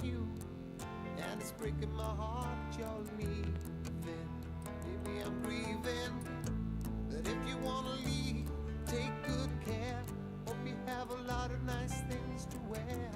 you, and it's breaking my heart you're leaving. Maybe I'm grieving, but if you wanna leave, take good care. Hope you have a lot of nice things to wear.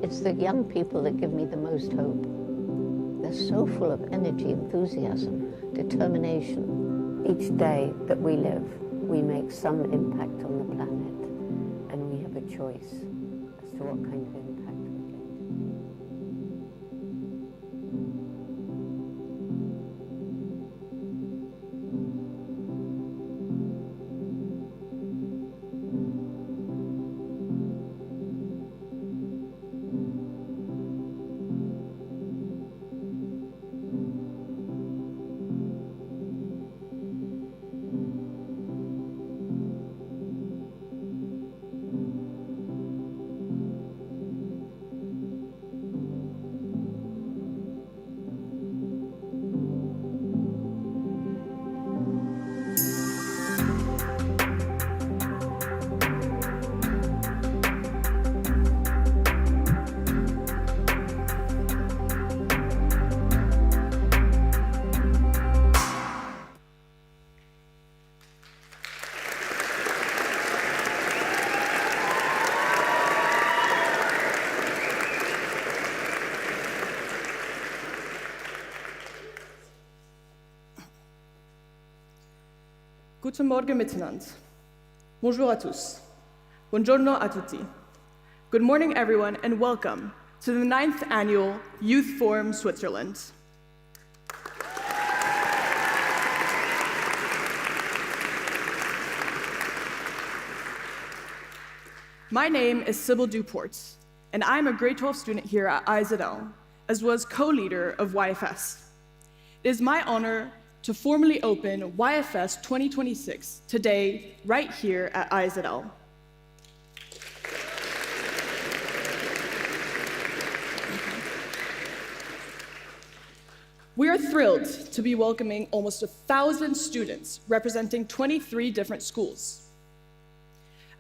It's the young people that give me the most hope. They're so full of energy, enthusiasm, determination. Each day that we live, we make some impact on the planet, and we have a choice as to what kind of impact we're going to. Guten Morgen miteinander. Bonjour à tous. Buongiorno a tutti. Good morning, everyone, and welcome to the 9th annual Youth Forum Switzerland. My name is Sybil Duport, and I'm a grade 12 student here at IZL, as well as co-leader of YFS. It is my honor to formally open YFS 2026 today, right here at IZL. We are thrilled to be welcoming almost 1,000 students representing 23 different schools.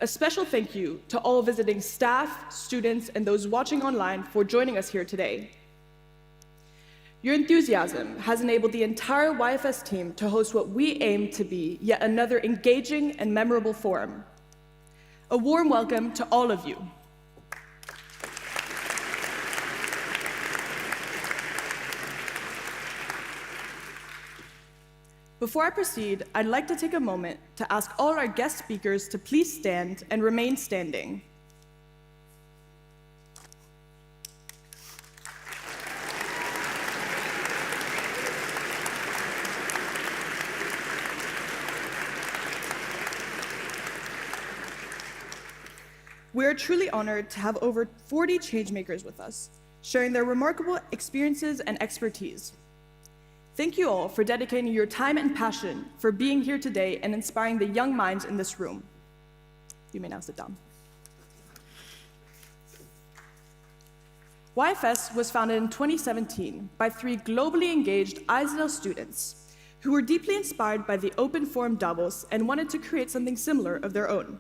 A special thank you to all visiting staff, students, and those watching online for joining us here today. Your enthusiasm has enabled the entire YFS team to host what we aim to be yet another engaging and memorable forum. A warm welcome to all of you. Before I proceed, I'd like to take a moment to ask all our guest speakers to please stand and remain standing. We are truly honored to have over 40 changemakers with us, sharing their remarkable experiences and expertise. Thank you all for dedicating your time and passion for being here today and inspiring the young minds in this room. You may now sit down. YFS was founded in 2017 by 3 globally engaged IZL students who were deeply inspired by the Open Forum Davos and wanted to create something similar of their own.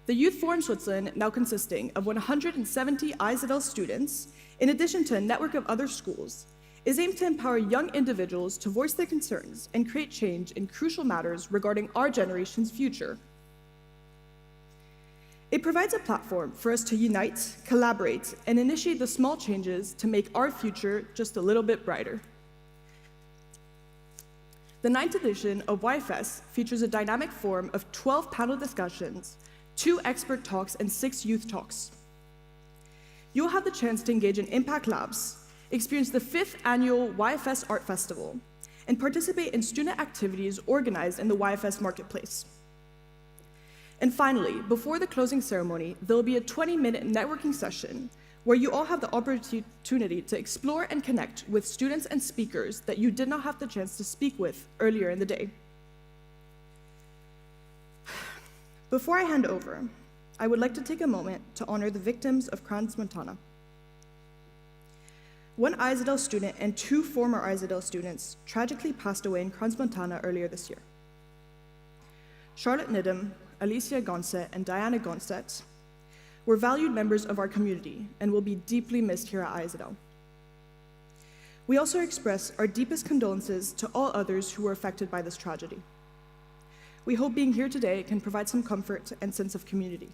The Youth Forum Switzerland, now consisting of 170 IZL students, in addition to a network of other schools, is aimed to empower young individuals to voice their concerns and create change in crucial matters regarding our generation's future. It provides a platform for us to unite, collaborate, and initiate the small changes to make our future just a little bit brighter. The 9th edition of YFS features a dynamic forum of 12 panel discussions, 2 expert talks, and 6 youth talks. You'll have the chance to engage in impact labs, experience the 5th annual YFS Art Festival, and participate in student activities organized in the YFS Marketplace. And finally, before the closing ceremony, there'll be a 20-minute networking session where you all have the opportunity to explore and connect with students and speakers that you did not have the chance to speak with earlier in the day. Before I hand over, I would like to take a moment to honor the victims of Crans-Montana. One IZL student and 2 former IZL students tragically passed away in Crans-Montana earlier this year. Charlotte Nidham, Alicia Gonset, and Diana Gonset were valued members of our community and will be deeply missed here at IZL. We also express our deepest condolences to all others who were affected by this tragedy. We hope being here today can provide some comfort and sense of community.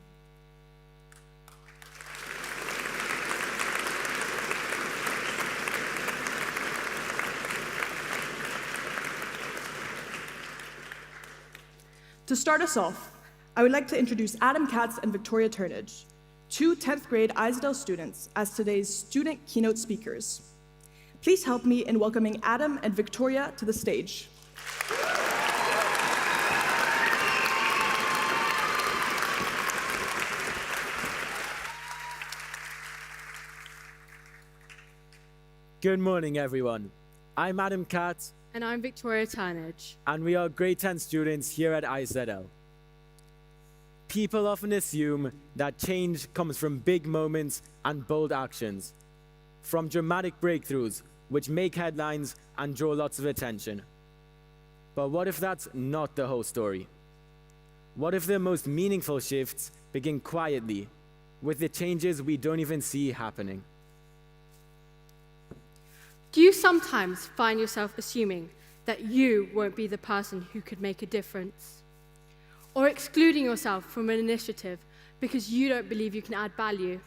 To start us off, I would like to introduce Adam Katz and Victoria Turnage, two 10th grade ISDL students, as today's student keynote speakers. Please help me in welcoming Adam and Victoria to the stage. Good morning, everyone. I'm Adam Katz, And I'm Victoria Turnage. and we are grade 10 students here at IZL. People often assume that change comes from big moments and bold actions, from dramatic breakthroughs, which make headlines and draw lots of attention. But what if that's not the whole story? What if the most meaningful shifts begin quietly, with the changes we don't even see happening? Do you sometimes find yourself assuming that you won't be the person who could make a difference? Or excluding yourself from an initiative because you don't believe you can add value?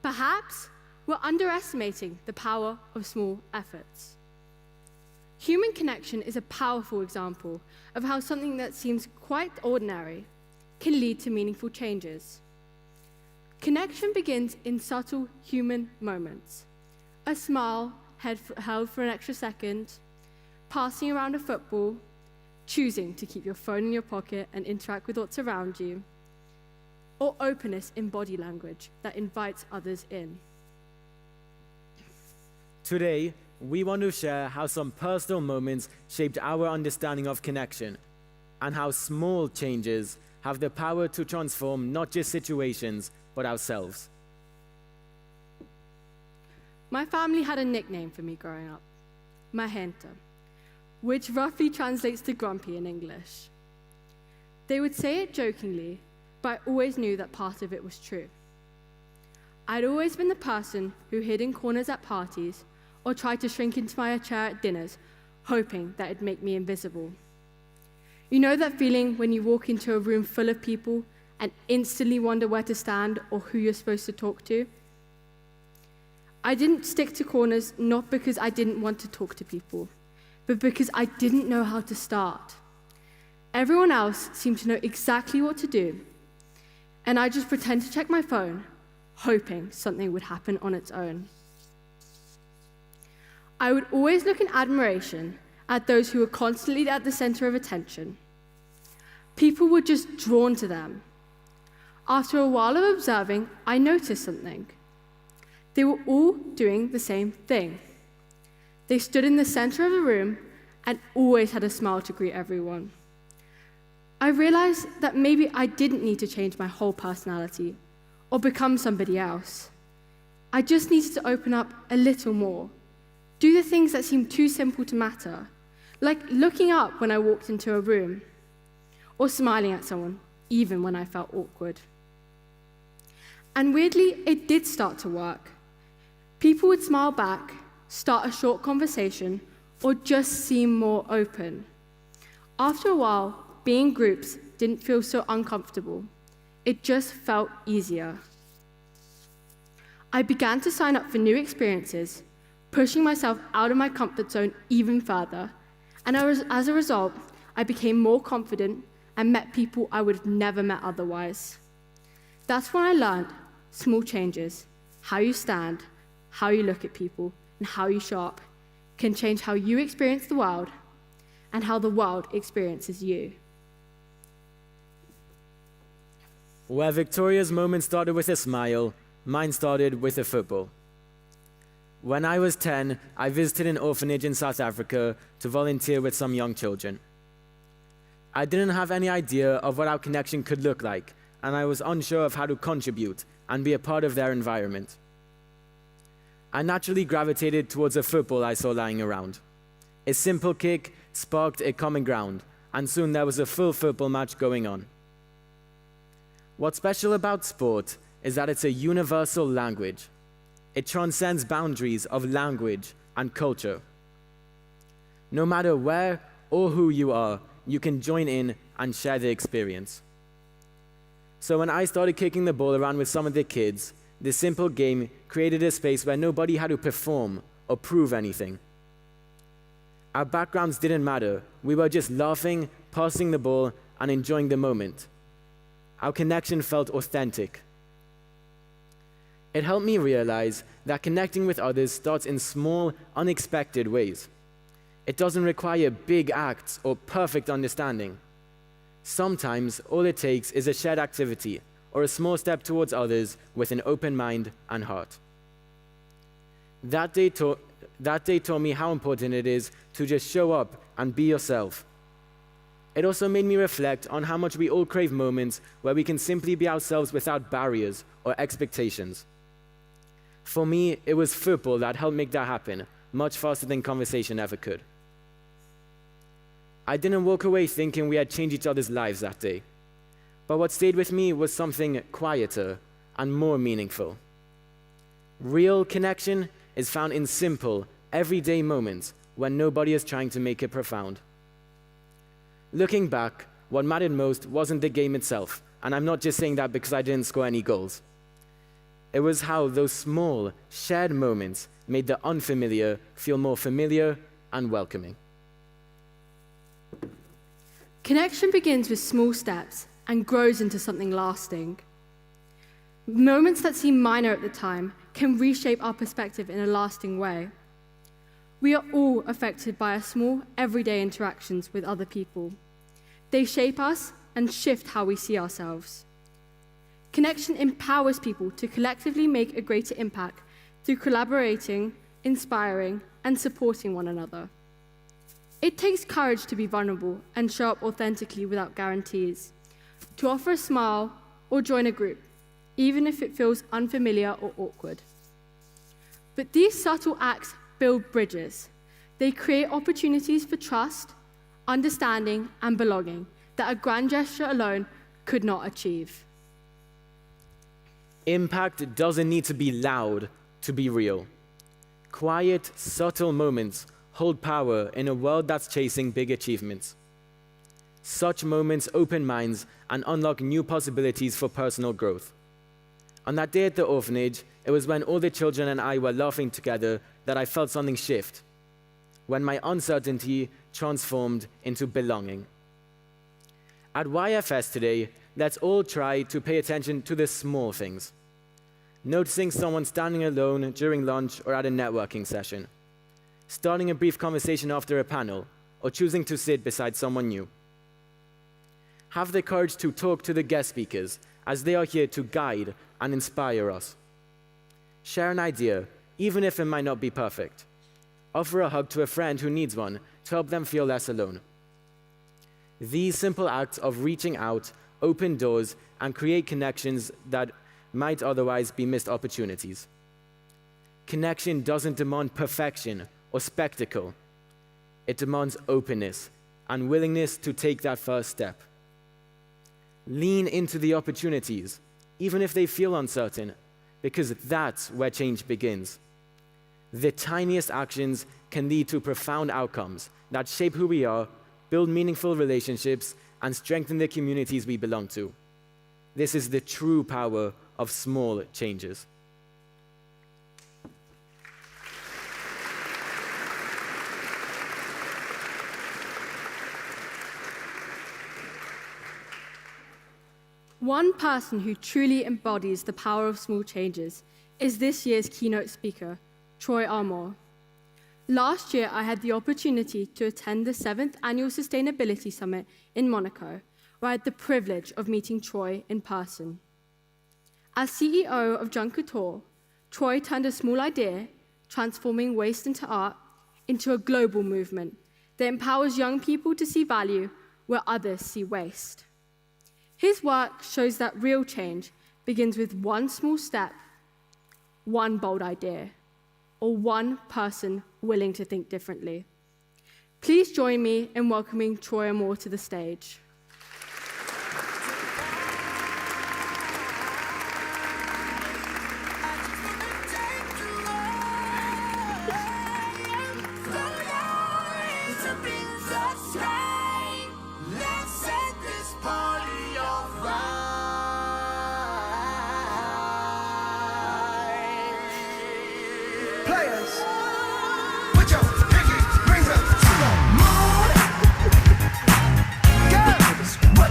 Perhaps we're underestimating the power of small efforts. Human connection is a powerful example of how something that seems quite ordinary can lead to meaningful changes. Connection begins in subtle human moments. A smile held for an extra second, passing around a football, choosing to keep your phone in your pocket and interact with what's around you, or openness in body language that invites others in. Today, we want to share how some personal moments shaped our understanding of connection, and how small changes have the power to transform not just situations, but ourselves. My family had a nickname for me growing up, Mahenta, which roughly translates to grumpy in English. They would say it jokingly, but I always knew that part of it was true. I'd always been the person who hid in corners at parties or tried to shrink into my chair at dinners, hoping that it'd make me invisible. You know that feeling when you walk into a room full of people and instantly wonder where to stand or who you're supposed to talk to? I didn't stick to corners not because I didn't want to talk to people, but because I didn't know how to start. Everyone else seemed to know exactly what to do, and I just pretend to check my phone, hoping something would happen on its own. I would always look in admiration at those who were constantly at the center of attention. People were just drawn to them. After a while of observing, I noticed something. They were all doing the same thing. They stood in the center of the room and always had a smile to greet everyone. I realized that maybe I didn't need to change my whole personality or become somebody else. I just needed to open up a little more, do the things that seemed too simple to matter, like looking up when I walked into a room, or smiling at someone, even when I felt awkward. And weirdly, it did start to work. People would smile back, start a short conversation, or just seem more open. After a while, being in groups didn't feel so uncomfortable. It just felt easier. I began to sign up for new experiences, pushing myself out of my comfort zone even further, and as a result, I became more confident and met people I would have never met otherwise. That's when I learned small changes, how you stand, how you look at people, and how you show up, can change how you experience the world and how the world experiences you. Where Victoria's moment started with a smile, mine started with a football. When I was 10, I visited an orphanage in South Africa to volunteer with some young children. I didn't have any idea of what our connection could look like, and I was unsure of how to contribute and be a part of their environment. I naturally gravitated towards a football I saw lying around. A simple kick sparked a common ground, and soon there was a full football match going on. What's special about sport is that it's a universal language. It transcends boundaries of language and culture. No matter where or who you are, you can join in and share the experience. So when I started kicking the ball around with some of the kids, this simple game created a space where nobody had to perform or prove anything. Our backgrounds didn't matter. We were just laughing, passing the ball, and enjoying the moment. Our connection felt authentic. It helped me realize that connecting with others starts in small, unexpected ways. It doesn't require big acts or perfect understanding. Sometimes all it takes is a shared activity or a small step towards others with an open mind and heart. That day taught me how important it is to just show up and be yourself. It also made me reflect on how much we all crave moments where we can simply be ourselves without barriers or expectations. For me, it was football that helped make that happen, much faster than conversation ever could. I didn't walk away thinking we had changed each other's lives that day. But what stayed with me was something quieter and more meaningful. Real connection is found in simple, everyday moments when nobody is trying to make it profound. Looking back, what mattered most wasn't the game itself, and I'm not just saying that because I didn't score any goals. It was how those small, shared moments made the unfamiliar feel more familiar and welcoming. Connection begins with small steps and grows into something lasting. Moments that seem minor at the time can reshape our perspective in a lasting way. We are all affected by our small, everyday interactions with other people. They shape us and shift how we see ourselves. Connection empowers people to collectively make a greater impact through collaborating, inspiring, and supporting one another. It takes courage to be vulnerable and show up authentically without guarantees, to offer a smile or join a group, even if it feels unfamiliar or awkward. But these subtle acts build bridges. They create opportunities for trust, understanding, and belonging that a grand gesture alone could not achieve. Impact doesn't need to be loud to be real. Quiet, subtle moments hold power in a world that's chasing big achievements. Such moments open minds and unlock new possibilities for personal growth. On that day at the orphanage, it was when all the children and I were laughing together that I felt something shift, when my uncertainty transformed into belonging. At YFS today, let's all try to pay attention to the small things. Noticing someone standing alone during lunch or at a networking session. Starting a brief conversation after a panel, or choosing to sit beside someone new. Have the courage to talk to the guest speakers, as they are here to guide and inspire us. Share an idea, even if it might not be perfect. Offer a hug to a friend who needs one to help them feel less alone. These simple acts of reaching out open doors and create connections that might otherwise be missed opportunities. Connection doesn't demand perfection or spectacle. It demands openness and willingness to take that first step. Lean into the opportunities, even if they feel uncertain, because that's where change begins. The tiniest actions can lead to profound outcomes that shape who we are, build meaningful relationships, and strengthen the communities we belong to. This is the true power of small changes. One person who truly embodies the power of small changes is this year's keynote speaker, Troy Armour. Last year, I had the opportunity to attend the 7th Annual Sustainability Summit in Monaco, where I had the privilege of meeting Troy in person. As CEO of Junk Couture, Troy turned a small idea, transforming waste into art, into a global movement that empowers young people to see value where others see waste. His work shows that real change begins with one small step, one bold idea, or one person willing to think differently. Please join me in welcoming Troy Armour to the stage. Players, put your pinky rings up to the moon. Girls, what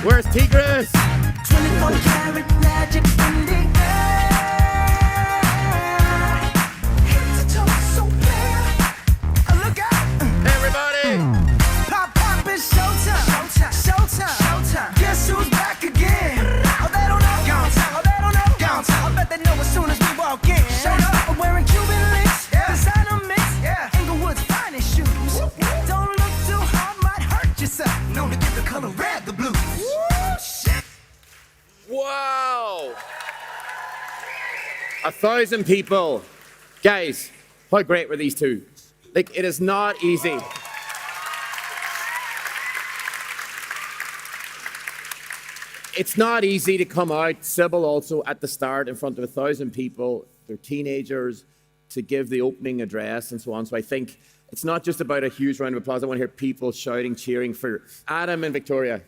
Where's Tigris? 24 karat magic in the air. Head to toe so clear. Look out. Everybody! Pop, pop, it's showtime. Showtime. Showtime. Showtime. Guess who's back again? Oh, they don't know. Gone time. Oh, they don't know. Gone time. I bet they know as soon as we walk in. Showed up. I'm wearing Cuban links. Yeah. Designer mix. Yeah. Inglewood's finest shoes. Don't look too hard, might hurt yourself. Known to give the color red the blues. Woo, shit. Wow! 1,000 people. Guys, how great were these two? Like, it is not easy. It's not easy to come out, Sybil also, at the start in front of 1,000 people, they're teenagers, to give the opening address and so on. So I think it's not just about a huge round of applause. I want to hear people shouting, cheering for Adam and Victoria.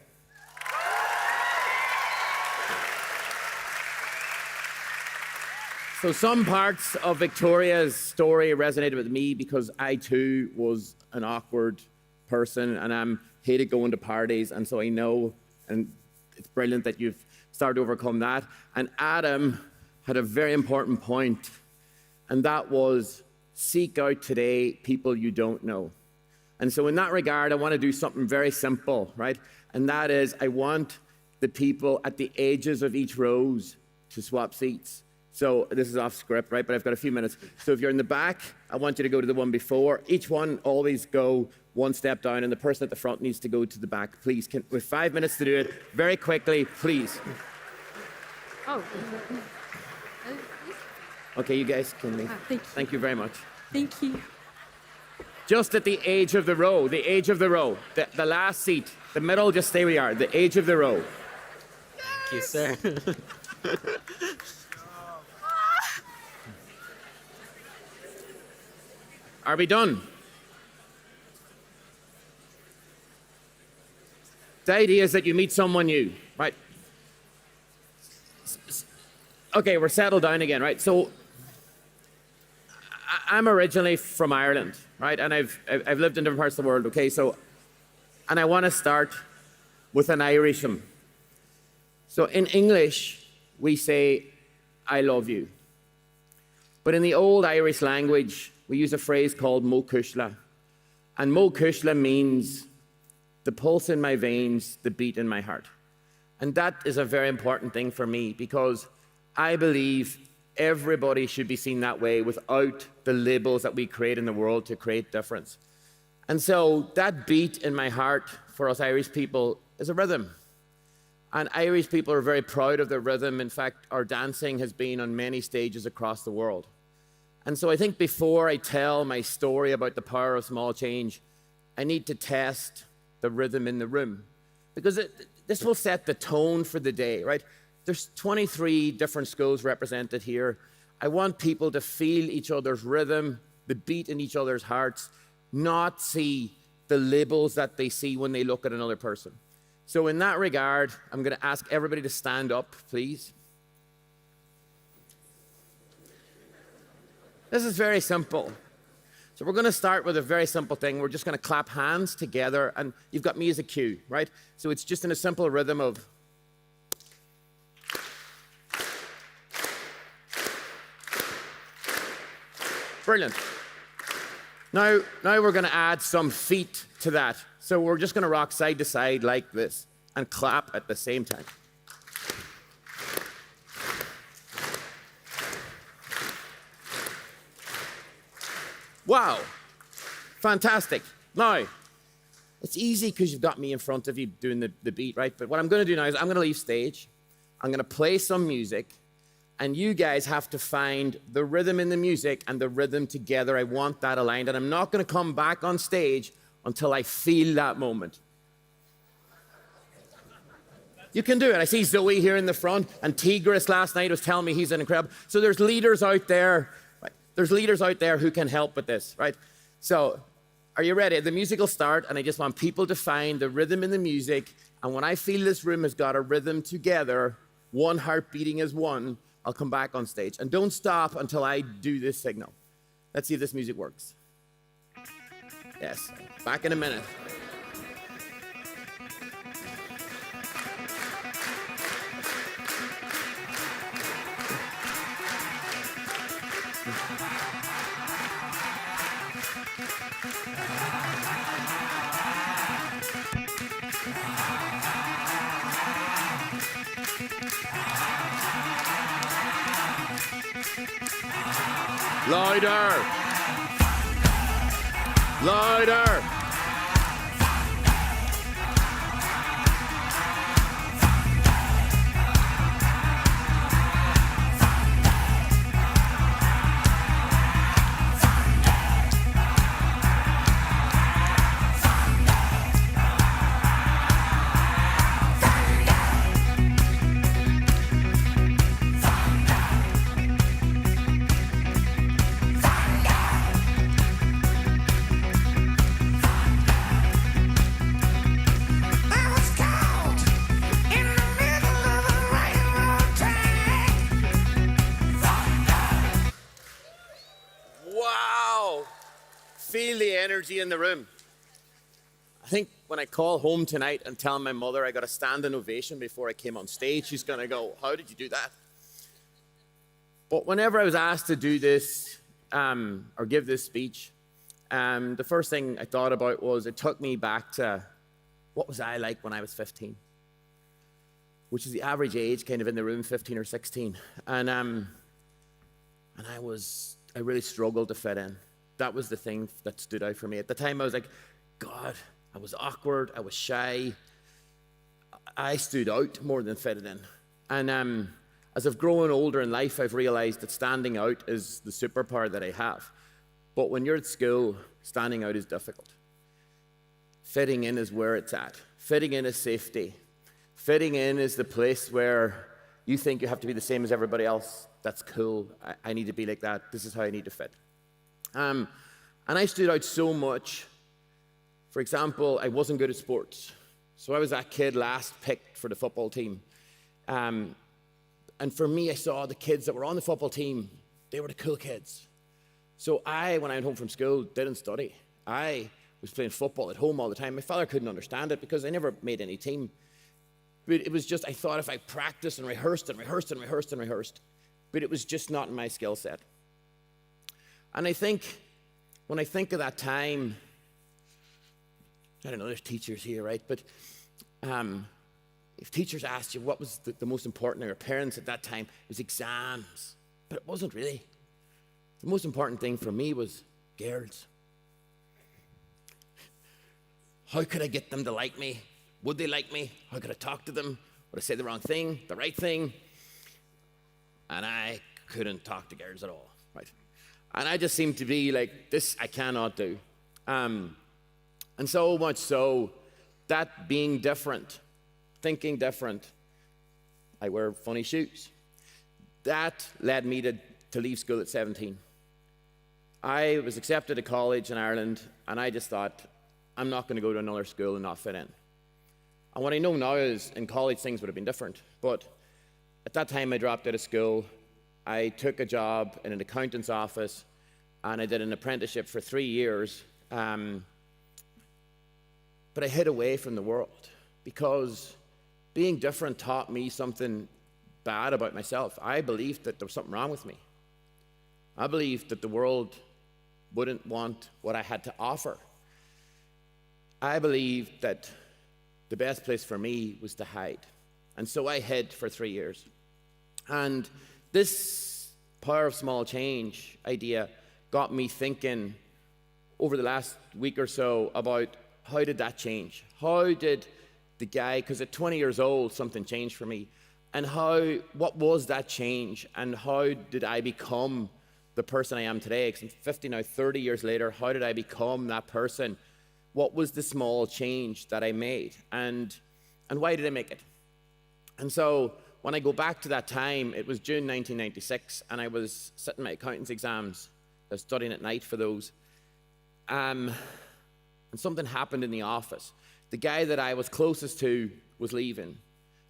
So some parts of Victoria's story resonated with me because I too was an awkward person and I hated going to parties, and so I know, and it's brilliant that you've started to overcome that. And Adam had a very important point, and that was seek out today people you don't know. And so in that regard, I want to do something very simple, right? And that is, I want the people at the edges of each rows to swap seats. So this is off script, right? But I've got a few minutes. So if you're in the back, I want you to go to the one before. Each one always go one step down, and the person at the front needs to go to the back. Please, we have 5 minutes to do it. Very quickly, please. Oh. Okay, you guys can leave. Thank you. Thank you very much. Thank you. Just at the edge of the row, the edge of the row. The last seat, the middle, just stay where you are, the edge of the row. Thank you, sir. Are we done? The idea is that you meet someone new, right? Okay, we're settled down again, right? So I'm originally from Ireland, right? And I've lived in different parts of the world, okay? So, and I want to start with an Irishism. So in English, we say, I love you. But in the old Irish language, we use a phrase called Mo Cushla. And Mo Cushla means the pulse in my veins, the beat in my heart. And that is a very important thing for me because I believe everybody should be seen that way without the labels that we create in the world to create difference. And so that beat in my heart for us Irish people is a rhythm. And Irish people are very proud of their rhythm. In fact, our dancing has been on many stages across the world. And so I think before I tell my story about the power of small change, I need to test the rhythm in the room. Because this will set the tone for the day, right? There's 23 different schools represented here. I want people to feel each other's rhythm, the beat in each other's hearts, not see the labels that they see when they look at another person. So in that regard, I'm going to ask everybody to stand up, please. This is very simple. So we're going to start with a very simple thing. We're just going to clap hands together, and you've got me as a cue, right? So it's just in a simple rhythm of... Brilliant. Now we're going to add some feet to that. So we're just going to rock side to side like this and clap at the same time. Wow, fantastic. Now, it's easy because you've got me in front of you doing the beat, right? But what I'm going to do now is I'm going to leave stage. I'm going to play some music, and you guys have to find the rhythm in the music and the rhythm together. I want that aligned, and I'm not going to come back on stage until I feel that moment. You can do it. I see Zoe here in the front, and Tigris last night was telling me he's an incredible. So there's leaders out there. Right? There's leaders out there who can help with this, right? So are you ready? The music will start, and I just want people to find the rhythm in the music. And when I feel this room has got a rhythm together, one heart beating as one, I'll come back on stage. And don't stop until I do this signal. Let's see if this music works. Yes, back in a minute. Louder. Louder. I was caught in the middle of a railroad track. Wow. Feel the energy in the room. I think when I call home tonight and tell my mother I got a standing ovation before I came on stage, she's going to go, how did you do that? But whenever I was asked to do this or give this speech, the first thing I thought about was it took me back to what was I like when I was 15, which is the average age kind of in the room, 15 or 16. And I really struggled to fit in. That was the thing that stood out for me. At the time, I was like, God, I was awkward, I was shy. I stood out more than fitted in. And as I've grown older in life, I've realized that standing out is the superpower that I have. But when you're at school, standing out is difficult. Fitting in is where it's at. Fitting in is safety. Fitting in is the place where you think you have to be the same as everybody else. That's cool. I need to be like that. This is how I need to fit. And I stood out so much. For example, I wasn't good at sports. So I was that kid last picked for the football team. And for me, I saw the kids that were on the football team, they were the cool kids. So when I went home from school, didn't study. I was playing football at home all the time. My father couldn't understand it because I never made any team. But it was just, I thought if I practiced and rehearsed and rehearsed and rehearsed and rehearsed, but it was just not in my skill set. And I think, when I think of that time, I don't know, there's teachers here, right? But if teachers asked you what was the most important to your parents at that time, it was exams. But it wasn't really. The most important thing for me was girls. How could I get them to like me? Would they like me? How could I talk to them? Would I say the wrong thing, the right thing? And I couldn't talk to girls at all, right? And I just seemed to be like, this I cannot do. And so much so, that being different, thinking different, I wear funny shoes. That led me to leave school at 17. I was accepted to college in Ireland, and I just thought, I'm not going to go to another school and not fit in. And what I know now is in college things would have been different. But at that time I dropped out of school. I took a job in an accountant's office, and I did an apprenticeship for 3 years. But I hid away from the world because being different taught me something bad about myself. I believed that there was something wrong with me. I believed that the world wouldn't want what I had to offer. I believed that the best place for me was to hide. And so I hid for 3 years. And this power of small change idea got me thinking over the last week or so about how did that change? How did the guy, because at 20 years old, something changed for me. And what was that change? And how did I become the person I am today? Because I'm 50 now, 30 years later, how did I become that person? What was the small change that I made? And why did I make it? And so when I go back to that time, it was June 1996, and I was sitting my accountant's exams. I was studying at night for those. And something happened in the office. The guy that I was closest to was leaving,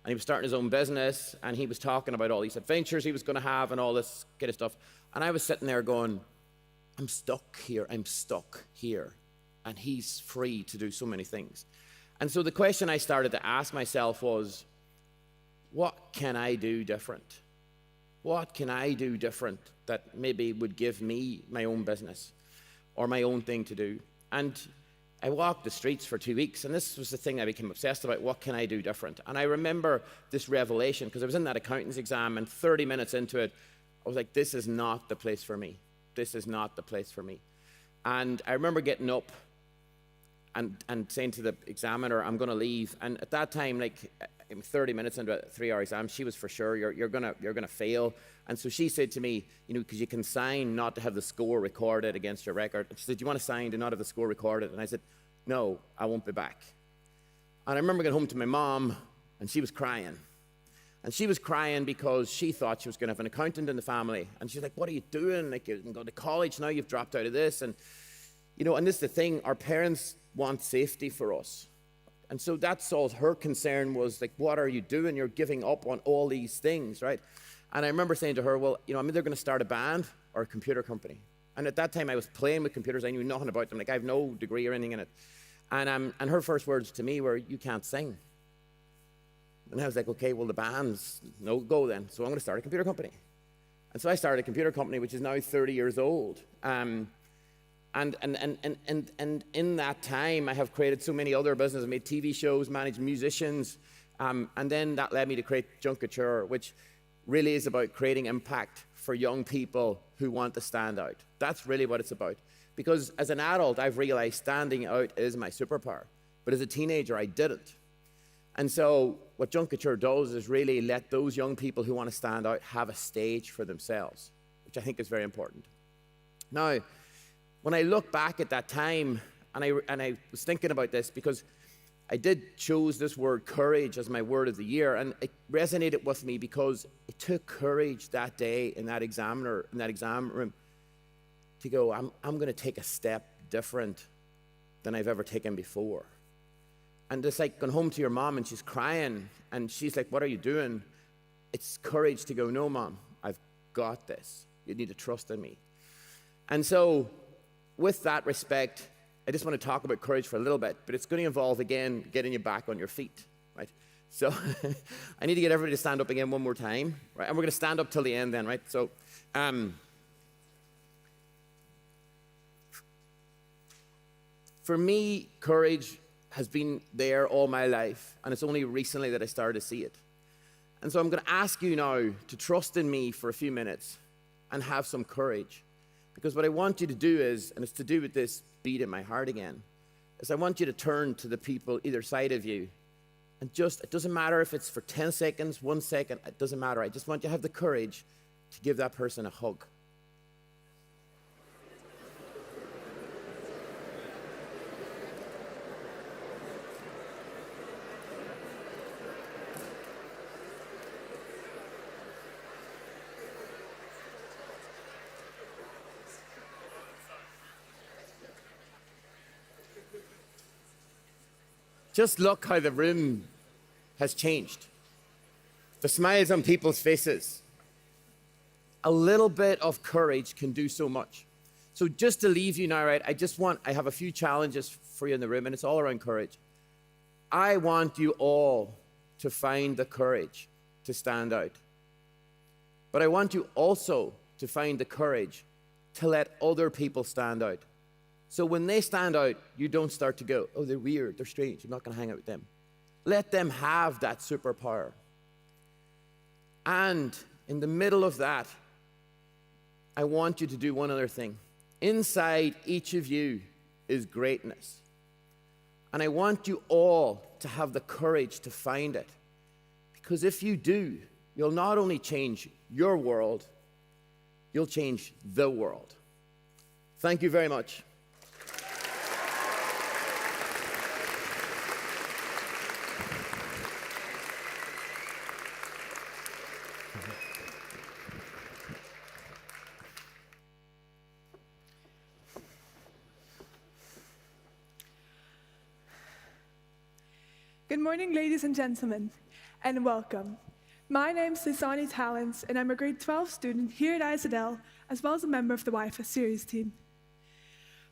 and he was starting his own business, and he was talking about all these adventures he was going to have and all this kind of stuff. And I was sitting there going, I'm stuck here, and he's free to do so many things. And so the question I started to ask myself was, what can I do different? what can I do different that maybe would give me my own business or my own thing to do? And I walked the streets for 2 weeks, and this was the thing I became obsessed about. What can I do different? And I remember this revelation, because I was in that accountant's exam, and 30 minutes into it, I was like, this is not the place for me. This is not the place for me. And I remember getting up and saying to the examiner, I'm going to leave. And at that time, like 30 minutes into a 3-hour exam, she was for sure, you're gonna fail. And so she said to me, because you can sign not to have the score recorded against your record. And she said, do you want to sign to not have the score recorded? And I said, no, I won't be back. And I remember getting home to my mom, and she was crying. And she was crying because she thought she was going to have an accountant in the family. And she's like, what are you doing? Like, you can go to college now, you've dropped out of this. And, and this is the thing, our parents want safety for us. And so that's all her concern was, like, what are you doing? You're giving up on all these things, right? And I remember saying to her, well, I'm either going to start a band or a computer company. And at that time, I was playing with computers. I knew nothing about them. Like, I have no degree or anything in it. And her first words to me were, you can't sing. And I was like, okay, well, the band's no go then. So I'm going to start a computer company. And so I started a computer company, which is now 30 years old. And in that time, I have created so many other businesses. I made TV shows, managed musicians. And then that led me to create Junkature, which really is about creating impact for young people who want to stand out. That's really what it's about. Because as an adult, I've realized standing out is my superpower. But as a teenager, I didn't. And so what Junkature does is really let those young people who want to stand out have a stage for themselves, which I think is very important. Now, when I look back at that time, and I was thinking about this because I did choose this word courage as my word of the year, and it resonated with me because it took courage that day in that exam room to go, I'm going to take a step different than I've ever taken before. And it's like going home to your mom and she's crying and she's like, what are you doing? It's courage to go, no, Mom, I've got this. You need to trust in me. And so with that respect, I just want to talk about courage for a little bit, but it's going to involve, again, getting you back on your feet, right? So I need to get everybody to stand up again one more time, right? And we're going to stand up till the end then, right? So for me, courage has been there all my life, and it's only recently that I started to see it. And so I'm going to ask you now to trust in me for a few minutes and have some courage. Because what I want you to do is, and it's to do with this beat in my heart again, is I want you to turn to the people either side of you and it doesn't matter if it's for 10 seconds, 1 second, it doesn't matter. I just want you to have the courage to give that person a hug. Just look how the room has changed. The smiles on people's faces. A little bit of courage can do so much. So just to leave you now, right, I have a few challenges for you in the room, and it's all around courage. I want you all to find the courage to stand out. But I want you also to find the courage to let other people stand out. So when they stand out, you don't start to go, oh, they're weird, they're strange, I'm not going to hang out with them. Let them have that superpower. And in the middle of that, I want you to do one other thing. Inside each of you is greatness. And I want you all to have the courage to find it. Because if you do, you'll not only change your world, you'll change the world. Thank you very much. Good morning, ladies and gentlemen, and welcome. My name is Lisani Talents, and I'm a grade 12 student here at ISL, as well as a member of the YFS series team.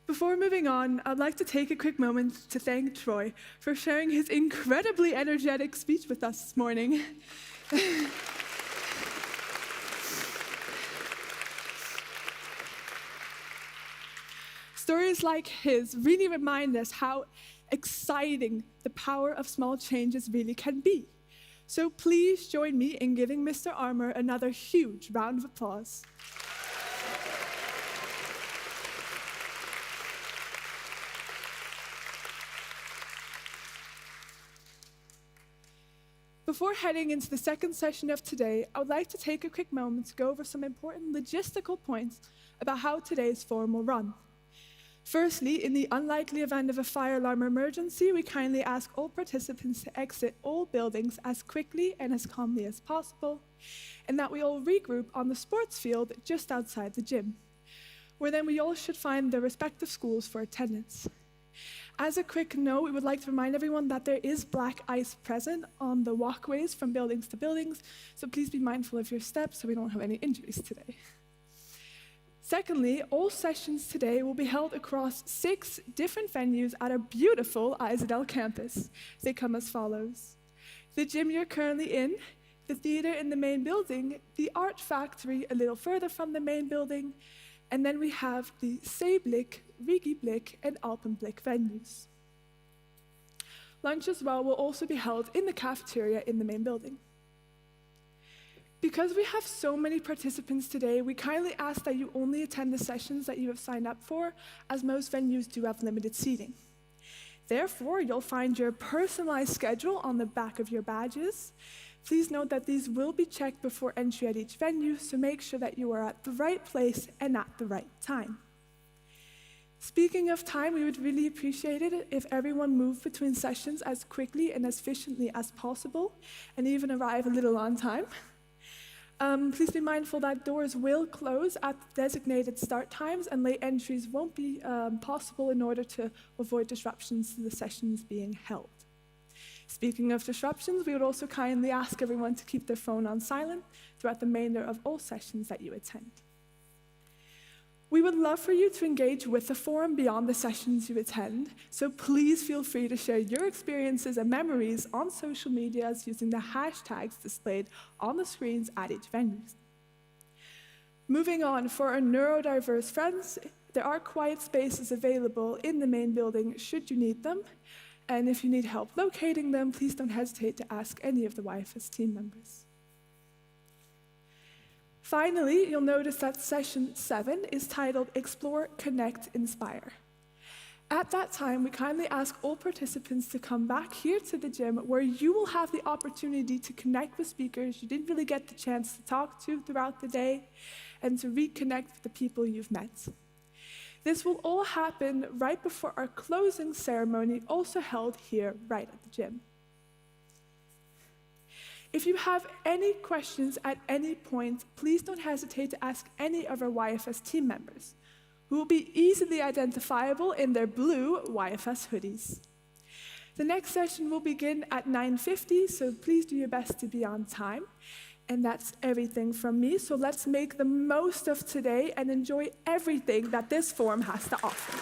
Before moving on, I'd like to take a quick moment to thank Troy for sharing his incredibly energetic speech with us this morning. Stories like his really remind us how exciting the power of small changes really can be. So please join me in giving Mr. Armour another huge round of applause. Before heading into the second session of today, I would like to take a quick moment to go over some important logistical points about how today's forum will run. Firstly, in the unlikely event of a fire alarm emergency, we kindly ask all participants to exit all buildings as quickly and as calmly as possible, and that we all regroup on the sports field just outside the gym, where then we all should find their respective schools for attendance. As a quick note, we would like to remind everyone that there is black ice present on the walkways from buildings to buildings, so please be mindful of your steps so we don't have any injuries today. Secondly, all sessions today will be held across 6 different venues at our beautiful Isadel campus. They come as follows: the gym you're currently in, the theater in the main building, the art factory a little further from the main building, and then we have the Zeeblik, Rigiblik, and Alpenblik venues. Lunch as well will also be held in the cafeteria in the main building. Because we have so many participants today, we kindly ask that you only attend the sessions that you have signed up for, as most venues do have limited seating. Therefore, you'll find your personalized schedule on the back of your badges. Please note that these will be checked before entry at each venue, so make sure that you are at the right place and at the right time. Speaking of time, we would really appreciate it if everyone moved between sessions as quickly and as efficiently as possible, and even arrive a little on time. Please be mindful that doors will close at designated start times, and late entries won't be possible in order to avoid disruptions to the sessions being held. Speaking of disruptions, we would also kindly ask everyone to keep their phone on silent throughout the remainder of all sessions that you attend. We would love for you to engage with the forum beyond the sessions you attend, so please feel free to share your experiences and memories on social medias using the hashtags displayed on the screens at each venue. Moving on, for our neurodiverse friends, there are quiet spaces available in the main building should you need them, and if you need help locating them, please don't hesitate to ask any of the YFS team members. Finally, you'll notice that session 7 is titled Explore, Connect, Inspire. At that time, we kindly ask all participants to come back here to the gym where you will have the opportunity to connect with speakers you didn't really get the chance to talk to throughout the day and to reconnect with the people you've met. This will all happen right before our closing ceremony, also held here right at the gym. If you have any questions at any point, please don't hesitate to ask any of our YFS team members, who will be easily identifiable in their blue YFS hoodies. The next session will begin at 9:50, so please do your best to be on time. And that's everything from me, so let's make the most of today and enjoy everything that this forum has to offer.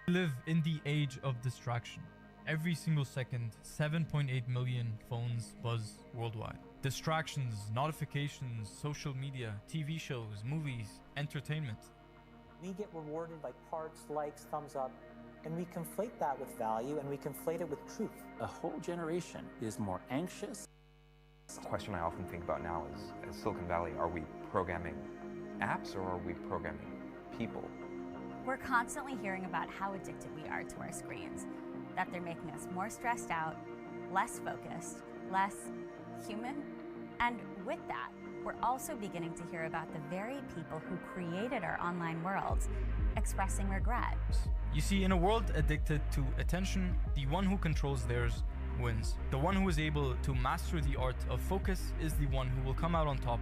We live in the age of distraction. Every single second, 7.8 million phones buzz worldwide. Distractions, notifications, social media, TV shows, movies, entertainment. We get rewarded by parts, likes, thumbs up, and we conflate that with value and we conflate it with truth. A whole generation is more anxious. The question I often think about now is, as Silicon Valley, are we programming apps or are we programming people? We're constantly hearing about how addicted we are to our screens, that they're making us more stressed out, less focused, less human. And with that, we're also beginning to hear about the very people who created our online worlds expressing regret. You see, in a world addicted to attention, the one who controls theirs wins. The one who is able to master the art of focus is the one who will come out on top.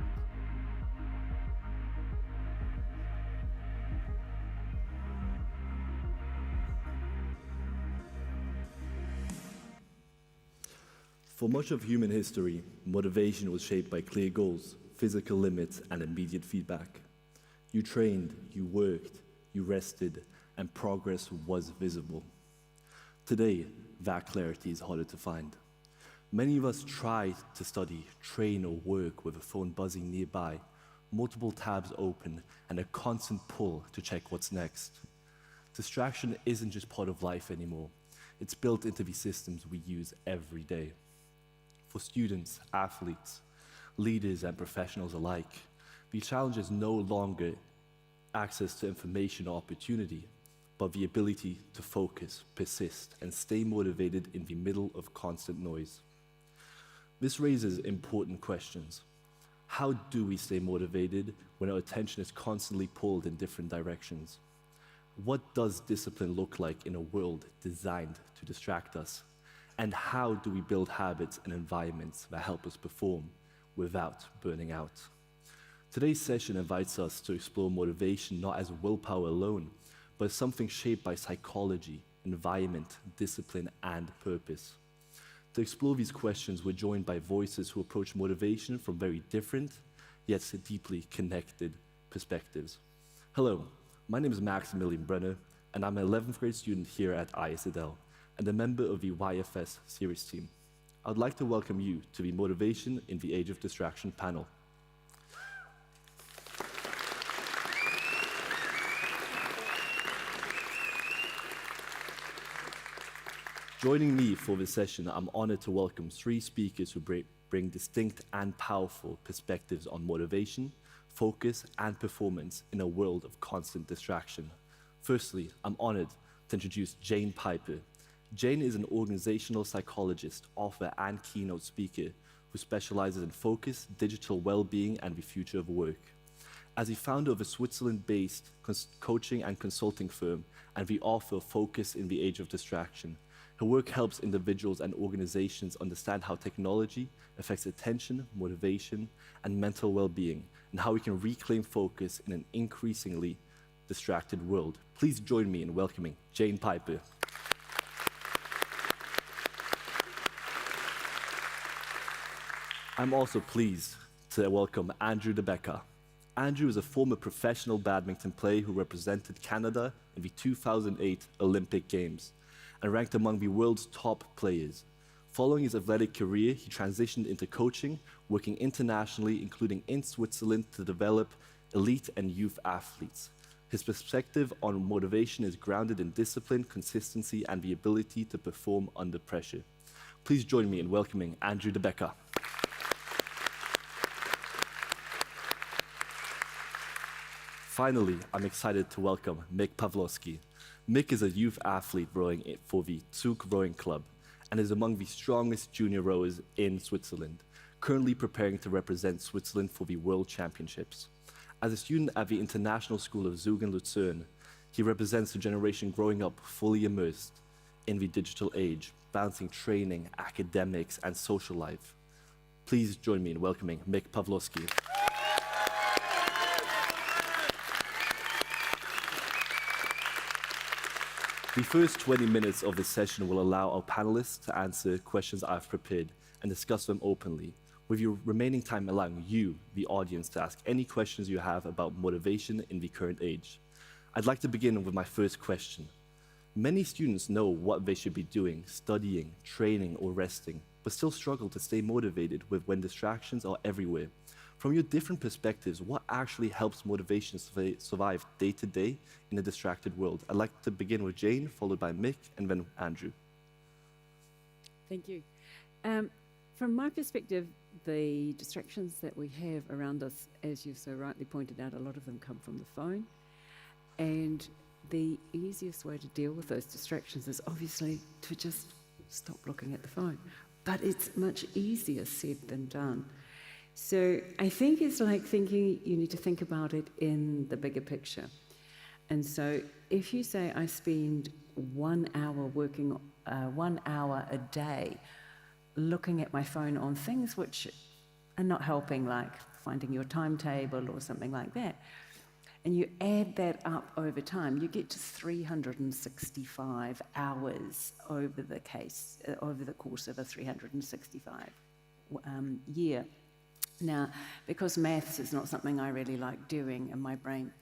For much of human history, motivation was shaped by clear goals, physical limits, and immediate feedback. You trained, you worked, you rested, and progress was visible. Today, that clarity is harder to find. Many of us try to study, train, or work with a phone buzzing nearby, multiple tabs open, and a constant pull to check what's next. Distraction isn't just part of life anymore. It's built into the systems we use every day. For students, athletes, leaders, and professionals alike, the challenge is no longer access to information or opportunity, but the ability to focus, persist, and stay motivated in the middle of constant noise. This raises important questions. How do we stay motivated when our attention is constantly pulled in different directions? What does discipline look like in a world designed to distract us? And how do we build habits and environments that help us perform without burning out? Today's session invites us to explore motivation not as willpower alone, but as something shaped by psychology, environment, discipline, and purpose. To explore these questions, we're joined by voices who approach motivation from very different, yet deeply connected perspectives. Hello, my name is Maximilian Brenner, and I'm an 11th grade student here at ISADL, and a member of the YFS series team. I'd like to welcome you to the Motivation in the Age of Distraction panel. Joining me for this session, I'm honored to welcome three speakers who bring distinct and powerful perspectives on motivation, focus, and performance in a world of constant distraction. Firstly, I'm honored to introduce Jane Piper. Jane is an organizational psychologist, author, and keynote speaker who specializes in focus, digital well-being, and the future of work. As the founder of a Switzerland-based coaching and consulting firm and the author of Focus in the Age of Distraction, her work helps individuals and organizations understand how technology affects attention, motivation, and mental well-being, and how we can reclaim focus in an increasingly distracted world. Please join me in welcoming Jane Piper. I'm also pleased to welcome Andrew DeBecca. Andrew is a former professional badminton player who represented Canada in the 2008 Olympic Games and ranked among the world's top players. Following his athletic career, he transitioned into coaching, working internationally, including in Switzerland, to develop elite and youth athletes. His perspective on motivation is grounded in discipline, consistency, and the ability to perform under pressure. Please join me in welcoming Andrew DeBecca. Finally, I'm excited to welcome Mick Pawlowski. Mick is a youth athlete rowing for the Zug Rowing Club and is among the strongest junior rowers in Switzerland, currently preparing to represent Switzerland for the World Championships. As a student at the International School of Zug in Lucerne, he represents the generation growing up fully immersed in the digital age, balancing training, academics, and social life. Please join me in welcoming Mick Pawlowski. The first 20 minutes of this session will allow our panelists to answer questions I've prepared and discuss them openly, with your remaining time allowing you, the audience, to ask any questions you have about motivation in the current age. I'd like to begin with my first question. Many students know what they should be doing, studying, training, or resting, but still struggle to stay motivated when distractions are everywhere. From your different perspectives, what actually helps motivation survive day to day in a distracted world? I'd like to begin with Jane, followed by Mick, and then Andrew. Thank you. From my perspective, the distractions that we have around us, as you've so rightly pointed out, a lot of them come from the phone. And the easiest way to deal with those distractions is obviously to just stop looking at the phone. But it's much easier said than done. So I think it's like thinking you need to think about it in the bigger picture. And so if you say I spend 1 hour working, 1 hour a day looking at my phone on things which are not helping, like finding your timetable or something like that, and you add that up over time, you get to 365 hours over the course of a 365 year. Now, because maths is not something I really like doing, and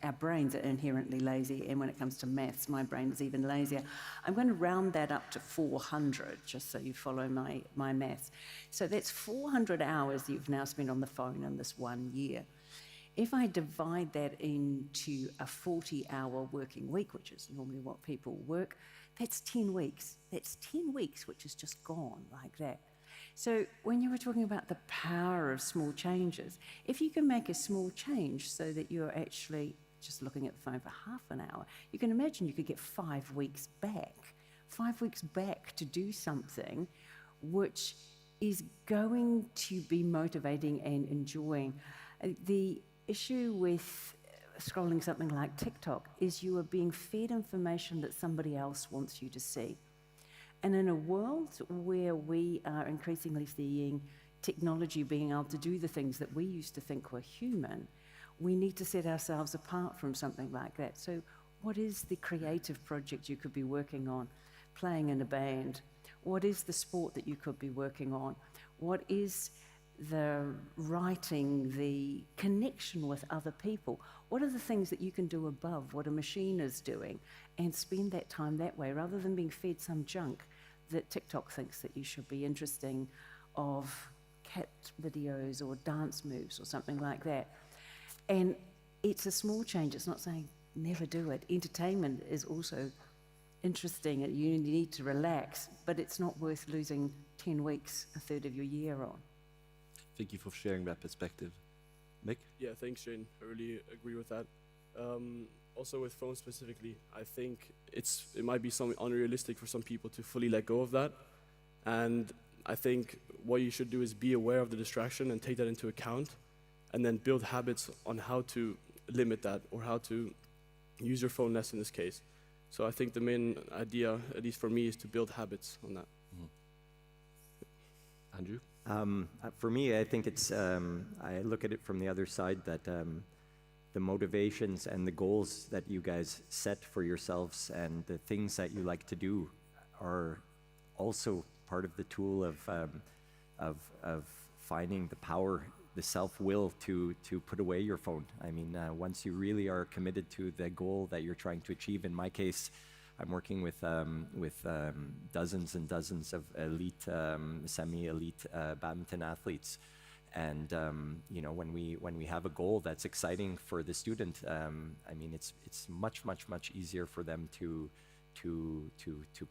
our brains are inherently lazy, and when it comes to maths, my brain is even lazier, I'm going to round that up to 400, just so you follow my maths. So that's 400 hours you've now spent on the phone in this 1 year. If I divide that into a 40-hour working week, which is normally what people work, that's 10 weeks. That's 10 weeks which is just gone like that. So when you were talking about the power of small changes, if you can make a small change so that you're actually just looking at the phone for half an hour, you can imagine you could get 5 weeks back. 5 weeks back to do something which is going to be motivating and enjoying. The issue with scrolling something like TikTok is you are being fed information that somebody else wants you to see. And in a world where we are increasingly seeing technology being able to do the things that we used to think were human, we need to set ourselves apart from something like that. So what is the creative project you could be working on? Playing in a band? What is the sport that you could be working on? What is the writing, the connection with other people? What are the things that you can do above what a machine is doing, and spend that time that way rather than being fed some junk that TikTok thinks that you should be interesting of cat videos or dance moves or something like that. And it's a small change. It's not saying never do it. Entertainment is also interesting and you need to relax, but it's not worth losing 10 weeks, a third of your year on. Thank you for sharing that perspective. Mick? Yeah, thanks, Jane. I really agree with that. Also with phones specifically, I think it might be something unrealistic for some people to fully let go of that. And I think what you should do is be aware of the distraction and take that into account, and then build habits on how to limit that or how to use your phone less in this case. So I think the main idea, at least for me, is to build habits on that. Mm-hmm. Andrew? For me, I think it's, I look at it from the other side, that the motivations and the goals that you guys set for yourselves and the things that you like to do are also part of the tool of finding the power, the self-will to put away your phone. I mean, once you really are committed to the goal that you're trying to achieve, in my case, I'm working with dozens and dozens of elite, semi-elite badminton athletes, and you know, when we have a goal that's exciting for the student, I mean, it's much easier for them to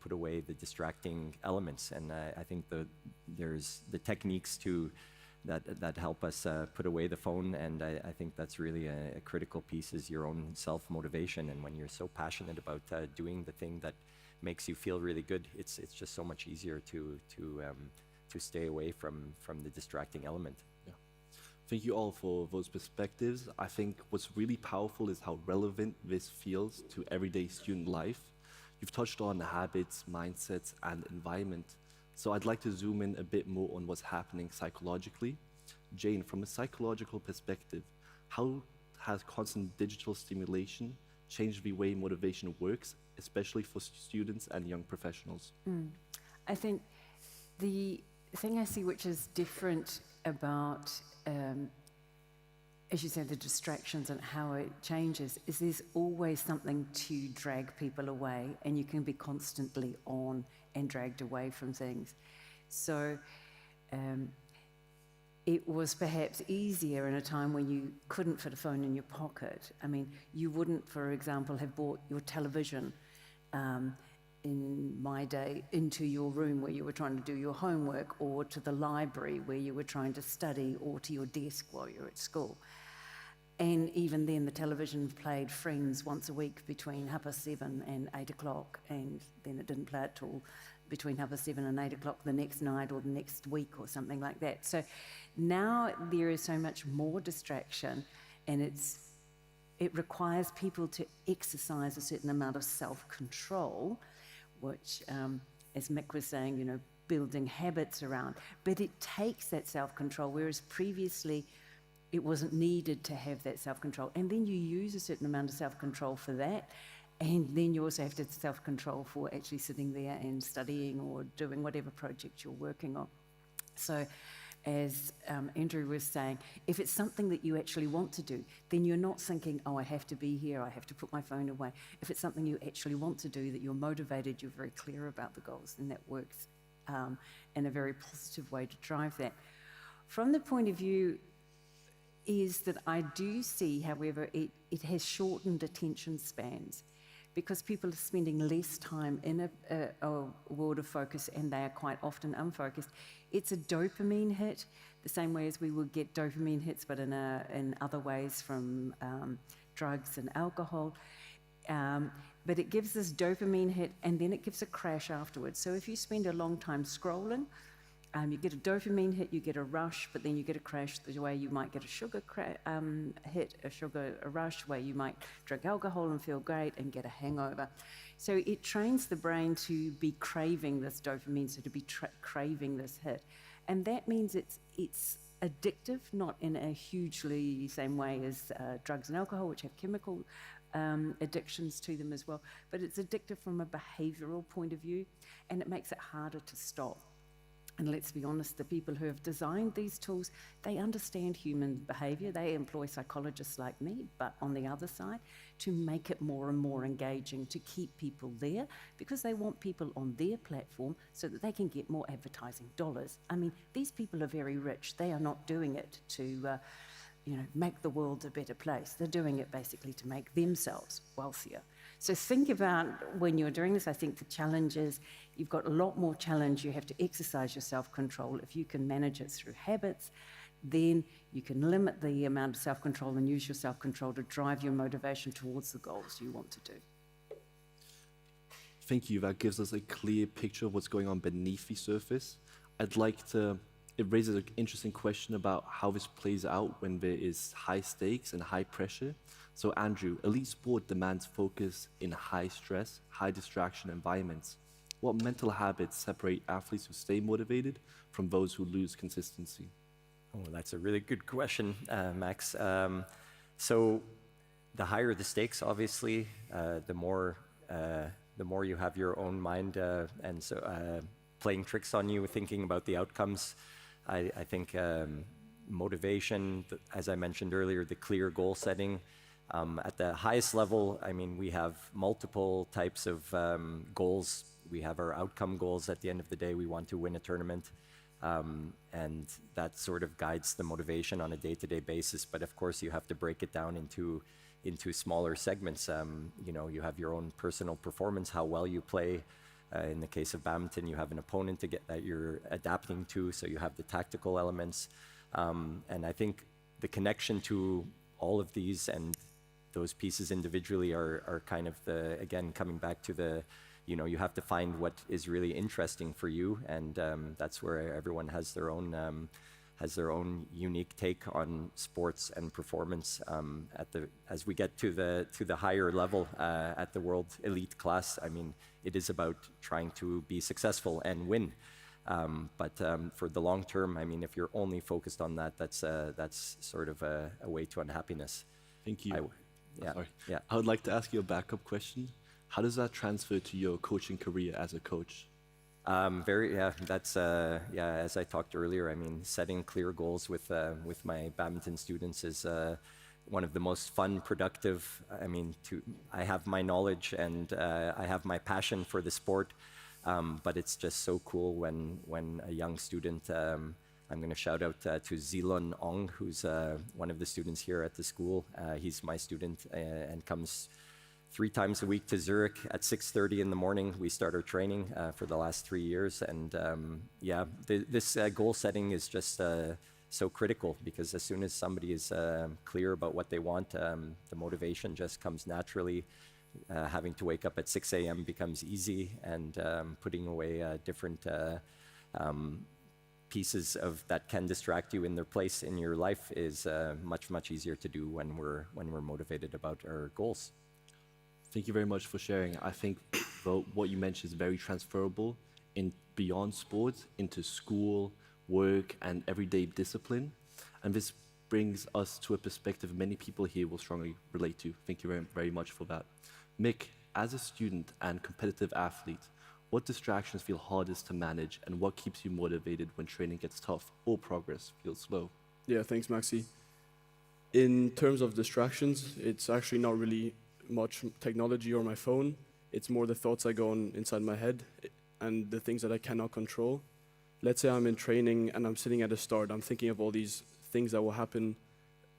put away the distracting elements, and I think there's the techniques that help us put away the phone, and I think that's really a critical piece, is your own self-motivation. And when you're so passionate about doing the thing that makes you feel really good, it's just so much easier to stay away from the distracting element. Yeah. Thank you all for those perspectives. I think what's really powerful is how relevant this feels to everyday student life. You've touched on habits, mindsets, and environment. So I'd like to zoom in a bit more on what's happening psychologically. Jane, from a psychological perspective, how has constant digital stimulation change the way motivation works, especially for students and young professionals? I think the thing I see which is different about, as you said, the distractions and how it changes, is there's always something to drag people away, and you can be constantly on and dragged away from things. So it was perhaps easier in a time when you couldn't fit a phone in your pocket. I mean, you wouldn't, for example, have brought your television in my day into your room where you were trying to do your homework, or to the library where you were trying to study, or to your desk while you were at school. And even then, the television played Friends once a week between 7:30 and 8 o'clock, and then it didn't play it till between 7:30 and 8 o'clock the next night or the next week or something like that. So now there is so much more distraction, and it requires people to exercise a certain amount of self-control, which, as Mick was saying, you know, building habits around. But it takes that self-control, whereas previously it wasn't needed to have that self-control. And then you use a certain amount of self-control for that, and then you also have to have self-control for actually sitting there and studying or doing whatever project you're working on. So as Andrew was saying, if it's something that you actually want to do, then you're not thinking, oh, I have to be here, I have to put my phone away. If it's something you actually want to do, that you're motivated, you're very clear about the goals, then that works in a very positive way to drive that. From the point of view is that I do see, however, it has shortened attention spans, because people are spending less time in a world of focus, and they are quite often unfocused. It's a dopamine hit, the same way as we would get dopamine hits, but in other ways from drugs and alcohol. But it gives this dopamine hit, and then it gives a crash afterwards. So if you spend a long time scrolling, you get a dopamine hit, you get a rush, but then you get a crash the way you might get a sugar hit, a rush, where you might drink alcohol and feel great and get a hangover. So it trains the brain to be craving this dopamine, so to be craving this hit. And that means it's addictive, not in a hugely same way as drugs and alcohol, which have chemical addictions to them as well, but it's addictive from a behavioral point of view, and it makes it harder to stop. And let's be honest, the people who have designed these tools, they understand human behavior. They employ psychologists like me, but on the other side, to make it more and more engaging, to keep people there, because they want people on their platform so that they can get more advertising dollars. I mean, these people are very rich. They are not doing it to make the world a better place. They're doing it basically to make themselves wealthier. So think about when you're doing this, I think the challenge is you've got a lot more challenge. You have to exercise your self-control. If you can manage it through habits, then you can limit the amount of self-control and use your self-control to drive your motivation towards the goals you want to do. Thank you. That gives us a clear picture of what's going on beneath the surface. It raises an interesting question about how this plays out when there is high stakes and high pressure. So Andrew, elite sport demands focus in high stress, high distraction environments. What mental habits separate athletes who stay motivated from those who lose consistency? Oh, that's a really good question, Max. So the higher the stakes, obviously, the more you have your own mind and so playing tricks on you, thinking about the outcomes. I think motivation, as I mentioned earlier, the clear goal setting. At the highest level, I mean, we have multiple types of goals. We have our outcome goals at the end of the day. We want to win a tournament. And that sort of guides the motivation on a day-to-day basis. But of course, you have to break it down into smaller segments. You have your own personal performance, how well you play. In the case of badminton, you have an opponent that you're adapting to, so you have the tactical elements. And I think the connection to all of these and those pieces individually are kind of again, coming back to you have to find what is really interesting for you, and that's where everyone has their own unique take on sports and performance. As we get to the higher level at the world elite class, I mean, it is about trying to be successful and win. But for the long term, I mean, if you're only focused on that, that's sort of a way to unhappiness. Thank you. Yeah. Sorry. Yeah. I would like to ask you a backup question. How does that transfer to your coaching career as a coach? That's as I talked earlier, I mean, setting clear goals with my badminton students is one of the most fun, productive. I mean, I have my knowledge and I have my passion for the sport, but it's just so cool when a young student. I'm going to shout out to Zilon Ong, who's one of the students here at the school. He's my student and comes 3 times a week to Zurich at 6:30 in the morning. We start our training for the last 3 years. And this goal setting is just so critical, because as soon as somebody is clear about what they want, the motivation just comes naturally. Having to wake up at 6 a.m. becomes easy, and putting away different pieces of that can distract you in their place in your life is much easier to do when we're motivated about our goals. Thank you very much for sharing. I think what you mentioned is very transferable in beyond sports into school, work, and everyday discipline. And this brings us to a perspective many people here will strongly relate to. Thank you very, very much for that. Mick, as a student and competitive athlete, what distractions feel hardest to manage, and what keeps you motivated when training gets tough or progress feels slow? Yeah, thanks, Maxi. In terms of distractions, it's actually not really much technology or my phone. It's more the thoughts I go on inside my head and the things that I cannot control. Let's say I'm in training and I'm sitting at the start. I'm thinking of all these things that will happen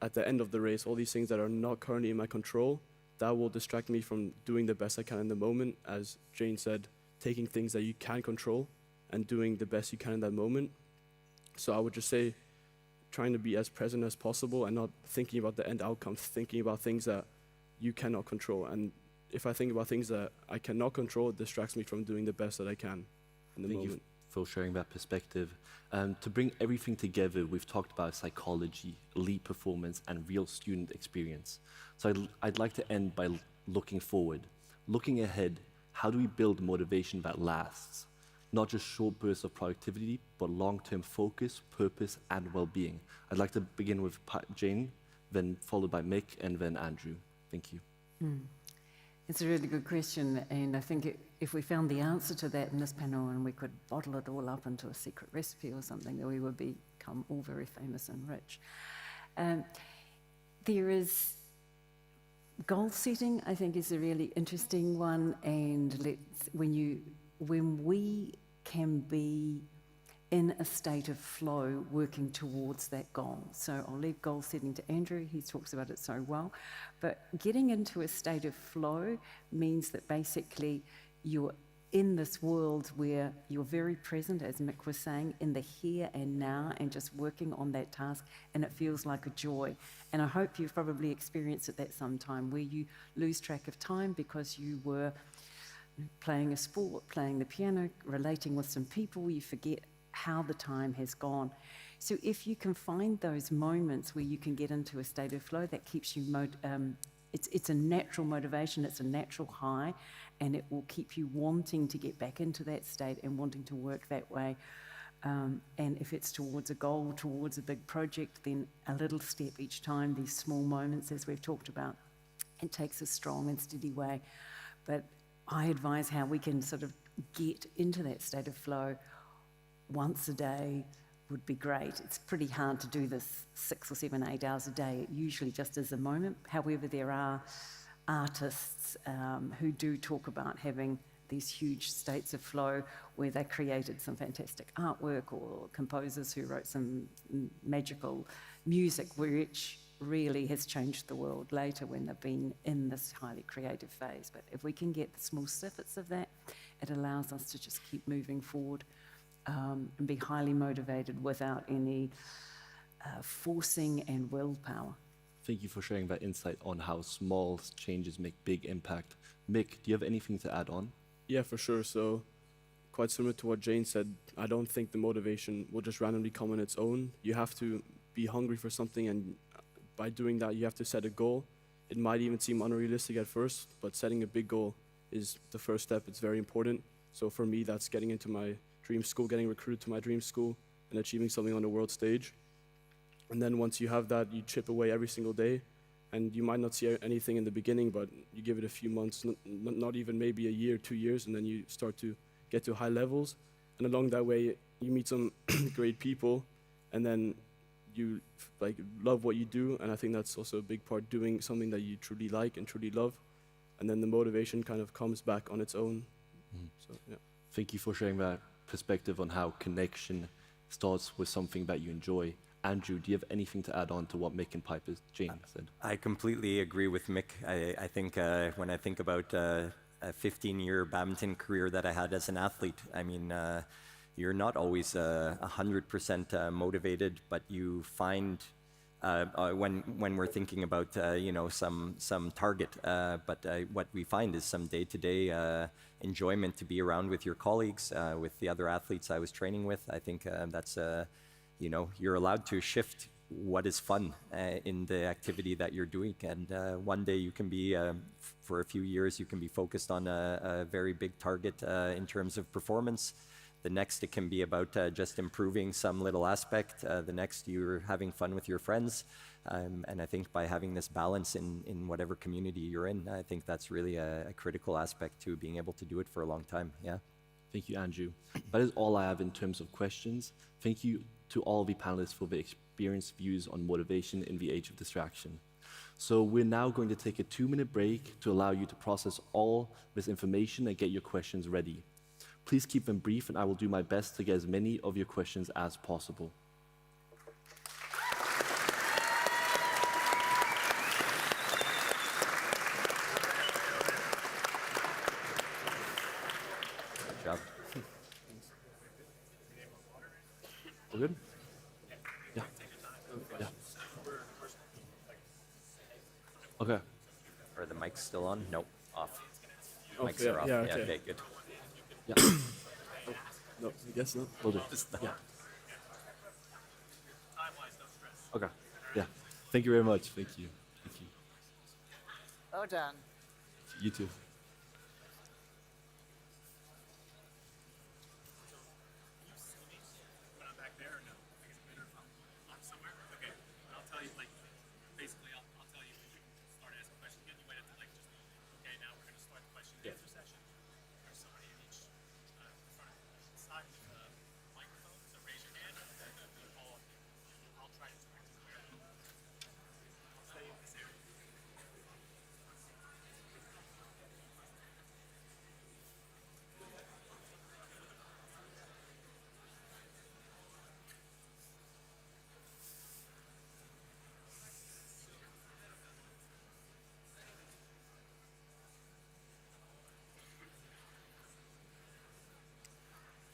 at the end of the race, all these things that are not currently in my control. That will distract me from doing the best I can in the moment. As Jane said, taking things that you can control and doing the best you can in that moment. So I would just say trying to be as present as possible and not thinking about the end outcome, thinking about things that you cannot control. And if I think about things that I cannot control, it distracts me from doing the best that I can in the moment. Thank you for sharing that perspective. To bring everything together, we've talked about psychology, elite performance, and real student experience. So I'd like to end by looking forward. Looking ahead, how do we build motivation that lasts? Not just short bursts of productivity, but long-term focus, purpose, and well-being. I'd like to begin with Jane, then followed by Mick, and then Andrew. Thank you. It's a really good question, and I think if we found the answer to that in this panel and we could bottle it all up into a secret recipe or something, then we would become all very famous and rich. There is goal setting, I think, is a really interesting one, and when we can be in a state of flow working towards that goal. So I'll leave goal setting to Andrew, he talks about it so well, but getting into a state of flow means that basically you're in this world where you're very present, as Mick was saying, in the here and now, and just working on that task, and it feels like a joy. And I hope you've probably experienced it at some time, where you lose track of time because you were playing a sport, playing the piano, relating with some people, you forget how the time has gone. So if you can find those moments where you can get into a state of flow, that keeps you, it's a natural motivation, it's a natural high, and it will keep you wanting to get back into that state and wanting to work that way. And if it's towards a goal, towards a big project, then a little step each time, these small moments, as we've talked about, it takes a strong and steady way. But I advise how we can sort of get into that state of flow once a day would be great. It's pretty hard to do this 6 or 7, 8 hours a day. It usually just is a moment. However, there are artists who do talk about having these huge states of flow where they created some fantastic artwork, or composers who wrote some magical music, which really has changed the world later when they've been in this highly creative phase. But if we can get the small snippets of that, it allows us to just keep moving forward and be highly motivated without any forcing and willpower. Thank you for sharing that insight on how small changes make big impact. Mick, do you have anything to add on? Yeah, for sure. So quite similar to what Jane said, I don't think the motivation will just randomly come on its own. You have to be hungry for something, and by doing that, you have to set a goal. It might even seem unrealistic at first, but setting a big goal is the first step. It's very important. So for me, that's getting into my dream school, getting recruited to my dream school, and achieving something on the world stage. And then once you have that, you chip away every single day. and you might not see anything in the beginning, but you give it a few months, not even maybe a year, 2 years, and then you start to get to high levels. And along that way, you meet some great people, and then you like love what you do. And I think that's also a big part, doing something that you truly like and truly love. And then the motivation kind of comes back on its own. So, yeah. Thank you for sharing that perspective on how connection starts with something that you enjoy. Andrew, do you have anything to add on to what Mick and Piper Jane said? I completely agree with Mick. I think when I think about a 15-year badminton career that I had as an athlete, I mean, you're not always 100% motivated, but you find when we're thinking about some target, but what we find is some day-to-day enjoyment to be around with your colleagues, with the other athletes I was training with. I think that's you're allowed to shift what is fun in the activity that you're doing. And one day you can be, for a few years, you can be focused on a very big target in terms of performance. The next, it can be about just improving some little aspect. The next, you're having fun with your friends. And I think by having this balance in whatever community you're in, I think that's really a critical aspect to being able to do it for a long time. Yeah. Thank you, Andrew. That is all I have in terms of questions. Thank you to all the panelists for their experienced views on motivation in the age of distraction. So we're now going to take a 2-minute break to allow you to process all this information and get your questions ready. Please keep them brief, and I will do my best to get as many of your questions as possible. Good job. All good? Yeah. Yeah. Okay. Are the mics still on? Nope, off. Oh, Mics are off. yeah, Yeah, okay. okay, good. Yeah. No, I guess not. Will do. Yeah. Okay. Yeah. Thank you very much. Thank you. Thank you. Oh, done. You too.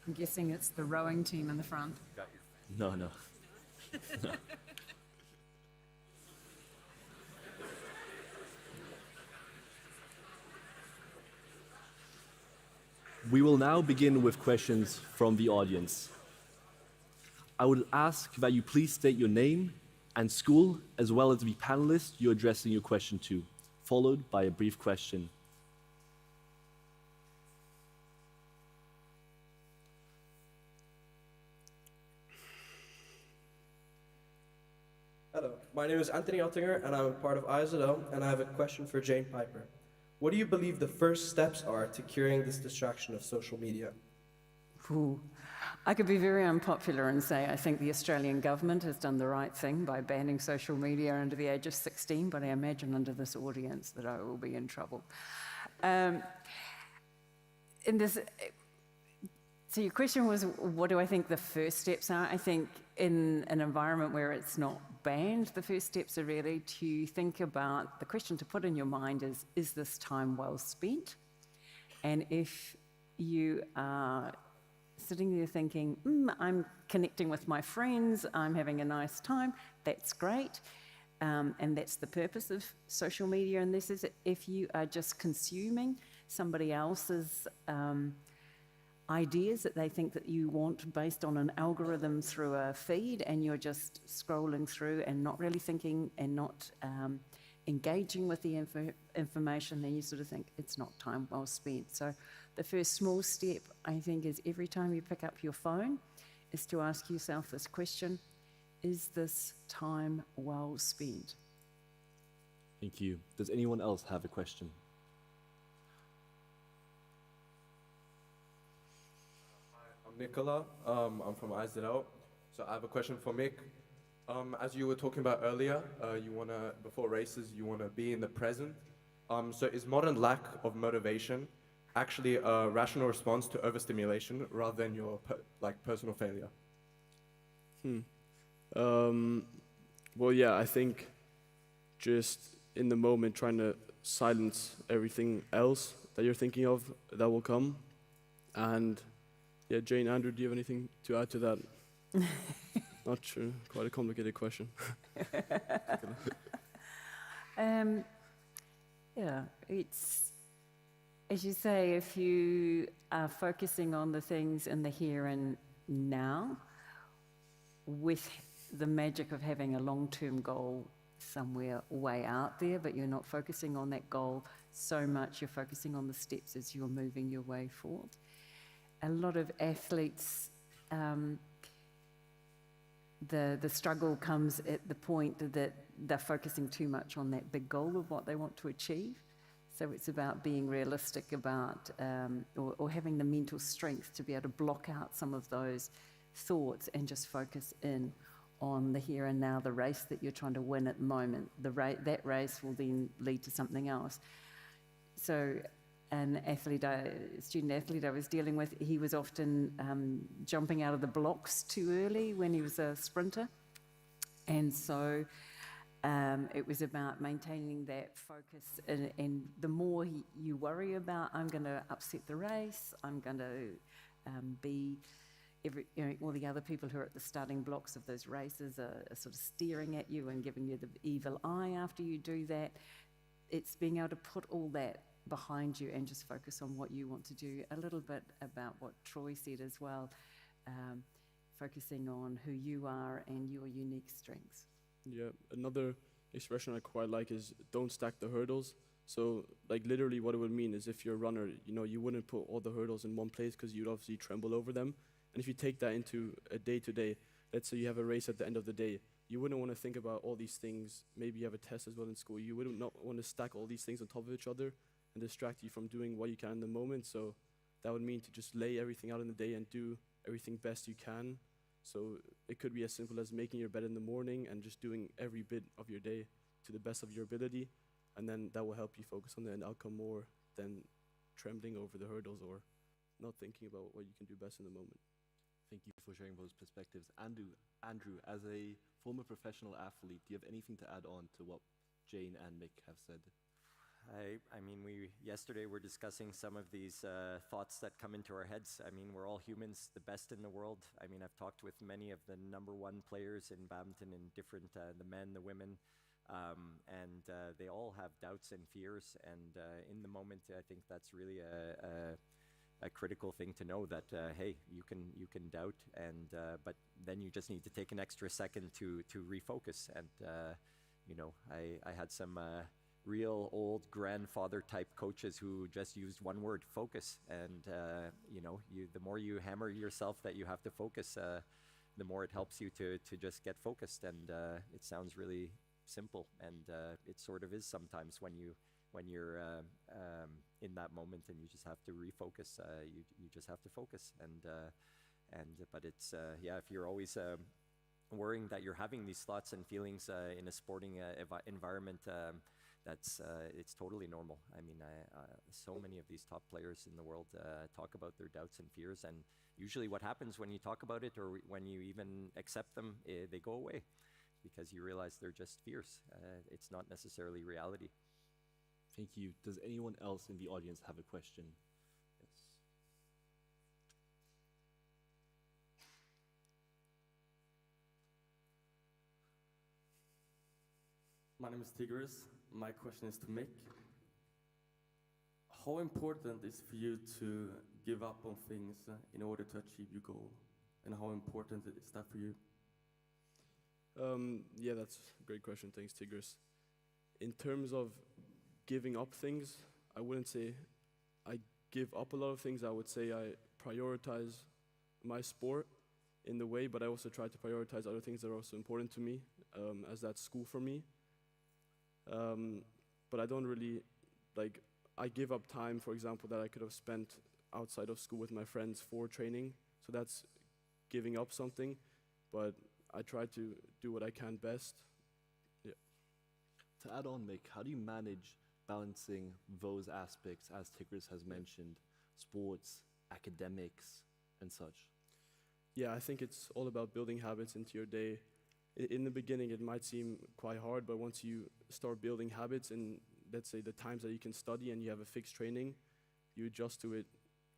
I'm guessing it's the rowing team in the front. No, no. No. We will now begin with questions from the audience. I would ask that you please state your name and school, as well as the panelist you're addressing your question to, followed by a brief question. Hello, my name is Anthony Ottinger, and I'm a part of ISLO, and I have a question for Jane Piper. What do you believe the first steps are to curing this distraction of social media? Ooh. I could be very unpopular and say I think the Australian government has done the right thing by banning social media under the age of 16, but I imagine under this audience that I will be in trouble. So your question was, what do I think the first steps are? I think in an environment where it's not banned, the first steps are really to think about, the question to put in your mind is this time well spent? And if you are sitting there thinking, I'm connecting with my friends, I'm having a nice time, that's great. And that's the purpose of social media. And this is if you are just consuming somebody else's ideas that they think that you want based on an algorithm through a feed, and you're just scrolling through and not really thinking and not engaging with the information, then you sort of think it's not time well spent. So the first small step, I think, is every time you pick up your phone is to ask yourself this question: is this time well spent? Thank you. Does anyone else have a question? I'm Nicola. I'm from IZL. So I have a question for Mick. As you were talking about earlier, before races, you wanna be in the present. So is modern lack of motivation actually a rational response to overstimulation rather than your personal failure? Well, yeah, I think just in the moment trying to silence everything else that you're thinking of that will come. And yeah, Jane, Andrew, do you have anything to add to that? Not sure. Quite a complicated question. Yeah, it's, as you say, if you are focusing on the things in the here and now, with the magic of having a long-term goal somewhere way out there, but you're not focusing on that goal so much, you're focusing on the steps as you're moving your way forward. A lot of athletes, the struggle comes at the point that they're focusing too much on that big goal of what they want to achieve. So it's about being realistic about, or having the mental strength to be able to block out some of those thoughts and just focus in on the here and now, the race that you're trying to win at the moment. That race will then lead to something else. So an student athlete I was dealing with, he was often jumping out of the blocks too early when he was a sprinter. And so it was about maintaining that focus. And the more you worry about, I'm going to upset the race, I'm going to all the other people who are at the starting blocks of those races are sort of staring at you and giving you the evil eye after you do that. It's being able to put all that behind you and just focus on what you want to do. A little bit about what Troy said as well, focusing on who you are and your unique strengths. Yeah, another expression I quite like is don't stack the hurdles. So like literally what it would mean is if you're a runner, you wouldn't put all the hurdles in one place because you'd obviously tremble over them. And if you take that into a day-to-day, let's say you have a race at the end of the day, you wouldn't want to think about all these things. Maybe you have a test as well in school. You wouldn't not want to stack all these things on top of each other and distract you from doing what you can in the moment. So that would mean to just lay everything out in the day and do everything best you can. So it could be as simple as making your bed in the morning and just doing every bit of your day to the best of your ability. And then that will help you focus on the end outcome more than trembling over the hurdles or not thinking about what you can do best in the moment. Thank you for sharing those perspectives. Andrew, as a former professional athlete, do you have anything to add on to what Jane and Mick have said? I mean, yesterday we're discussing some of these thoughts that come into our heads. I mean, we're all humans, the best in the world. I mean, I've talked with many of the #1 players in badminton in different, the men, the women, and they all have doubts and fears. And in the moment, I think that's really a critical thing to know that, hey, you can doubt, and but then you just need to take an extra second to refocus. And I had some real old grandfather type coaches who just used one word, focus. And the more you hammer yourself that you have to focus, the more it helps you to just get focused. And it sounds really simple, and it sort of is sometimes when you're in that moment and you just have to refocus. You just have to focus, but it's if you're always worrying that you're having these thoughts and feelings in a sporting environment, it's totally normal. I mean, so many of these top players in the world talk about their doubts and fears, and usually what happens when you talk about it or when you even accept them, they go away because you realize they're just fears. It's not necessarily reality. Thank you. Does anyone else in the audience have a question? Yes. My name is Tigris. My question is to Mick. How important is for you to give up on things in order to achieve your goal? And how important is that for you? Yeah, that's a great question. Thanks, Tigris. In terms of giving up things, I wouldn't say I give up a lot of things. I would say I prioritize my sport in the way, but I also try to prioritize other things that are also important to me, as that's school for me. But I don't really, like, I give up time, for example, that I could have spent outside of school with my friends for training. So that's giving up something, but I try to do what I can best. Yeah. To add on, Mick, how do you manage balancing those aspects, as Tigris has mentioned, sports, academics, and such? Yeah, I think it's all about building habits into your day. In the beginning, it might seem quite hard, but once you start building habits and let's say the times that you can study and you have a fixed training, you adjust to it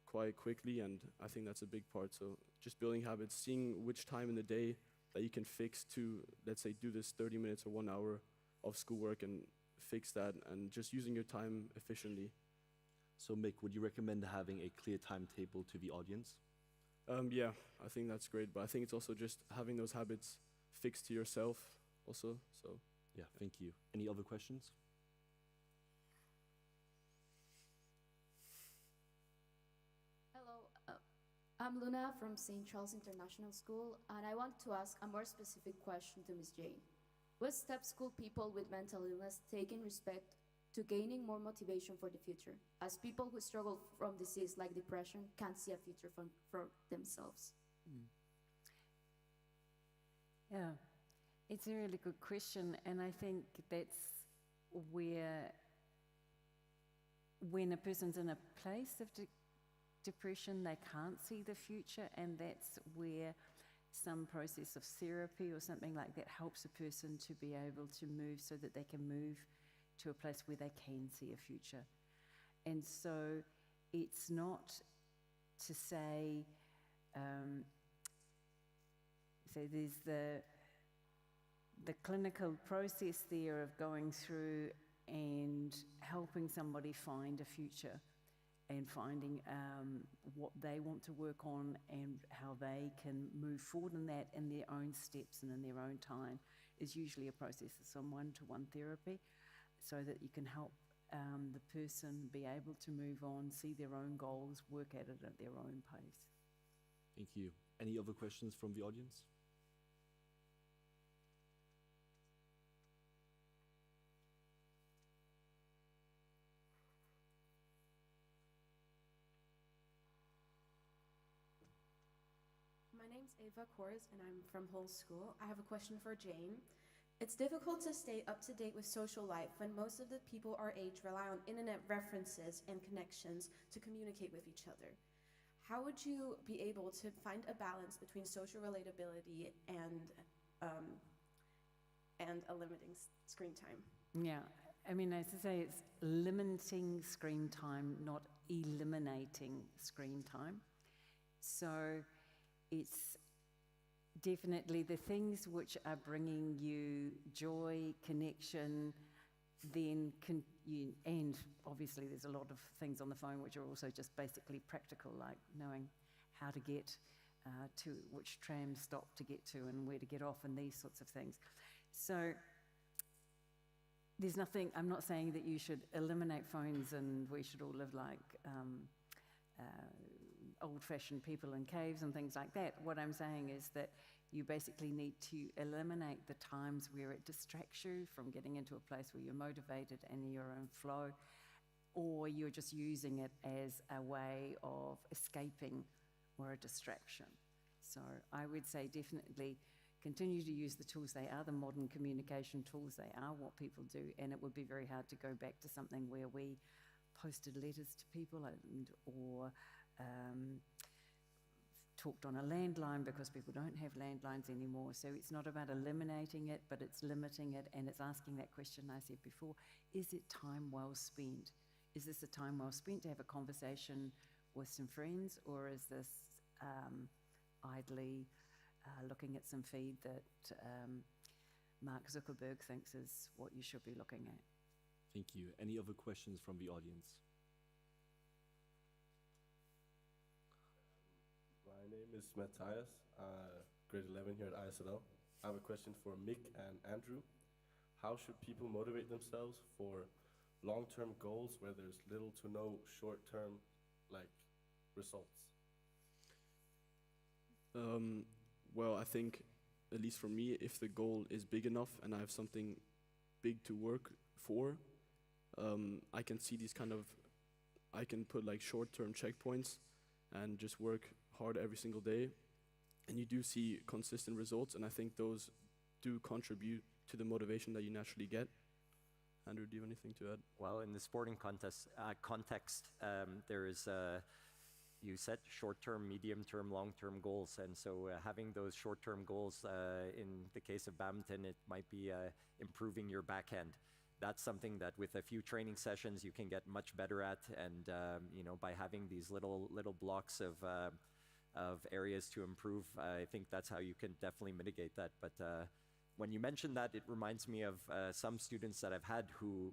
quite quickly, and I think that's a big part. So just building habits, seeing which time in the day that you can fix to, let's say, do this 30 minutes or 1 hour of schoolwork and fix that, and just using your time efficiently. So Mick, would you recommend having a clear timetable to the audience? Yeah, I think that's great, but I think it's also just having those habits fixed to yourself also, so. Yeah, thank you. Any other questions? Hello, I'm Luna from St. Charles International School, and I want to ask a more specific question to Ms. Jane. What steps could people with mental illness take in respect to gaining more motivation for the future, as people who struggle from disease like depression can't see a future for themselves? Yeah, it's a really good question, and I think that's where, when a person's in a place of depression, they can't see the future, and that's where some process of therapy or something like that helps a person to be able to move so that they can move to a place where they can see a future. And so it's not to say, so there's the clinical process there of going through and helping somebody find a future and finding what they want to work on and how they can move forward in that in their own steps and in their own time is usually a process of some one-to-one therapy, so that you can help the person be able to move on, see their own goals, work at it at their own pace. Thank you. Any other questions from the audience? My name's Ava Kors, and I'm from Hull School. I have a question for Jane. It's difficult to stay up to date with social life when most of the people our age rely on internet references and connections to communicate with each other. How would you be able to find a balance between social relatability and a limiting screen time? Yeah, I mean, as I say, it's limiting screen time, not eliminating screen time. So it's definitely the things which are bringing you joy, connection, then and obviously there's a lot of things on the phone which are also just basically practical, like knowing how to get to which tram stop to get to and where to get off and these sorts of things. So there's nothing, I'm not saying that you should eliminate phones and we should all live like old-fashioned people in caves and things like that. What I'm saying is that you basically need to eliminate the times where it distracts you from getting into a place where you're motivated and you're in flow, or you're just using it as a way of escaping or a distraction. So I would say definitely continue to use the tools they are, the modern communication tools they are, what people do, and it would be very hard to go back to something where we posted letters to people or talked on a landline, because people don't have landlines anymore. So it's not about eliminating it, but it's limiting it, and it's asking that question I said before, is it time well spent? Is this a time well spent to have a conversation with some friends, or is this idly looking at some feed that Mark Zuckerberg thinks is what you should be looking at? Thank you. Any other questions from the audience? My name is Matthias, grade 11 here at ISLL. I have a question for Mick and Andrew. How should people motivate themselves for long-term goals where there's little to no short-term results? Well, I think, at least for me, if the goal is big enough and I have something big to work for, I can see I can put like short-term checkpoints and just work hard every single day. And you do see consistent results, and I think those do contribute to the motivation that you naturally get. Andrew, do you have anything to add? Well, in the sporting context, there is, you set short-term, medium-term, long-term goals. And so having those short-term goals, in the case of badminton, it might be improving your backhand. That's something that with a few training sessions you can get much better at. And by having these little blocks of areas to improve, I think that's how you can definitely mitigate that. But when you mention that, it reminds me of some students that I've had who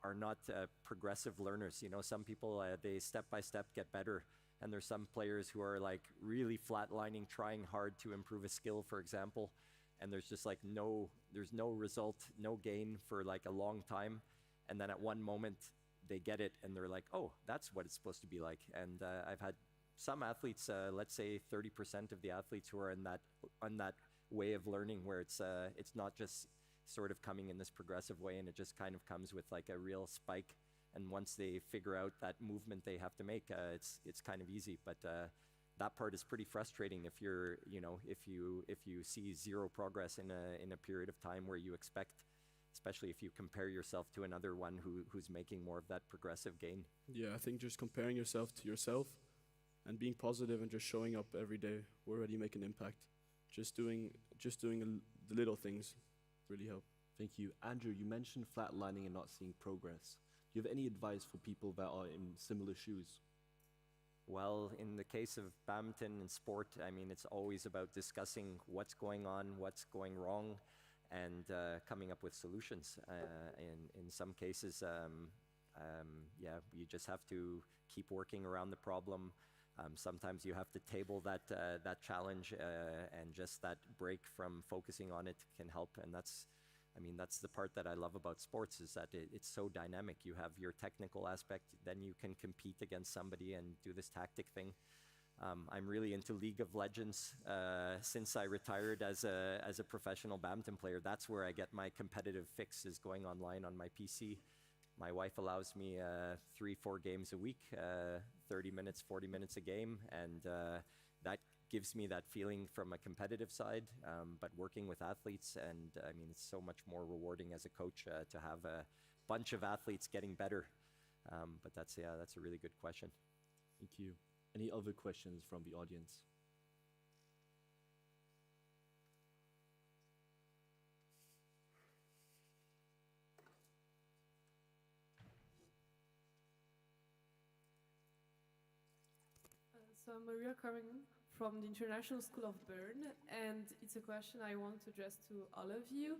are not progressive learners. Some people, they step by step get better. And there's some players who are like really flatlining, trying hard to improve a skill, for example. And there's just like there's no result, no gain for like a long time. And then at one moment they get it and they're like, oh, that's what it's supposed to be like. And I've had some athletes, let's say 30% of the athletes who are on that way of learning where it's not just sort of coming in this progressive way, and it just kind of comes with like a real spike. And once they figure out that movement they have to make, it's kind of easy. But that part is pretty frustrating if if you see zero progress in a period of time where you expect, especially if you compare yourself to another one who's making more of that progressive gain. Yeah, I think just comparing yourself to yourself and being positive and just showing up every day will already make an impact. Just doing the little things really help. Thank you. Andrew, you mentioned flatlining and not seeing progress. Do you have any advice for people that are in similar shoes? Well, in the case of badminton and sport, I mean, it's always about discussing what's going on, what's going wrong, and coming up with solutions. In some cases, you just have to keep working around the problem. Sometimes you have to table that challenge, and just that break from focusing on it can help. And that's the part that I love about sports, is that it's so dynamic. You have your technical aspect, then you can compete against somebody and do this tactic thing. I'm really into League of Legends. Since I retired as a professional badminton player, that's where I get my competitive fix, is going online on my PC. My wife allows me 3-4 games a week, 30 minutes, 40 minutes a game, and that gives me that feeling from a competitive side, but working with athletes, and I mean, it's so much more rewarding as a coach to have a bunch of athletes getting better. But that's a really good question. Thank you. Any other questions from the audience? So I'm Maria coming from the International School of Bern, and it's a question I want to address to all of you.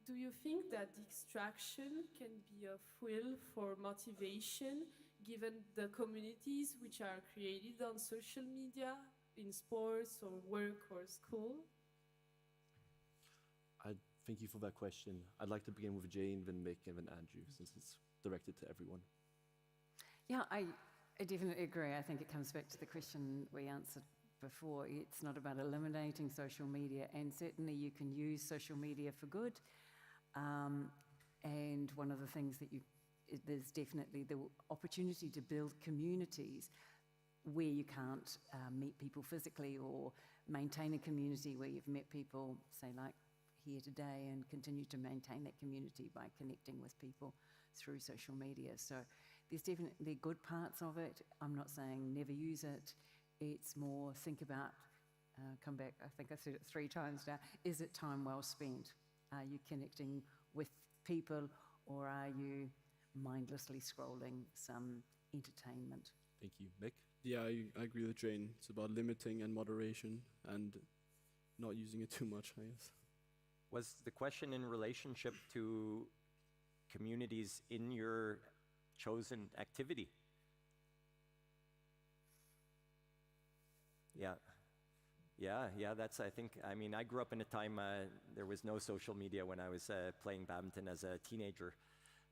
Do you think that distraction can be a fuel for motivation, given the communities which are created on social media, in sports or work or school? Thank you for that question. I'd like to begin with Jane, then Mick, and then Andrew, since it's directed to everyone. Yeah, I definitely agree. I think it comes back to the question we answered before. It's not about eliminating social media, and certainly you can use social media for good. And one of the things that there's definitely the opportunity to build communities where you can't meet people physically, or maintain a community where you've met people, say like here today, and continue to maintain that community by connecting with people through social media. So there's definitely good parts of it. I'm not saying never use it. It's more think about, come back, I think I said it 3 times now, is it time well spent? Are you connecting with people, or are you mindlessly scrolling some entertainment? Thank you. Mick? Yeah, I agree with Jane. It's about limiting and moderation and not using it too much, I guess. Was the question in relationship to communities in your chosen activity? Yeah, that's, I think, I mean, I grew up in a time there was no social media when I was playing badminton as a teenager.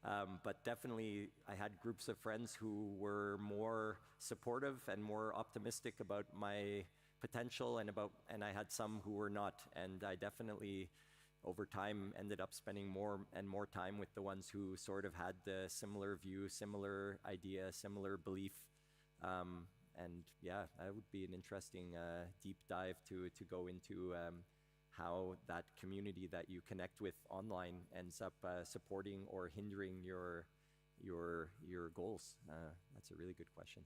But definitely I had groups of friends who were more supportive and more optimistic about my potential, and I had some who were not. And I definitely over time ended up spending more and more time with the ones who sort of had the similar view, similar idea, similar belief. And yeah, that would be an interesting deep dive to go into how that community that you connect with online ends up supporting or hindering your goals. That's a really good question.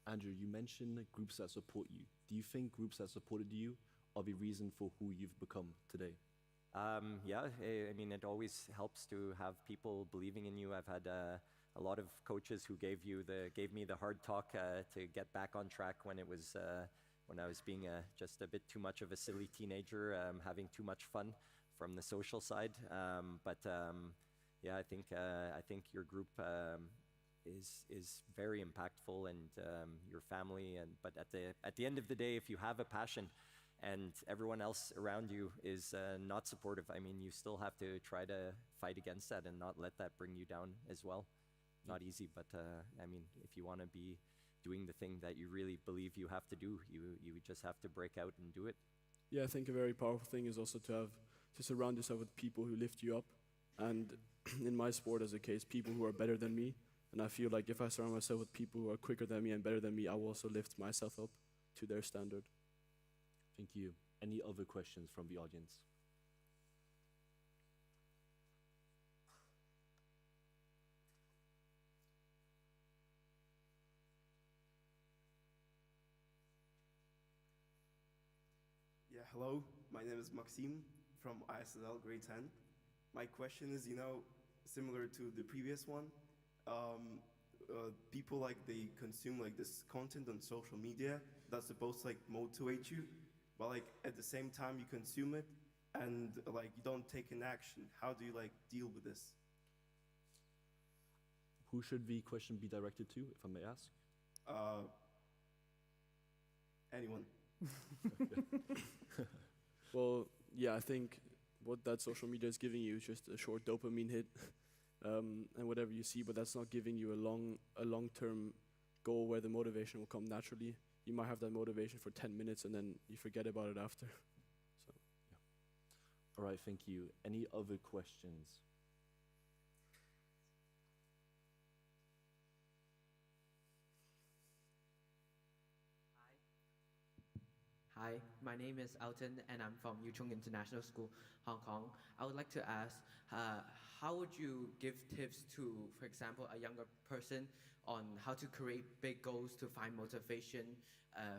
Andrew, you mentioned groups that support you. Do you think groups that supported you are the reason for who you've become today? Yeah, I mean, it always helps to have people believing in you. I've had a lot of coaches who gave me the hard talk to get back on track when I was being just a bit too much of a silly teenager, having too much fun from the social side. Yeah, I think your group is very impactful, and your family. But at the end of the day, if you have a passion and everyone else around you is not supportive, I mean, you still have to try to fight against that and not let that bring you down as well. Not easy, but I mean, if you want to be doing the thing that you really believe you have to do, you just have to break out and do it. Yeah, I think a very powerful thing is also to surround yourself with people who lift you up. And in my sport, as a case, people who are better than me. And I feel like if I surround myself with people who are quicker than me and better than me, I will also lift myself up to their standard. Thank you. Any other questions from the audience? Yeah, hello. My name is Maxime from ISL grade 10. My question is, similar to the previous one, people they consume this content on social media that's supposed to motivate you, but at the same time you consume it and you don't take an action. How do you deal with this? Who should the question be directed to, if I may ask? Anyone. Well, yeah, I think what that social media is giving you is just a short dopamine hit, and whatever you see, but that's not giving you a long-term goal where the motivation will come naturally. You might have that motivation for 10 minutes and then you forget about it after. So, yeah. All right, thank you. Any other questions? Hi, my name is Elton and I'm from Yuchong International School, Hong Kong. I would like to ask, how would you give tips to, for example, a younger person on how to create big goals to find motivation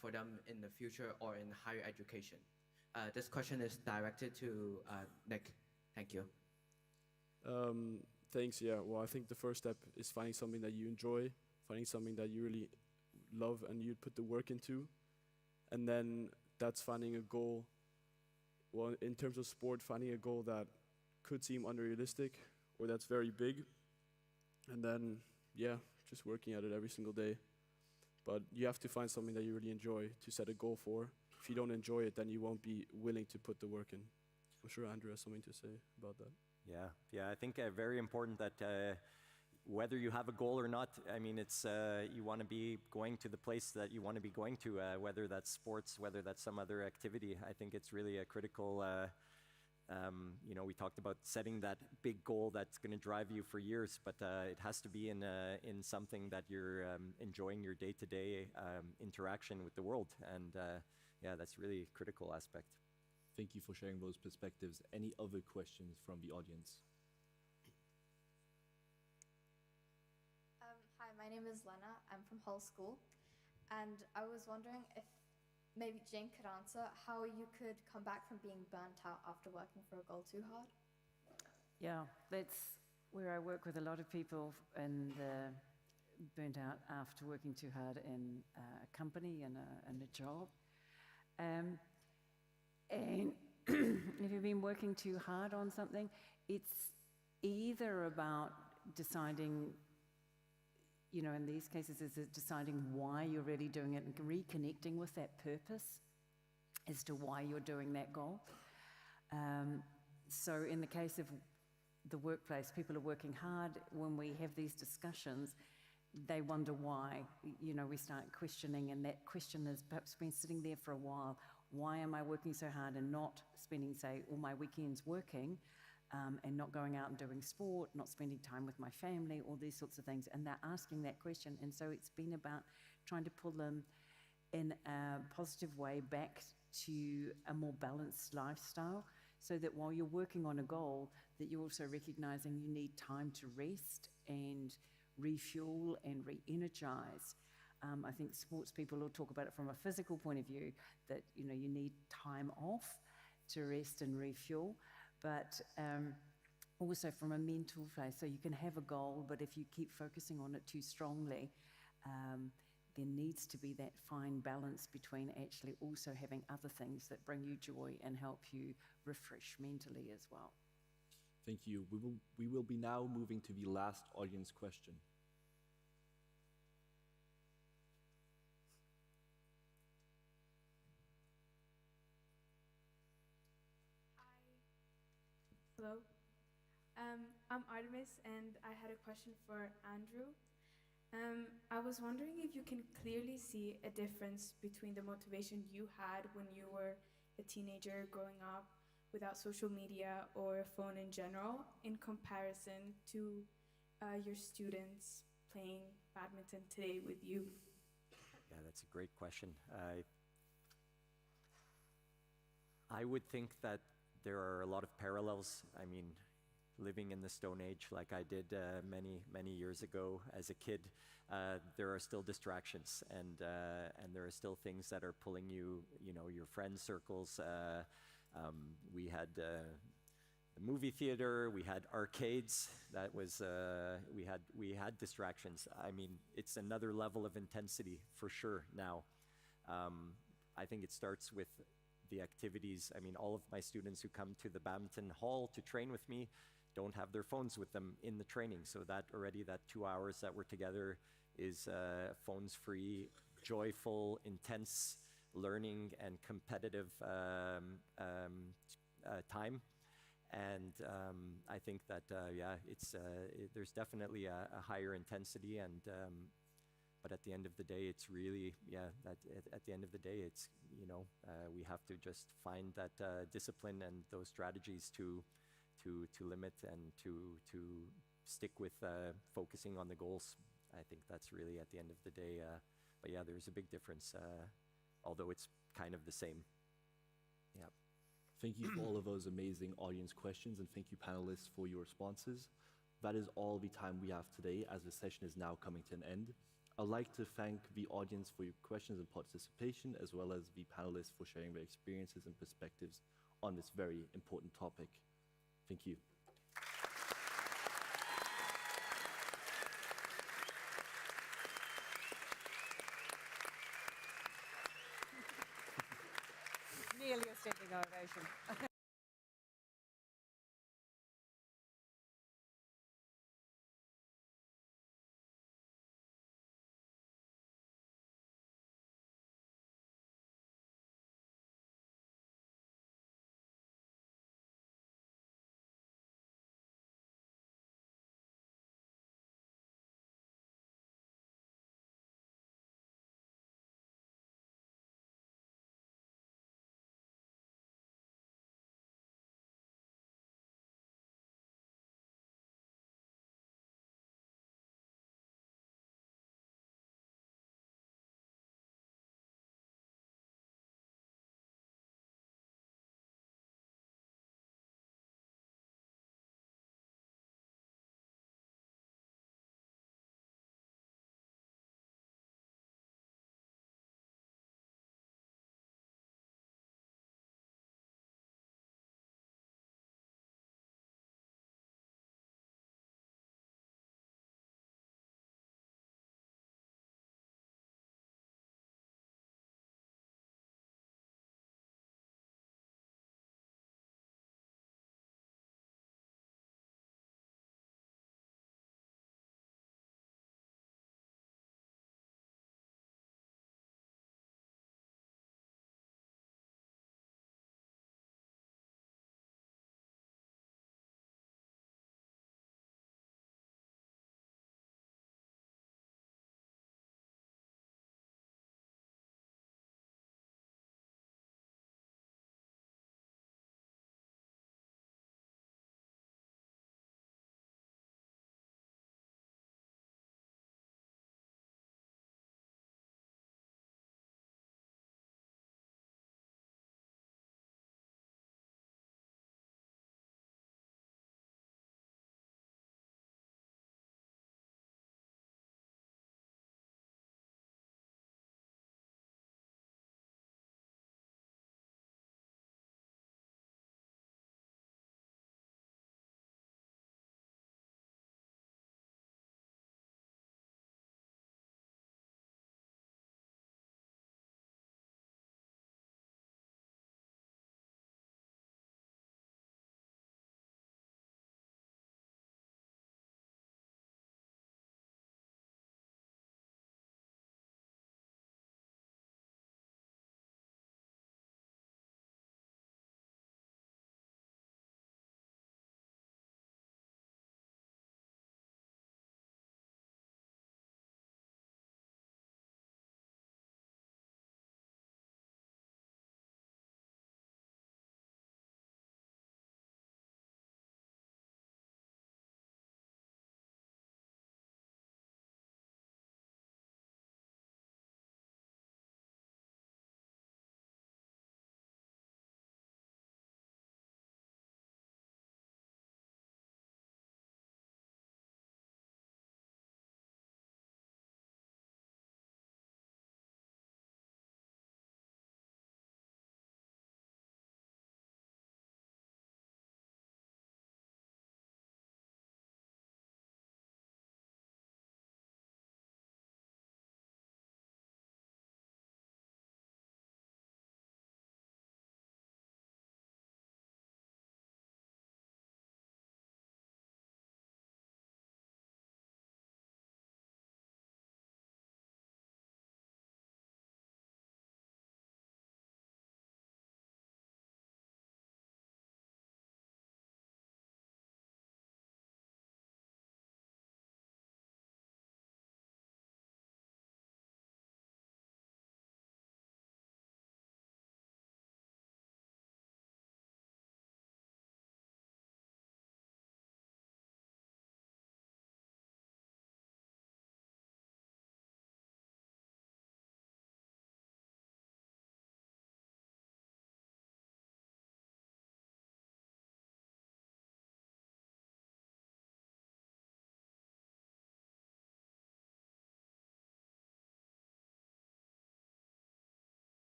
for them in the future or in higher education? This question is directed to Nick. Thank you. Thanks, yeah. Well, I think the first step is finding something that you enjoy, finding something that you really love and you put the work into. And then that's finding a goal. Well, in terms of sport, finding a goal that could seem unrealistic or that's very big. And then, yeah, just working at it every single day. But you have to find something that you really enjoy to set a goal for. If you don't enjoy it, then you won't be willing to put the work in. I'm sure Andrew has something to say about that. Yeah, I think very important that whether you have a goal or not, I mean, it's you want to be going to the place that you want to be going to, whether that's sports, whether that's some other activity. I think it's really a critical, we talked about setting that big goal that's going to drive you for years, but it has to be in something that you're enjoying your day-to-day interaction with the world. And yeah, that's really a critical aspect. Thank you for sharing those perspectives. Any other questions from the audience? Hi, my name is Lena. I'm from Hull School. And I was wondering if maybe Jane could answer how you could come back from being burnt out after working for a goal too hard. Yeah, that's where I work with a lot of people and burnt out after working too hard in a company and a job. And if you've been working too hard on something, it's either about deciding, in these cases, is it deciding why you're really doing it and reconnecting with that purpose as to why you're doing that goal. So in the case of the workplace, people are working hard. When we have these discussions, they wonder why. We start questioning, and that question has perhaps been sitting there for a while. why am I working so hard and not spending, say, all my weekends working and not going out and doing sport, not spending time with my family, all these sorts of things. And they're asking that question. And so it's been about trying to pull them in a positive way back to a more balanced lifestyle, so that while you're working on a goal, that you're also recognizing you need time to rest and refuel and re-energize. I think sports people will talk about it from a physical point of view, that you need time off to rest and refuel, but also from a mental place. So you can have a goal, but if you keep focusing on it too strongly, there needs to be that fine balance between actually also having other things that bring you joy and help you refresh mentally as well. Thank you. We will be now moving to the last audience question. Hello. I'm Artemis, and I had a question for Andrew. I was wondering if you can clearly see a difference between the motivation you had when you were a teenager growing up without social media or a phone in general, in comparison to your students playing badminton today with you. Yeah, that's a great question. I would think that there are a lot of parallels. I mean, living in the Stone Age like I did many years ago as a kid, there are still distractions, and there are still things that are pulling you, your friend circles. We had the movie theater, we had arcades. That was we had distractions. I mean, it's another level of intensity for sure now. I think it starts with the activities. I mean, all of my students who come to the badminton hall to train with me don't have their phones with them in the training. So that 2 hours that we're together is phones free, joyful, intense learning and competitive time. And I think that, there's definitely a higher intensity, and but at the end of the day, it's really, at the end of the day, it's, we have to just find that discipline and those strategies to limit and to stick with focusing on the goals. I think that's really at the end of the day. But yeah, there's a big difference, although it's kind of the same. Yeah. Thank you for all of those amazing audience questions, and thank you panelists for your responses. That is all the time we have today, as the session is now coming to an end. I'd like to thank the audience for your questions and participation, as well as the panelists for sharing their experiences and perspectives on this very important topic. Thank you. Nearly a standing ovation.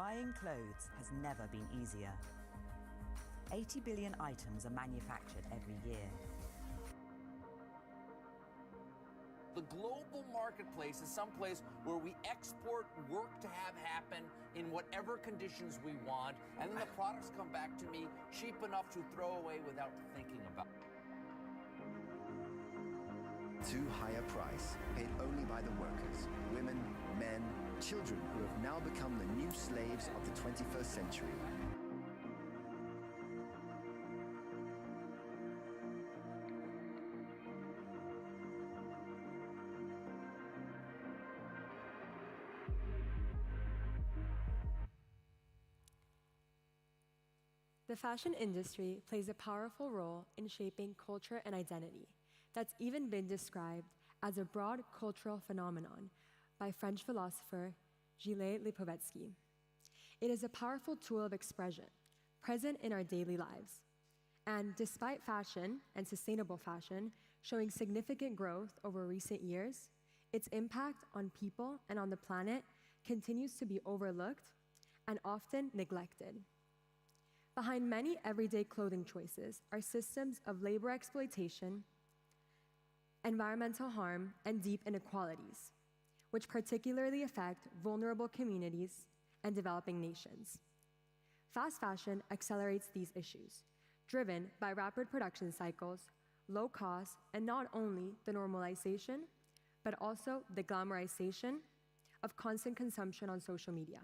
Buying clothes has never been easier. 80 billion items are manufactured every year. The global marketplace is someplace where we export work to have happen in whatever conditions we want, and then the products come back to me cheap enough to throw away without thinking about it. Too high a price, paid only by the workers, women, men, children who have now become the new slaves of the 21st century. The fashion industry plays a powerful role in shaping culture and identity that's even been described as a broad cultural phenomenon by French philosopher Gilles Lipovetsky. It is a powerful tool of expression present in our daily lives. And despite fashion and sustainable fashion showing significant growth over recent years, its impact on people and on the planet continues to be overlooked and often neglected. Behind many everyday clothing choices are systems of labor exploitation, environmental harm, and deep inequalities, which particularly affect vulnerable communities and developing nations. Fast fashion accelerates these issues, driven by rapid production cycles, low cost, and not only the normalization, but also the glamorization of constant consumption on social media.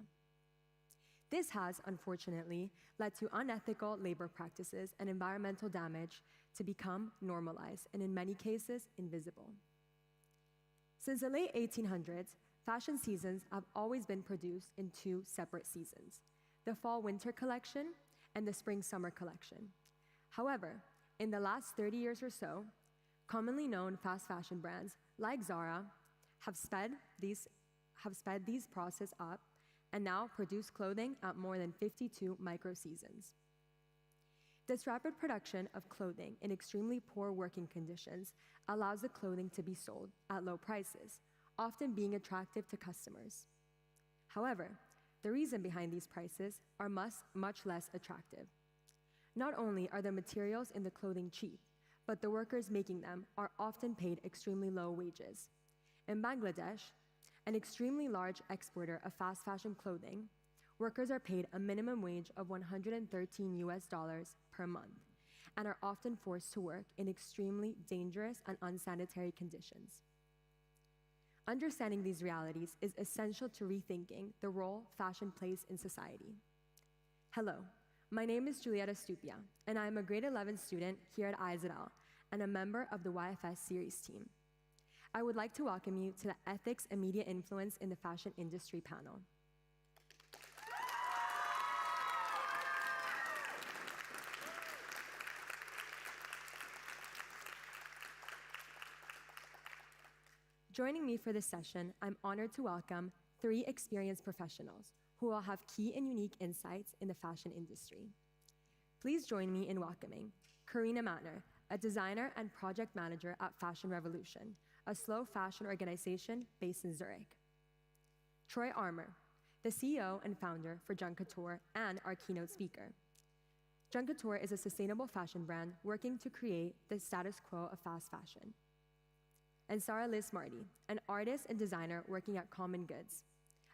This has, unfortunately, led to unethical labor practices and environmental damage to become normalized and, in many cases, invisible. Since the late 1800s, fashion seasons have always been produced in two separate seasons, the fall-winter collection and the spring-summer collection. However, in the last 30 years or so, commonly known fast fashion brands like Zara have sped these processes up and now produce clothing at more than 52 micro-seasons. This rapid production of clothing in extremely poor working conditions allows the clothing to be sold at low prices, often being attractive to customers. However, the reason behind these prices are much less attractive. Not only are the materials in the clothing cheap, but the workers making them are often paid extremely low wages. In Bangladesh, an extremely large exporter of fast fashion clothing, workers are paid a minimum wage of $113 per month and are often forced to work in extremely dangerous and unsanitary conditions. Understanding these realities is essential to rethinking the role fashion plays in society. Hello, my name is Julieta Stupia, and I am a grade 11 student here at IZL and a member of the YFS series team. I would like to welcome you to the Ethics and Media Influence in the Fashion Industry panel. Joining me for this session, I'm honored to welcome 3 experienced professionals who will have key and unique insights in the fashion industry. Please join me in welcoming Karina Matner, a designer and project manager at Fashion Revolution, a slow fashion organization based in Zurich. Troy Armour, the CEO and founder for Junk Couture and our keynote speaker. Junk Couture is a sustainable fashion brand working to create the status quo of fast fashion. And Sarah Liz Marty, an artist and designer working at Common Goods,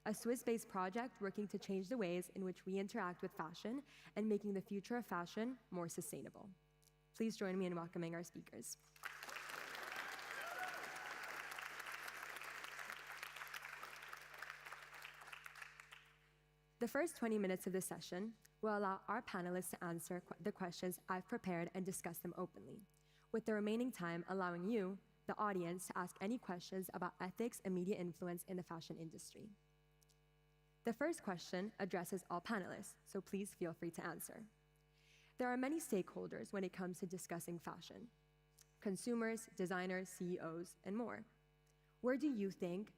a Swiss-based project working to change the ways in which we interact with fashion and making the future of fashion more sustainable. Please join me in welcoming our speakers. The first 20 minutes of this session will allow our panelists to answer the questions I've prepared and discuss them openly, with the remaining time allowing you, the audience, to ask any questions about ethics and media influence in the fashion industry. The first question addresses all panelists, so please feel free to answer. There are many stakeholders when it comes to discussing fashion: consumers, designers, CEOs, and more. Where do you think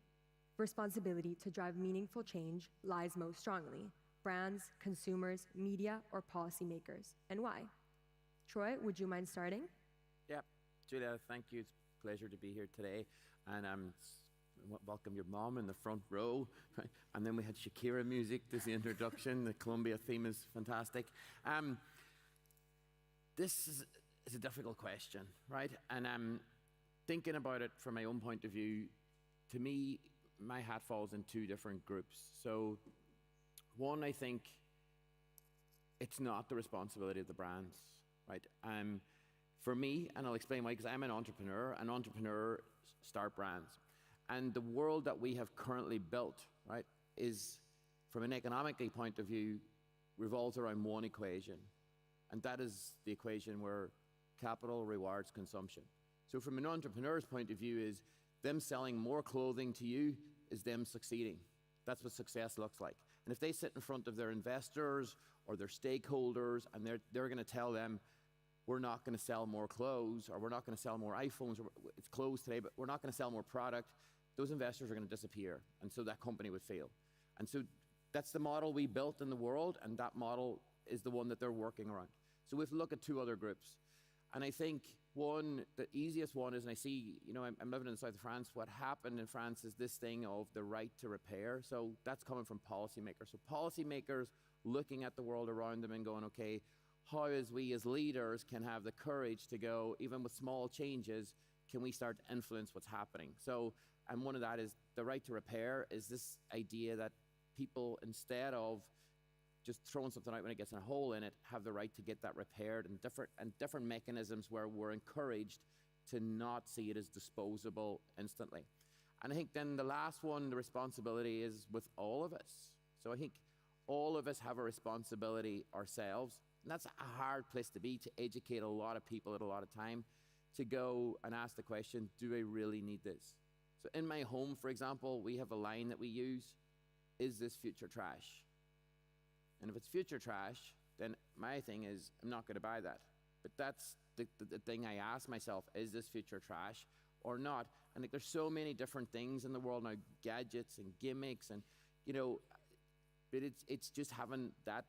responsibility to drive meaningful change lies most strongly? Brands, consumers, media, or policymakers, and why? Troy, would you mind starting? Yeah, Julia, thank you. It's a pleasure to be here today. And I'm welcome your mom in the front row, right? And then we had Shakira music as the introduction. The Columbia theme is fantastic. This is a difficult question, right? And thinking about it from my own point of view, to me, my hat falls in two different groups. So one, I think it's not the responsibility of the brands, right? For me, and I'll explain why, because I'm an entrepreneur. An entrepreneur start brands. And the world that we have currently built, right, is, from an economically point of view, revolves around one equation. And that is the equation where capital rewards consumption. So from an entrepreneur's point of view, is them selling more clothing to you is them succeeding. That's what success looks like. And if they sit in front of their investors or their stakeholders and they're going to tell them, we're not going to sell more clothes, or we're not going to sell more iPhones, or it's closed today, but we're not going to sell more product, those investors are going to disappear. And so that company would fail. And so that's the model we built in the world, and that model is the one that they're working around. So we have to look at two other groups. And I think one, the easiest one is, and I see, you know, I'm living in the south of France, what happened in France is this thing of the right to repair. So that's coming from policymakers. So policymakers looking at the world around them and going, okay, how as we as leaders can have the courage to go, even with small changes, can we start to influence what's happening? So, and one of that is the right to repair is this idea that people, instead of just throwing something out when it gets in a hole in it, have the right to get that repaired, and different mechanisms where we're encouraged to not see it as disposable instantly. And I think then the last one, the responsibility is with all of us. So I think all of us have a responsibility ourselves, and that's a hard place to be, to educate a lot of people at a lot of time, to go and ask the question, do I really need this? So in my home, for example, we have a line that we use, is this future trash? And if it's future trash, then my thing is, I'm not going to buy that. But that's the thing I ask myself, is this future trash or not? And like, there's so many different things in the world now, gadgets and gimmicks, and, you know, but it's just having that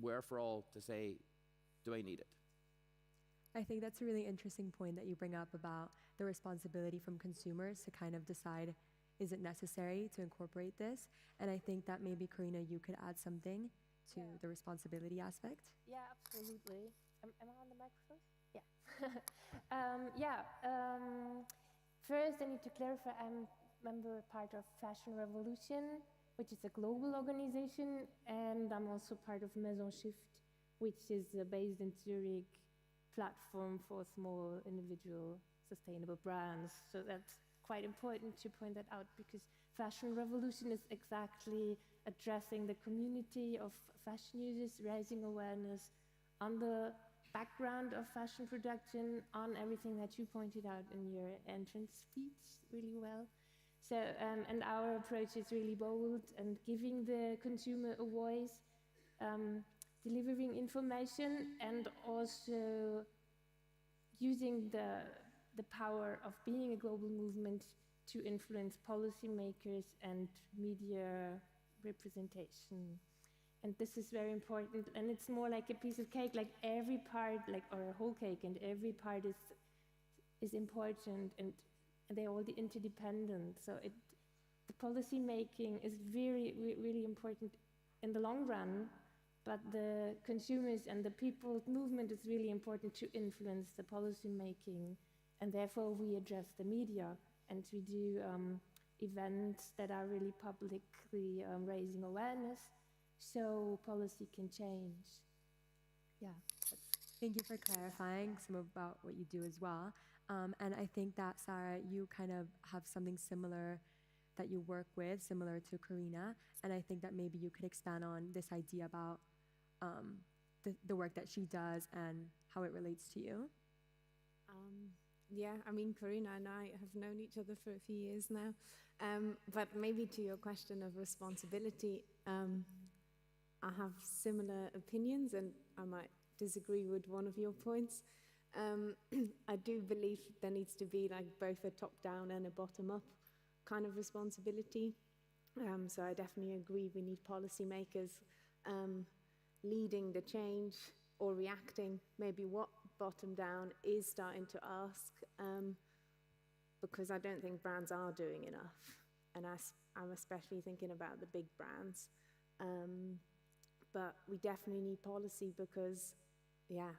wherefore to say, do I need it? I think that's a really interesting point that you bring up about the responsibility from consumers to kind of decide, is it necessary to incorporate this? And I think that maybe, Karina, you could add something to the responsibility aspect. Yeah, absolutely. Am I on the microphone? Yeah. First, I need to clarify, I'm part of Fashion Revolution, which is a global organization, and I'm also part of Maison Shift, which is based in Zurich, platform for small individual sustainable brands. So that's quite important to point that out, because Fashion Revolution is exactly addressing the community of fashion users, raising awareness on the background of fashion production, on everything that you pointed out in your entrance speech really well. So, and our approach is really bold and giving the consumer a voice, delivering information, and also using the power of being a global movement to influence policymakers and media representation. And this is very important, and it's more like a piece of cake, like every part, or a whole cake, and every part is important, and they're all interdependent. So the policy making is really important in the long run, but the consumers and the people's movement is really important to influence the policy making, and therefore we address the media, and we do events that are really publicly raising awareness so policy can change. Yeah. Thank you for clarifying some about what you do as well. And I think that, Sarah, you kind of have something similar that you work with, similar to Karina, and I think that maybe you could expand on this idea about the work that she does and how it relates to you. Yeah, I mean, Karina and I have known each other for a few years now, but maybe to your question of responsibility, I have similar opinions, and I might disagree with one of your points. I do believe there needs to be like both a top-down and a bottom-up kind of responsibility. So I definitely agree we need policymakers leading the change or reacting, maybe what bottom-down is starting to ask. because I don't think brands are doing enough. And I'm especially thinking about the big brands. But we definitely need policy because, yeah,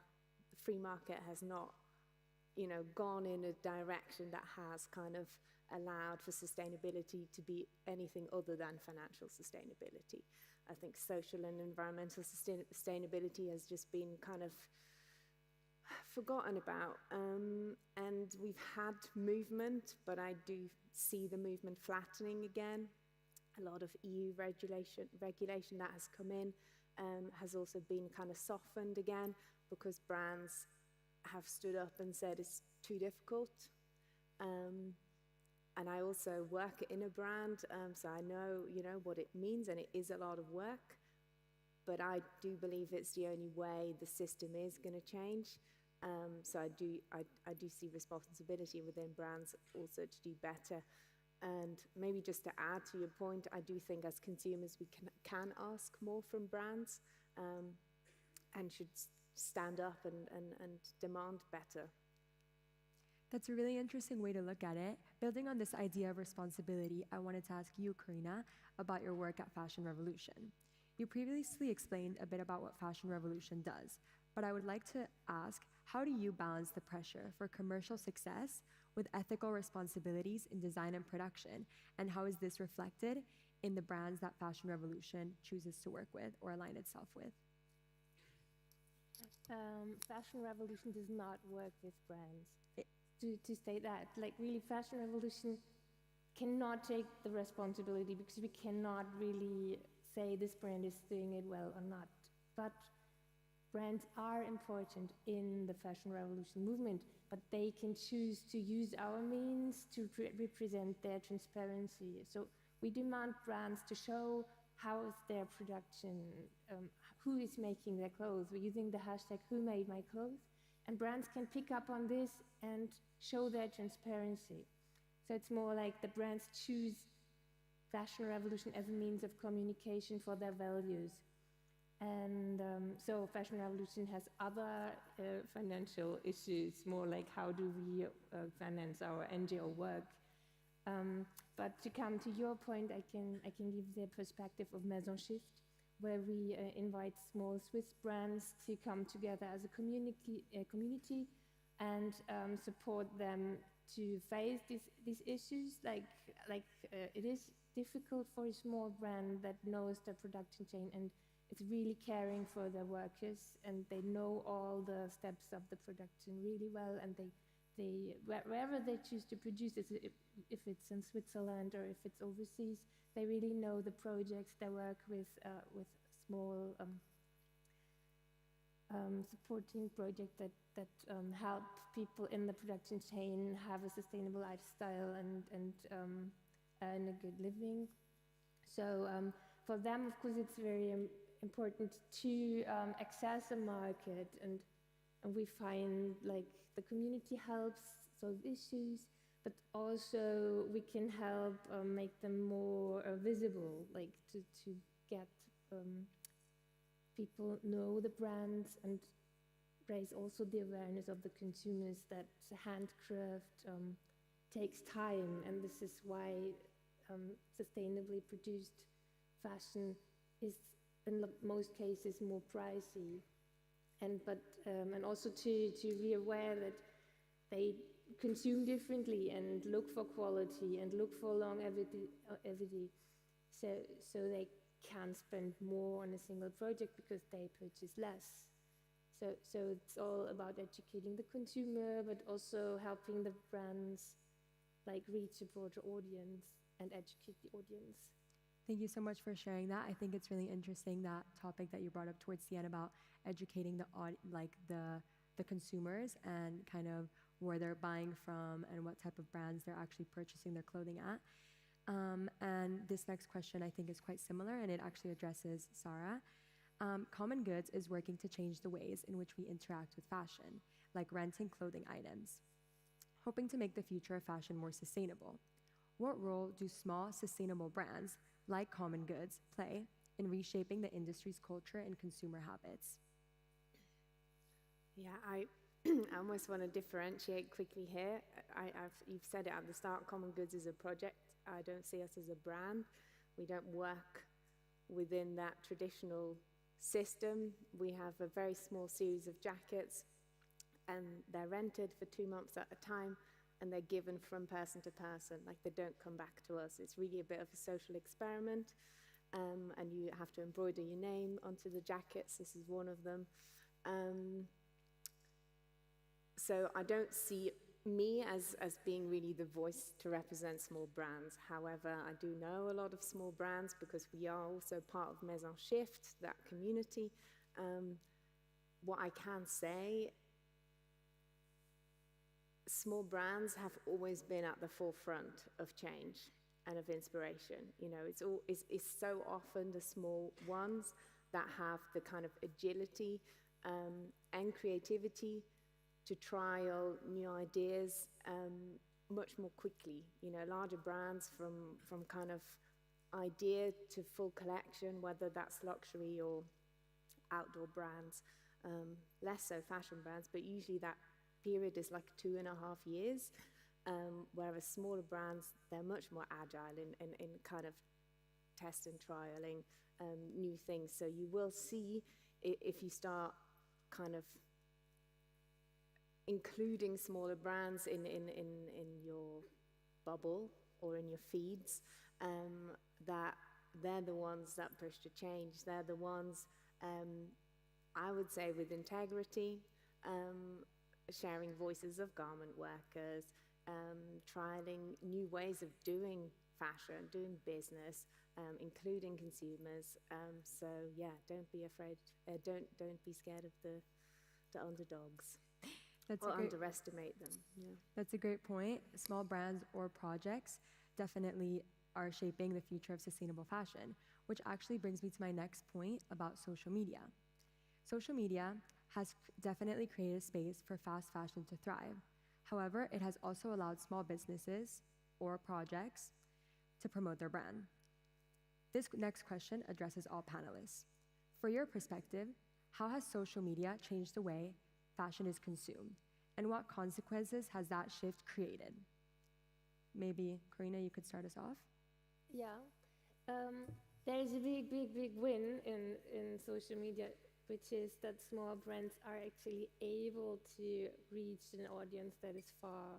the free market has not, gone in a direction that has kind of allowed for sustainability to be anything other than financial sustainability. I think social and environmental sustainability has just been kind of forgotten about. And we've had movement, but I do see the movement flattening again. A lot of EU regulation that has come in has also been kind of softened again because brands have stood up and said it's too difficult. And I also work in a brand, so I know, what it means, and it is a lot of work. But I do believe it's the only way the system is going to change. So I do see responsibility within brands also to do better. And maybe just to add to your point, I do think as consumers we can ask more from brands and should stand up and demand better. That's a really interesting way to look at it. Building on this idea of responsibility, I wanted to ask you, Karina, about your work at Fashion Revolution. You previously explained a bit about what Fashion Revolution does, but I would like to ask, how do you balance the pressure for commercial success with ethical responsibilities in design and production, and how is this reflected in the brands that Fashion Revolution chooses to work with or align itself with? Fashion Revolution does not work with brands. To say that, like really, Fashion Revolution cannot take the responsibility because we cannot really say this brand is doing it well or not. But brands are important in the Fashion Revolution movement, but they can choose to use our means to represent their transparency. So we demand brands to show how is their production, who is making their clothes. We're using the hashtag Who Made My Clothes, and brands can pick up on this and show their transparency. So it's more like the brands choose Fashion Revolution as a means of communication for their values. And so Fashion Revolution has other financial issues, more like how do we finance our NGO work. But to come to your point, I can give the perspective of Maison Shift, where we invite small Swiss brands to come together as a community and support them to face these issues. Like it is difficult for a small brand that knows the production chain and it's really caring for their workers, and they know all the steps of the production really well, and they wherever they choose to produce, if it's in Switzerland or if it's overseas, they really know the projects. They work with small supporting projects that help people in the production chain have a sustainable lifestyle and earn a good living. So for them, of course, it's very important to access a market, and we find like the community helps solve issues, but also we can help make them more visible, like to get people know the brands and raise also the awareness of the consumers that handcraft takes time, and this is why sustainably produced fashion is in most cases more pricey, and also to be aware that they consume differently and look for quality and look for longevity, so they can spend more on a single project because they purchase less. So it's all about educating the consumer, but also helping the brands like reach a broader audience and educate the audience. Thank you so much for sharing that. I think it's really interesting, that topic that you brought up towards the end about educating the consumers and kind of where they're buying from and what type of brands they're actually purchasing their clothing at. And this next question I think is quite similar, and it actually addresses Sarah. Common Goods is working to change the ways in which we interact with fashion, like renting clothing items, hoping to make the future of fashion more sustainable. What role do small, sustainable brands like Common Goods play in reshaping the industry's culture and consumer habits? Yeah, I almost want to differentiate quickly here. You've said it at the start, Common Goods is a project. I don't see us as a brand. We don't work within that traditional system. We have a very small series of jackets, and they're rented for 2 months at a time, and they're given from person to person, like they don't come back to us. It's really a bit of a social experiment, and you have to embroider your name onto the jackets. This is one of them. So I don't see me as being really the voice to represent small brands. However, I do know a lot of small brands because we are also part of Maison Shift, that community. What I can say, small brands have always been at the forefront of change and of inspiration. You know, it's so often the small ones that have the kind of agility and creativity to trial new ideas much more quickly. You know, larger brands from kind of idea to full collection, whether that's luxury or outdoor brands, less so fashion brands, but usually that period is like 2.5 years, whereas smaller brands, they're much more agile in kind of test and trialing new things. So you will see, if you start kind of including smaller brands in your bubble or in your feeds, that they're the ones that push to change. They're the ones, I would say, with integrity, sharing voices of garment workers, trialing new ways of doing fashion, doing business, including consumers. So yeah, don't be afraid. Don't be scared of the underdogs. Or underestimate them. Yeah. That's a great point. Small brands or projects definitely are shaping the future of sustainable fashion, which actually brings me to my next point about social media. Social media has definitely created a space for fast fashion to thrive. However, it has also allowed small businesses or projects to promote their brand. This next question addresses all panelists. For your perspective, how has social media changed the way fashion is consumed, and what consequences has that shift created? Maybe, Karina, you could start us off? Yeah. There is a big win in social media, which is that small brands are actually able to reach an audience that is far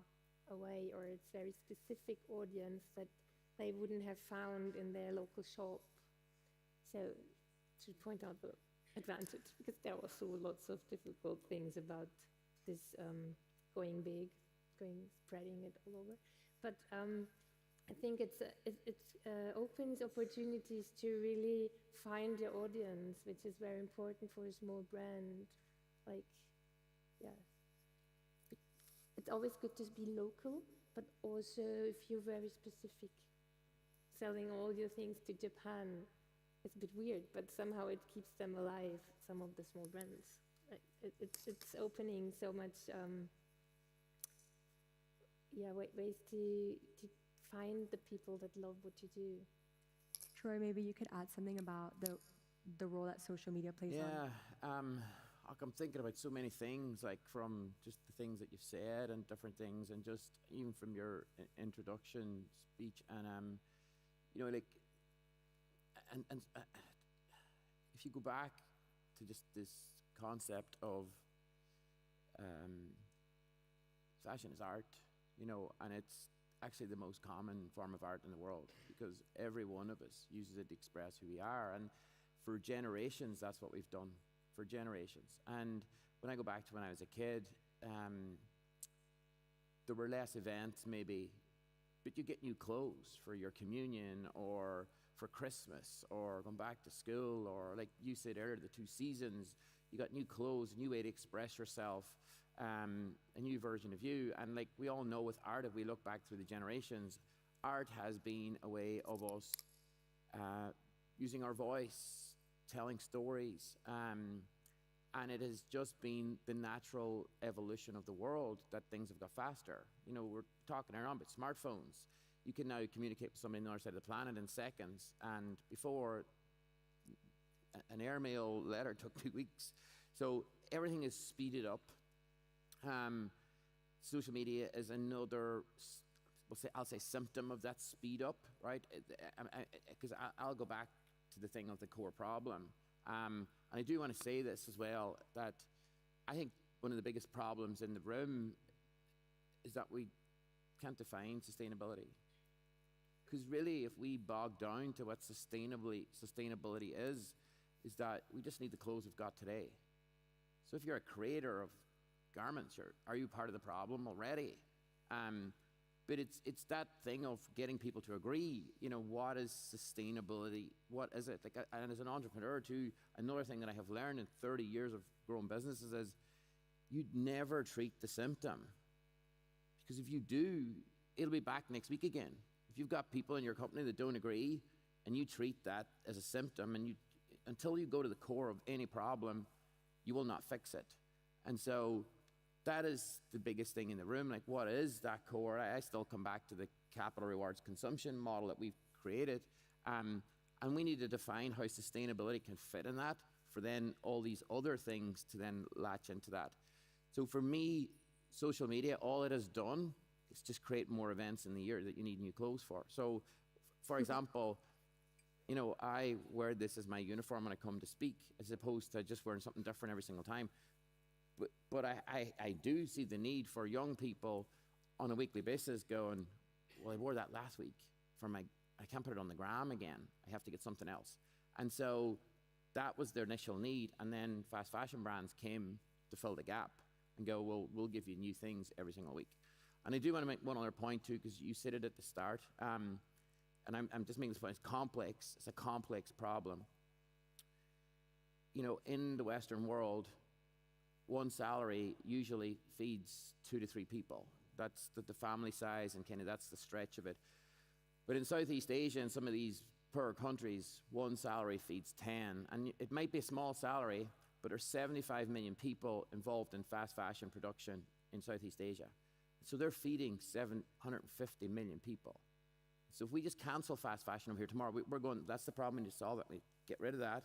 away, or it's very specific audience that they wouldn't have found in their local shop. So to point out the advantage, because there are also lots of difficult things about this going big, spreading it all over. But I think it opens opportunities to really find your audience, which is very important for a small brand. Like, yeah, it's always good to be local, but also if you're very specific, selling all your things to Japan, it's a bit weird, but somehow it keeps them alive, some of the small brands. It's opening so much, ways to find the people that love what you do. Troy, maybe you could add something about the role that social media plays on. I'm thinking about so many things, like from just the things that you've said and different things, and just even from your introduction speech, and you know, like, and if you go back to just this concept of fashion is art, you know, and it's actually the most common form of art in the world, because every one of us uses it to express who we are, and for generations that's what we've done, for generations. And when I go back to when I was a kid, there were less events maybe, but you get new clothes for your communion or for Christmas or going back to school, or like you said earlier, the 2 seasons, you got new clothes, a new way to express yourself, a new version of you. And like we all know with art, if we look back through the generations, art has been a way of us using our voice, telling stories, and it has just been the natural evolution of the world that things have got faster. You know, we're talking around about smartphones. You can now communicate with somebody on the other side of the planet in seconds, and before, an airmail letter took 2 weeks. So everything is speeded up, Social media is another, I'll say symptom of that speed up, right? Because I'll go back to the thing of the core problem. And I do want to say this as well, that I think one of the biggest problems in the room is that we can't define sustainability. Because really, if we bog down to what sustainability is that we just need the clothes we've got today. So if you're a creator of garments, are you part of the problem already? But it's that thing of getting people to agree, what is sustainability? What is it? And as an entrepreneur too, another thing that I have learned in 30 years of growing businesses is you'd never treat the symptom. Because if you do, it'll be back next week again. If you've got people in your company that don't agree and you treat that as a symptom, and until you go to the core of any problem, you will not fix it. And so that is the biggest thing in the room. Like, what is that core? I still come back to the capital rewards consumption model that we've created. And we need to define how sustainability can fit in that for then all these other things to then latch into that. So for me, social media, all it has done is just create more events in the year that you need new clothes for. So, for example, I wear this as my uniform when I come to speak, as opposed to just wearing something different every single time. But I do see the need for young people on a weekly basis going, well, I wore that last week I can't put it on the gram again. I have to get something else. And so that was their initial need. And then fast fashion brands came to fill the gap and go, well, we'll give you new things every single week. And I do want to make one other point too, because you said it at the start. And I'm just making this point, it's complex. It's a complex problem. In the Western world, one salary usually feeds 2 to 3 people. That's the family size, and kind of that's the stretch of it. But in Southeast Asia and some of these poorer countries, one salary feeds 10. And it might be a small salary, but there's 75 million people involved in fast fashion production in Southeast Asia. So they're feeding 750 million people. So if we just cancel fast fashion over here tomorrow, we're going, that's the problem, we need to solve it. We get rid of that.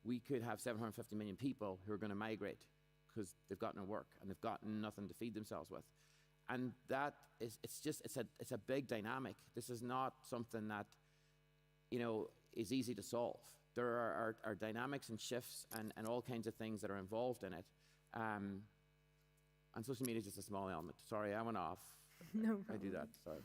We could have 750 million people who are going to migrate because they've got no work and they've got nothing to feed themselves with. And that is, it's a big dynamic. This is not something that, is easy to solve. There are dynamics and shifts and all kinds of things that are involved in it. And social media is just a small element. Sorry, I went off. No problem. I do that, sorry.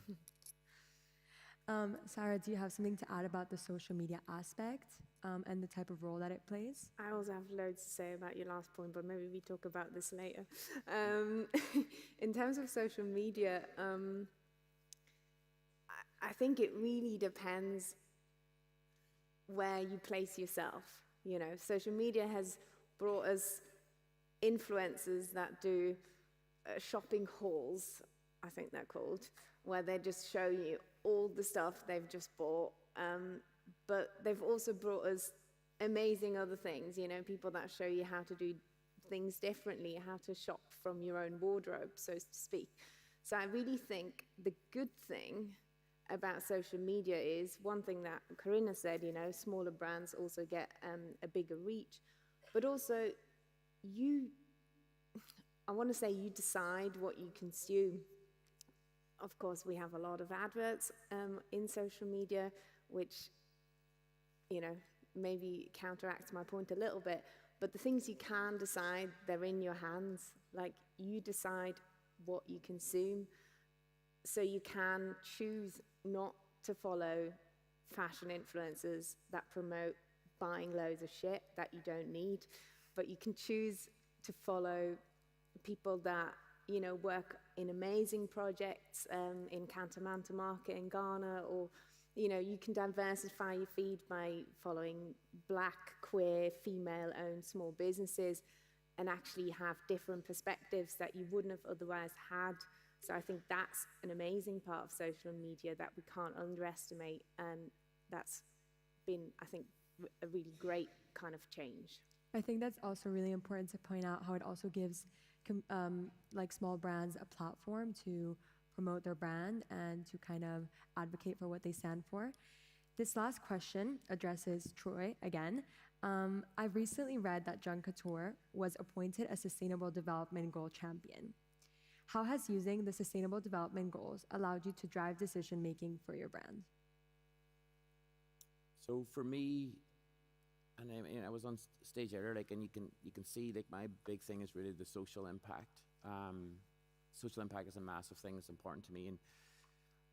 Sarah, do you have something to add about the social media aspect and the type of role that it plays? I also have loads to say about your last point, but maybe we talk about this later. In terms of social media, I think it really depends where you place yourself. Social media has brought us influencers that do shopping hauls, I think they're called, where they just show you all the stuff they've just bought. But they've also brought us amazing other things, people that show you how to do things differently, how to shop from your own wardrobe, so to speak. So I really think the good thing about social media is one thing that Corinna said, smaller brands also get a bigger reach, but also I want to say you decide what you consume. Of course, we have a lot of adverts in social media, which, maybe counteracts my point a little bit. But the things you can decide, they're in your hands. Like, you decide what you consume. So you can choose not to follow fashion influencers that promote buying loads of shit that you don't need. But you can choose to follow people that, work in amazing projects in Cantamanta Market in Ghana, or, you can diversify your feed by following Black, queer, female-owned small businesses and actually have different perspectives that you wouldn't have otherwise had. So I think that's an amazing part of social media that we can't underestimate, and that's been, I think, a really great kind of change. I think that's also really important to point out how it also gives small brands a platform to promote their brand and to kind of advocate for what they stand for. This last question addresses Troy again. I've recently read that Junk Couture was appointed a Sustainable Development Goal champion. How has using the Sustainable Development Goals allowed you to drive decision making for your brand? So for me, and I was on stage earlier, like, and you can see, like, my big thing is really the social impact. Social impact is a massive thing that's important to me, and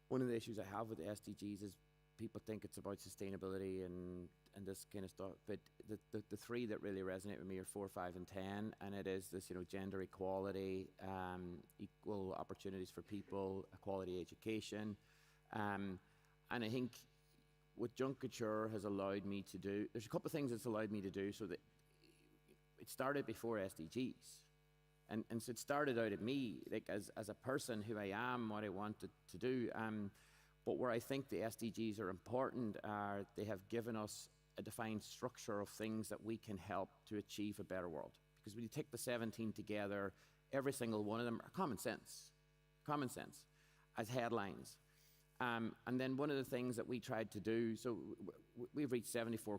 one of the issues I have with the SDGs is people think it's about sustainability and this kind of stuff, but the three that really resonate with me are 4, 5, and 10, and it is this, gender equality, equal opportunities for people, quality education, and I think what Junk Couture has allowed me to do, there's a couple of things it's allowed me to do, so that it started before SDGs. And so it started out at me, like, as a person, who I am, what I wanted to do. But where I think the SDGs are important are they have given us a defined structure of things that we can help to achieve a better world. Because when you take the 17 together, every single one of them are common sense as headlines. And then one of the things that we tried to do, so we've reached 74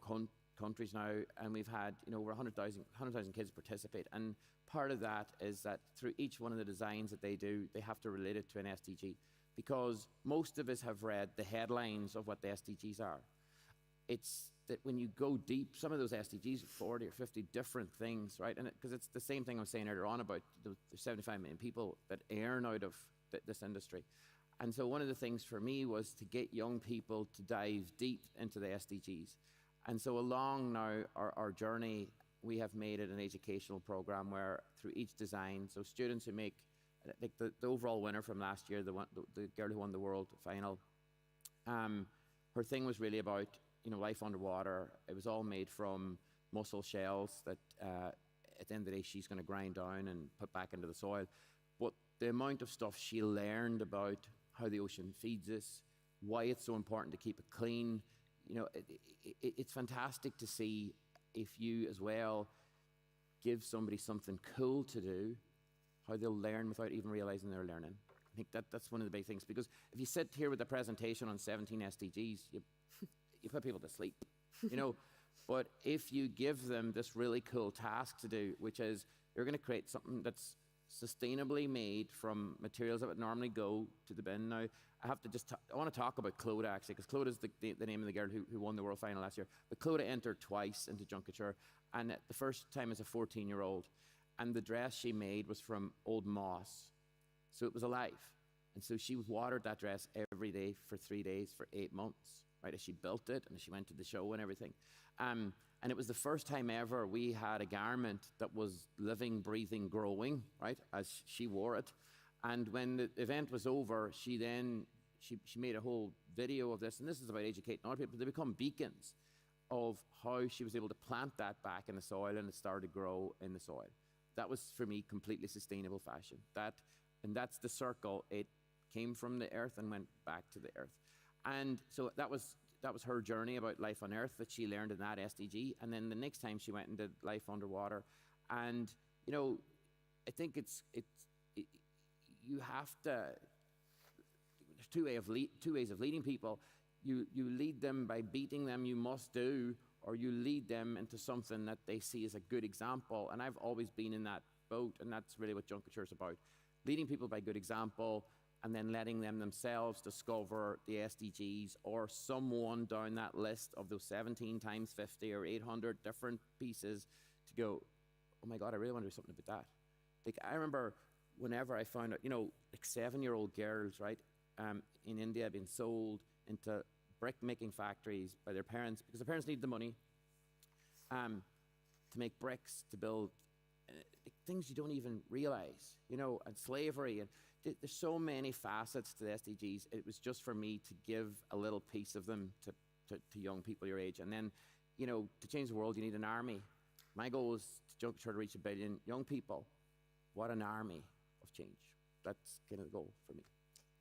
countries now, and we've had over 100,000 kids participate. And part of that is that through each one of the designs that they do, they have to relate it to an SDG. Because most of us have read the headlines of what the SDGs are. It's that when you go deep, some of those SDGs are 40 or 50 different things, right? And because it's the same thing I was saying earlier on about the 75 million people that earn out of this industry. And so one of the things for me was to get young people to dive deep into the SDGs. And so along now our journey, we have made it an educational program where through each design, so students who make, like the overall winner from last year, the girl who won the world final, her thing was really about life underwater. It was all made from mussel shells that at the end of the day she's going to grind down and put back into the soil. But the amount of stuff she learned about how the ocean feeds us, why it's so important to keep it clean, it's fantastic to see if you as well give somebody something cool to do, how they'll learn without even realizing they're learning. I think that's one of the big things, because if you sit here with a presentation on 17 SDGs, you put people to sleep, But if you give them this really cool task to do, which is you're going to create something that's sustainably made from materials that would normally go to the bin. Now, I have to I want to talk about Clodagh, actually, because Clodagh is the name of the girl who won the world final last year. But Clodagh entered twice into Junk Couture, and the first time as a 14-year-old, and the dress she made was from old moss, so it was alive. And so she watered that dress every day for 3 days for 8 months, right, as she built it and as she went to the show and everything. And it was the first time ever we had a garment that was living, breathing, growing, right, as she wore it. And when the event was over, she made a whole video of this, and this is about educating other people. They become beacons of how she was able to plant that back in the soil, and it started to grow in the soil. That was, for me, completely sustainable fashion. And that's the circle. It came from the earth and went back to the earth. And so that was her journey about life on Earth that she learned in that SDG. And then the next time she went and did life underwater. And, I think you have to, there's two ways of leading people. You lead them by beating them, you must do, or you lead them into something that they see as a good example. And I've always been in that boat, and that's really what Junk Couture is about. Leading people by good example, and then letting them themselves discover the SDGs or someone down that list of those 17 times 50 or 800 different pieces to go, oh my God, I really want to do something about that. Like, I remember whenever I found out, like 7-year-old girls, right, in India being sold into brick-making factories by their parents because their parents need the money to make bricks, to build things you don't even realize, and slavery. And there's so many facets to the SDGs. It was just for me to give a little piece of them to young people your age. And then, to change the world, you need an army. My goal is to try to reach 1 billion young people. What an army of change. That's kind of the goal for me.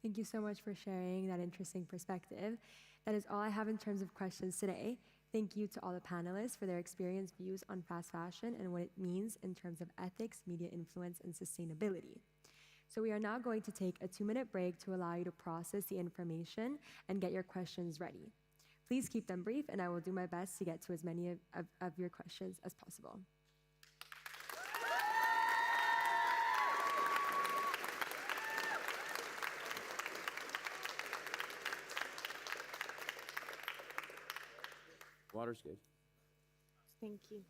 Thank you so much for sharing that interesting perspective. That is all I have in terms of questions today. Thank you to all the panelists for their experienced views on fast fashion and what it means in terms of ethics, media influence, and sustainability. So we are now going to take a 2-minute break to allow you to process the information and get your questions ready. Please keep them brief, and I will do my best to get to as many of your questions as possible. Water's good. Thank you.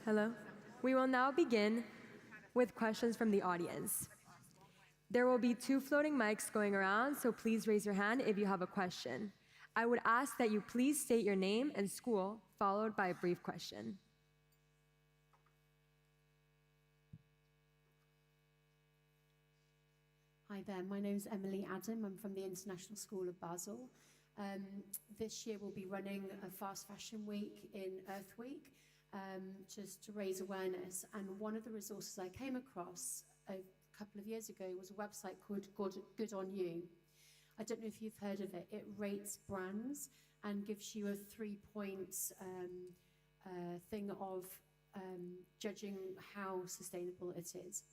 Hello. We will now begin with questions from the audience. There will be 2 floating mics going around, so please raise your hand if you have a question. I would ask that you please state your name and school, followed by a brief question. Hi there, my name is Emily Adam. I'm from the International School of Basel. This year we'll be running a fast fashion week in Earth Week, just to raise awareness. And one of the resources I came across a couple of years ago was a website called Good On You. I don't know if you've heard of it. It rates brands and gives you a 3-point thing of judging how sustainable it is.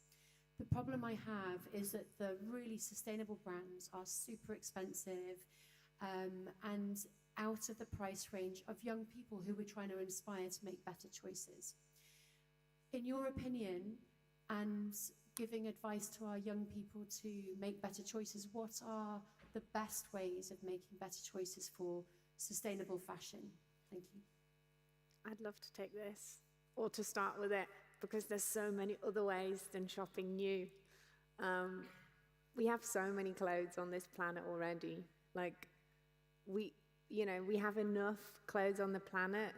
The problem I have is that the really sustainable brands are super expensive and out of the price range of young people who we're trying to inspire to make better choices. In your opinion, and giving advice to our young people to make better choices, what are the best ways of making better choices for sustainable fashion? Thank you. I'd love to take this, or to start with it, because there's so many other ways than shopping new. We have so many clothes on this planet already. Like, we have enough clothes on the planet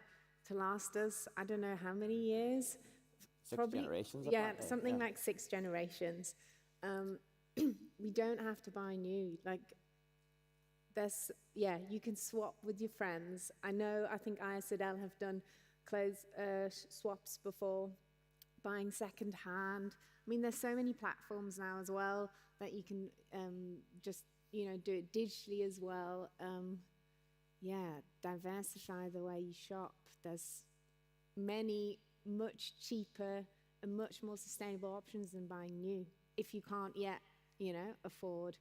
to last us, I don't know how many years. 6 generations? Yeah, something like 6 generations. We don't have to buy new. Like, you can swap with your friends. I think ISADL have done clothes swaps before, buying second hand. I mean, there's so many platforms now as well that you can just, do it digitally as well. Diversify the way you shop. There's many much cheaper and much more sustainable options than buying new. If you can't yet, afford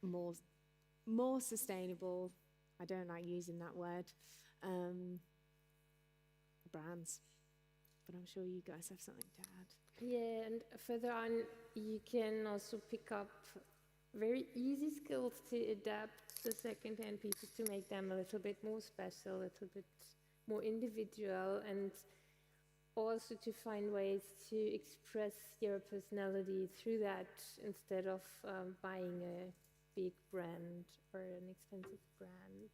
more sustainable, I don't like using that word, brands. But I'm sure you guys have something to add. Yeah, and further on, you can also pick up very easy skills to adapt the second-hand pieces to make them a little bit more special, a little bit more individual, and also to find ways to express your personality through that instead of buying a big brand or an expensive brand.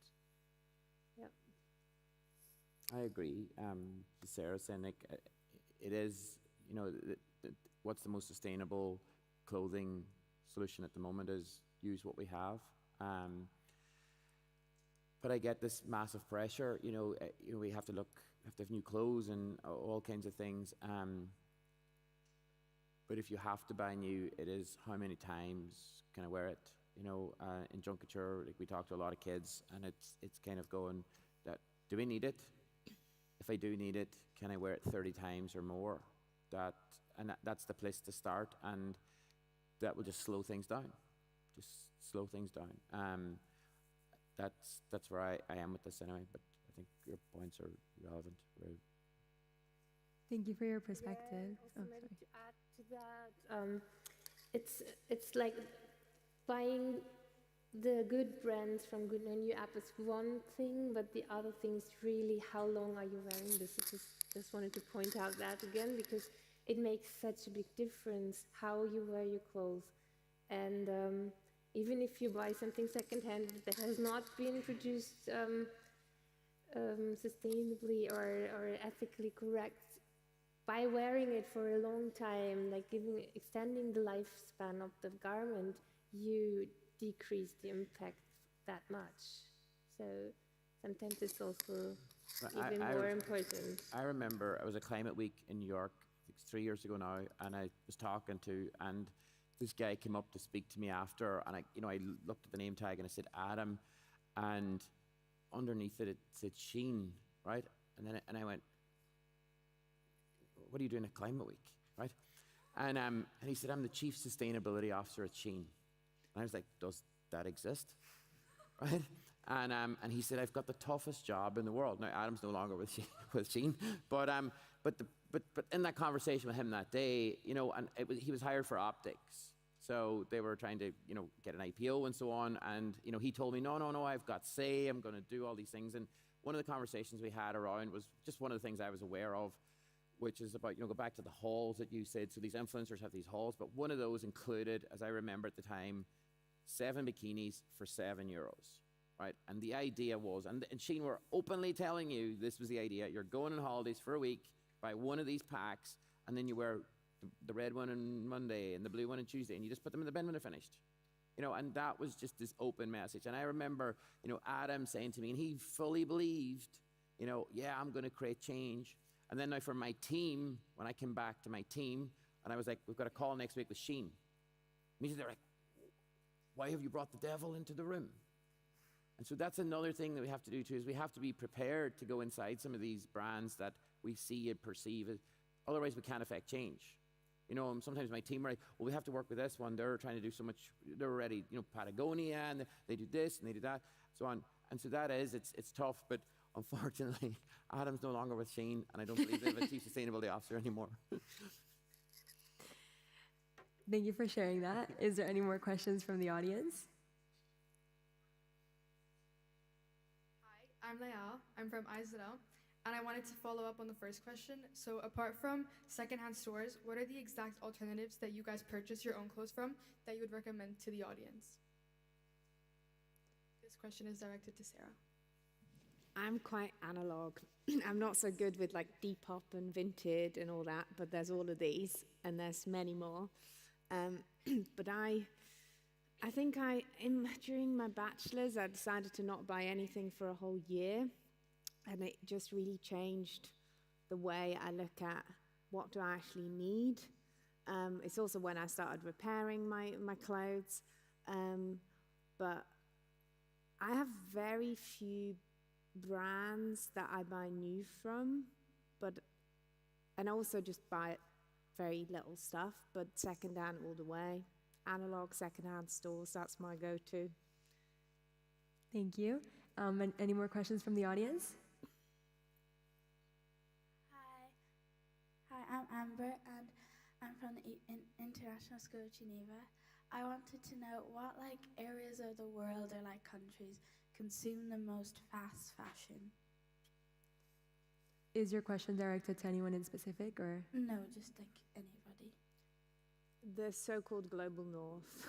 Yep. I agree. Sarah saying, like, it is, what's the most sustainable clothing solution at the moment is use what we have. but I get this massive pressure. We have to have new clothes and all kinds of things. But if you have to buy new, it is how many times can I wear it? In junkature, like we talk to a lot of kids, and it's kind of going that, do we need it? If I do need it, can I wear it 30 times or more? That's the place to start, and that will just slow things down. That's where I am with this anyway, but I think your points are relevant. Right? Thank you for your perspective. Yeah, also maybe to add to that, it's like buying the good brands from Good Menu app is one thing, but the other thing is really how long are you wearing this? Just wanted to point out that again, because it makes such a big difference how you wear your clothes. And even if you buy something secondhand that has not been produced sustainably or ethically correct, by wearing it for a long time, like extending the lifespan of the garment, you decrease the impact that much. So sometimes it's also even more important. I remember I was at Climate Week in New York, I think it's 3 years ago now, and I was talking and this guy came up to speak to me after, and I looked at the name tag and I said Adam, and underneath it said Sheen, right? And I went, what are you doing at Climate Week, right? And he said, I'm the Chief Sustainability Officer at Sheen. And I was like, does that exist, right? And he said, I've got the toughest job in the world. Now Adam's no longer with Sheen, but in that conversation with him that day, and he was hired for optics. So they were trying to, get an IPO and so on. And, he told me, no, I've got say, I'm going to do all these things. And one of the conversations we had around was just one of the things I was aware of, which is about, go back to the halls that you said. So these influencers have these halls, but one of those included, as I remember at the time, 7 bikinis for €7, right? And the idea was, and Sheen were openly telling you this was the idea, you're going on holidays for a week, buy one of these packs, and then you wear the red one on Monday and the blue one on Tuesday, and you just put them in the bin when they're finished. And that was just this open message. And I remember, Adam saying to me, and he fully believed, yeah, I'm going to create change. And then now for my team, when I came back to my team, and I was like, we've got a call next week with Sheen. Immediately they're like, why have you brought the devil into the room? And so that's another thing that we have to do too, is we have to be prepared to go inside some of these brands that we see and perceive. Otherwise we can't affect change. Sometimes my team are like, well, we have to work with this one. They're trying to do so much, they're already, Patagonia, and they do this and they do that, so on. And so that is, it's tough, but unfortunately, Adam's no longer with Sheen, and I don't believe they have a Chief Sustainability Officer anymore. Thank you for sharing that. Is there any more questions from the audience? Hi, I'm Layal. I'm from IZL, and I wanted to follow up on the first question. So apart from secondhand stores, what are the exact alternatives that you guys purchase your own clothes from that you would recommend to the audience? This question is directed to Sarah. I'm quite analog. I'm not so good with like Depop and Vinted and all that, but there's all of these, and there's many more. But I think during my bachelor's, I decided to not buy anything for a whole year, and it just really changed the way I look at what do I actually need. It's also when I started repairing my clothes, but I have very few brands that I buy new from, and also just buy very little stuff, but secondhand all the way. Analog secondhand stores, that's my go-to. Thank you. And any more questions from the audience? Hi, I'm Amber, and I'm from the International School of Geneva. I wanted to know what areas of the world or countries consume the most fast fashion. Is your question directed to anyone in specific, or? No, just anybody. The so-called global north,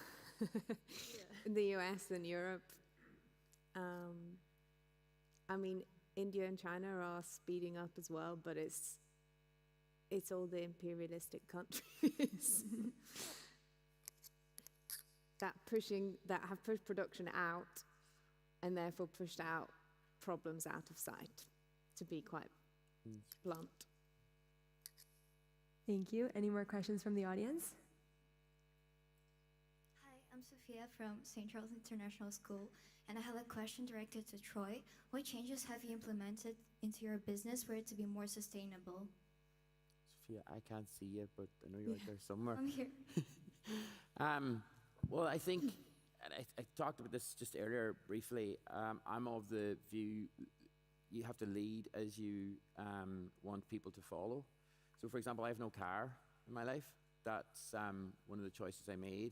the US and Europe. I mean, India and China are speeding up as well, but it's all the imperialistic countries that have pushed production out and therefore pushed out problems out of sight, to be quite blunt. Thank you. Any more questions from the audience? Hi, I'm Sophia from St. Charles International School, and I have a question directed to Troy. What changes have you implemented into your business for it to be more sustainable? Sophia, I can't see you, but I know you're out there somewhere. I'm here. Well, I think, and I talked about this just earlier briefly, I'm of the view you have to lead as you want people to follow. So, for example, I have no car in my life. That's one of the choices I made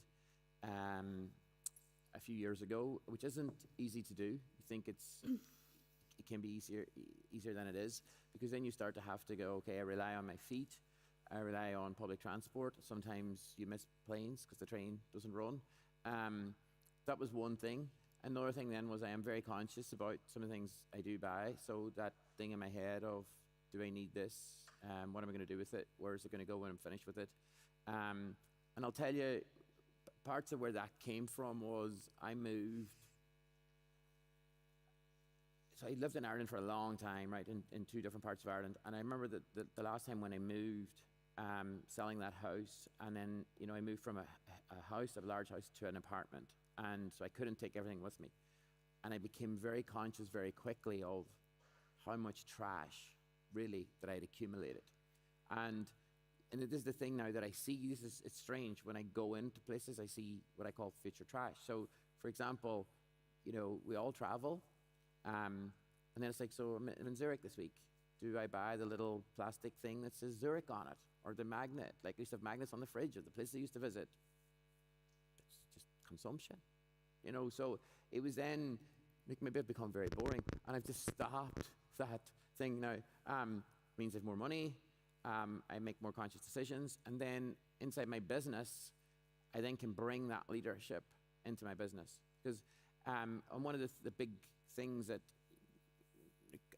a few years ago, which isn't easy to do. You think it can be easier than it is, because then you start to have to go, okay, I rely on my feet, I rely on public transport. Sometimes you miss planes because the train doesn't run. That was one thing. Another thing then was I am very conscious about some of the things I do buy. So that thing in my head of, do I need this? What am I going to do with it? Where is it going to go when I'm finished with it? And I'll tell you, parts of where that came from was I moved. So I lived in Ireland for a long time, right, in two different parts of Ireland. And I remember that the last time when I moved, selling that house, and then, you know, I moved from a house, a large house, to an apartment. And so I couldn't take everything with me. And I became very conscious very quickly of how much trash, really, that I had accumulated. And this is the thing now that I see, it's strange, when I go into places, I see what I call future trash. So, for example, you know, we all travel, and then it's like, so I'm in Zurich this week. Do I buy the little plastic thing that says Zurich on it? Or the magnet? Like, I used to have magnets on the fridge of the places I used to visit. It's just consumption, you know. So it was then, maybe I've become very boring, and I've just stopped that thing now. Means I have more money, I make more conscious decisions, and then inside my business, I then can bring that leadership into my business. Because one of the big things that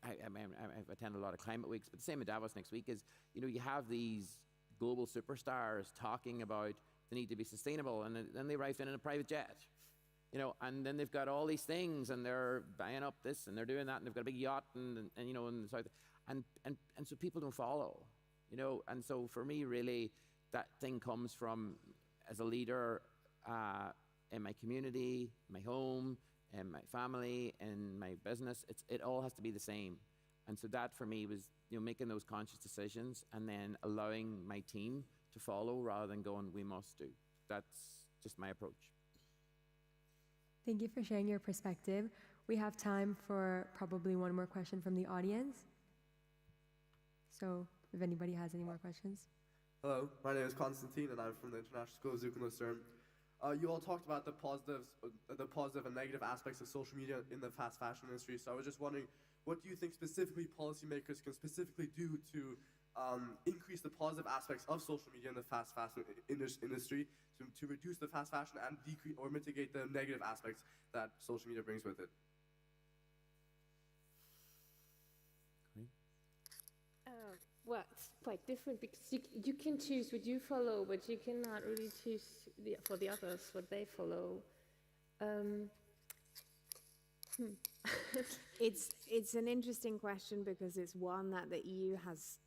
I've attended a lot of climate weeks, but the same at Davos next week is, you know, you have these global superstars talking about the need to be sustainable, and then they arrive in a private jet, you know, and then they've got all these things, and they're buying up this, and they're doing that, and they've got a big yacht, and you know, in the south, and so people don't follow, you know. And so for me, really, that thing comes from, as a leader, in my community, my home, and my family, and my business. It all has to be the same. And so that for me was, you know, making those conscious decisions and then allowing my team to follow rather than going, we must do. That's just my approach. Thank you for sharing your perspective. We have time for probably one more question from the audience. So if anybody has any more questions. Hello, my name is Constantine, and I'm from the International School of Zurich and Lucerne. You all talked about the positive and negative aspects of social media in the fast fashion industry. So I was just wondering, what do you think specifically policymakers can specifically do to increase the positive aspects of social media in the fast fashion industry to reduce the fast fashion and decrease or mitigate the negative aspects that social media brings with it? Well, it's quite different because you can choose what you follow, but you cannot really choose for the others what they follow. It's an interesting question because it's one that the EU has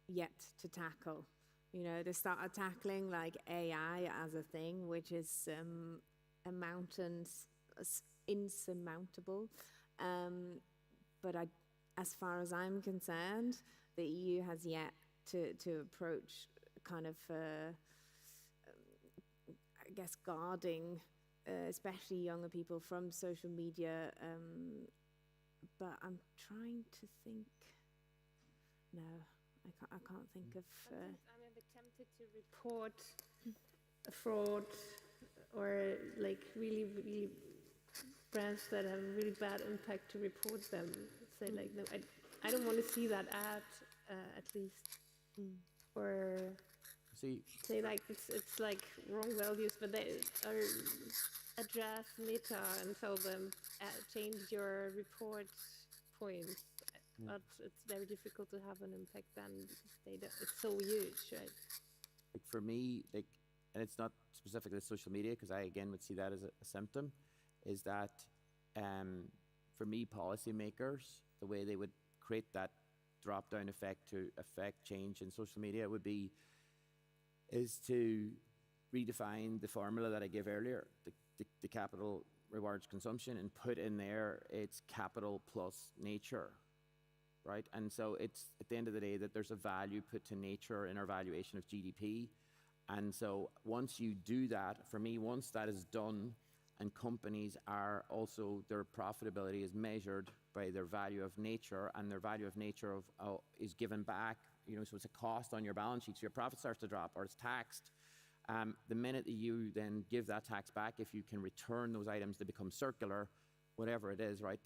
yet to tackle. You know, they started tackling like AI as a thing, which is a mountain insurmountable. But as far as I'm concerned, the EU has yet to approach kind of, I guess, guarding, especially younger people from social media. But I'm trying to think. No, I can't think of. I'm a bit tempted to report a fraud or like really brands that have a really bad impact to report them. Say like, no, I don't want to see that ad at least, or say like it's like wrong values, but they are address Meta and tell them change your report points. But it's very difficult to have an impact then because it's so huge, right? Like for me, like, and it's not specifically social media because I again would see that as a symptom, is that for me, policymakers, the way they would create that drop-down effect to affect change in social media is to redefine the formula that I gave earlier, the capital rewards consumption, and put in there it's capital plus nature, right? And so it's, at the end of the day, that there's a value put to nature in our valuation of GDP. And so once you do that, for me, once that is done, and companies are also, their profitability is measured by their value of nature, and their value of nature is given back, so it's a cost on your balance sheet, so your profit starts to drop, or it's taxed. The minute that you then give that tax back, if you can return those items, they become circular, whatever it is, right?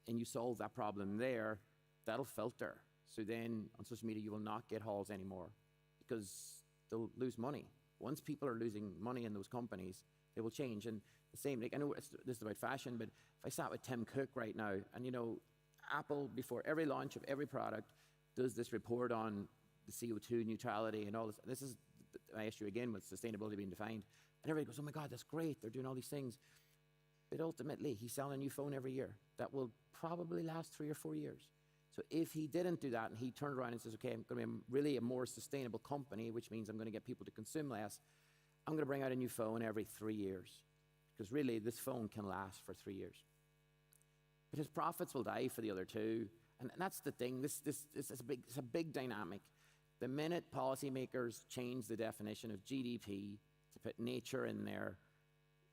And you solve that problem there, that'll filter. So then on social media, you will not get hauls anymore because they'll lose money. Once people are losing money in those companies, they will change. And the same, like, I know this is about fashion, but if I sat with Tim Cook right now, and Apple, before every launch of every product, does this report on the CO2 neutrality and all this. This is my issue again with sustainability being defined. And everybody goes, oh my God, that's great, they're doing all these things. But ultimately, he's selling a new phone every year that will probably last 3 or 4 years. So if he didn't do that and he turned around and says, okay, I'm going to be really a more sustainable company, which means I'm going to get people to consume less, I'm going to bring out a new phone every 3 years. Because really, this phone can last for 3 years. But his profits will die for the other 2. And that's the thing. This is a big dynamic. The minute policymakers change the definition of GDP to put nature in there,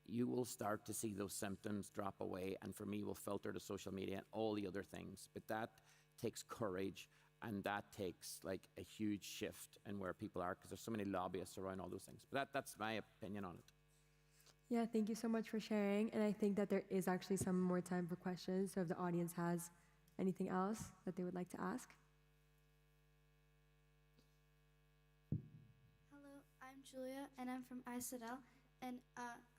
you will start to see those symptoms drop away, and for me, will filter to social media and all the other things. But that takes courage, and that takes like a huge shift in where people are, because there's so many lobbyists around all those things. But that's my opinion on it. Yeah, thank you so much for sharing. And I think that there is actually some more time for questions. So if the audience has anything else that they would like to ask. Hello, I'm Julia, and I'm from ICEDL. And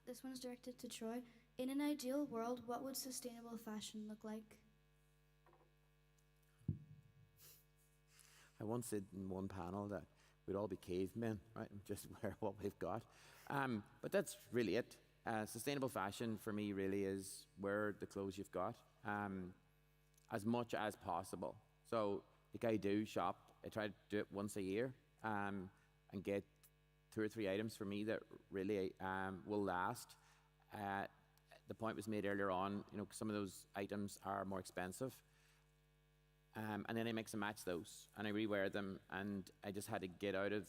this one's directed to Troy. In an ideal world, what would sustainable fashion look like? I once said in one panel that we'd all be cavemen, right, and just wear what we've got. But that's really it. Sustainable fashion for me really is wear the clothes you've got as much as possible. So like I do shop, I try to do it once a year and get 2 or 3 items for me that really will last. The point was made earlier on, some of those items are more expensive. And then I mix and match those, and I rewear them, and I just had to get out of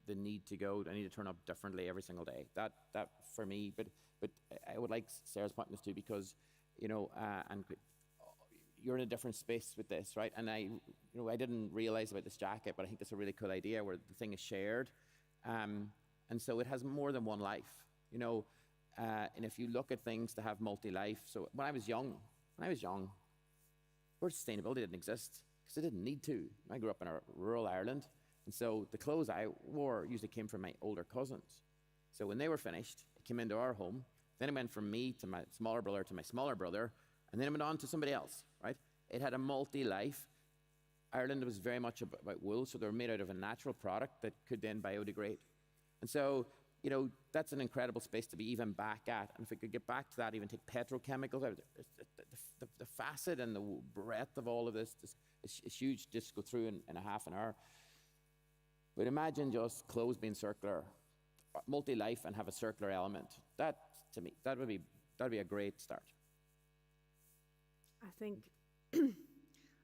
the need to go. I need to turn up differently every single day. That for me, but I would like Sarah's point on this too, because and you're in a different space with this, right? And I didn't realize about this jacket, but I think that's a really cool idea where the thing is shared, and so it has more than one life, and if you look at things to have multi-life. So when I was young. Where sustainability didn't exist, because it didn't need to. I grew up in rural Ireland, and so the clothes I wore usually came from my older cousins. So when they were finished, it came into our home, then it went from me to my smaller brother to my smaller brother, and then it went on to somebody else, right? It had a multi-life. Ireland was very much about wool, so they were made out of a natural product that could then biodegrade. And so, that's an incredible space to be even back at. And if we could get back to that, even take petrochemicals out, the facet and the breadth of all of this is huge, just go through in a half an hour. But imagine just clothes being circular, multi-life, and have a circular element. That, to me, that would be a great start. I think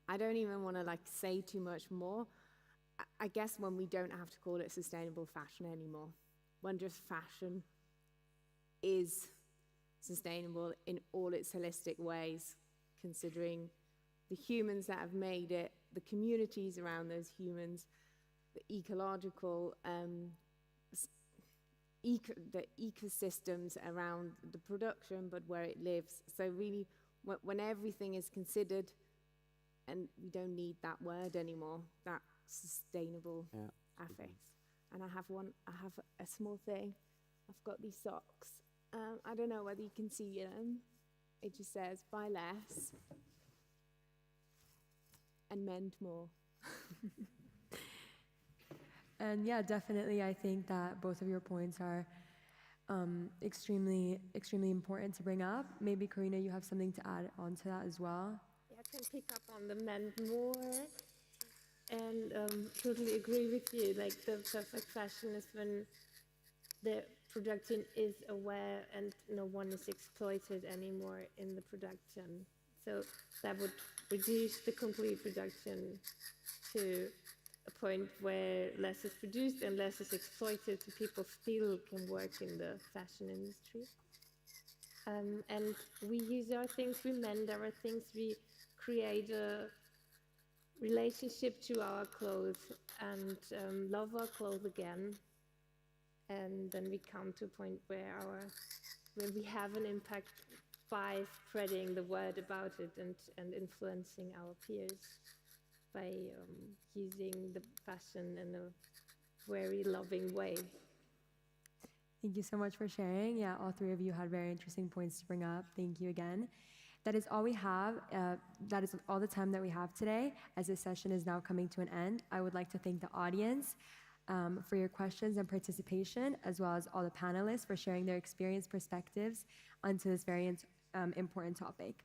I don't even want to say too much more. I guess when we don't have to call it sustainable fashion anymore, when just fashion is sustainable in all its holistic ways, considering the humans that have made it, the communities around those humans, the ecological, the ecosystems around the production, but where it lives. So really, when everything is considered, and we don't need that word anymore, that sustainable affect. And I have a small thing. I've got these socks. I don't know whether you can see them. It just says, buy less and mend more. And yeah, definitely, I think that both of your points are extremely important to bring up. Maybe Karina, you have something to add on to that as well. Yeah, I can pick up on the men more, and totally agree with you. Like the perfect fashion is when the production is aware and no one is exploited anymore in the production. So that would reduce the complete production to a point where less is produced and less is exploited, so people still can work in the fashion industry. And we use our things, we mend our things, we create a relationship to our clothes and love our clothes again. And then we come to a point where we have an impact by spreading the word about it and influencing our peers by using the fashion in a very loving way. Thank you so much for sharing. Yeah, all three of you had very interesting points to bring up. Thank you again. That is all we have. That is all the time that we have today, as this session is now coming to an end. I would like to thank the audience for your questions and participation, as well as all the panelists for sharing their experience perspectives onto this very important topic.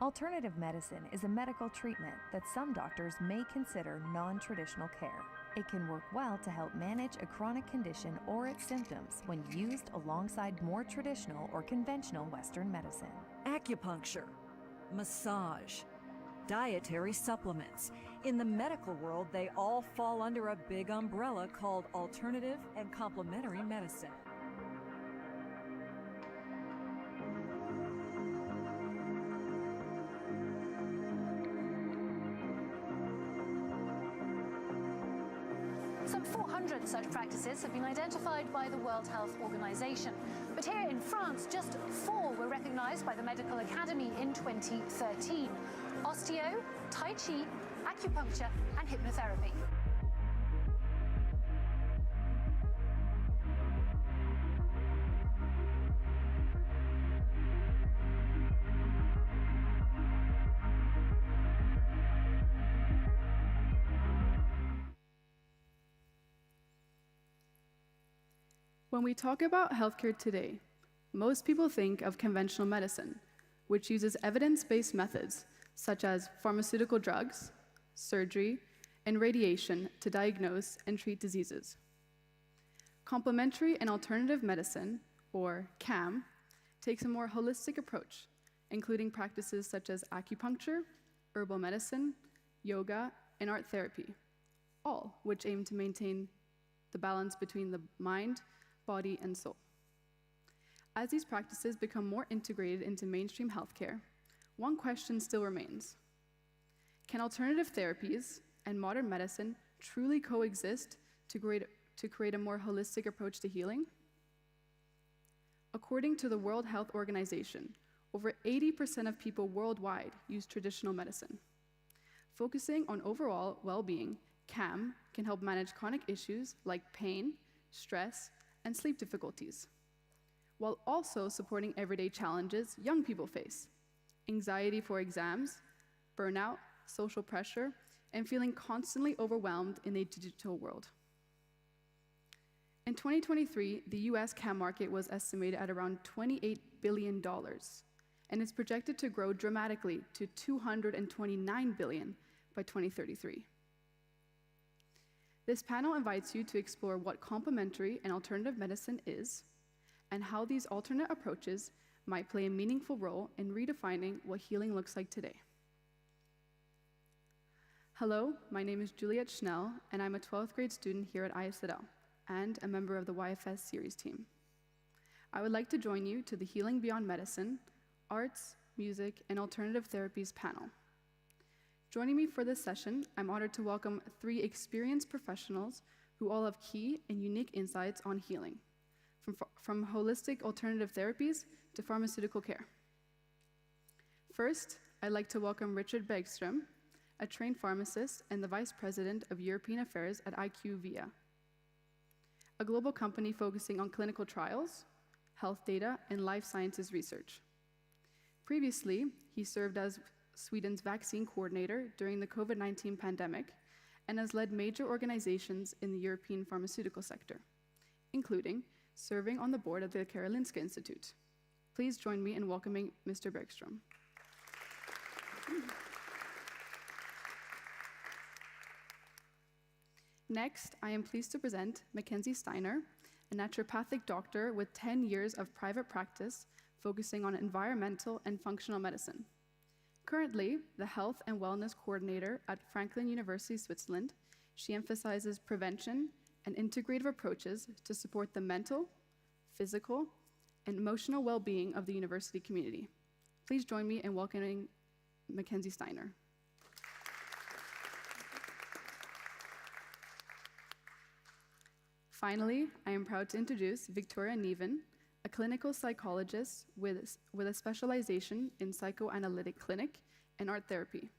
Alternative medicine is a medical treatment that some doctors may consider non-traditional care. It can work well to help manage a chronic condition or its symptoms when used alongside more traditional or conventional Western medicine. Acupuncture, massage, dietary supplements. In the medical world, they all fall under a big umbrella called alternative and complementary medicine. Some 400 such practices have been identified by the World Health Organization. But here in France, just 4 were recognized by the Medical Academy in 2013. Osteo, Tai Chi, acupuncture, and hypnotherapy. When we talk about healthcare today, most people think of conventional medicine, which uses evidence-based methods such as pharmaceutical drugs, surgery, and radiation to diagnose and treat diseases. Complementary and alternative medicine, or CAM, takes a more holistic approach, including practices such as acupuncture, herbal medicine, yoga, and art therapy, all which aim to maintain the balance between the mind, body, and soul. As these practices become more integrated into mainstream healthcare, one question still remains. Can alternative therapies and modern medicine truly coexist to create a more holistic approach to healing? According to the World Health Organization, over 80% of people worldwide use traditional medicine. Focusing on overall well-being, CAM can help manage chronic issues like pain, stress, and sleep difficulties, while also supporting everyday challenges young people face: anxiety for exams, burnout, social pressure, and feeling constantly overwhelmed in a digital world. In 2023, the US CAM market was estimated at around $28 billion, and is projected to grow dramatically to $229 billion by 2033. This panel invites you to explore what complementary and alternative medicine is, and how these alternate approaches might play a meaningful role in redefining what healing looks like today. Hello, my name is Juliet Schnell, and I'm a 12th grade student here at ISL, and a member of the YFS series team. I would like to join you to the Healing Beyond Medicine, Arts, Music, and Alternative Therapies panel. Joining me for this session, I'm honored to welcome 3 experienced professionals who all have key and unique insights on healing, from holistic alternative therapies to pharmaceutical care. First, I'd like to welcome Richard Bergström, a trained pharmacist and the Vice President of European Affairs at IQVIA, a global company focusing on clinical trials, health data, and life sciences research. Previously, he served as Sweden's vaccine coordinator during the COVID-19 pandemic and has led major organizations in the European pharmaceutical sector, including serving on the board of the Karolinska Institute. Please join me in welcoming Mr. Bergström. Next, I am pleased to present Mackenzie Steiner, a naturopathic doctor with 10 years of private practice focusing on environmental and functional medicine. Currently, the Health and Wellness Coordinator at Franklin University, Switzerland, she emphasizes prevention and integrative approaches to support the mental, physical, and emotional well-being of the university community. Please join me in welcoming Mackenzie Steiner. Finally, I am proud to introduce Victoria Neven, a clinical psychologist with a specialization in psychoanalytic clinic and art therapy.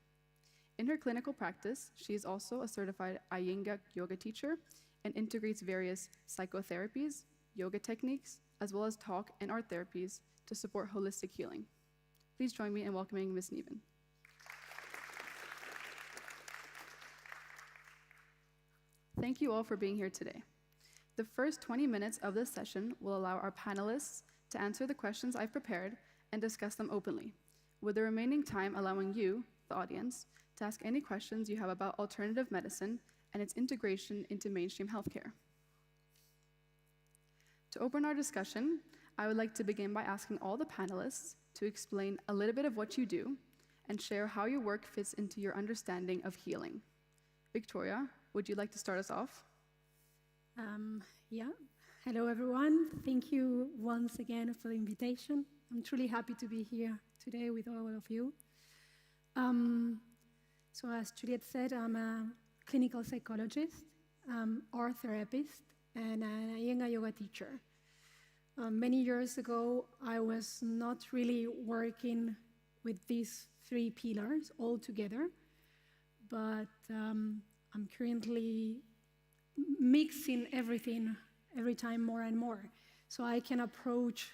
In her clinical practice, she is also a certified Iyengar yoga teacher and integrates various psychotherapies, yoga techniques, as well as talk and art therapies to support holistic healing. Please join me in welcoming Ms. Neven. Thank you all for being here today. The first 20 minutes of this session will allow our panelists to answer the questions I've prepared and discuss them openly, with the remaining time allowing you, the audience, to ask any questions you have about alternative medicine and its integration into mainstream healthcare. To open our discussion, I would like to begin by asking all the panelists to explain a little bit of what you do and share how your work fits into your understanding of healing. Victoria, would you like to start us off? Yeah. Hello, everyone. Thank you once again for the invitation. I'm truly happy to be here today with all of you. So as Juliet said, I'm a clinical psychologist, art therapist, and a Iyengar yoga teacher. Many years ago, I was not really working with these three pillars all together, but I'm currently mixing everything every time more and more. So I can approach,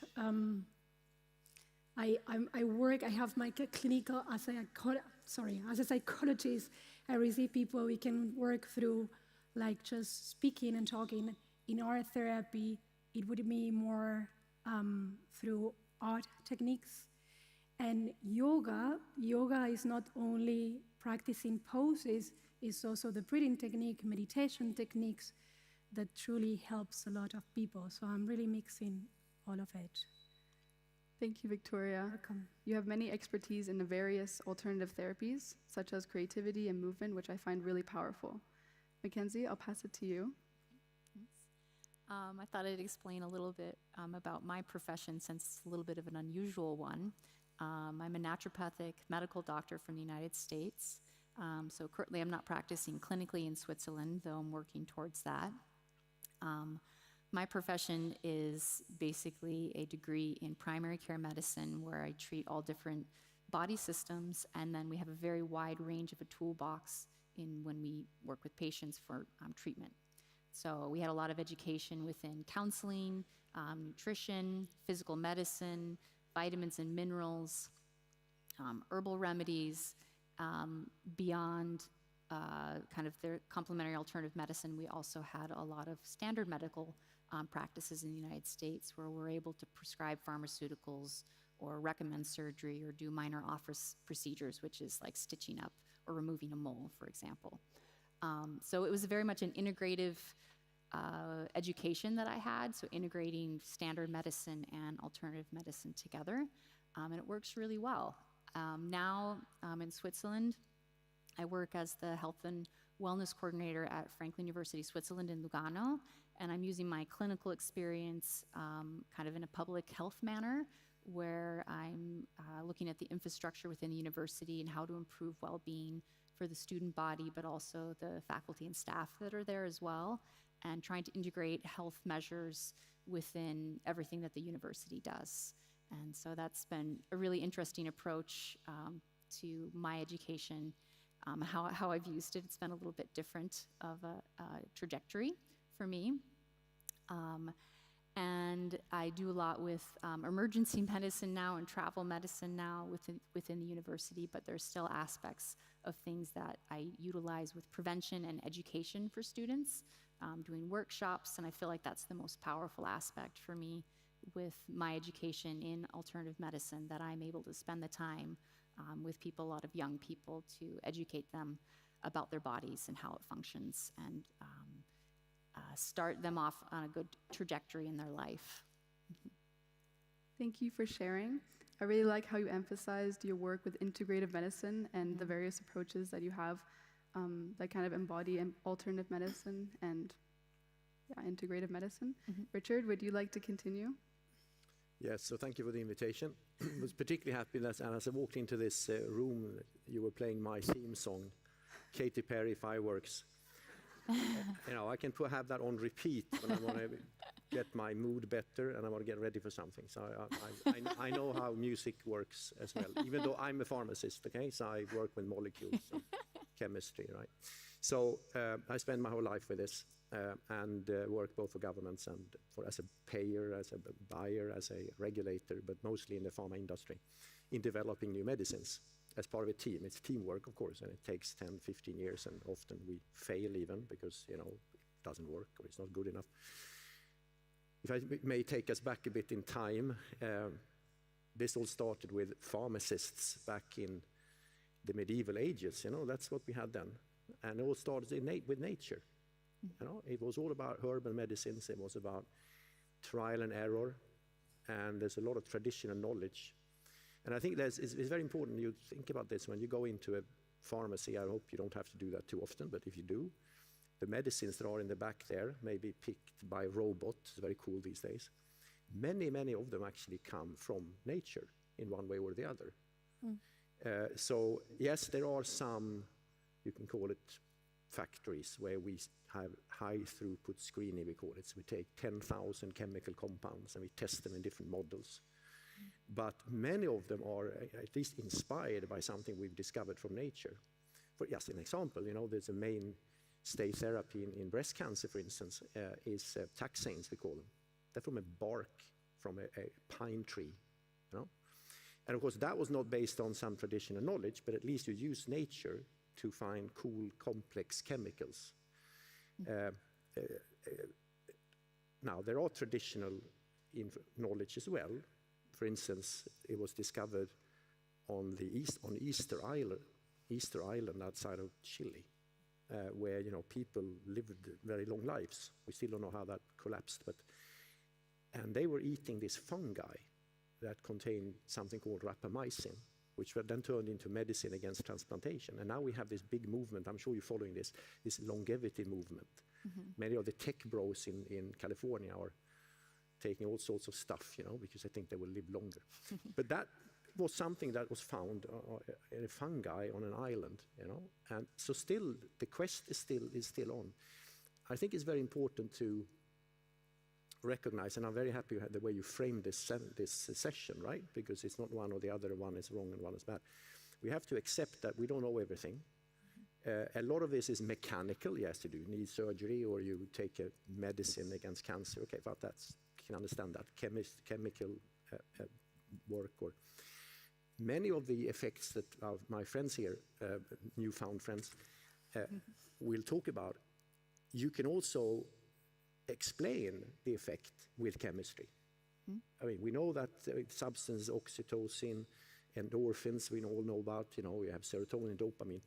I have my clinical, as a psychologist, I receive people, we can work through like just speaking and talking. In art therapy, it would be more through art techniques. And yoga is not only practicing poses, it's also the breathing technique, meditation techniques that truly helps a lot of people. So I'm really mixing all of it. Thank you, Victoria. Welcome. You have many expertise in the various alternative therapies, such as creativity and movement, which I find really powerful. Mackenzie, I'll pass it to you. I thought I'd explain a little bit about my profession, since it's a little bit of an unusual one. I'm a naturopathic medical doctor from the United States. So currently I'm not practicing clinically in Switzerland, though I'm working towards that. My profession is basically a degree in primary care medicine, where I treat all different body systems, and then we have a very wide range of a toolbox when we work with patients for treatment. So we had a lot of education within counseling, nutrition, physical medicine, vitamins and minerals, herbal remedies. Beyond kind of their complementary alternative medicine, we also had a lot of standard medical practices in the United States, where we're able to prescribe pharmaceuticals or recommend surgery or do minor office procedures, which is like stitching up or removing a mole, for example. So it was very much an integrative education that I had, so integrating standard medicine and alternative medicine together, and it works really well. Now in Switzerland, I work as the health and wellness coordinator at Franklin University Switzerland in Lugano, and I'm using my clinical experience kind of in a public health manner, where I'm looking at the infrastructure within the university and how to improve well-being for the student body, but also the faculty and staff that are there as well, and trying to integrate health measures within everything that the university does. And so that's been a really interesting approach to my education, how I've used it. It's been a little bit different of a trajectory for me. And I do a lot with emergency medicine now and travel medicine now within the university, but there's still aspects of things that I utilize with prevention and education for students, doing workshops, and I feel like that's the most powerful aspect for me with my education in alternative medicine, that I'm able to spend the time with people, a lot of young people, to educate them about their bodies and how it functions, and start them off on a good trajectory in their life. Thank you for sharing. I really like how you emphasized your work with integrative medicine and the various approaches that you have that kind of embody alternative medicine and integrative medicine. Richard, would you like to continue? Yes, so thank you for the invitation. I was particularly happy that as I walked into this room, you were playing my theme song, Katy Perry Fireworks. You know, I can have that on repeat when I want to get my mood better and I want to get ready for something. So I know how music works as well, even though I'm a pharmacist, okay? So I work with molecules and chemistry, right? So I spend my whole life with this and work both for governments and as a payer, as a buyer, as a regulator, but mostly in the pharma industry, in developing new medicines. As part of a team. It's teamwork, of course, and it takes 10, 15 years, and often we fail even because, you know, it doesn't work or it's not good enough. If I may take us back a bit in time, this all started with pharmacists back in the medieval ages. That's what we had then. And it all started with nature. It was all about herbal medicines. It was about trial and error. And there's a lot of traditional knowledge. And I think it's very important you think about this when you go into a pharmacy. I hope you don't have to do that too often, but if you do, the medicines that are in the back there may be picked by a robot. It's very cool these days. Many of them actually come from nature in one way or the other. So yes, there are some, you can call it factories, where we have high throughput screening, we call it. So we take 10,000 chemical compounds and we test them in different models. But many of them are at least inspired by something we've discovered from nature. For just an example, there's a mainstay therapy in breast cancer, for instance, is taxanes, we call them. They're from a bark from a pine tree. And of course, that was not based on some traditional knowledge, but at least you use nature to find cool, complex chemicals. Now, there are traditional knowledge as well. For instance, it was discovered on Easter Island outside of Chile, where people lived very long lives. We still don't know how that collapsed, and they were eating this fungi that contained something called rapamycin, which were then turned into medicine against transplantation. And now we have this big movement, I'm sure you're following this longevity movement. Many of the tech bros in California are taking all sorts of stuff, because they think they will live longer. But that was something that was found in a fungi on an island, And so still, the quest is still on. I think it's very important to recognize, and I'm very happy the way you framed this session, right? Because it's not one or the other, one is wrong and one is bad. We have to accept that we don't know everything. A lot of this is mechanical. Yes, you need surgery or you take a medicine against cancer. Okay, but you can understand that. Chemical work, or many of the effects that my friends here, newfound friends, will talk about, you can also explain the effect with chemistry. I mean, we know that substances, oxytocin, endorphins, we all know about, you have serotonin, dopamine.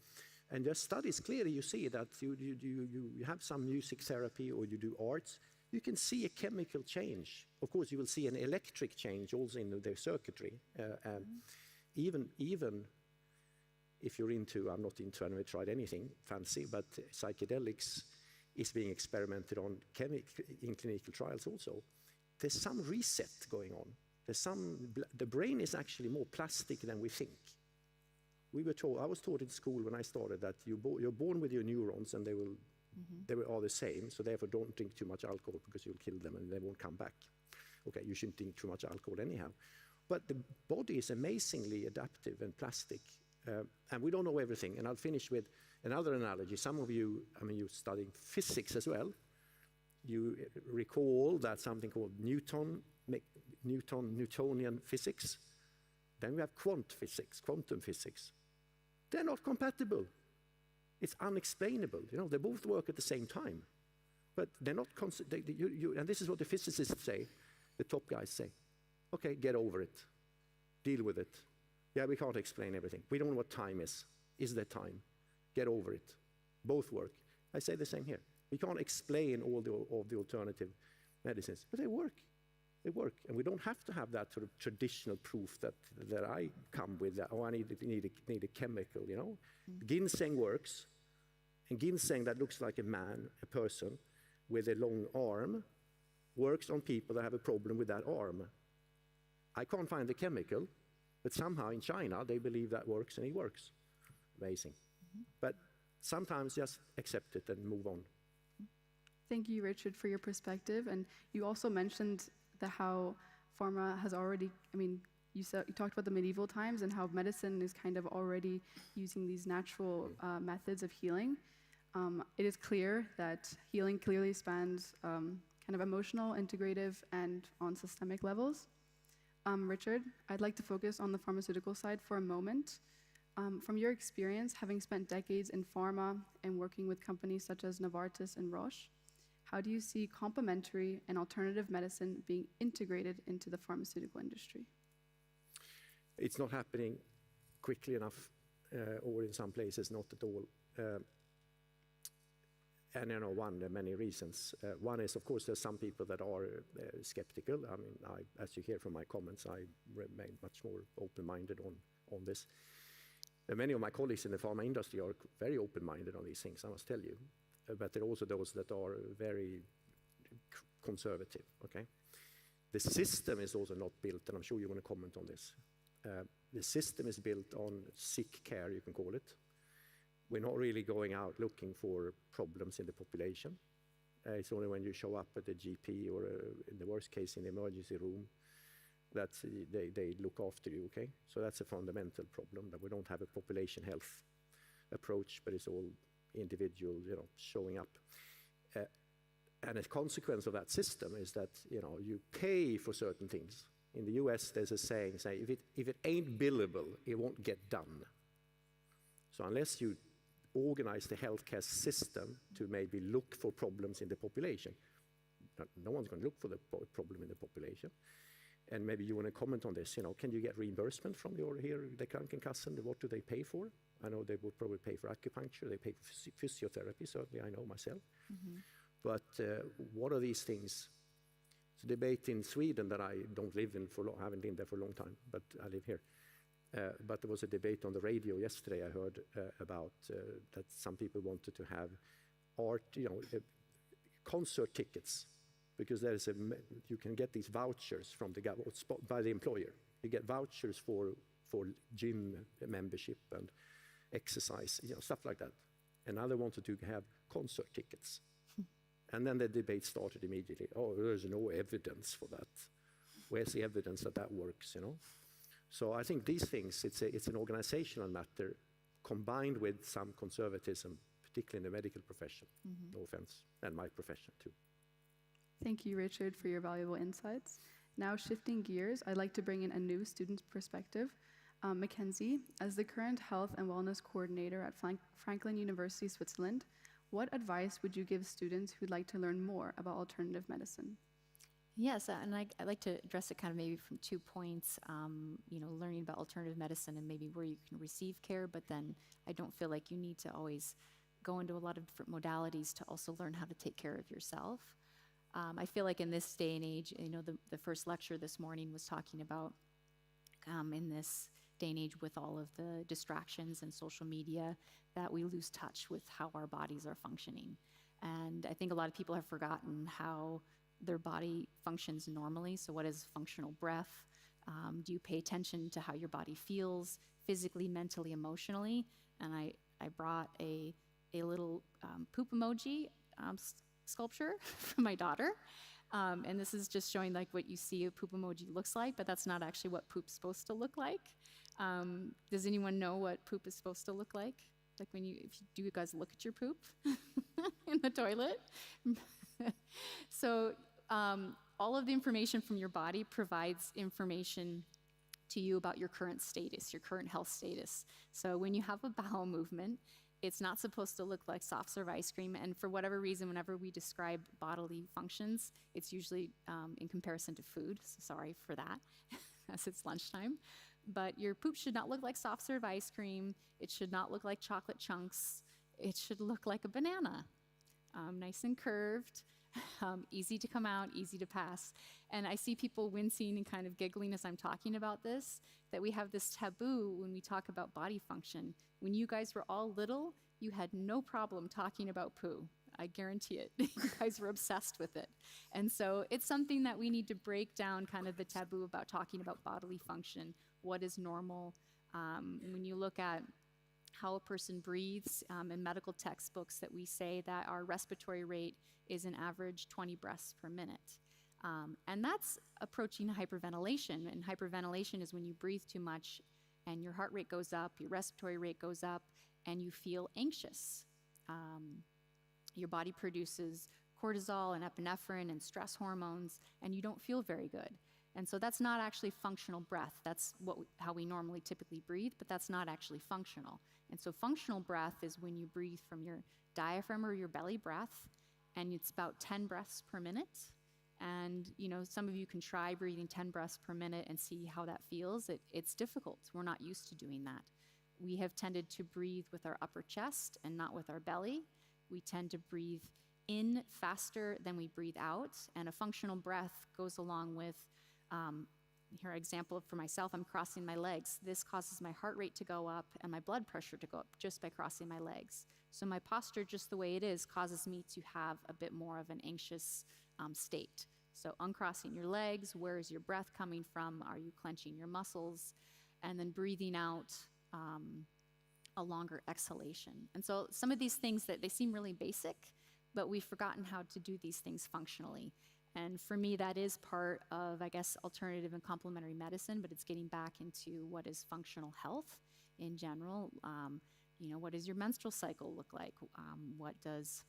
And just studies clearly, you see that you have some music therapy or you do arts, you can see a chemical change. Of course, you will see an electric change also in the circuitry. Even if you're into, I'm not into, I've never tried anything fancy, but psychedelics is being experimented on in clinical trials also. There's some reset going on. The brain is actually more plastic than we think. I was taught in school when I started that you're born with your neurons and they are the same, so therefore don't drink too much alcohol because you'll kill them and they won't come back. Okay, you shouldn't drink too much alcohol anyhow. But the body is amazingly adaptive and plastic, and we don't know everything. And I'll finish with another analogy. Some of you, you're studying physics as well. You recall that something called Newtonian physics. Then we have quantum physics. They're not compatible. It's unexplainable. They both work at the same time, but they're not. And this is what the physicists say. The top guys say, "Okay, get over it. Deal with it. Yeah, we can't explain everything. We don't know what time is. Is there time? Get over it." Both work. I say the same here. We can't explain all the alternative medicines, but they work. They work, and we don't have to have that sort of traditional proof that I come with. That, I need a chemical. Ginseng works, and ginseng that looks like a person with a long arm, works on people that have a problem with that arm. I can't find the chemical, but somehow in China they believe that works, and it works. Amazing. But sometimes just accept it and move on. Thank you, Richard, for your perspective. And you also mentioned how pharma has already, you talked about the medieval times and how medicine is kind of already using these natural methods of healing. It is clear that healing clearly spans kind of emotional, integrative, and on systemic levels. Richard, I'd like to focus on the pharmaceutical side for a moment. From your experience, having spent decades in pharma and working with companies such as Novartis and Roche, how do you see complementary and alternative medicine being integrated into the pharmaceutical industry? It's not happening quickly enough, or in some places not at all. And there are many reasons. One is, of course, there's some people that are skeptical. I mean, as you hear from my comments, I remain much more open-minded on this. Many of my colleagues in the pharma industry are very open-minded on these things, I must tell you. But there are also those that are very conservative, okay? The system is also not built, and I'm sure you want to comment on this. The system is built on sick care, you can call it. We're not really going out looking for problems in the population. It's only when you show up at the GP or, in the worst case, in the emergency room, that they look after you, okay? So that's a fundamental problem, that we don't have a population health approach, but it's all individual, showing up. And a consequence of that system is that, you pay for certain things. In the US, there's a saying, if it ain't billable, it won't get done. So unless you organize the healthcare system to maybe look for problems in the population, no one's going to look for the problem in the population. And maybe you want to comment on this, can you get reimbursement from the Krankenkassen? What do they pay for? I know they would probably pay for acupuncture, they pay for physiotherapy, certainly I know myself. Mm-hmm. But what are these things? It's a debate in Sweden that I don't live in I haven't been there for a long time, but I live here. But there was a debate on the radio yesterday, I heard about that some people wanted to have concert tickets, because you can get these vouchers from the government by the employer. You get vouchers for gym membership and exercise, stuff like that. And now they wanted to have concert tickets. And then the debate started immediately. Oh, there's no evidence for that. Where's the evidence that works, So I think these things, it's an organizational matter combined with some conservatism, particularly in the medical profession, no offense, and my profession too. Thank you, Richard, for your valuable insights. Now, shifting gears, I'd like to bring in a new student perspective. Mackenzie, as the current health and wellness coordinator at Franklin University, Switzerland, what advice would you give students who'd like to learn more about alternative medicine? Yes, and I'd like to address it kind of maybe from 2 points, learning about alternative medicine and maybe where you can receive care, but then I don't feel like you need to always go into a lot of different modalities to also learn how to take care of yourself. I feel like in this day and age, the first lecture this morning was talking about in this day and age with all of the distractions and social media that we lose touch with how our bodies are functioning. And I think a lot of people have forgotten how their body functions normally. So what is functional breath? Do you pay attention to how your body feels physically, mentally, emotionally? And I brought a little poop emoji sculpture from my daughter. And this is just showing like what you see a poop emoji looks like, but that's not actually what poop's supposed to look like. Does anyone know what poop is supposed to look like? Like do you guys look at your poop in the toilet? So all of the information from your body provides information to you about your current status, your current health status. So when you have a bowel movement, it's not supposed to look like soft serve ice cream. And for whatever reason, whenever we describe bodily functions, it's usually in comparison to food. So sorry for that, as it's lunchtime. But your poop should not look like soft serve ice cream. It should not look like chocolate chunks. It should look like a banana, nice and curved, easy to come out, easy to pass. And I see people wincing and kind of giggling as I'm talking about this, that we have this taboo when we talk about body function. When you guys were all little, you had no problem talking about poo. I guarantee it. You guys were obsessed with it. And so it's something that we need to break down, kind of the taboo about talking about bodily function, what is normal. When you look at how a person breathes in medical textbooks, that we say that our respiratory rate is an average 20 breaths per minute. And that's approaching hyperventilation. And hyperventilation is when you breathe too much and your heart rate goes up, your respiratory rate goes up, and you feel anxious. Your body produces cortisol and epinephrine and stress hormones, and you don't feel very good. And so that's not actually functional breath. That's how we normally typically breathe, but that's not actually functional. And so functional breath is when you breathe from your diaphragm or your belly breath, and it's about 10 breaths per minute. And, some of you can try breathing 10 breaths per minute and see how that feels. It's difficult. We're not used to doing that. We have tended to breathe with our upper chest and not with our belly. We tend to breathe in faster than we breathe out. And a functional breath goes along with, here an example for myself, I'm crossing my legs. This causes my heart rate to go up and my blood pressure to go up just by crossing my legs. So my posture, just the way it is, causes me to have a bit more of an anxious state. So uncrossing your legs, where is your breath coming from? Are you clenching your muscles? And then breathing out a longer exhalation. And so some of these things that they seem really basic, but we've forgotten how to do these things functionally. And for me, that is part of, I guess, alternative and complementary medicine, but it's getting back into what is functional health in general. What does your menstrual cycle look like? What does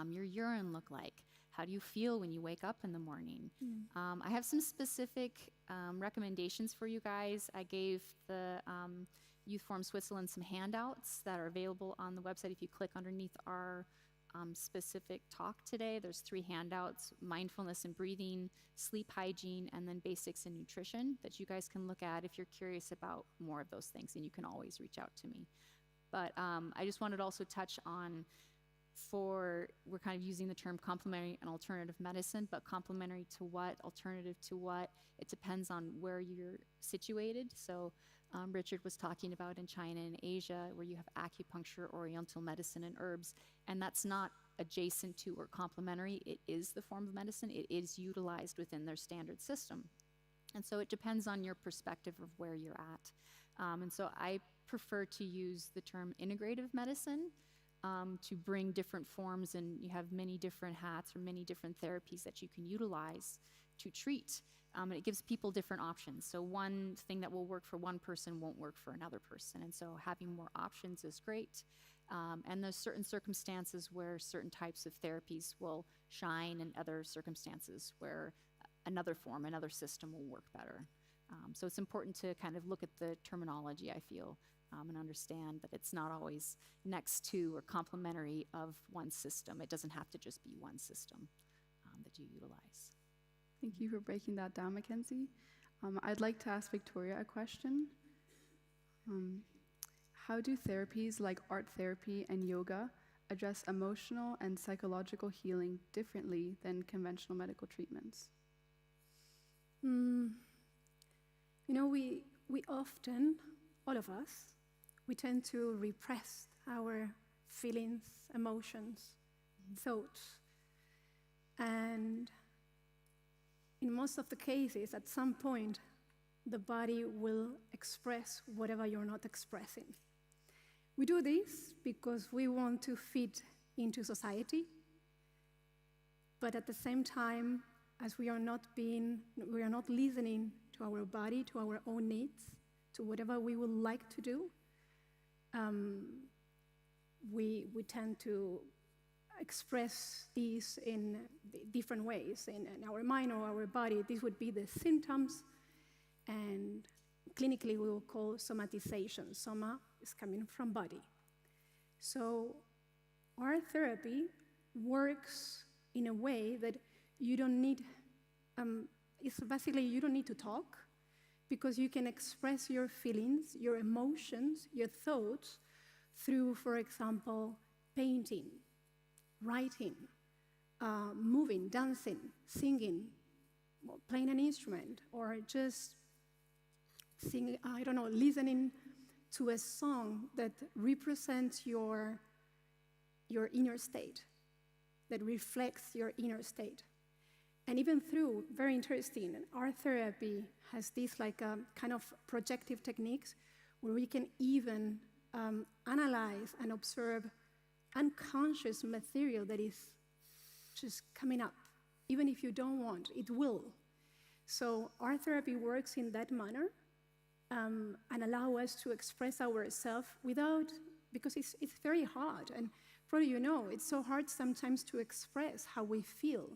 your urine look like? How do you feel when you wake up in the morning? I have some specific recommendations for you guys. I gave the Youth Forum Switzerland some handouts that are available on the website. If you click underneath our specific talk today, there's 3 handouts: mindfulness and breathing, sleep hygiene, and then basics in nutrition that you guys can look at if you're curious about more of those things, and you can always reach out to me. But I just wanted to also touch on, we're kind of using the term complementary and alternative medicine, but complementary to what, alternative to what, it depends on where you're situated. So Richard was talking about in China and Asia, where you have acupuncture, oriental medicine, and herbs, and that's not adjacent to or complementary. It is the form of medicine. It is utilized within their standard system. And so it depends on your perspective of where you're at. And so I prefer to use the term integrative medicine to bring different forms, and you have many different hats or many different therapies that you can utilize to treat. And it gives people different options. So one thing that will work for one person won't work for another person. And so having more options is great. And there's certain circumstances where certain types of therapies will shine, and other circumstances where another form, another system will work better. So it's important to kind of look at the terminology, I feel, and understand that it's not always next to or complementary of one system. It doesn't have to just be one system that you utilize. Thank you for breaking that down, Mackenzie. I'd like to ask Victoria a question. How do therapies like art therapy and yoga address emotional and psychological healing differently than conventional medical treatments? We often, all of us, we tend to repress our feelings, emotions, thoughts. And in most of the cases, at some point, the body will express whatever you're not expressing. We do this because we want to fit into society, but at the same time, as we are not listening to our body, to our own needs, to whatever we would like to do, we tend to express these in different ways in our mind or our body. These would be the symptoms, and clinically we will call somatization. Soma is coming from body. So our therapy works in a way that you don't need, it's basically you don't need to talk, because you can express your feelings, your emotions, your thoughts through, for example, painting, writing, moving, dancing, singing, playing an instrument, or just singing, listening to a song that represents your inner state, that reflects your inner state. And even through, very interesting, art therapy has these kind of projective techniques where we can even analyze and observe unconscious material that is just coming up. Even if you don't want, it will. So art therapy works in that manner and allow us to express ourselves because it's very hard. And probably it's so hard sometimes to express how we feel,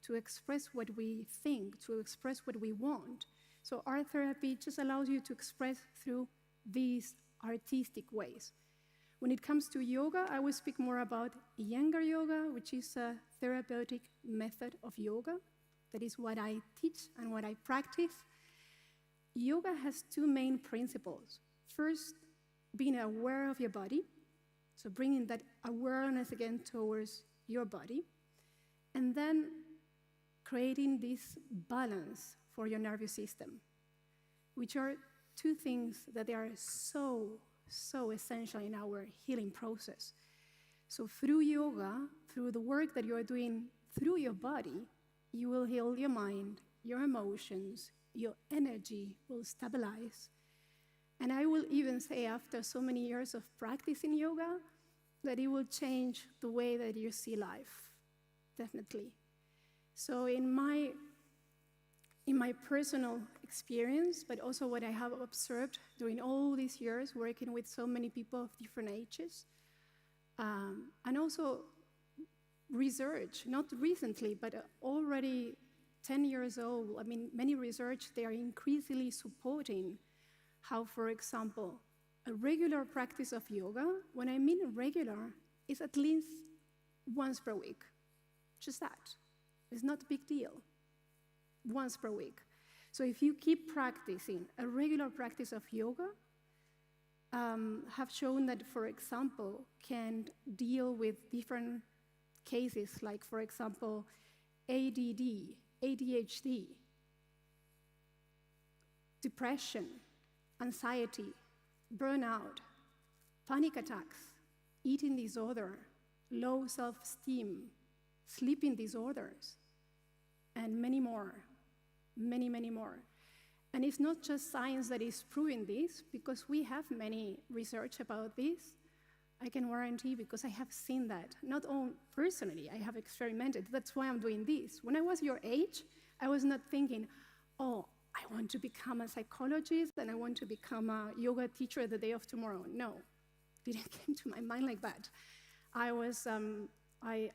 to express what we think, to express what we want. So art therapy just allows you to express through these artistic ways. When it comes to yoga, I will speak more about Iyengar yoga, which is a therapeutic method of yoga. that is what I teach and what I practice, yoga has two main principles. First, being aware of your body, so bringing that awareness again towards your body, and then creating this balance for your nervous system, which are two things that they are so essential in our healing process. So through yoga, through the work that you are doing through your body, you will heal your mind, your emotions, your energy will stabilize. And I will even say, after so many years of practicing yoga, that it will change the way that you see life, definitely. So in my personal experience, but also what I have observed during all these years working with so many people of different ages, and also research, not recently, but already 10 years old, I mean, many research, they are increasingly supporting how, for example, a regular practice of yoga, when I mean regular, is at least once per week. Just that. It's not a big deal. Once per week. So if you keep practicing a regular practice of yoga, have shown that, for example, can deal with different cases, like, for example, ADD, ADHD, depression, anxiety, burnout, panic attacks, eating disorder, low self-esteem, sleeping disorders, and many more, many, many more. And it's not just science that is proving this, because we have many research about this. I can guarantee, because I have seen that. Not only personally, I have experimented. That's why I'm doing this. When I was your age, I was not thinking, oh, I want to become a psychologist and I want to become a yoga teacher the day of tomorrow. No, didn't come to my mind like that. I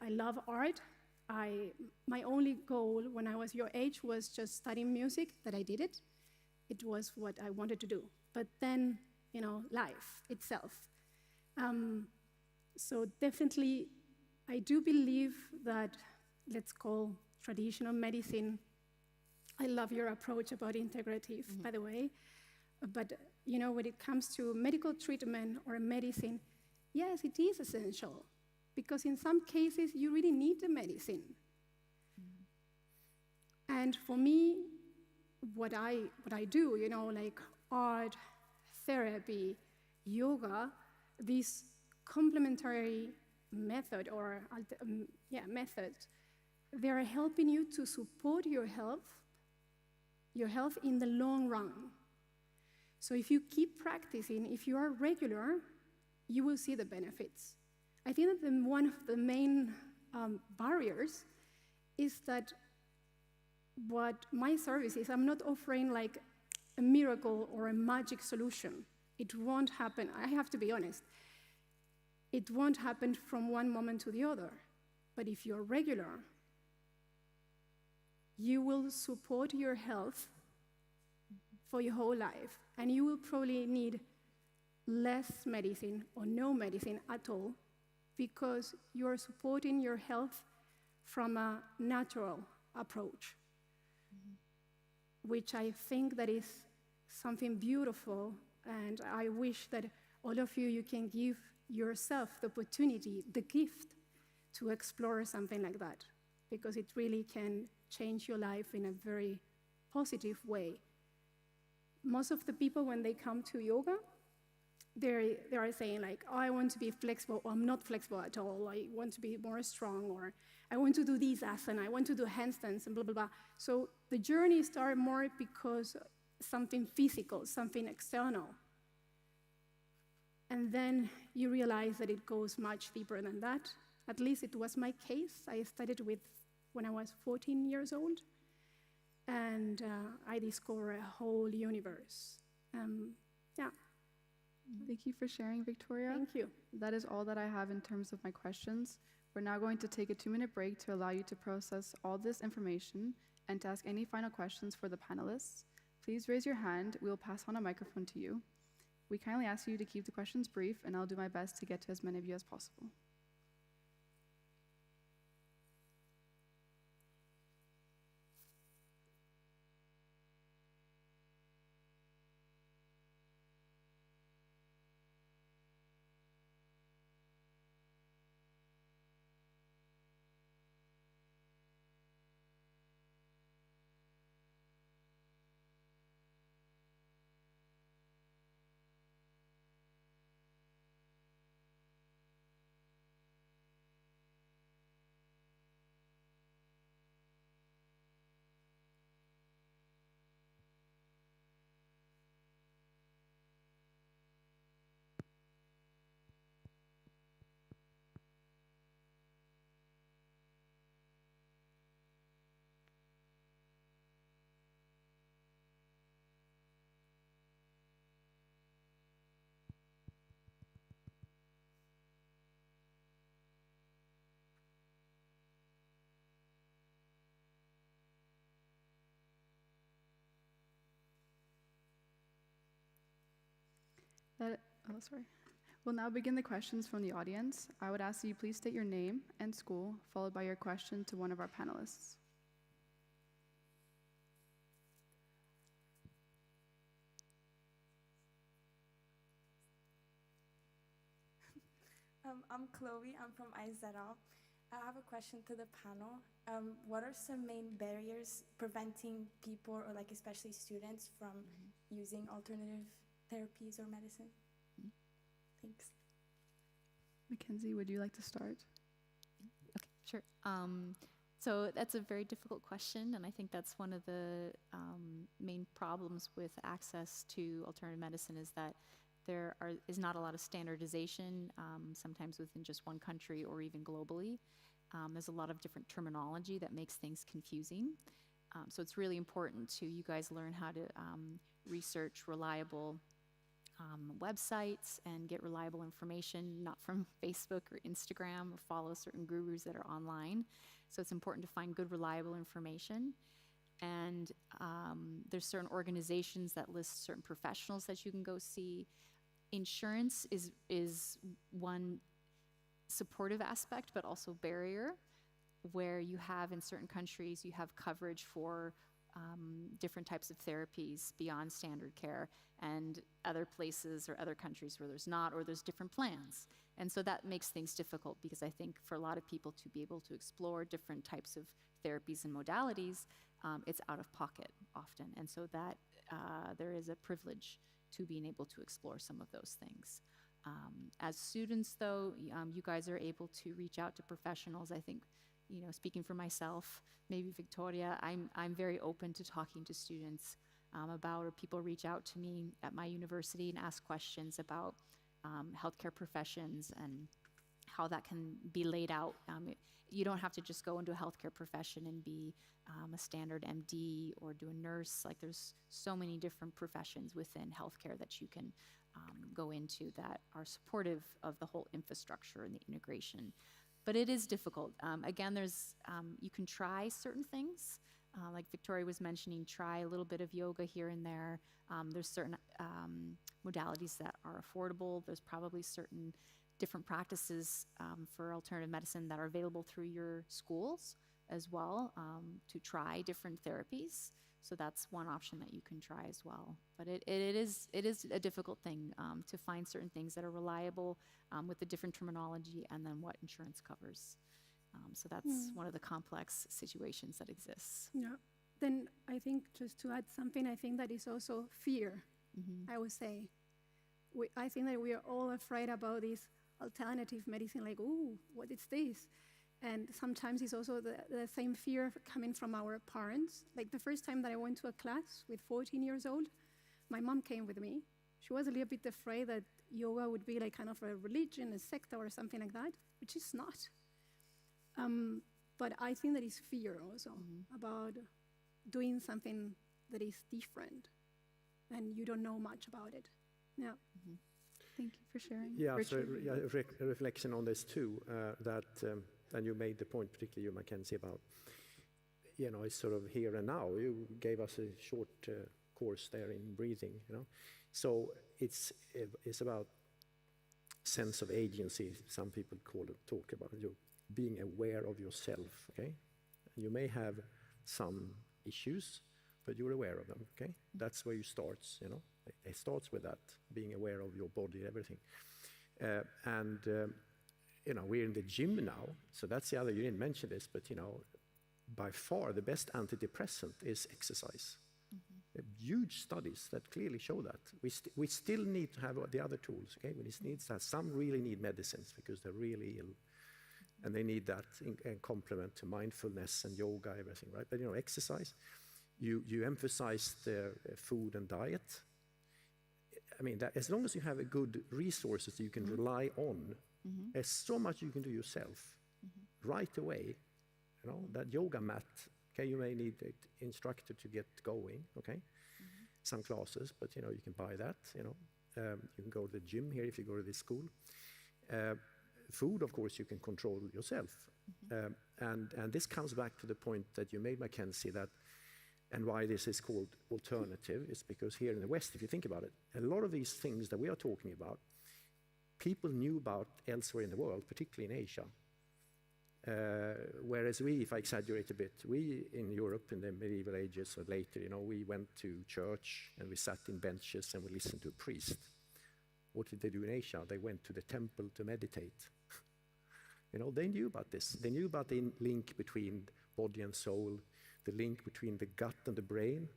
love art. My only goal when I was your age was just studying music, that I did it. It was what I wanted to do. But then, life itself. So definitely, I do believe that, let's call traditional medicine, I love your approach about integrative, by the way, but when it comes to medical treatment or medicine, yes, it is essential, because in some cases, you really need the medicine. And for me, what I do, like art, therapy, yoga, this complementary method or methods, they are helping you to support your health in the long run. So if you keep practicing, if you are regular, you will see the benefits. I think that one of the main barriers is that what my service is, I'm not offering like a miracle or a magic solution. It won't happen. I have to be honest. It won't happen from one moment to the other. But if you're regular, you will support your health for your whole life. And you will probably need less medicine or no medicine at all, because you're supporting your health from a natural approach, which I think that is something beautiful. And I wish that all of you can give yourself the opportunity, the gift, to explore something like that, because it really can change your life in a very positive way. Most of the people, when they come to yoga, they are saying like, oh, I want to be flexible, or I'm not flexible at all, I want to be more strong, or I want to do this asana, I want to do handstands, and blah, blah, blah. So the journey started more because something physical, something external. And then you realize that it goes much deeper than that. At least it was my case. I started when I was 14 years old, and I discovered a whole universe. Thank you for sharing, Victoria. Thank you. That is all that I have in terms of my questions. We're now going to take a 2-minute break to allow you to process all this information and to ask any final questions for the panelists. Please raise your hand. We will pass on a microphone to you. We kindly ask you to keep the questions brief, and I'll do my best to get to as many of you as possible. Sorry. We'll now begin the questions from the audience. I would ask that you please state your name and school, followed by your question to one of our panelists. I'm Chloe. I'm from IZL. I have a question to the panel. What are some main barriers preventing people, or like especially students, from using alternative therapies or medicine? Thanks. Mackenzie, would you like to start? Okay, sure. So that's a very difficult question, and I think that's one of the main problems with access to alternative medicine is that there is not a lot of standardization, sometimes within just one country or even globally. There's a lot of different terminology that makes things confusing. So it's really important to you guys learn how to research reliable websites and get reliable information, not from Facebook or Instagram, or follow certain gurus that are online. So it's important to find good, reliable information. And there's certain organizations that list certain professionals that you can go see. Insurance is one supportive aspect, but also barrier, where you have in certain countries, you have coverage for different types of therapies beyond standard care, and other places or other countries where there's not, or there's different plans. And so that makes things difficult, because I think for a lot of people to be able to explore different types of therapies and modalities, it's out of pocket often. And so that there is a privilege to being able to explore some of those things. As students, though, you guys are able to reach out to professionals. I think, speaking for myself, maybe Victoria, I'm very open to talking to students about, or people reach out to me at my university and ask questions about healthcare professions and how that can be laid out. You don't have to just go into a healthcare profession and be a standard MD or do a nurse. Like, there's so many different professions within healthcare that you can go into that are supportive of the whole infrastructure and the integration. But it is difficult. Again, you can try certain things. Like Victoria was mentioning, try a little bit of yoga here and there. There's certain modalities that are affordable. There's probably certain different practices for alternative medicine that are available through your schools as well, to try different therapies. So that's one option that you can try as well. But it is a difficult thing to find certain things that are reliable with the different terminology and then what insurance covers. So that's one of the complex situations that exists. Yeah. Then I think, just to add something, I think that is also fear, I would say. I think that we are all afraid about this alternative medicine, like, ooh, what is this? And sometimes it's also the same fear coming from our parents. Like, the first time that I went to a class with 14 years old, my mom came with me. She was a little bit afraid that yoga would be like kind of a religion, a sect or something like that, which is not. But I think that is fear also about doing something that is different and you don't know much about it. Yeah. Thank you for sharing. Yeah, Richard? so a reflection on this too, and you made the point, particularly you, Mackenzie, about, it's sort of here and now. You gave us a short course there in breathing, So it's about sense of agency. Some people talk about you being aware of yourself, okay? You may have some issues, but you're aware of them, okay? That's where you start, It starts with that, being aware of your body, everything. We're in the gym now, so that's the other, you didn't mention this, but, by far the best antidepressant is exercise. Huge studies that clearly show that. We still need to have the other tools, okay? Some really need medicines because they're really ill, and they need that in complement to mindfulness and yoga, everything, right? But, exercise, you emphasize the food and diet. I mean, that as long as you have a good resources you can rely on, there's so much you can do yourself right away. That yoga mat, okay, you may need an instructor to get going, okay? Some classes, but you can buy that, you can go to the gym here if you go to this school. Food, of course, you can control yourself. And this comes back to the point that you made, Mackenzie, that And why this is called alternative is because here in the West, if you think about it, a lot of these things that we are talking about, people knew about elsewhere in the world, particularly in Asia. Whereas we, if I exaggerate a bit, we in Europe in the medieval ages or later, we went to church and we sat in benches and we listened to a priest. What did they do in Asia? They went to the temple to meditate. They knew about this. They knew about the link between body and soul, the link between the gut and the brain.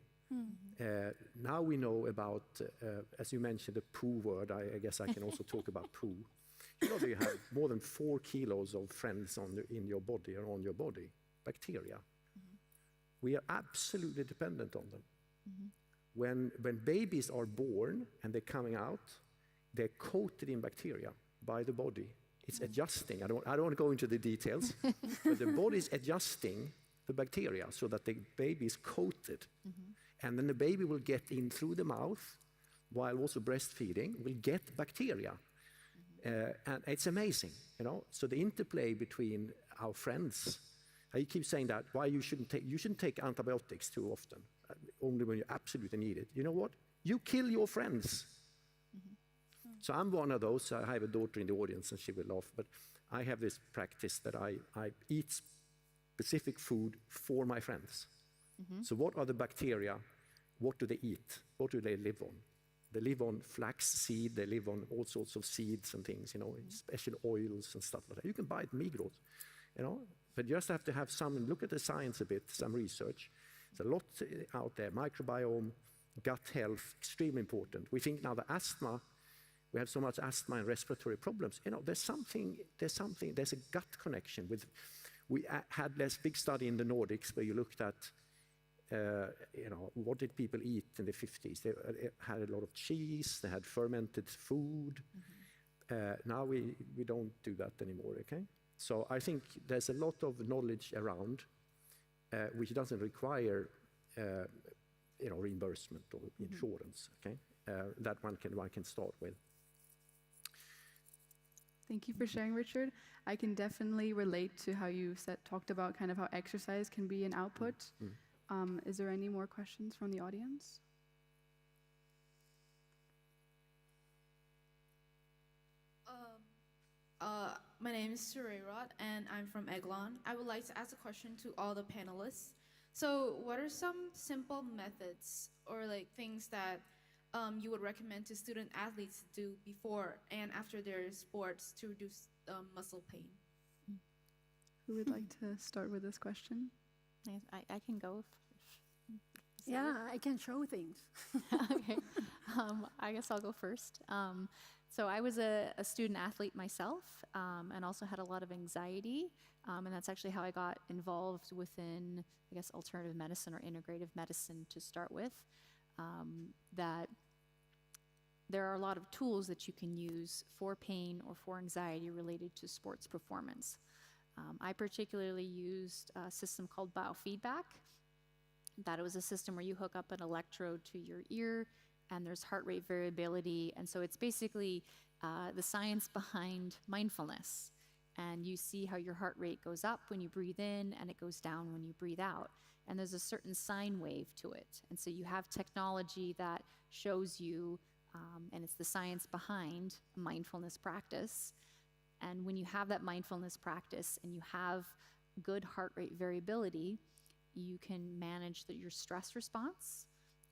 Now we know about, as you mentioned, the poo word. I guess I can also talk about poo. That you have more than 4 kilos of friends in your body or on your body, bacteria. We are absolutely dependent on them. When babies are born and they're coming out, they're coated in bacteria by the body. It's adjusting. I don't want to go into the details, but the body is adjusting the bacteria so that the baby is coated. And then the baby will get in through the mouth, while also breastfeeding, will get bacteria. And it's amazing, So the interplay between our friends, I keep saying that, why you shouldn't take antibiotics too often, only when you absolutely need it. You know what? You kill your friends. So I'm one of those. I have a daughter in the audience and she will laugh, but I have this practice that I eat specific food for my friends. So what are the bacteria? What do they eat? What do they live on? They live on flax seed, they live on all sorts of seeds and things, special oils and stuff like that. You can buy it in Migros, but you just have to have look at the science a bit, some research. There's a lot out there. Microbiome, gut health, extremely important. We think now the asthma, we have so much asthma and respiratory problems. There's a gut connection with. We had this big study in the Nordics where you looked at, what did people eat in the 50s? They had a lot of cheese, they had fermented food. Now we don't do that anymore, okay? So I think there's a lot of knowledge around which doesn't require reimbursement or insurance, okay? That one can start with. Thank you for sharing, Richard. I can definitely relate to how you talked about kind of how exercise can be an output. Is there any more questions from the audience? My name is Surayrat, and I'm from Eglon. I would like to ask a question to all the panelists. So what are some simple methods or things that you would recommend to student athletes to do before and after their sports to reduce muscle pain? Who would like to start with this question? I can go. Yeah, I can show things. Okay. I guess I'll go first. So I was a student athlete myself and also had a lot of anxiety. And that's actually how I got involved within, I guess, alternative medicine or integrative medicine to start with. That there are a lot of tools that you can use for pain or for anxiety related to sports performance. I particularly used a system called biofeedback. That it was a system where you hook up an electrode to your ear and there's heart rate variability. And so it's basically the science behind mindfulness. And you see how your heart rate goes up when you breathe in and it goes down when you breathe out. And there's a certain sine wave to it. And so you have technology that shows you, and it's the science behind mindfulness practice. And when you have that mindfulness practice and you have good heart rate variability, you can manage your stress response.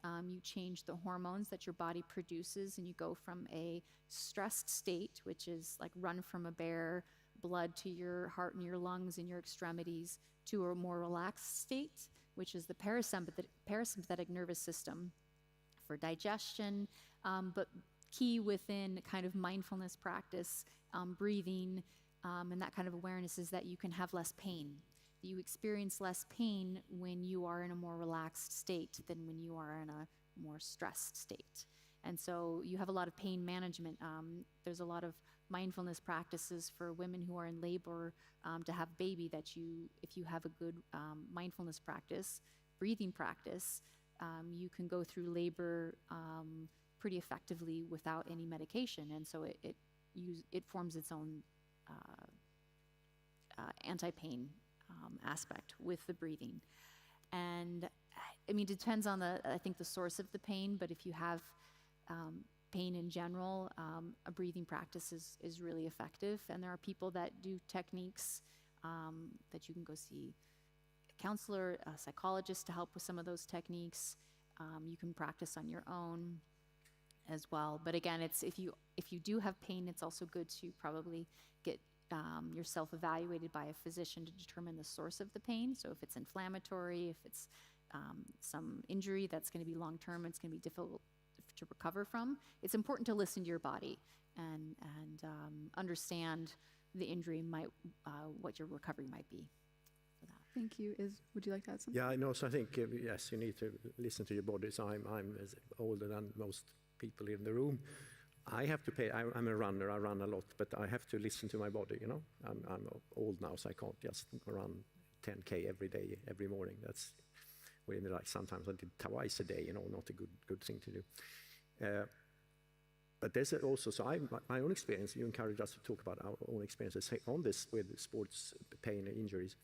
You change the hormones that your body produces, and you go from a stressed state, which is like run from a bear, blood to your heart and your lungs and your extremities, to a more relaxed state, which is the parasympathetic nervous system for digestion, but key within kind of mindfulness practice, breathing, and that kind of awareness is that you can have less pain. You experience less pain when you are in a more relaxed state than when you are in a more stressed state. And so you have a lot of pain management. There's a lot of mindfulness practices for women who are in labor to have baby that if you have a good mindfulness practice, breathing practice, you can go through labor pretty effectively without any medication. And so it forms its own anti-pain aspect with the breathing. And I mean, it depends on I think the source of the pain, but if you have pain in general, a breathing practice is really effective. And there are people that do techniques that you can go see a counselor, a psychologist to help with some of those techniques. You can practice on your own as well. But again, if you do have pain, it's also good to probably get yourself evaluated by a physician to determine the source of the pain. So if it's inflammatory, if it's some injury that's going to be long-term, it's going to be difficult to recover from. It's important to listen to your body and understand the injury what your recovery might be for that. Thank you. Would you like to add something? Yeah, I know. So I think, yes, you need to listen to your body. So I'm as older than most people in the room. I have to pay. I'm a runner. I run a lot, but I have to listen to my body. You know, I'm old now, so I can't just run 10K every day, every morning. That's like sometimes I did twice a day. You know, not a good thing to do. But there's also, so my own experience. You encourage us to talk about our own experiences on this with sports pain and injuries.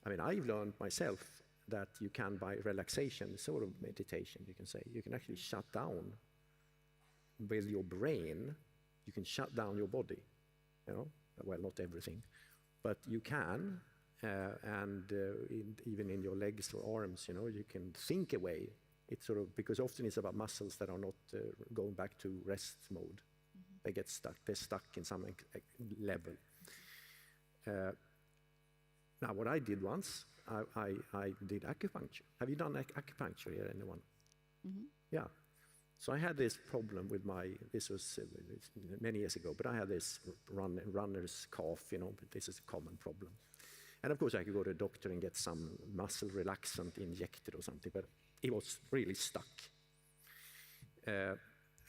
I mean, I've learned myself that you can, by relaxation, sort of meditation, you can say, you can actually shut down with your brain. You can shut down your body, you know, well, not everything, but you can, even in your legs or arms, you know, you can think away. It's sort of, because often it's about muscles that are not going back to rest mode. Mm-hmm. They get stuck, they're stuck in some level. Now, what I did once, I did acupuncture. Have you done acupuncture here, anyone? Mm-hmm. Yeah. So I had this problem with this was many years ago, but I had this runner's cough, you know, but this is a common problem. And of course I could go to a doctor and get some muscle relaxant injected or something, but it was really stuck. And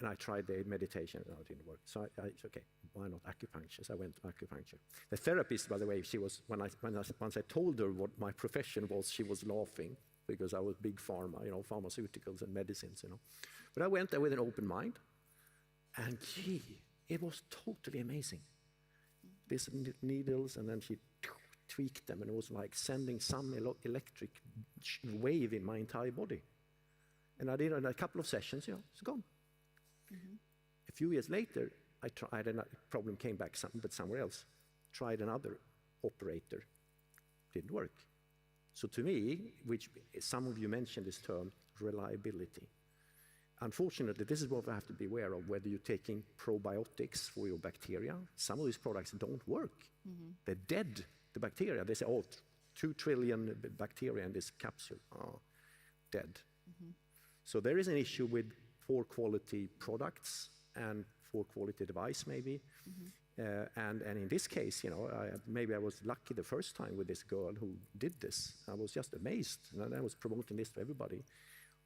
I tried the meditation, no, it didn't work. So I said, okay, why not acupuncture? So I went to acupuncture. The therapist, by the way, she was, once I told her what my profession was, she was laughing, because I was big pharma, you know, pharmaceuticals and medicines, you know. But I went there with an open mind, and gee, it was totally amazing. These needles, and then she tweaked them, and it was like sending some electric wave in my entire body. And I did it in a couple of sessions, you know, it's gone. Mm-hmm. A few years later, I tried a problem, came back but somewhere else. Tried another operator, didn't work. So to me, which some of you mentioned this term, reliability. Unfortunately, this is what we have to be aware of, whether you're taking probiotics for your bacteria. Some of these products don't work. Mm-hmm. They're dead, the bacteria. They say, 2 trillion bacteria in this capsule. Oh, dead. Mm-hmm. So there is an issue with poor quality products and poor quality device, maybe. Mm-hmm. And in this case, you know, maybe I was lucky the first time with this girl who did this. I was just amazed, and I was promoting this to everybody.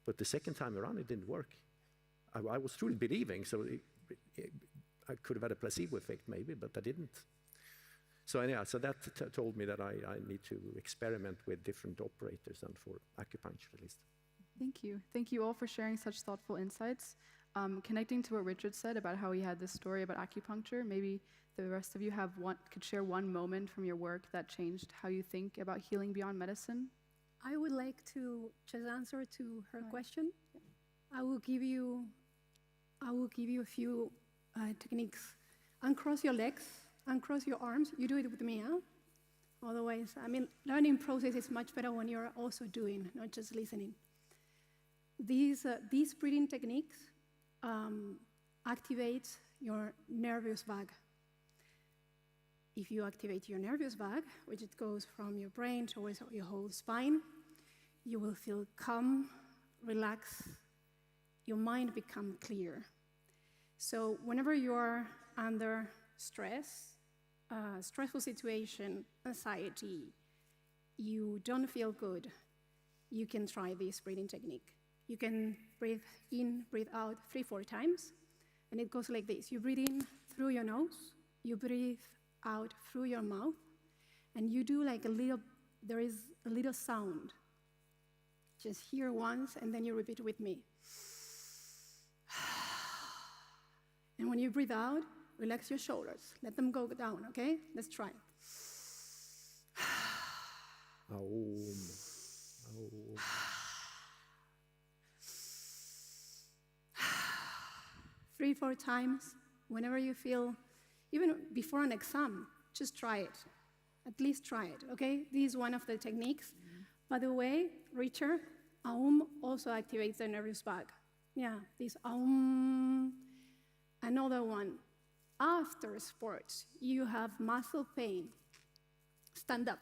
But the second time around, it didn't work. I was truly believing, so I could have had a placebo effect maybe, but I didn't. So anyhow, so that told me that I need to experiment with different operators, and for acupuncture at least. Thank you. Thank you all for sharing such thoughtful insights. Connecting to what Richard said about how he had this story about acupuncture, maybe the rest of you could share one moment from your work that changed how you think about healing beyond medicine. I would like to just answer to her question. I will give you a few techniques. Uncross your legs, uncross your arms. You do it with me, huh? Otherwise, I mean, learning process is much better when you're also doing, not just listening. These breathing techniques activate your nervous vagus. If you activate your nervous vagus, which it goes from your brain towards your whole spine, you will feel calm, relaxed, your mind become clear. So whenever you're under stress, stressful situation, anxiety, you don't feel good, you can try this breathing technique. You can breathe in, breathe out 3-4 times, and it goes like this. You breathe in through your nose, you breathe out through your mouth, and you do like there is a little sound. Just hear once, and then you repeat with me. And when you breathe out, relax your shoulders. Let them go down, okay? Let's try. 3, 4 times, whenever you feel, even before an exam, just try it. At least try it, okay? This is one of the techniques. By the way, Richard, Aum also activates the nervous bag. Yeah, this Aum. Another one, after sports, you have muscle pain. Stand up.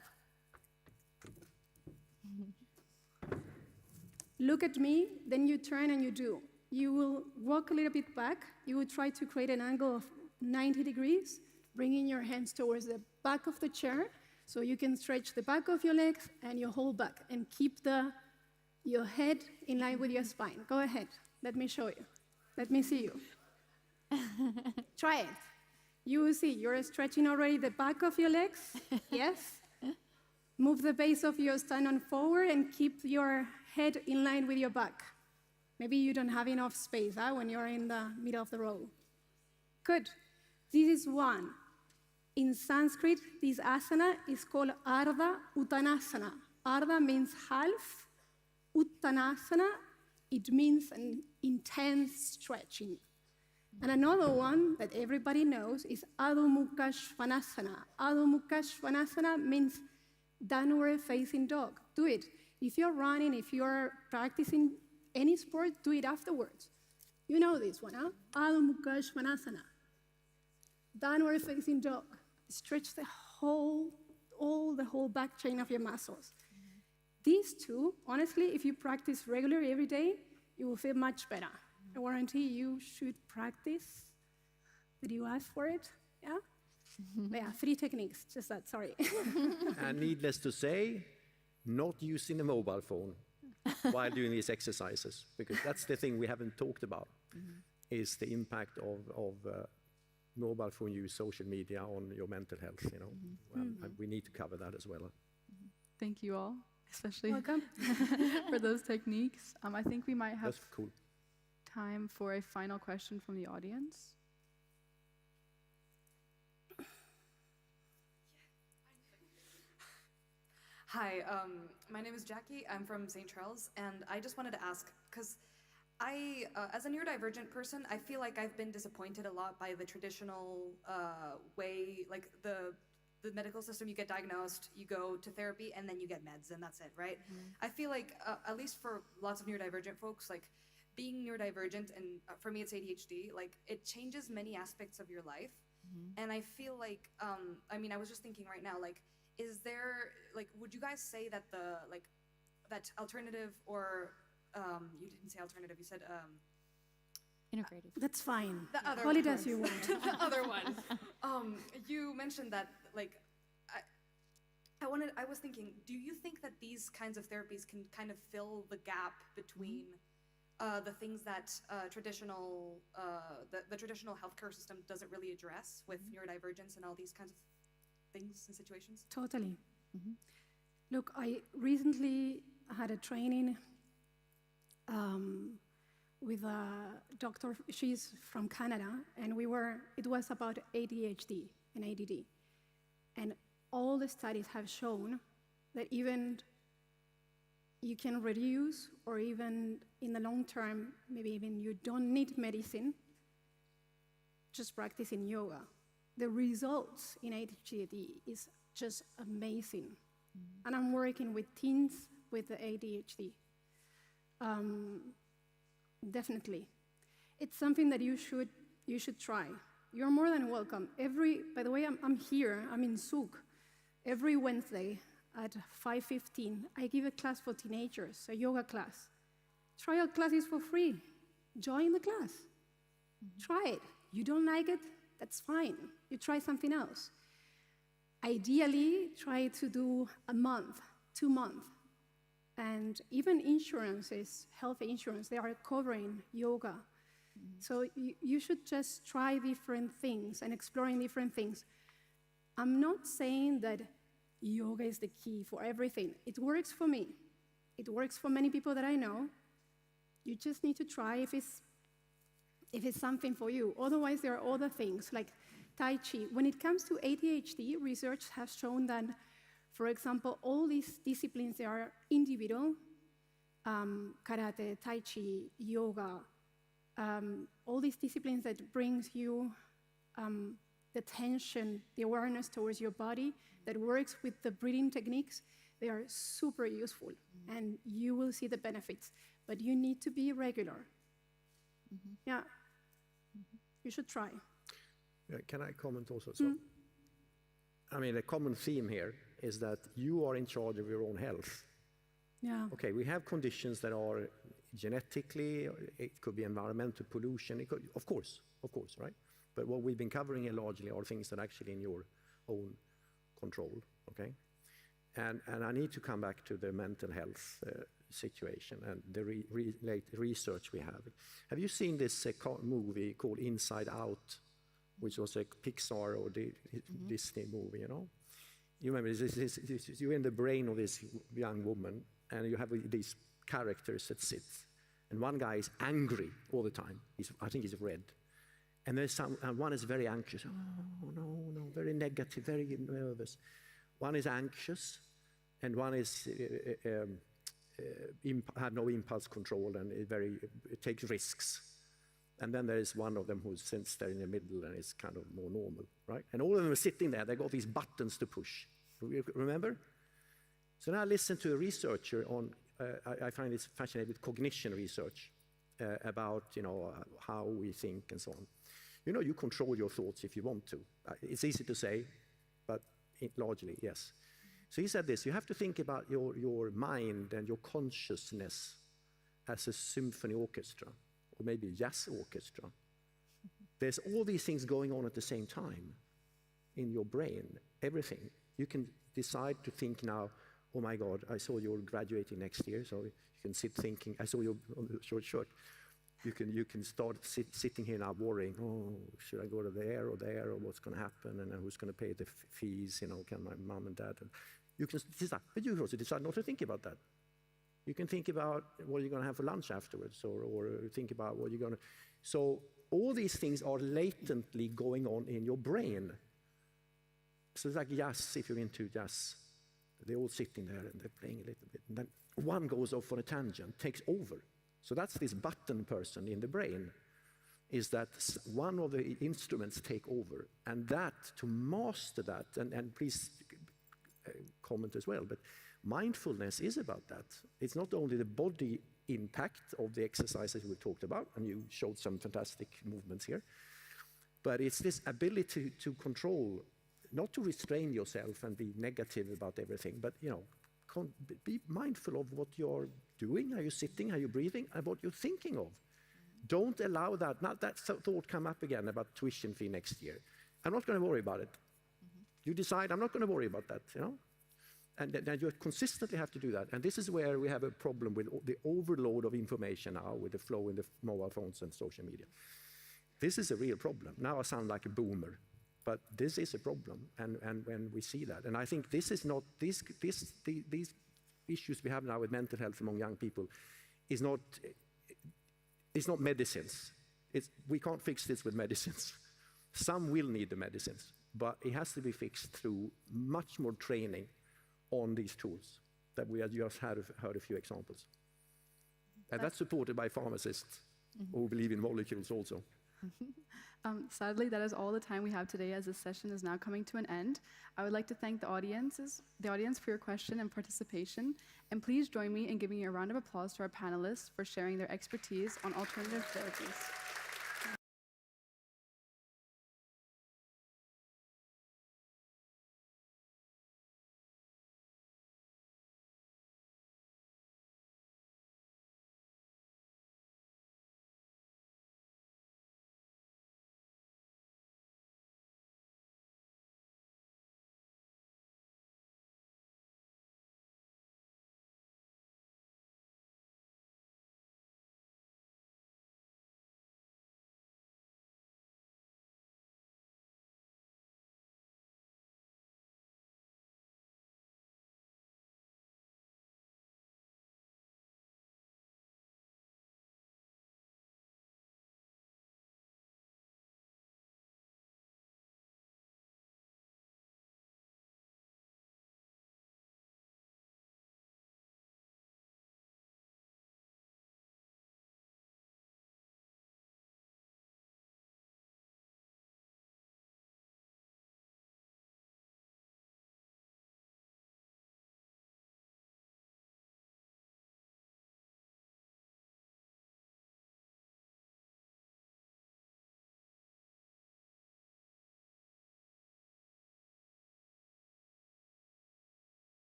Look at me, then you turn and you do. You will walk a little bit back. You will try to create an angle of 90 degrees, bringing your hands towards the back of the chair so you can stretch the back of your legs and your whole back and keep your head in line with your spine. Go ahead. Let me show you. Let me see you. Try it. You will see you're stretching already the back of your legs. Yes. Move the base of your sternum forward and keep your head in line with your back. Maybe you don't have enough space when you're in the middle of the row. Good. This is one. In Sanskrit, this asana is called Ardha Uttanasana. Ardha means half. Uttanasana, it means an intense stretching. And another one that everybody knows is Adho Mukha Svanasana. Adho Mukha Svanasana means downward facing dog. Do it. If you're running, if you're practicing any sport, do it afterwards. You know this one, huh? Adho Mukha Svanasana. Downward facing dog. Stretch the whole back chain of your muscles. These two, honestly, if you practice regularly every day, you will feel much better. I guarantee you should practice. Did you ask for it? Yeah? Yeah, 3 techniques, just that, sorry. And needless to say, not using a mobile phone while doing these exercises, because that's the thing we haven't talked about, is the impact of mobile phone use, social media on your mental health, you know. And we need to cover that as well. Thank you all, especially Welcome. for those techniques. I think we might have That's cool. time for a final question from the audience. Hi, my name is Jackie. I'm from St. Charles, and I just wanted to ask, because I, as a neurodivergent person, I feel like I've been disappointed a lot by the traditional way, like the medical system. You get diagnosed, you go to therapy, and then you get meds, and that's it, right? I feel like, at least for lots of neurodivergent folks, like being neurodivergent, and for me it's ADHD, like it changes many aspects of your life. And I feel like, I mean, I was just thinking right now, like, is there, like, would you guys say that that alternative, or, you didn't say alternative, you said, integrative. That's fine. The other Call it one. as you want. The other one. You mentioned that, like, I was thinking, do you think that these kinds of therapies can kind of fill the gap between the things that the traditional healthcare system doesn't really address with neurodivergence and all these kinds of things and situations? Totally. Look, I recently had a training with a doctor. She's from Canada, and it was about ADHD and ADD. And all the studies have shown that even you can reduce, or even in the long term, maybe even you don't need medicine, just practicing yoga. The results in ADHD is just amazing. And I'm working with teens with the ADHD. Definitely. It's something that you should try. You're more than welcome. By the way, I'm here, I'm in Zug. Every Wednesday at 5:15, I give a class for teenagers, a yoga class. Trial class is for free. Join the class. Try it. You don't like it? That's fine. You try something else. Ideally, try to do a month, 2 months. And even insurances, health insurance, they are covering yoga. So you should just try different things and exploring different things. I'm not saying that yoga is the key for everything. It works for me. It works for many people that I know. You just need to try if it's something for you. Otherwise, there are other things like Tai Chi. When it comes to ADHD, research has shown that, for example, all these disciplines, they are individual, karate, Tai Chi, yoga, all these disciplines that brings you the tension, the awareness towards your body, that works with the breathing techniques, they are super useful, and you will see the benefits. But you need to be regular. Yeah, you should try. Yeah, can I comment also? So, I mean, a common theme here is that you are in charge of your own health. Yeah. Okay, we have conditions that are genetically, it could be environmental pollution, it could, of course, right? But what we've been covering here largely are things that are actually in your own control, okay? And I need to come back to the mental health situation and the research we have. Have you seen this movie called Inside Out, which was a Pixar or Disney movie, you know? You remember, you're in the brain of this young woman, and you have these characters that sit. And one guy is angry all the time. I think he's red. And one is very anxious. Oh, no, very negative, very nervous. One is anxious, and one is have no impulse control and it takes risks. And then there is one of them who sits there in the middle and is kind of more normal, right? And all of them are sitting there. They got these buttons to push. Remember? So now I listen to a researcher on. I find this fascinating with cognition research about how we think and so on. You control your thoughts if you want to. It's easy to say, but largely yes. So he said this: you have to think about your mind and your consciousness as a symphony orchestra, or maybe a jazz orchestra. There's all these things going on at the same time in your brain, everything. You can decide to think now, oh my God, I saw you're graduating next year, so you can sit thinking, I saw you on the short shirt. You can start sitting here now worrying, oh, should I go to there, or what's going to happen, and who's going to pay the fees, can my mom and dad, and you can decide, but you can also decide not to think about that. You can think about what you're going to have for lunch afterwards, or think about what you're going to. So all these things are latently going on in your brain. So it's like jazz, if you're into jazz. They're all sitting there and they're playing a little bit. And then one goes off on a tangent, takes over. So that's this button person in the brain, is that one of the instruments take over. And that, to master that, and please comment as well, but mindfulness is about that. It's not only the body impact of the exercises we talked about, and you showed some fantastic movements here, but it's this ability to control, not to restrain yourself and be negative about everything, but be mindful of what you're doing, how you're sitting, how you're breathing, and what you're thinking of. Don't allow that, not that thought come up again about tuition fee next year. I'm not going to worry about it. You decide, I'm not going to worry about that, And then you consistently have to do that. And this is where we have a problem with the overload of information now, with the flow in the mobile phones and social media. This is a real problem. Now I sound like a boomer, but this is a problem, and when we see that. And I think this is not, these issues we have now with mental health among young people is not medicines. We can't fix this with medicines. Some will need the medicines, but it has to be fixed through much more training on these tools that we have just heard a few examples. And that's supported by pharmacists who believe in molecules also. Sadly, that is all the time we have today, as this session is now coming to an end. I would like to thank the audience for your question and participation, and please join me in giving a round of applause to our panelists for sharing their expertise on alternative therapies.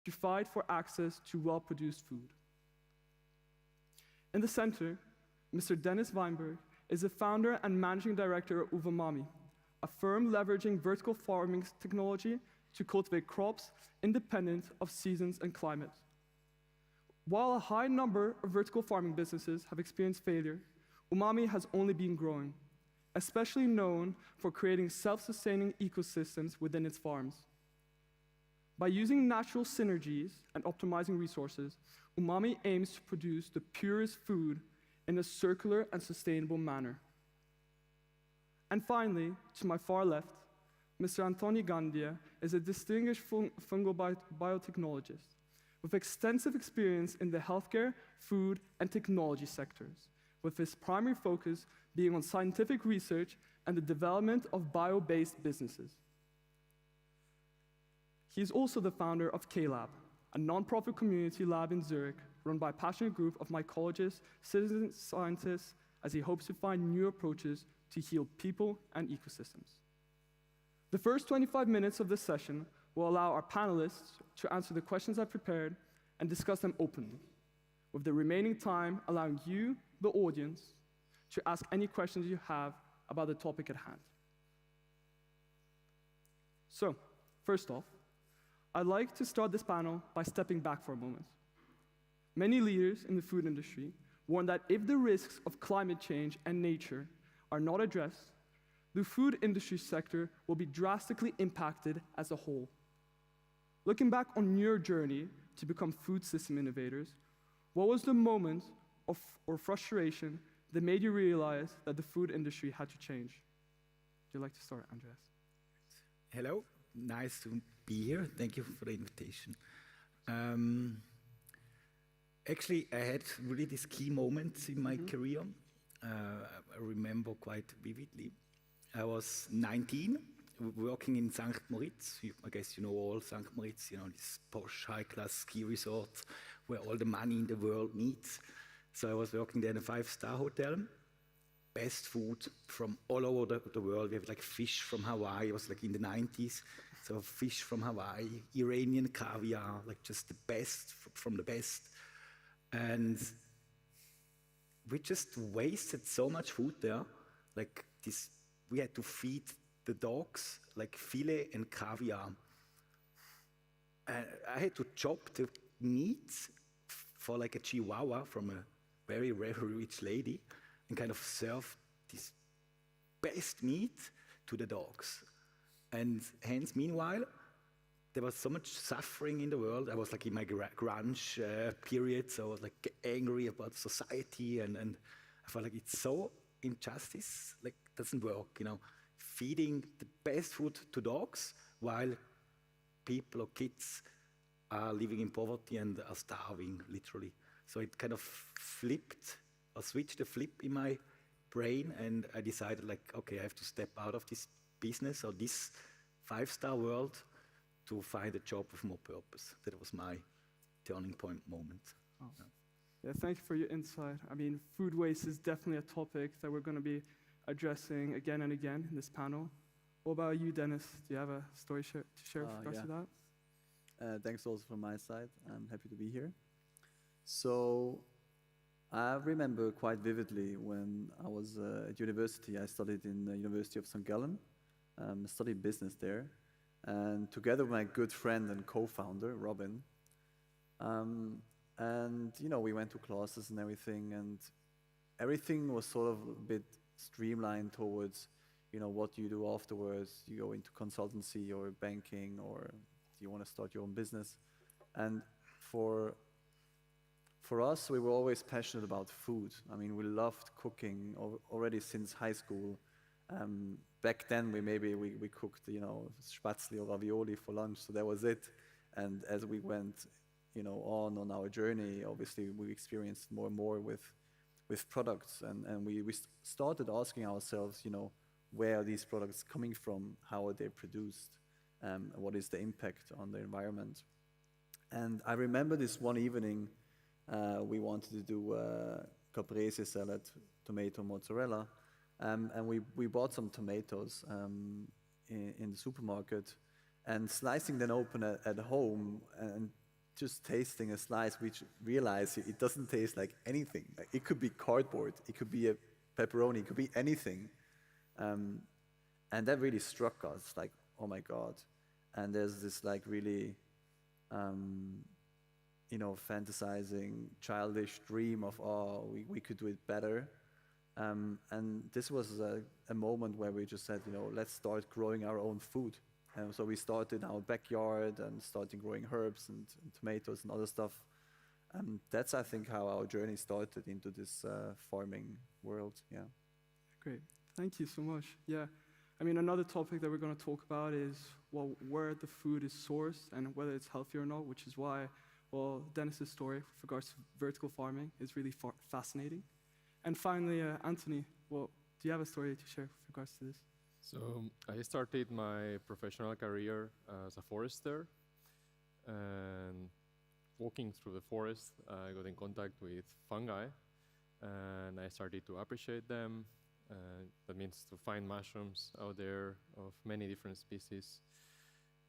to fight for access to well-produced food. In the center, Mr. Dennis Weinberg is the founder and managing director of Uvumami, a firm leveraging vertical farming technology to cultivate crops independent of seasons and climate. While a high number of vertical farming businesses have experienced failure, Umami has only been growing, especially known for creating self-sustaining ecosystems within its farms. By using natural synergies and optimizing resources, Umami aims to produce the purest food in a circular and sustainable manner. And finally, to my far left, Mr. Antonio Gandia is a distinguished fungal biotechnologist with extensive experience in the healthcare, food, and technology sectors, with his primary focus being on scientific research and the development of bio-based businesses. He is also the founder of K-Lab, a nonprofit community lab in Zurich run by a passionate group of mycologists, citizen scientists, as he hopes to find new approaches to heal people and ecosystems. The first 25 minutes of this session will allow our panelists to answer the questions I've prepared and discuss them openly, with the remaining time allowing you, the audience, to ask any questions you have about the topic at hand. So, first off, I'd like to start this panel by stepping back for a moment. Many leaders in the food industry warn that if the risks of climate change and nature are not addressed, the food industry sector will be drastically impacted as a whole. Looking back on your journey to become food system innovators, what was the moment or frustration that made you realize that the food industry had to change? Would you like to start, Andreas? Hello, nice to be here. Thank you for the invitation. Actually, I had really these key moments in my career. I remember quite vividly. I was 19, working in St. Moritz. I guess you know all St. Moritz, you know, this posh high-class ski resort where all the money in the world meets. So I was working there in a 5-star hotel. Best food from all over the world. We have like fish from Hawaii. It was like in the 90s. So fish from Hawaii, Iranian caviar, like just the best from the best. And we just wasted so much food there. Like this, we had to feed the dogs like filet and caviar. And I had to chop the meat for like a chihuahua from a very, very rich lady and kind of serve this best meat to the dogs. And hence, meanwhile, there was so much suffering in the world. I was like in my grunge period, so I was like angry about society, and I felt like it's so injustice, like doesn't work, you know, feeding the best food to dogs while people or kids are living in poverty and are starving, literally. So it kind of flipped, or switched a flip in my brain, and I decided like, okay, I have to step out of this business or this 5-star world to find a job with more purpose. That was my turning point moment. Oh. Yeah, thank you for your insight. I mean, food waste is definitely a topic that we're going to be addressing again and again in this panel. What about you, Dennis? Do you have a story to share with regards to that? Thanks also from my side. I'm happy to be here. So I remember quite vividly when I was at university. I studied in the University of St. Gallen. I studied business there. And together with my good friend and co-founder, Robin, and you know, we went to classes and everything was sort of a bit streamlined towards, you know, what you do afterwards. You go into consultancy or banking, or do you want to start your own business? And for us, we were always passionate about food. I mean, we loved cooking already since high school. Back then, we cooked, you know, spatzli or ravioli for lunch, so that was it. And as we went, you know, on our journey, obviously we experienced more and more with products, and we started asking ourselves, you know, where are these products coming from? How are they produced? What is the impact on the environment? And I remember this one evening, we wanted to do caprese salad, tomato mozzarella. And we bought some tomatoes in the supermarket, and slicing them open at home, and just tasting a slice, we realize it doesn't taste like anything. Like, it could be cardboard, it could be a pepperoni, it could be anything. And that really struck us, like, oh my God. And there's this like really, fantasizing, childish dream of, oh, we could do it better. And this was a moment where we just said, let's start growing our own food. And so we started in our backyard and started growing herbs and tomatoes and other stuff. That's, I think, how our journey started into this farming world, yeah. Great, thank you so much. Yeah, I mean, another topic that we're going to talk about is, well, where the food is sourced and whether it's healthy or not, which is why, well, Dennis's story with regards to vertical farming is really fascinating. And finally, Anthony, well, do you have a story to share with regards to this? So I started my professional career as a forester, and walking through the forest, I got in contact with fungi, and I started to appreciate them. That means to find mushrooms out there of many different species.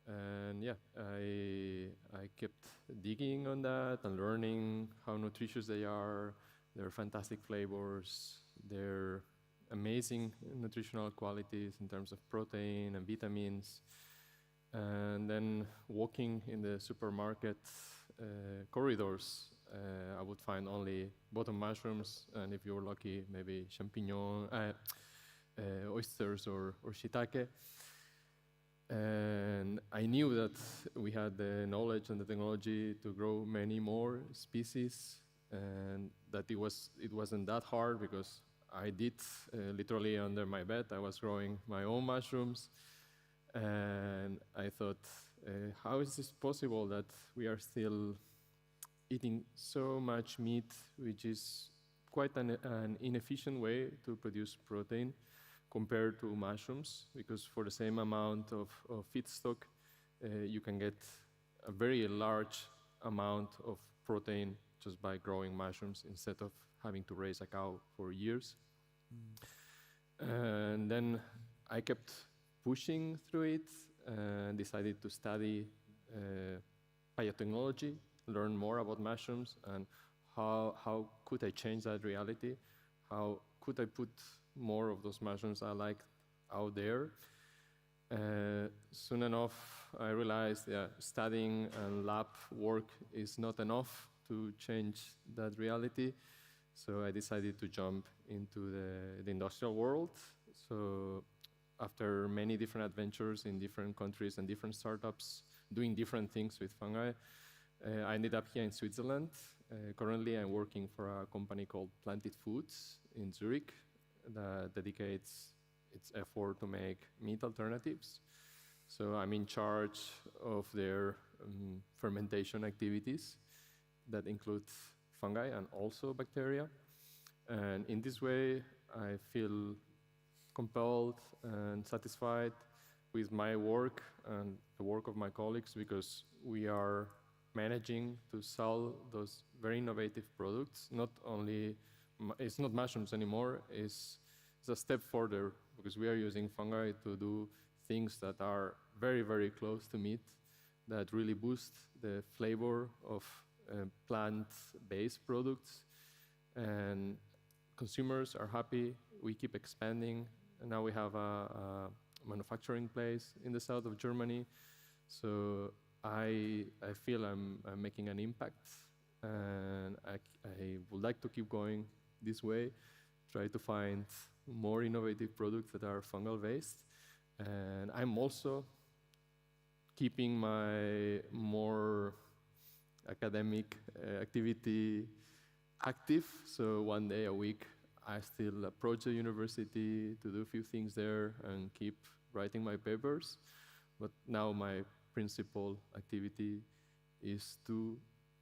And yeah, I kept digging on that and learning how nutritious they are, their fantastic flavors, their amazing nutritional qualities in terms of protein and vitamins. And then walking in the supermarket corridors, I would find only bottom mushrooms, and if you were lucky, maybe champignon, oysters or shiitake. And I knew that we had the knowledge and the technology to grow many more species, and that it wasn't that hard, because I did literally under my bed. I was growing my own mushrooms, and I thought, how is this possible that we are still eating so much meat, which is quite an inefficient way to produce protein compared to mushrooms, because for the same amount of feedstock, you can get a very large amount of protein just by growing mushrooms instead of having to raise a cow for years. And then I kept pushing through it and decided to study biotechnology, learn more about mushrooms, and how could I change that reality? How could I put more of those mushrooms I like out there? Soon enough, I realized studying and lab work is not enough to change that reality. So I decided to jump into the industrial world. So after many different adventures in different countries and different startups, doing different things with fungi, I ended up here in Switzerland. Currently, I'm working for a company called Planted Foods in Zurich that dedicates its effort to make meat alternatives. So I'm in charge of their fermentation activities that include fungi and also bacteria. And in this way, I feel compelled and satisfied with my work and the work of my colleagues, because we are managing to sell those very innovative products. Not only, it's not mushrooms anymore, it's a step further, because we are using fungi to do things that are very, very close to meat, that really boost the flavor of plant-based products. And consumers are happy. We keep expanding, and now we have a manufacturing place in the south of Germany. So I feel I'm making an impact, and I would like to keep going this way, try to find more innovative products that are fungal based. And I'm also keeping my more academic activity active. So one day a week, I still approach the university to do a few things there and keep writing my papers. But now my principal activity is to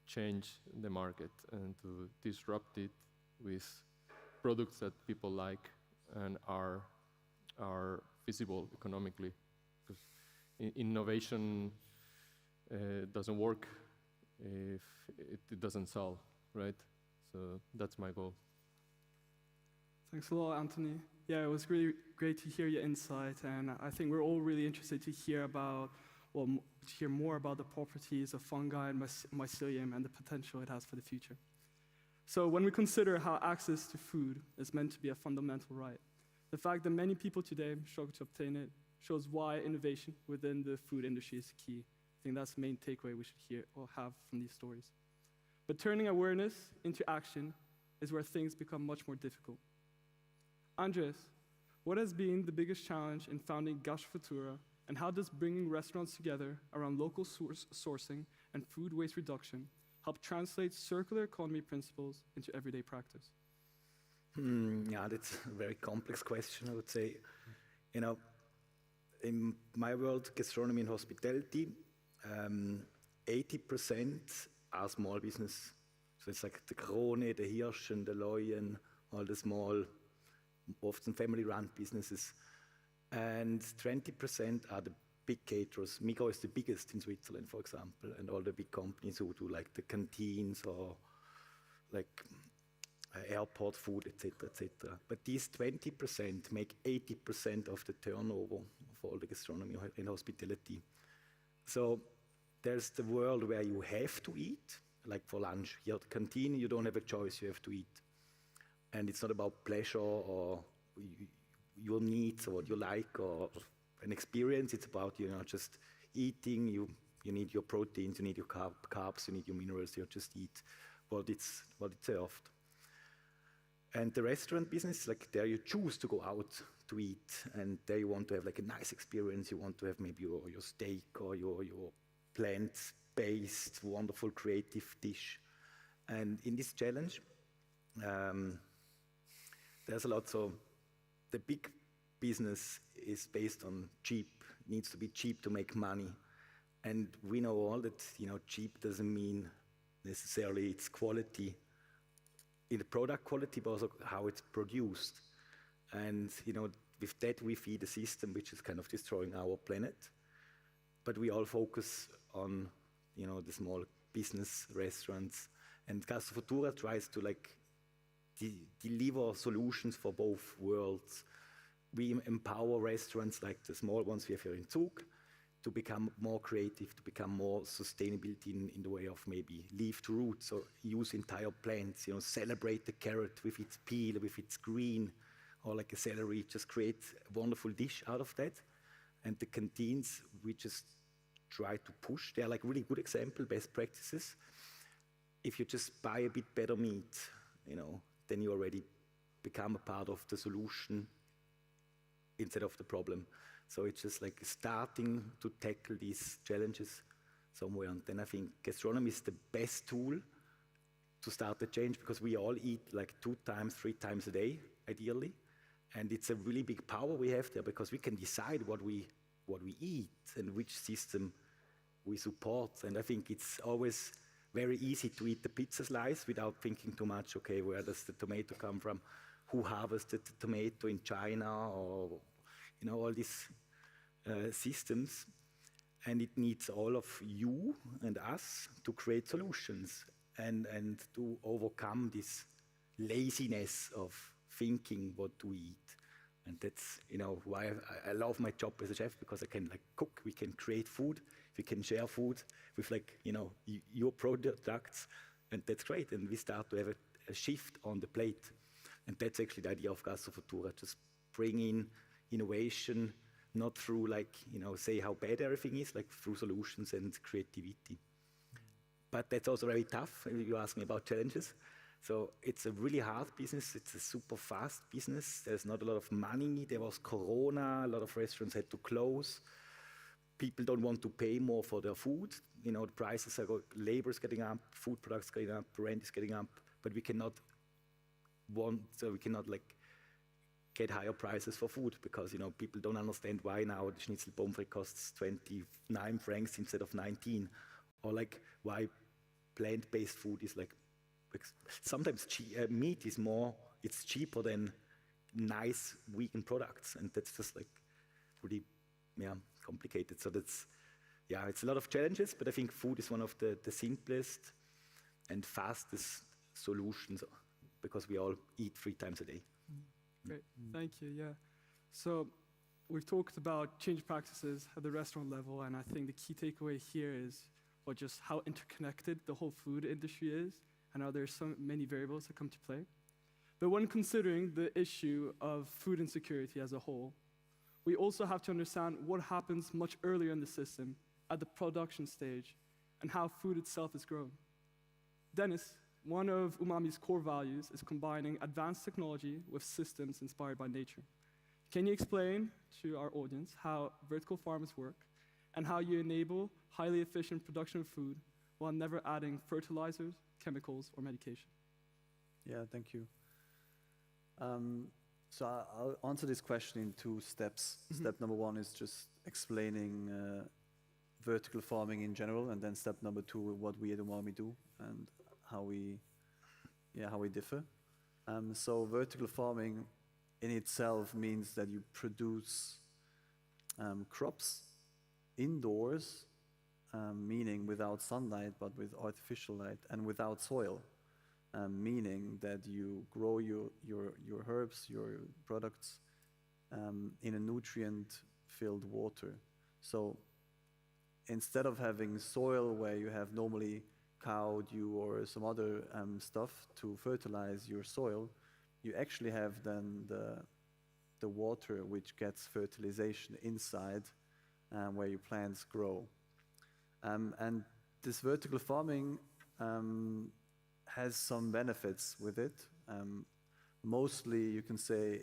change the market and to disrupt it with products that people like and are feasible economically. Because innovation doesn't work if it doesn't sell, right? So that's my goal. Thanks a lot, Anthony. Yeah, it was really great to hear your insight, and I think we're all really interested to hear about to hear more about the properties of fungi and mycelium and the potential it has for the future. So when we consider how access to food is meant to be a fundamental right, the fact that many people today struggle to obtain it shows why innovation within the food industry is key. I think that's the main takeaway we should hear or have from these stories. But turning awareness into action is where things become much more difficult. Andres, what has been the biggest challenge in founding Gastrofutura, and how does bringing restaurants together around local sourcing and food waste reduction help translate circular economy principles into everyday practice? Yeah, that's a very complex question, I would say. You know, in my world, gastronomy and hospitality, 80% are small business. So it's like the Krone, the Hirschen, the Leuen, all the small, often family-run businesses. And 20% are the big caterers. Migros is the biggest in Switzerland, for example, and all the big companies who do like the canteens or like airport food, etc., etc. But these 20% make 80% of the turnover of all the gastronomy and hospitality. So there's the world where you have to eat, like for lunch. Here at the canteen, you don't have a choice, you have to eat. And it's not about pleasure or your needs or what you like or an experience. It's about, just eating. You need your proteins, you need your carbs, you need your minerals. You just eat what it's served. And the restaurant business, like there you choose to go out to eat, and there you want to have like a nice experience. You want to have maybe your steak or your plant-based, wonderful, creative dish. And in this challenge, there's a lot. So the big business is based on cheap. It needs to be cheap to make money. And we know all that, cheap doesn't mean necessarily its quality, in the product quality, but also how it's produced. And, with that we feed a system which is kind of destroying our planet. But we all focus on, the small business restaurants. And Gastrofutura tries to deliver solutions for both worlds. We empower restaurants like the small ones we have here in Zug to become more creative, to become more sustainability in the way of maybe leaf to root, so use entire plants, celebrate the carrot with its peel, with its green, or like a celery, just create a wonderful dish out of that. And the canteens, we just try to push. They're like really good example, best practices. If you just buy a bit better meat, then you already become a part of the solution instead of the problem. So it's just like starting to tackle these challenges somewhere. And then I think gastronomy is the best tool to start the change, because we all eat like 2 times, 3 times a day, ideally. And it's a really big power we have there, because we can decide what we eat and which system we support. And I think it's always very easy to eat the pizza slice without thinking too much, okay, where does the tomato come from? Who harvested the tomato in China? Or, all these systems. And it needs all of you and us to create solutions and to overcome this laziness of thinking what to eat. And that's, why I love my job as a chef, because I can cook, we can create food, we can share food with your products, and that's great. And we start to have a shift on the plate. And that's actually the idea of Gastrofutura, just bring in innovation, not through say how bad everything is, through solutions and creativity. But that's also very tough. You ask me about challenges. So it's a really hard business. It's a super fast business. There's not a lot of money. There was Corona. A lot of restaurants had to close. People don't want to pay more for their food. The prices are labor's getting up, food products getting up, rent is getting up. But we cannot get higher prices for food, because people don't understand why now the schnitzel pommes frites costs 29 francs instead of 19, or why plant-based food is sometimes meat is it's cheaper than nice vegan products, and that's just really complicated. So that's it's a lot of challenges, but I think food is one of the simplest and fastest solutions, because we all eat 3 times a day. Great, thank you. Yeah, so we've talked about change practices at the restaurant level, and I think the key takeaway here is just how interconnected the whole food industry is, and how there's so many variables that come to play. But when considering the issue of food insecurity as a whole, we also have to understand what happens much earlier in the system, at the production stage, and how food itself is grown. Dennis, one of Umami's core values is combining advanced technology with systems inspired by nature. Can you explain to our audience how vertical farms work and how you enable highly efficient production of food while never adding fertilizers, chemicals, or medication? Yeah, thank you. So I'll answer this question in 2 steps. Step number 1 is just explaining vertical farming in general, and then step number 2, what we at Umami do and how we differ. So vertical farming in itself means that you produce crops indoors, meaning without sunlight but with artificial light, and without soil, meaning that you grow your herbs, your products in a nutrient-filled water. So instead of having soil where you have normally cow dew or some other stuff to fertilize your soil, you actually have then the water which gets fertilization inside where your plants grow. And this vertical farming has some benefits with it. Mostly you can say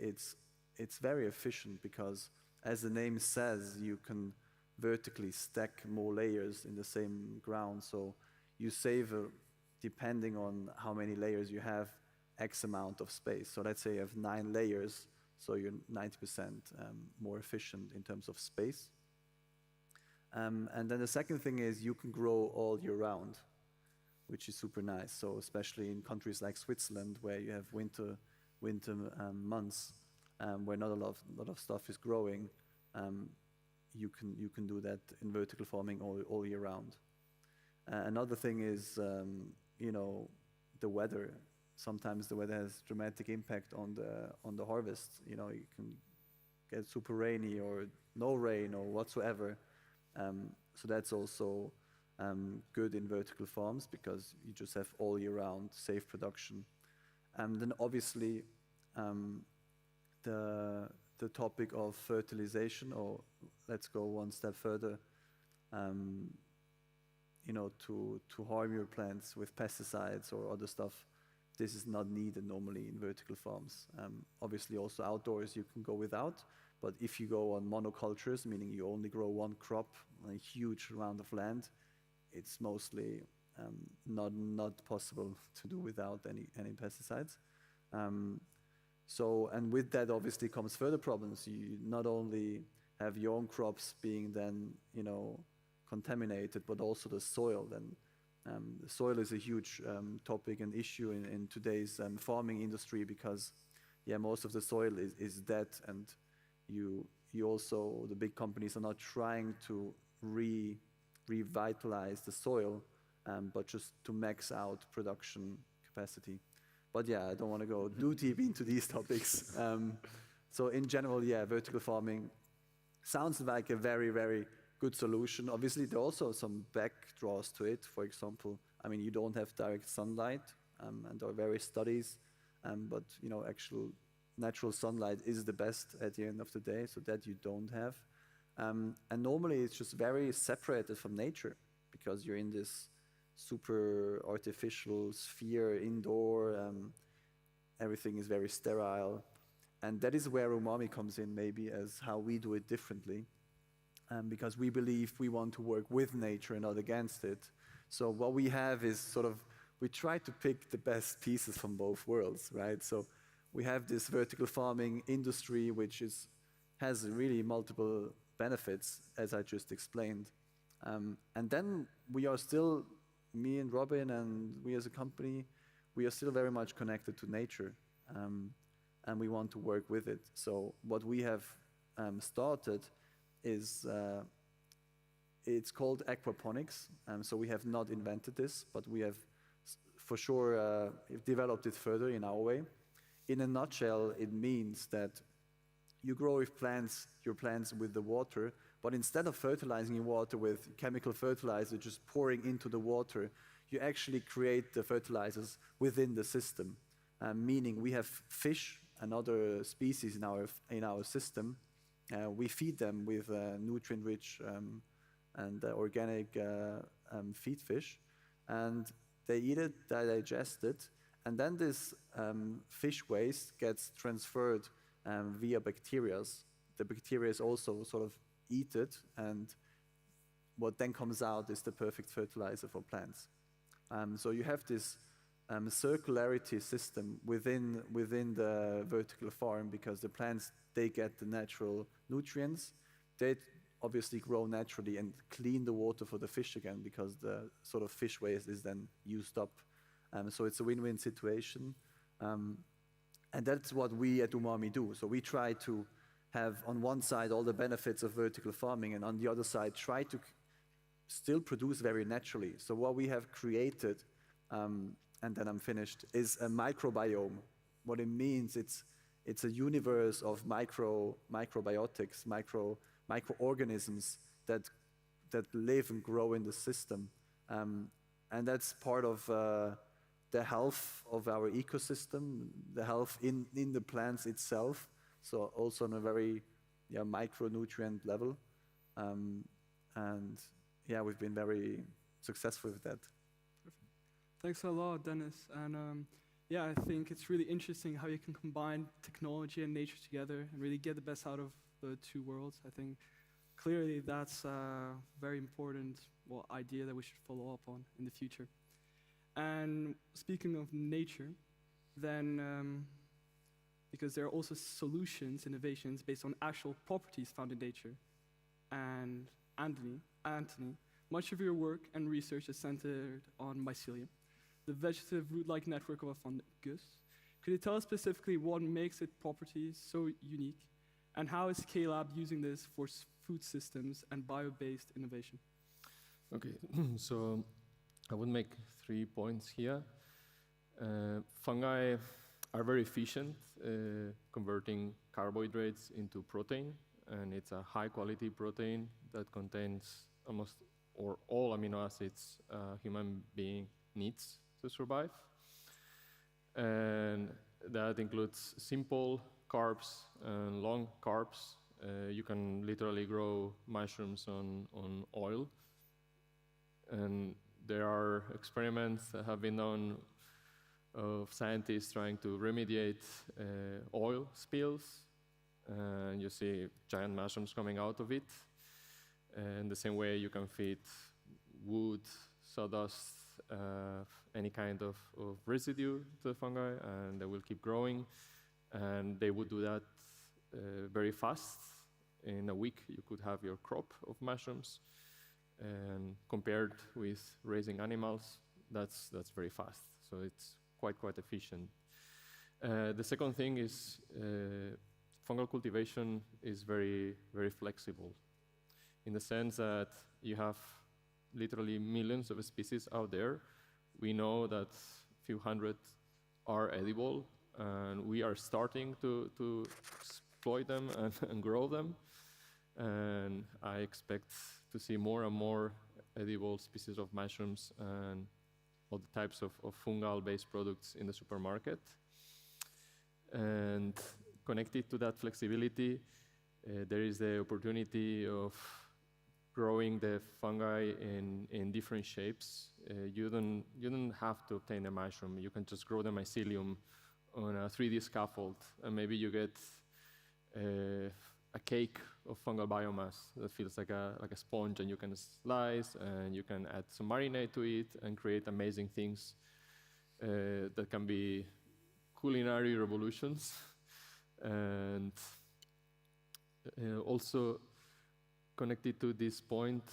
it's very efficient because, as the name says, you can vertically stack more layers in the same ground. So you save, depending on how many layers you have, X amount of space. So let's say you have 9 layers, so you're 90% more efficient in terms of space. And then the second thing is you can grow all year round, which is super nice. So especially in countries like Switzerland, where you have winter months, where not a lot of stuff is growing, you can do that in vertical farming all year round. Another thing is, the weather. Sometimes the weather has dramatic impact on the harvest. You can get super rainy or no rain or whatsoever. So that's also good in vertical farms because you just have all year round safe production. And then obviously the topic of fertilization, or let's go one step further, to harm your plants with pesticides or other stuff, this is not needed normally in vertical farms. Obviously also outdoors you can go without, but if you go on monocultures, meaning you only grow one crop on a huge amount of land, it's mostly not possible to do without any pesticides. And with that obviously comes further problems. You not only have your own crops being then, contaminated, but also the soil. Then the soil is a huge topic and issue in today's farming industry because, most of the soil is dead, and you also, the big companies are not trying to revitalize the soil, but just to max out production capacity. But I don't want to go too deep into these topics. So in general, vertical farming sounds like a very, very good solution. Obviously, there are also some backdraws to it. For example, you don't have direct sunlight, and there are various studies, but actual natural sunlight is the best at the end of the day, so that you don't have. And normally it's just very separated from nature because you're in this super artificial sphere indoor, everything is very sterile. And that is where Umami comes in, maybe, as how we do it differently. Because we believe we want to work with nature and not against it. So what we have is we try to pick the best pieces from both worlds, right? So we have this vertical farming industry, which has really multiple benefits, as I just explained. And then we are still, me and Robin and we as a company, we are still very much connected to nature, and we want to work with it. So what we have started is, it's called aquaponics. So we have not invented this, but we have for sure developed it further in our way. In a nutshell, it means that you grow your plants with the water, but instead of fertilizing your water with chemical fertilizer, just pouring into the water, you actually create the fertilizers within the system. Meaning we have fish and other species in our system. We feed them with nutrient-rich and organic feed fish, and they eat it, they digest it, and then this fish waste gets transferred via bacteria. The bacteria also sort of eat it, and what then comes out is the perfect fertilizer for plants. So you have this circularity system within the vertical farm, because the plants, they get the natural nutrients. They obviously grow naturally and clean the water for the fish again, because the sort of fish waste is then used up. So it's a win-win situation. And that's what we at Umami do. So we try to have on one side all the benefits of vertical farming, and on the other side try to still produce very naturally. So what we have created, and then I'm finished, is a microbiome. What it means, it's a universe of microbiotics, microorganisms that live and grow in the system. And that's part of the health of our ecosystem, the health in the plants itself, so also on a very micronutrient level. And yeah, we've been very successful with that. Thanks a lot, Dennis. And yeah, I think it's really interesting how you can combine technology and nature together and really get the best out of the two worlds. I think clearly that's a very important idea that we should follow up on in the future. And speaking of nature, then because there are also solutions, innovations based on actual properties found in nature. And Anthony, much of your work and research is centered on mycelium, the vegetative root-like network of a fungus. Could you tell us specifically what makes its properties so unique, and how is K-Lab using this for food systems and bio-based innovation? Okay, so I would make 3 points here. Fungi are very efficient converting carbohydrates into protein, and it's a high-quality protein that contains almost or all amino acids a human being needs to survive. And that includes simple carbs and long carbs. You can literally grow mushrooms on oil. And there are experiments that have been done of scientists trying to remediate oil spills. And you see giant mushrooms coming out of it. And the same way you can feed wood, sawdust, any kind of residue to the fungi, and they will keep growing. And they would do that very fast. In a week, you could have your crop of mushrooms. And compared with raising animals, that's very fast. So it's quite efficient. The second thing is fungal cultivation is very flexible, in the sense that you have literally millions of species out there. We know that a few hundred are edible, and we are starting to exploit them and grow them. And I expect to see more and more edible species of mushrooms and all the types of fungal-based products in the supermarket. And connected to that flexibility, there is the opportunity of growing the fungi in different shapes. You don't have to obtain a mushroom. You can just grow the mycelium on a 3D scaffold, and maybe you get a cake of fungal biomass that feels like a sponge, and you can slice, and you can add some marinade to it and create amazing things that can be culinary revolutions. And also connected to this point,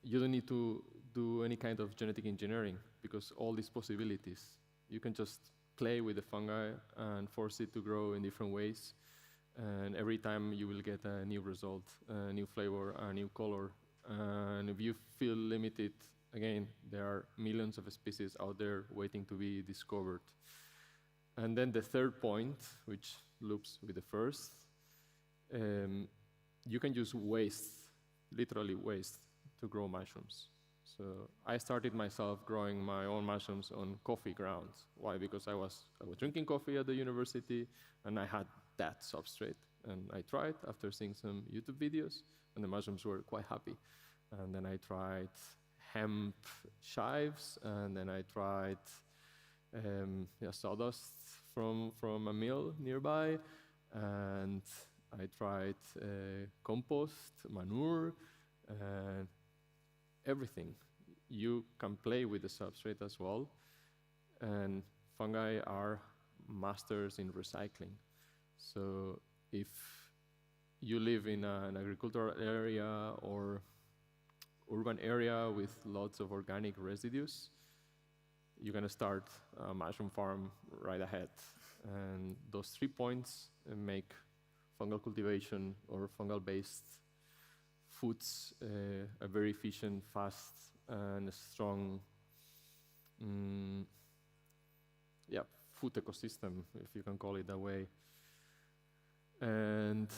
you don't need to do any kind of genetic engineering, because all these possibilities, you can just play with the fungi and force it to grow in different ways. And every time you will get a new result, a new flavor, a new color. And if you feel limited, again, there are millions of species out there waiting to be discovered. And then the third point, which loops with the first, you can use waste, literally waste, to grow mushrooms. So I started myself growing my own mushrooms on coffee grounds. Why? Because I was drinking coffee at the university, and I had that substrate. And I tried after seeing some YouTube videos, and the mushrooms were quite happy. And then I tried hemp chives, and then I tried sawdust from a mill nearby, and I tried compost, manure, and everything. You can play with the substrate as well, and fungi are masters in recycling. So if you live in an agricultural area or urban area with lots of organic residues, you're going to start a mushroom farm right ahead. And those 3 points make fungal cultivation or fungal-based foods a very efficient, fast, and strong food ecosystem, if you can call it that way. And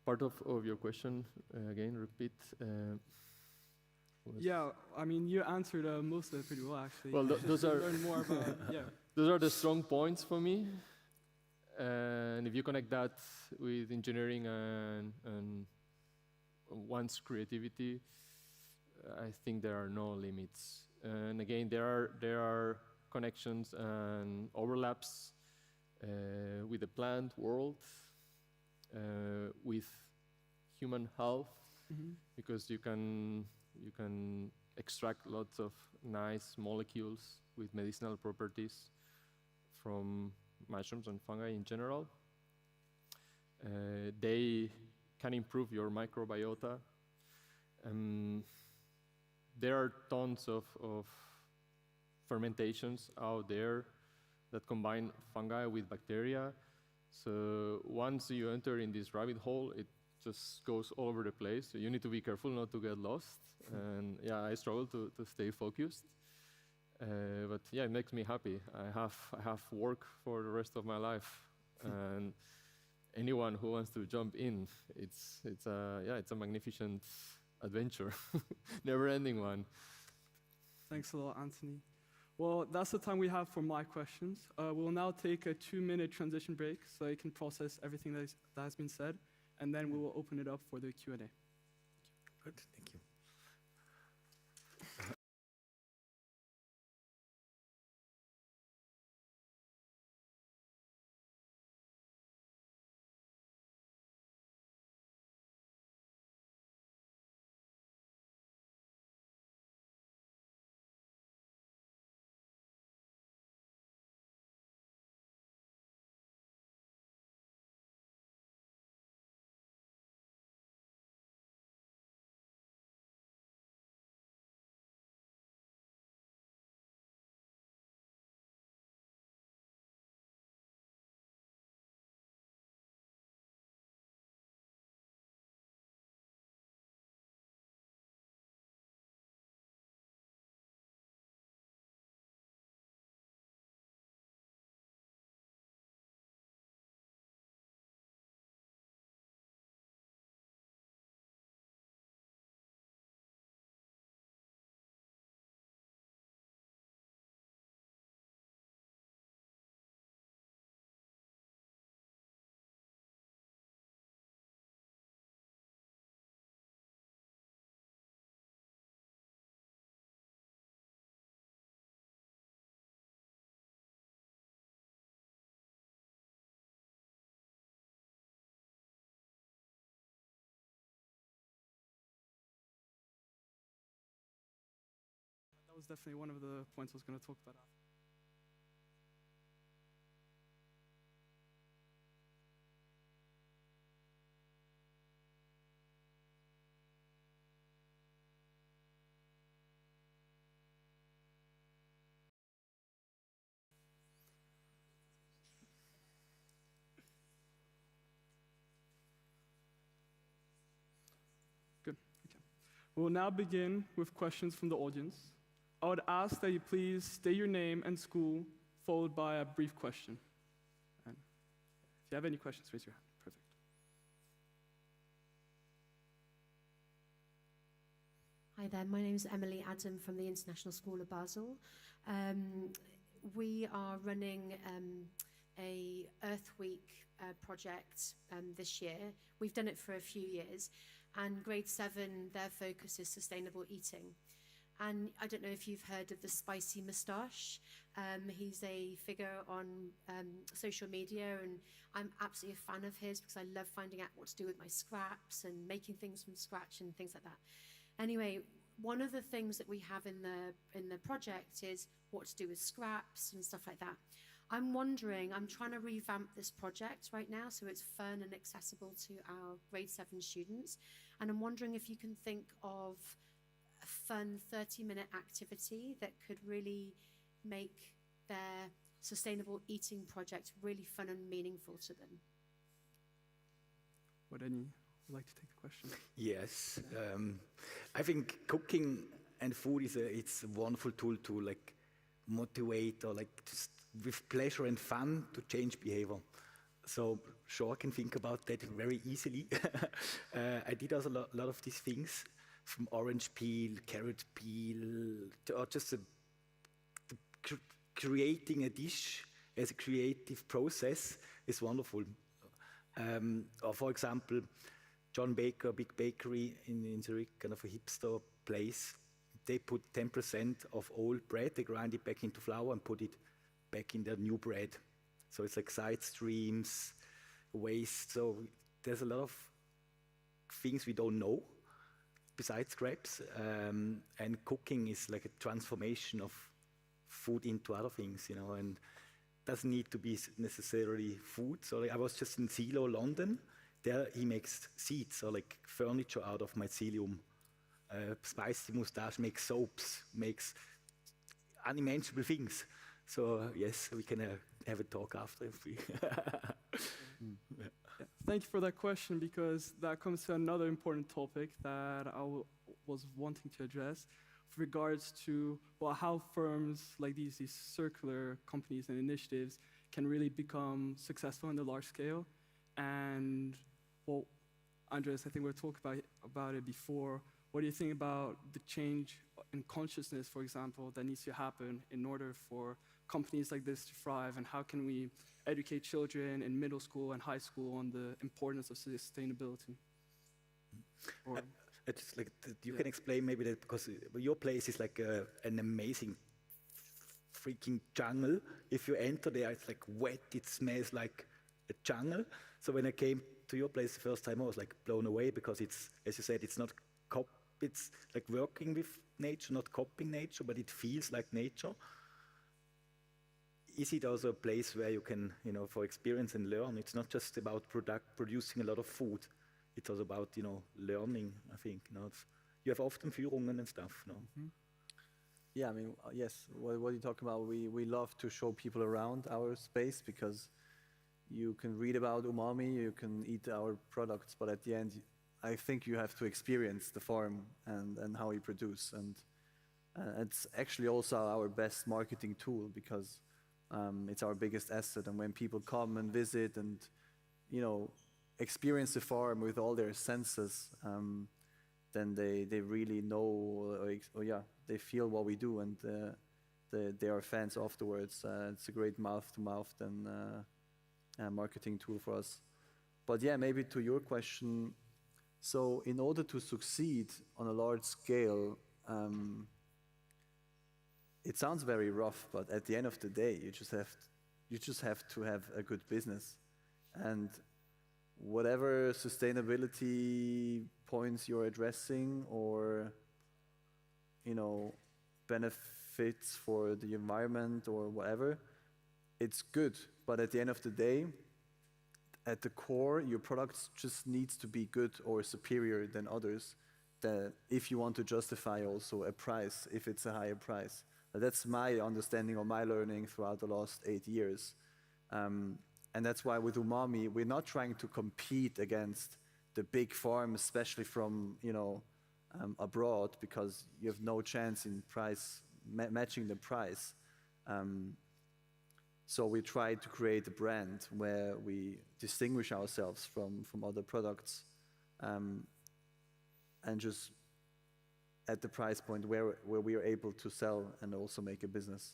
part of your question, again, repeat. Yeah, I mean, you answered most of it pretty well, actually. Well, those are learn more about, those are the strong points for me. And if you connect that with engineering and one's creativity, I think there are no limits. And again, there are connections and overlaps with the plant world, with human health, because you can extract lots of nice molecules with medicinal properties from mushrooms and fungi in general. They can improve your microbiota. There are tons of fermentations out there that combine fungi with bacteria. So once you enter in this rabbit hole, it just goes all over the place. So you need to be careful not to get lost. And yeah, I struggle to stay focused. But yeah, it makes me happy. I have work for the rest of my life, and anyone who wants to jump in, it's a magnificent adventure, never-ending one. Thanks a lot, Anthony. Well, that's the time we have for my questions. We'll now take a 2-minute transition break so you can process everything that has been said, and then we will open it up for the Q&A. Good, thank you. That was definitely one of the points I was going to talk about after. Good, okay. We'll now begin with questions from the audience. I would ask that you please state your name and school, followed by a brief question. And if you have any questions, raise your hand. Perfect. Hi there, my name is Emily Adam from the International School of Basel. We are running a Earth Week project this year. We've done it for a few years, and grade 7, their focus is sustainable eating. And I don't know if you've heard of the Spicy Moustache. He's a figure on social media, and I'm absolutely a fan of his because I love finding out what to do with my scraps and making things from scratch and things like that. Anyway, one of the things that we have in the project is what to do with scraps and stuff like that. I'm wondering, I'm trying to revamp this project right now so it's fun and accessible to our grade 7 students. And I'm wondering if you can think of a fun 30-minute activity that could really make their sustainable eating project really fun and meaningful to them. Would any like to take the question? Yes, I think cooking and food it's a wonderful tool to like motivate or like just with pleasure and fun to change behavior. So sure, I can think about that very easily. I did also a lot of these things, from orange peel, carrot peel, or just creating a dish as a creative process is wonderful. Or for example, John Baker, a big bakery in Zurich, kind of a hipster place, they put 10% of old bread, they grind it back into flour and put it back in their new bread. So it's like side streams, waste. So there's a lot of things we don't know besides scraps. And cooking is like a transformation of food into other things, you know, and doesn't need to be necessarily food. So like, I was just in Silo, London. There he makes seeds, or like furniture out of mycelium. Spicy Moustache makes soaps, makes unimaginable things. So yes, we can have a talk after if we. Yeah. Thank you for that question, because that comes to another important topic that I was wanting to address with regards to how firms like these circular companies and initiatives can really become successful on the large scale. And well, Andres, I think we talked about it before. What do you think about the change in consciousness, for example, that needs to happen in order for companies like this to thrive, and how can we educate children in middle school and high school on the importance of sustainability? It's like you can explain maybe that, because your place is like an amazing freaking jungle. If you enter there, it's like wet, it smells like a jungle. So when I came to your place the first time, I was like blown away, because it's, as you said, it's not it's like working with nature, not copying nature, but it feels like nature. Is it also a place where you can, you know, for experience and learn? It's not just about producing a lot of food. It's also about, you know, learning, I think. You know, you have often Führungen and stuff, no? Mm-hmm. Yeah, I mean, yes, what you talk about, we love to show people around our space, because you can read about umami, you can eat our products, but at the end, I think you have to experience the farm and how we produce. And it's actually also our best marketing tool, because it's our biggest asset. And when people come and visit and, you know, experience the farm with all their senses, then they really know, they feel what we do, and they are fans afterwards. It's a great mouth-to-mouth and marketing tool for us. But yeah, maybe to your question, so in order to succeed on a large scale, it sounds very rough, but at the end of the day, you just have to have a good business. And whatever sustainability points you're addressing, or, you know, benefits for the environment or whatever, it's good. But at the end of the day, at the core, your product just needs to be good or superior than others, that if you want to justify also a price, if it's a higher price. That's my understanding or my learning throughout the last 8 years. And that's why with umami, we're not trying to compete against the big farms, especially from, you know, abroad, because you have no chance in price matching the price. So we tried to create a brand where we distinguish ourselves from other products, and just at the price point where we are able to sell and also make a business.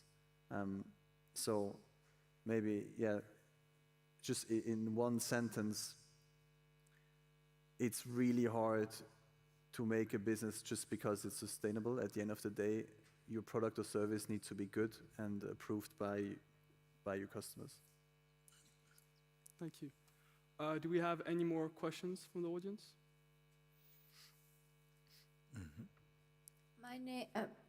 So maybe, yeah, just in one sentence, it's really hard to make a business just because it's sustainable. At the end of the day, your product or service needs to be good and approved by your customers. Thank you. Do we have any more questions from the audience?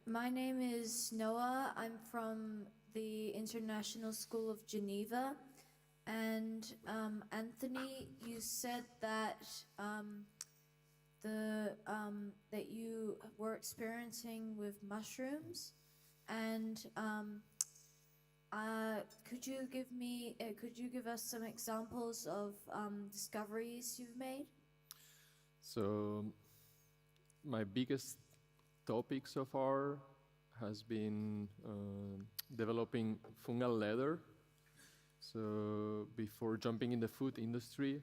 My name is Noah. I'm from the International School of Geneva. And Anthony, you said that that you were experimenting with mushrooms, and could you give us some examples of discoveries you've made? So my biggest topic so far has been developing fungal leather. So before jumping in the food industry,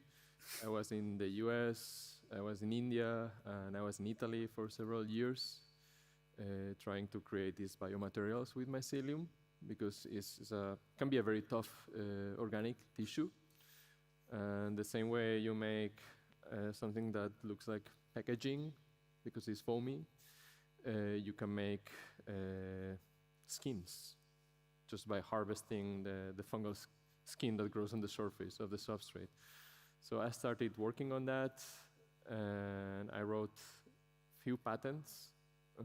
I was in the US, I was in India, and I was in Italy for several years, trying to create these biomaterials with mycelium, because it can be a very tough organic tissue. And the same way you make something that looks like packaging, because it's foamy, you can make skins just by harvesting the fungal skin that grows on the surface of the substrate. So I started working on that, and I wrote few patents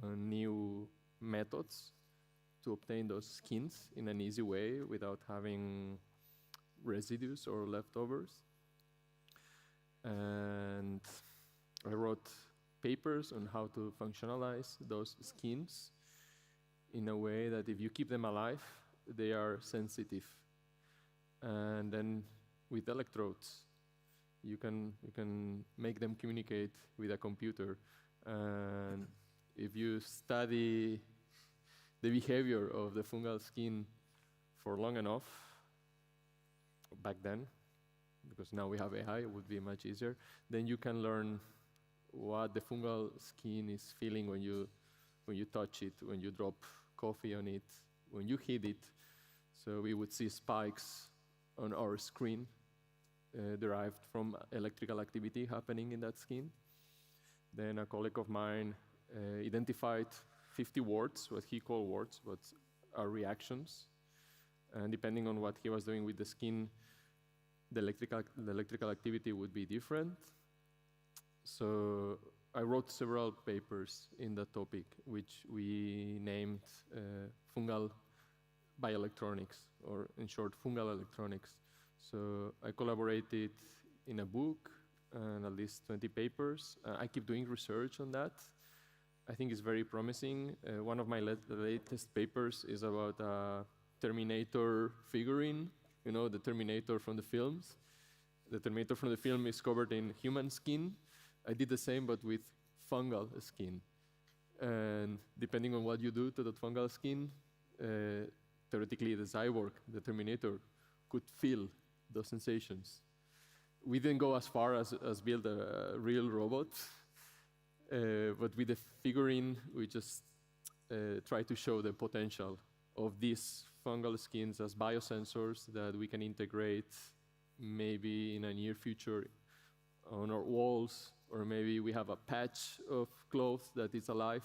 on new methods to obtain those skins in an easy way without having residues or leftovers. And I wrote papers on how to functionalize those skins in a way that if you keep them alive, they are sensitive. And then with electrodes, you can make them communicate with a computer. And if you study the behavior of the fungal skin for long enough, back then, because now we have AI, it would be much easier, then you can learn what the fungal skin is feeling when you touch it, when you drop coffee on it, when you heat it. So we would see spikes on our screen derived from electrical activity happening in that skin. Then a colleague of mine identified 50 words, what he called words, but are reactions. And depending on what he was doing with the skin, the electrical activity would be different. So I wrote several papers in that topic, which we named fungal bioelectronics, or in short, fungal electronics. So I collaborated in a book and at least 20 papers. I keep doing research on that. I think it's very promising. One of my latest papers is about a Terminator figurine, you know, the Terminator from the films. The Terminator from the film is covered in human skin. I did the same, but with fungal skin. And depending on what you do to that fungal skin, theoretically the cyborg, the Terminator, could feel those sensations. We didn't go as far as build a real robot, but with the figurine, we just try to show the potential of these fungal skins as biosensors that we can integrate maybe in a near future on our walls, or maybe we have a patch of clothes that is alive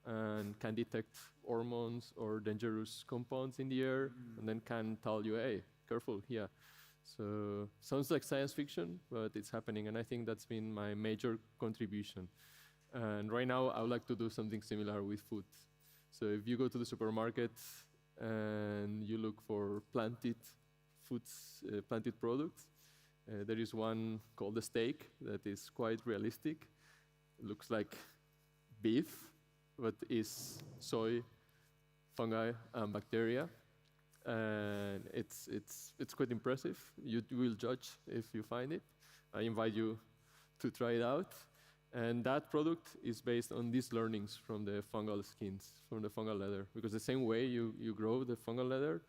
and can detect hormones or dangerous compounds in the air, and then can tell you, hey, careful here. So sounds like science fiction, but it's happening, and I think that's been my major contribution. And right now, I would like to do something similar with food. So if you go to the supermarket and you look for planted foods, planted products, there is one called the steak that is quite realistic. It looks like beef, but is soy, fungi, and bacteria. And it's quite impressive. You will judge if you find it. I invite you to try it out. And that product is based on these learnings from the fungal skins, from the fungal leather. Because the same way you grow the fungal leather,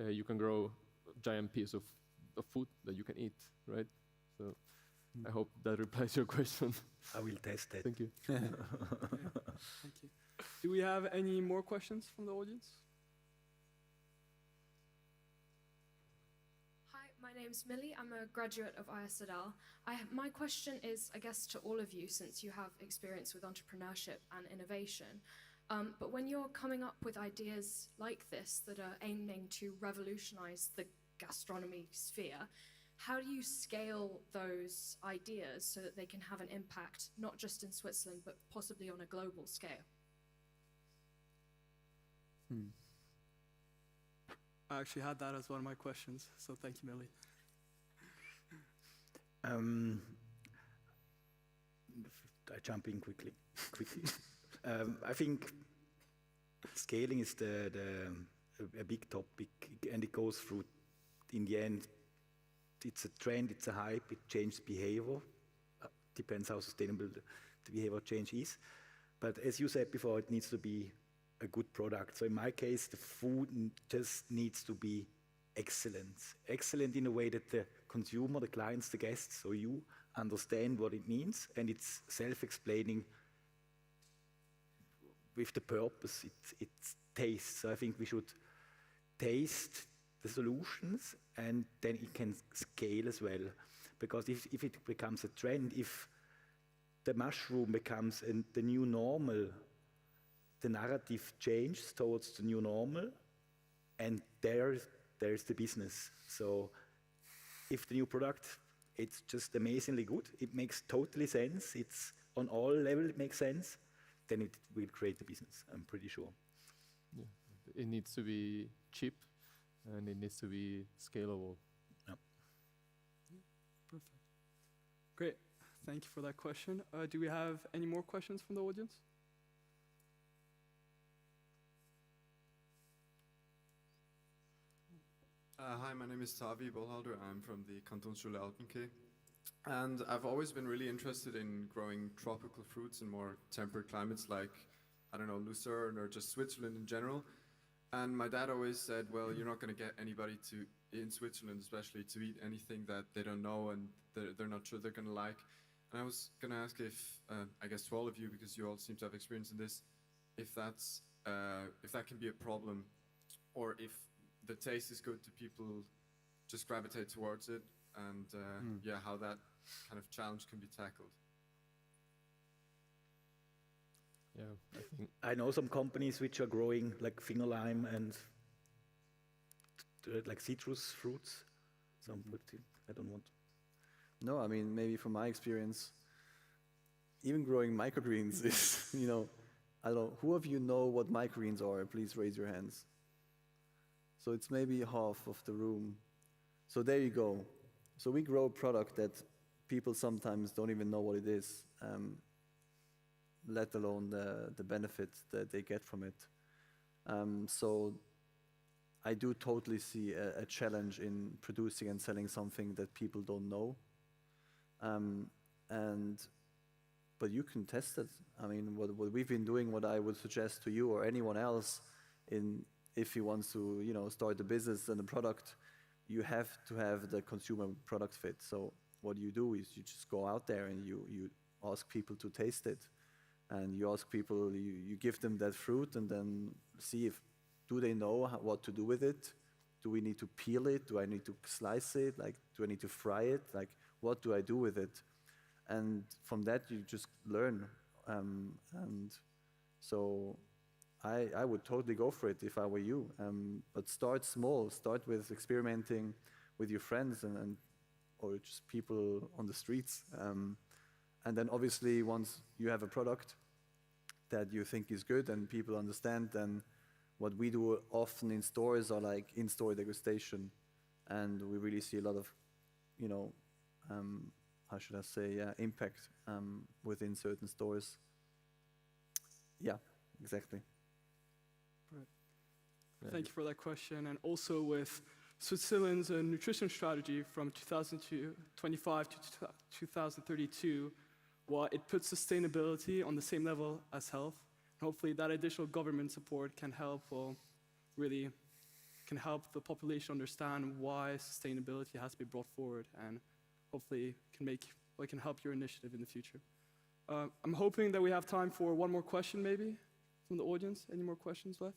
you can grow giant piece of food that you can eat, right? So I hope that replies your question. I will test it. Thank you. Thank you. Do we have any more questions from the audience? Hi, my name's Millie. I'm a graduate of ISADL. My question is, I guess, to all of you, since you have experience with entrepreneurship and innovation. But when you're coming up with ideas like this that are aiming to revolutionize the gastronomy sphere, how do you scale those ideas so that they can have an impact, not just in Switzerland, but possibly on a global scale? I actually had that as one of my questions, so thank you, Millie. I jump in quickly. I think scaling is a big topic, and it goes through, in the end, it's a trend, it's a hype, it changes behavior. Depends how sustainable the behavior change is. But as you said before, it needs to be a good product. So in my case, the food just needs to be excellent. Excellent in a way that the consumer, the clients, the guests, or you understand what it means, and it's self-explaining with the purpose, it's taste. So I think we should taste the solutions, and then it can scale as well. Because if it becomes a trend, if the mushroom becomes the new normal, the narrative changes towards the new normal, and there's the business. So if the new product, it's just amazingly good, it makes totally sense, it's on all levels, it makes sense, then it will create the business, I'm pretty sure. Yeah. It needs to be cheap, and it needs to be scalable. Yeah. Perfect. Great. Thank you for that question. Do we have any more questions from the audience? Hi, my name is Tavi Bollhalder. I'm from the Kantonsschule Alpenkee. And I've always been really interested in growing tropical fruits in more temperate climates like, I don't know, Lucerne or just Switzerland in general. And my dad always said, well, you're not going to get anybody in Switzerland especially, to eat anything that they don't know and they're not sure they're going to like. And I was going to ask if, I guess to all of you, because you all seem to have experience in this, if that can be a problem, or if the taste is good, do people just gravitate towards it, and yeah, how that kind of challenge can be tackled. Yeah, I think I know some companies which are growing like finger lime and like citrus fruits. Some, but I don't want. No, I mean, maybe from my experience, even growing microgreens is, you know, I don't know, who of you know what microgreens are? Please raise your hands. So it's maybe half of the room. So there you go. So we grow a product that people sometimes don't even know what it is, let alone the benefits that they get from it. So I do totally see a challenge in producing and selling something that people don't know. But you can test it. I mean, what we've been doing, what I would suggest to you or anyone else, if he wants to, you know, start a business and a product, you have to have the consumer product fit. So what you do is you just go out there and you ask people to taste it, and you ask people, you give them that fruit, and then see if do they know what to do with it. Do we need to peel it? Do I need to slice it? Like, do I need to fry it? Like, what do I do with it? And from that, you just learn. And so I would totally go for it if I were you. But start small. Start with experimenting with your friends or just people on the streets. And then obviously, once you have a product that you think is good and people understand, then what we do often in stores are like in-store degustation. And we really see a lot of, you know, how should I say, impact within certain stores. Yeah, exactly. Right. Thank you for that question. And also with Switzerland's nutrition strategy from 2025 to 2032, well, it puts sustainability on the same level as health. Hopefully that additional government support can help really can help the population understand why sustainability has to be brought forward, and hopefully can help your initiative in the future. I'm hoping that we have time for one more question, maybe, from the audience. Any more questions left?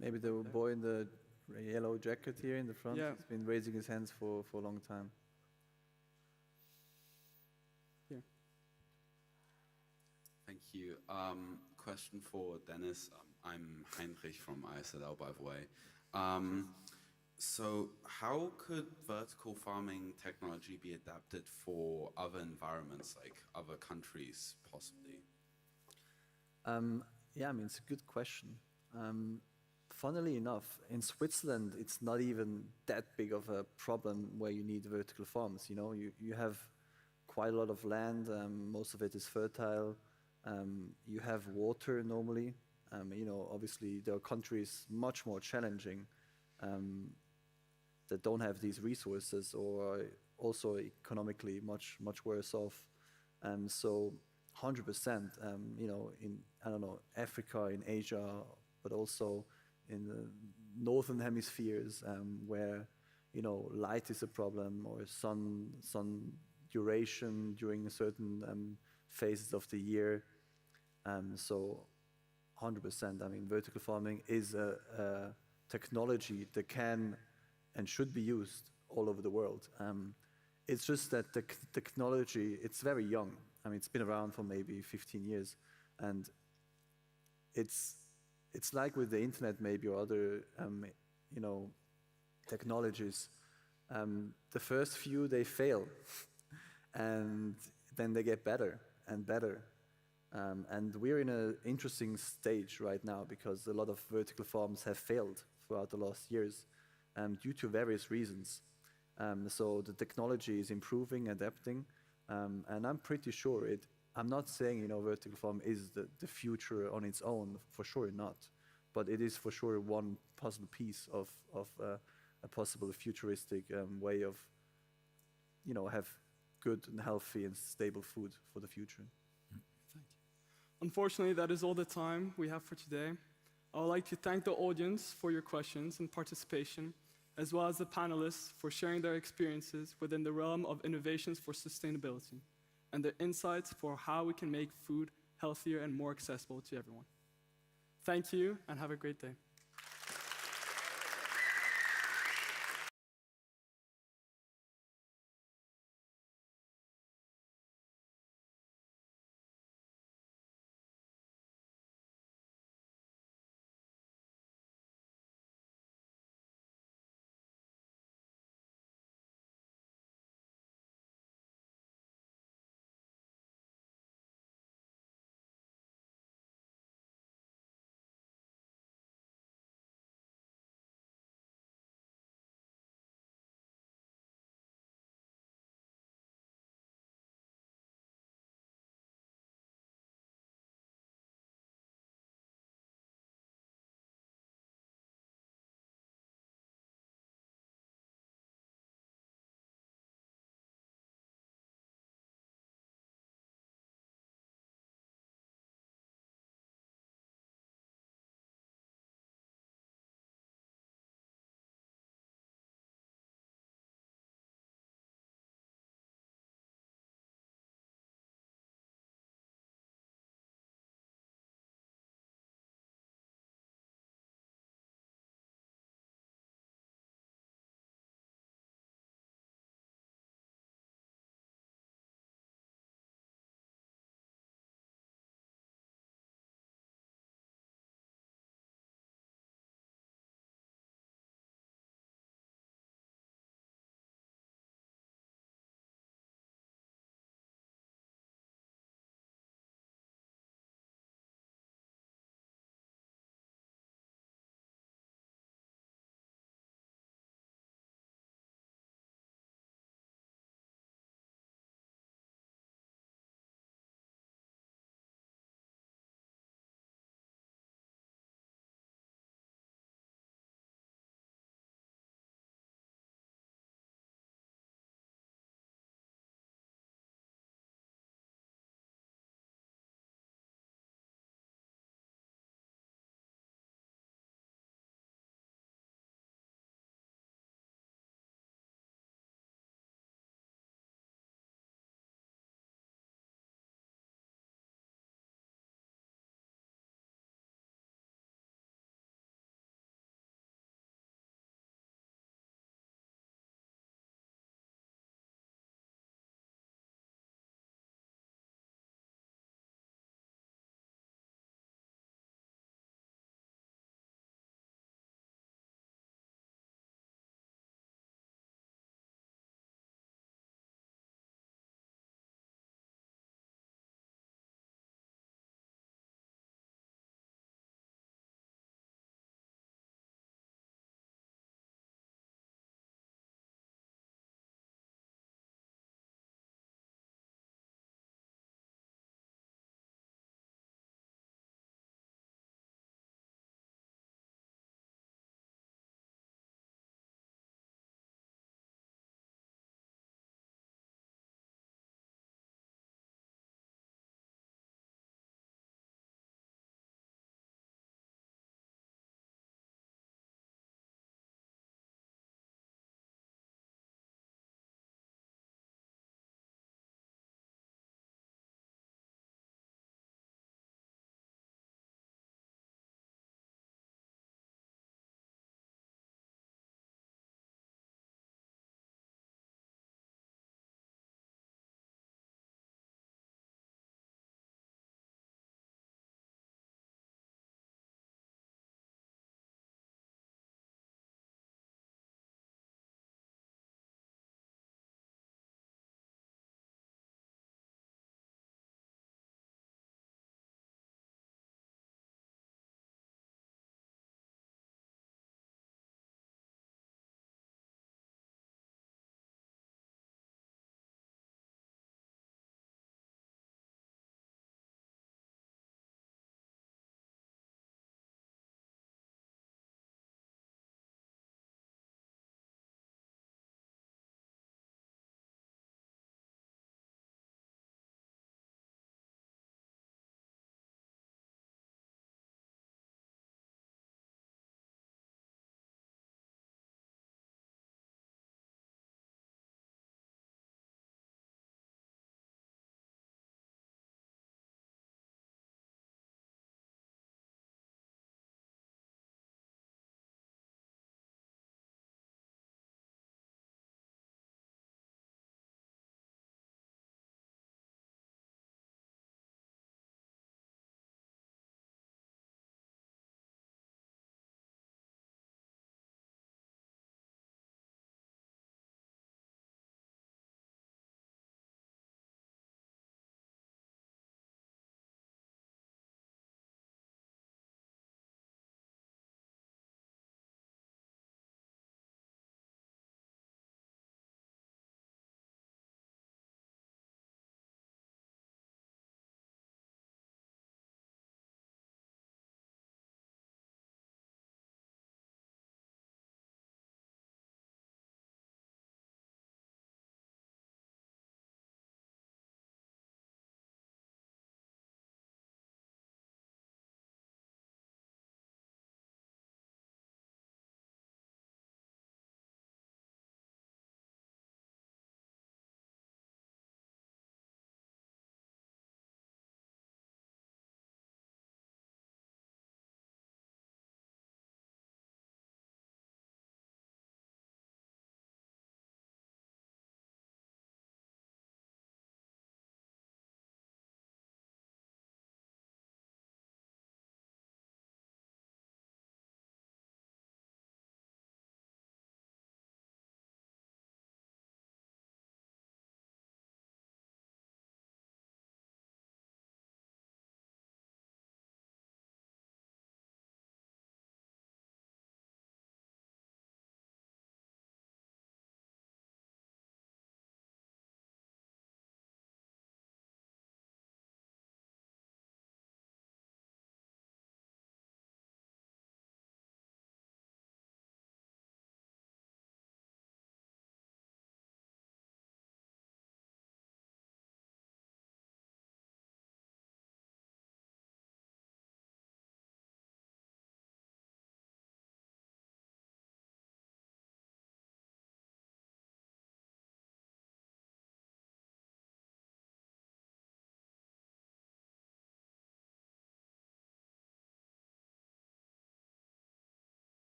Maybe the boy in the yellow jacket here in the front has been raising his hands for a long time. Yeah. Thank you. Question for Dennis. I'm Heinrich from ISLL, by the way. So how could vertical farming technology be adapted for other environments, like other countries, possibly? Yeah, I mean, it's a good question. Funnily enough, in Switzerland, it's not even that big of a problem where you need vertical farms. You know, you have quite a lot of land. Most of it is fertile. You have water normally. You know, obviously there are countries much more challenging that don't have these resources or are also economically much worse off. So 100%, you know, in, I don't know, Africa, in Asia, but also in the northern hemispheres where, you know, light is a problem, or sun duration during certain phases of the year. So 100%, I mean, vertical farming is a technology that can and should be used all over the world. It's just that the technology, it's very young. I mean, it's been around for maybe 15 years, and it's like with the internet maybe, or other, you know, technologies. The first few, they fail, and then they get better and better. And we're in an interesting stage right now because a lot of vertical farms have failed throughout the last years due to various reasons. So the technology is improving, adapting, and I'm pretty sure I'm not saying, you know, vertical farm is the future on its own, for sure not, but it is for sure one puzzle piece of a possible futuristic way of, you know, have good and healthy and stable food for the future. Unfortunately, that is all the time we have for today. I would like to thank the audience for your questions and participation, as well as the panelists for sharing their experiences within the realm of innovations for sustainability and their insights for how we can make food healthier and more accessible to everyone. Thank you, and have a great day.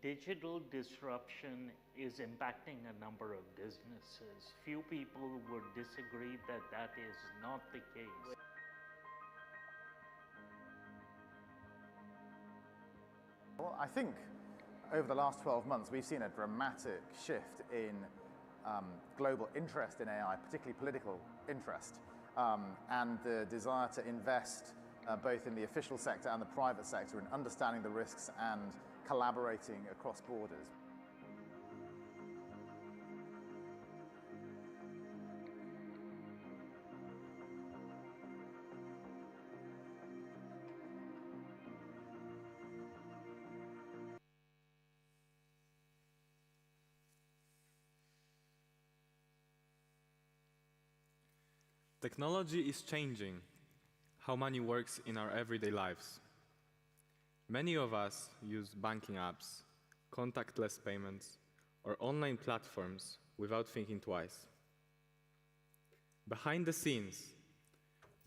digital disruption is impacting a number of businesses. Few people would disagree that that is not the case. Well, I think over the last 12 months, we've seen a dramatic shift in global interest in AI, particularly political interest, and the desire to invest both in the official sector and the private sector in understanding the risks and collaborating across borders. Technology is changing how money works in our everyday lives. Many of us use banking apps, contactless payments, or online platforms without thinking twice. Behind the scenes,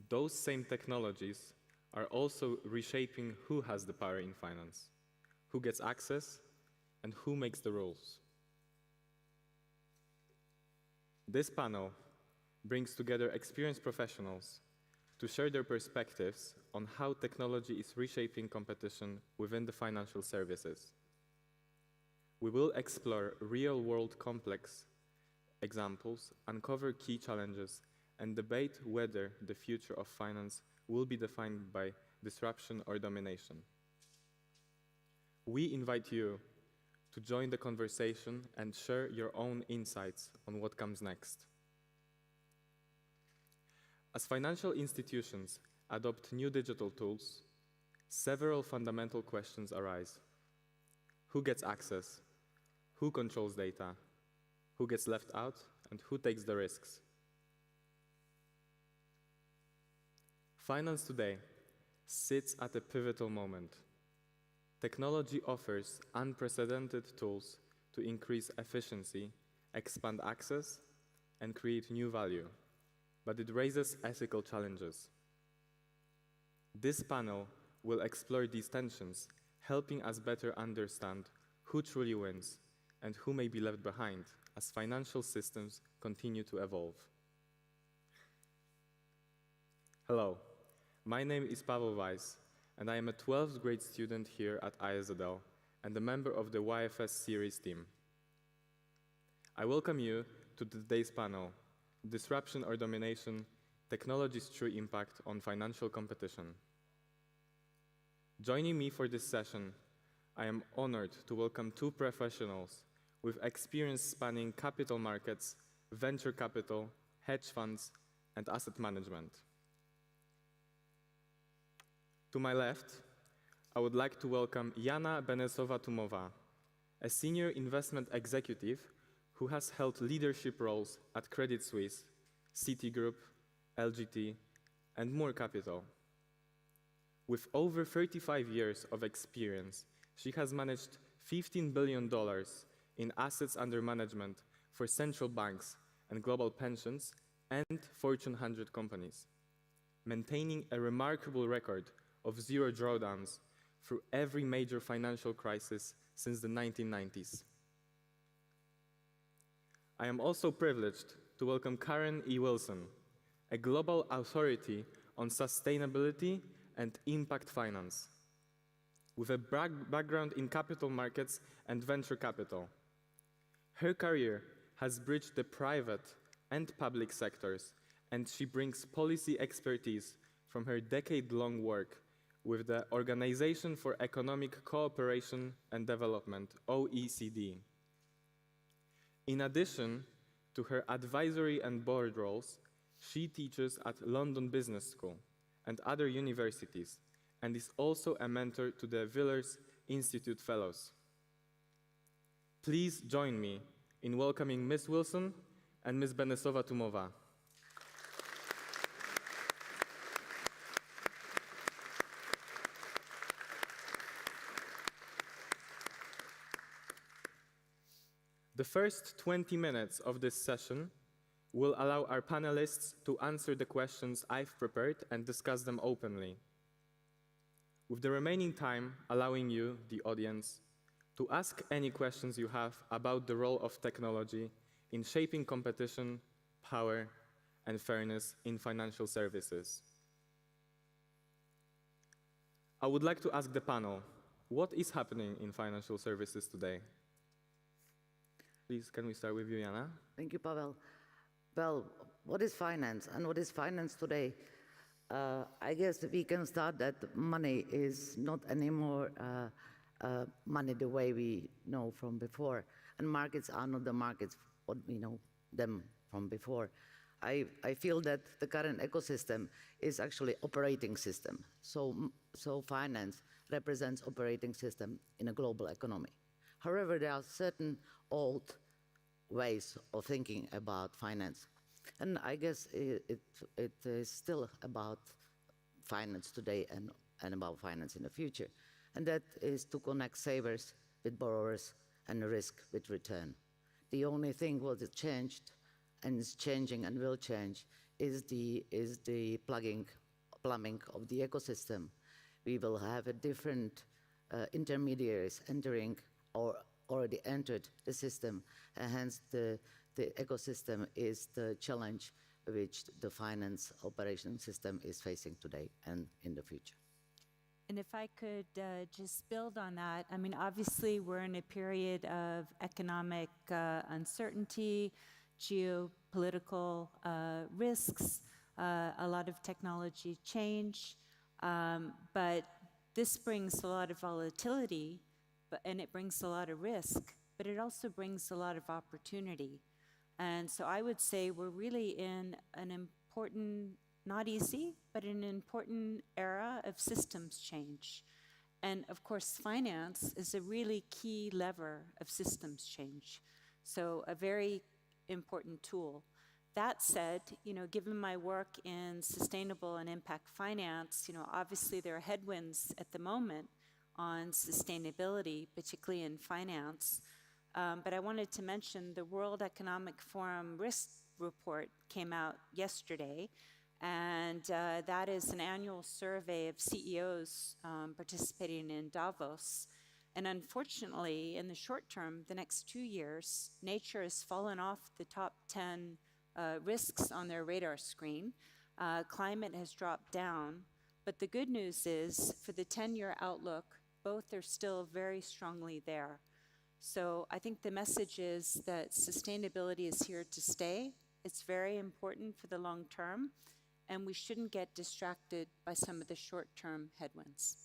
those same technologies are also reshaping who has the power in finance, who gets access, and who makes the rules. This panel brings together experienced professionals to share their perspectives on how technology is reshaping competition within the financial services. We will explore real-world complex examples, uncover key challenges, and debate whether the future of finance will be defined by disruption or domination. We invite you to join the conversation and share your own insights on what comes next. As financial institutions adopt new digital tools, several fundamental questions arise. Who gets access? Who controls data? Who gets left out? And who takes the risks? Finance today sits at a pivotal moment. Technology offers unprecedented tools to increase efficiency, expand access, and create new value. But it raises ethical challenges. This panel will explore these tensions, helping us better understand who truly wins and who may be left behind as financial systems continue to evolve. Hello, my name is Pavel Weiss, and I am a 12th grade student here at ISZL and a member of the YFS series team. I welcome you to today's panel, Disruption or Domination, Technology's True Impact on Financial Competition. Joining me for this session, I am honored to welcome two professionals with experience spanning capital markets, venture capital, hedge funds, and asset management. To my left, I would like to welcome Jana Benesowa-Tumowa, a senior investment executive who has held leadership roles at Credit Suisse, Citigroup, LGT, and Moore Capital. With over 35 years of experience, she has managed $15 billion in assets under management for central banks and global pensions and Fortune 100 companies, maintaining a remarkable record of zero drawdowns through every major financial crisis since the 1990s. I am also privileged to welcome Karen E. Wilson, a global authority on sustainability and impact finance, with a background in capital markets and venture capital. Her career has bridged the private and public sectors, and she brings policy expertise from her decade-long work with the Organization for Economic Cooperation and Development, OECD. In addition to her advisory and board roles, she teaches at London Business School and other universities, and is also a mentor to the Villers Institute Fellows. Please join me in welcoming Ms. Wilson and Ms. Benesowa-Tumowa. The first 20 minutes of this session will allow our panelists to answer the questions I've prepared and discuss them openly, with the remaining time allowing you, the audience, to ask any questions you have about the role of technology in shaping competition, power, and fairness in financial services. I would like to ask the panel, what is happening in financial services today? Please, can we start with you, Jana? Thank you, Pavel. Well, what is finance and what is finance today? I guess we can start that money is not anymore money the way we know from before, and markets are not the markets what we know them from before. I feel that the current ecosystem is actually operating system. So finance represents operating system in a global economy. However, there are certain old ways of thinking about finance. And I guess it is still about finance today and about finance in the future. And that is to connect savers with borrowers and risk with return. The only thing what has changed and is changing and will change is the plumbing of the ecosystem. We will have a different intermediaries entering or already entered the system, and hence the ecosystem is the challenge which the finance operation system is facing today and in the future. And if I could just build on that, I mean, obviously we're in a period of economic uncertainty, geopolitical risks, a lot of technology change, but this brings a lot of volatility, and it brings a lot of risk, but it also brings a lot of opportunity. And so I would say we're really in an important, not easy, but an important era of systems change. And of course, finance is a really key lever of systems change. So a very important tool. That said, given my work in sustainable and impact finance, obviously there are headwinds at the moment on sustainability, particularly in finance. But I wanted to mention the World Economic Forum Risk Report came out yesterday, and that is an annual survey of CEOs participating in Davos. And unfortunately, in the short term, the next 2 years, nature has fallen off the top 10 risks on their radar screen. Climate has dropped down. But the good news is, for the 10-year outlook, both are still very strongly there. So I think the message is that sustainability is here to stay. It's very important for the long term, and we shouldn't get distracted by some of the short-term headwinds.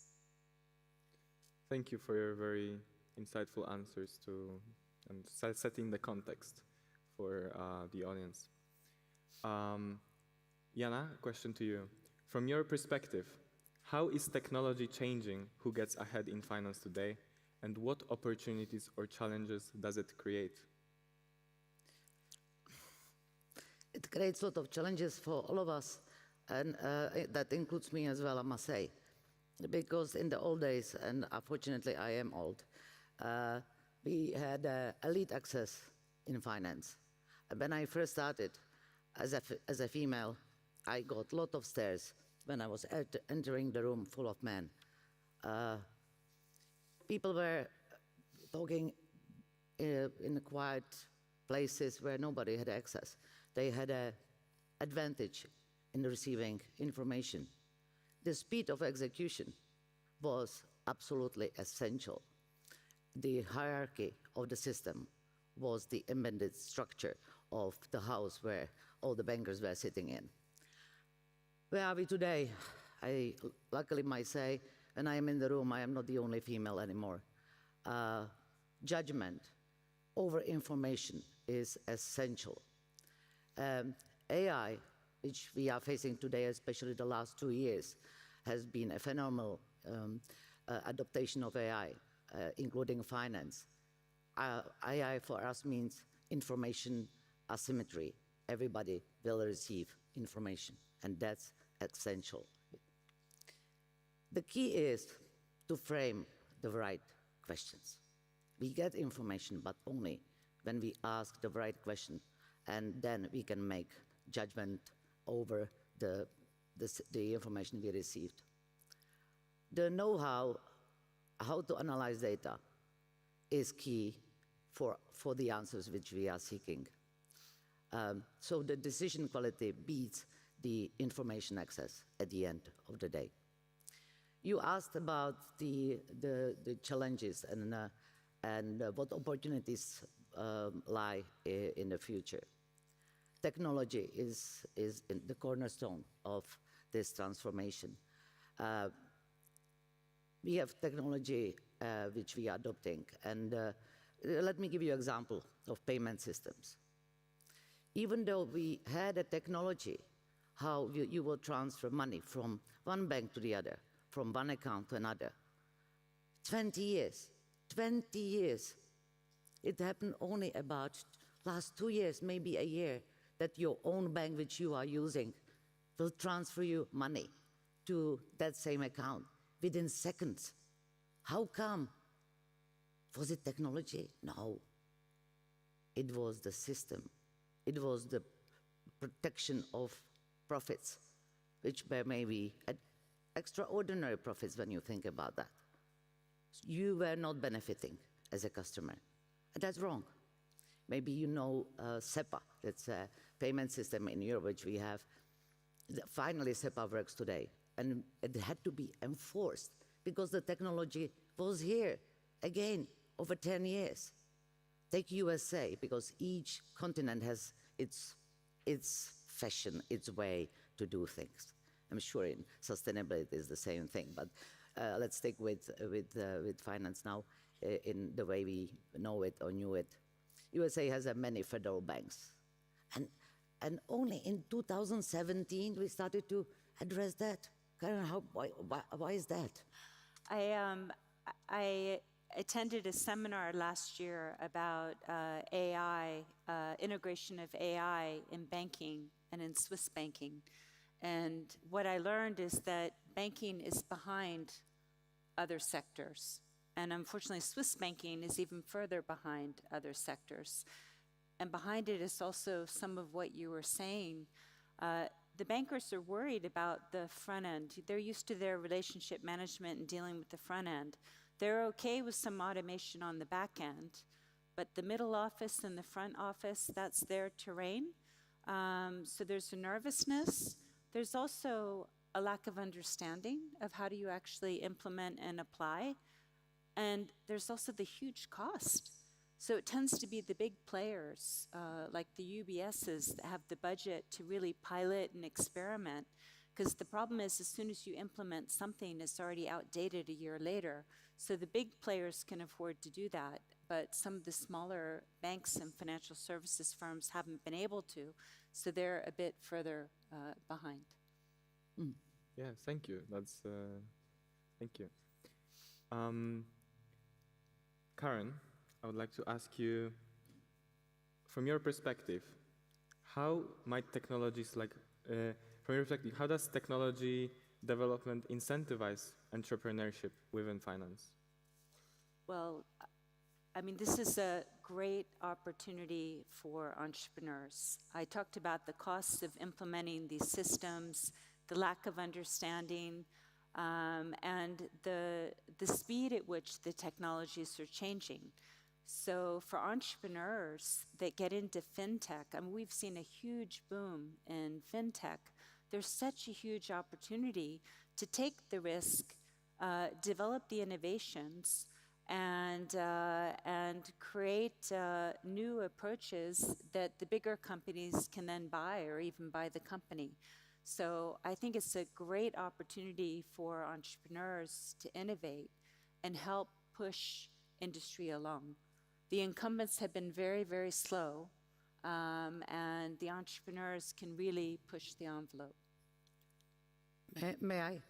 Thank you for your very insightful answers and setting the context for the audience. Jana, question to you. From your perspective, how is technology changing who gets ahead in finance today, and what opportunities or challenges does it create? It creates a lot of challenges for all of us, and that includes me as well, I must say. Because in the old days, and unfortunately I am old, we had elite access in finance. When I first started as a female, I got a lot of stares when I was entering the room full of men. People were talking in quiet places where nobody had access. They had an advantage in receiving information. The speed of execution was absolutely essential. The hierarchy of the system was the embedded structure of the house where all the bankers were sitting in. Where are we today? I luckily might say, when I am in the room, I am not the only female anymore. Judgment over information is essential. AI, which we are facing today, especially the last 2 years, has been a phenomenal adaptation of AI, including finance. AI for us means information asymmetry. Everybody will receive information, and that's essential. The key is to frame the right questions. We get information, but only when we ask the right question, and then we can make judgment over the information we received. The know-how, how to analyze data, is key for the answers which we are seeking. So the decision quality beats the information access at the end of the day. You asked about the challenges and what opportunities lie in the future. Technology is in the cornerstone of this transformation. We have technology which we are adopting, and let me give you an example of payment systems. Even though we had a technology, how you will transfer money from one bank to the other, from one account to another, 20 years. It happened only about last 2 years, maybe a year, that your own bank which you are using will transfer you money to that same account within seconds. How come? Was it technology? No. It was the system. It was the protection of profits, which were maybe extraordinary profits when you think about that. You were not benefiting as a customer. And that's wrong. Maybe you know SEPA, that's a payment system in Europe which we have. Finally, SEPA works today. And it had to be enforced because the technology was here, again, over 10 years. Take USA, because each continent has its fashion, its way to do things. I'm sure in sustainability is the same thing, but let's stick with finance now in the way we know it or knew it. USA has many federal banks. And only in 2017 we started to address that. Karen, why is that? I attended a seminar last year about AI, integration of AI in banking and in Swiss banking. And what I learned is that banking is behind other sectors. And unfortunately, Swiss banking is even further behind other sectors. And behind it is also some of what you were saying. The bankers are worried about the front end. They're used to their relationship management and dealing with the front end. They're okay with some automation on the back end, but the middle office and the front office, that's their terrain. So there's a nervousness. There's also a lack of understanding of how do you actually implement and apply. And there's also the huge cost. So it tends to be the big players, like the UBSs, that have the budget to really pilot and experiment. Because the problem is, as soon as you implement something, it's already outdated a year later. So the big players can afford to do that, but some of the smaller banks and financial services firms haven't been able to, so they're a bit further behind. Mm. Yeah, thank you. That's thank you. Karen, I would like to ask you, from your perspective, how might technologies like from your perspective, how does technology development incentivize entrepreneurship within finance? Well, I mean, this is a great opportunity for entrepreneurs. I talked about the costs of implementing these systems, the lack of understanding, and the speed at which the technologies are changing. So for entrepreneurs that get into fintech, I mean, we've seen a huge boom in fintech. There's such a huge opportunity to take the risk, develop the innovations, and create new approaches that the bigger companies can then buy or even buy the company. So I think it's a great opportunity for entrepreneurs to innovate and help push industry along. The incumbents have been very, very slow, and the entrepreneurs can really push the envelope. May I?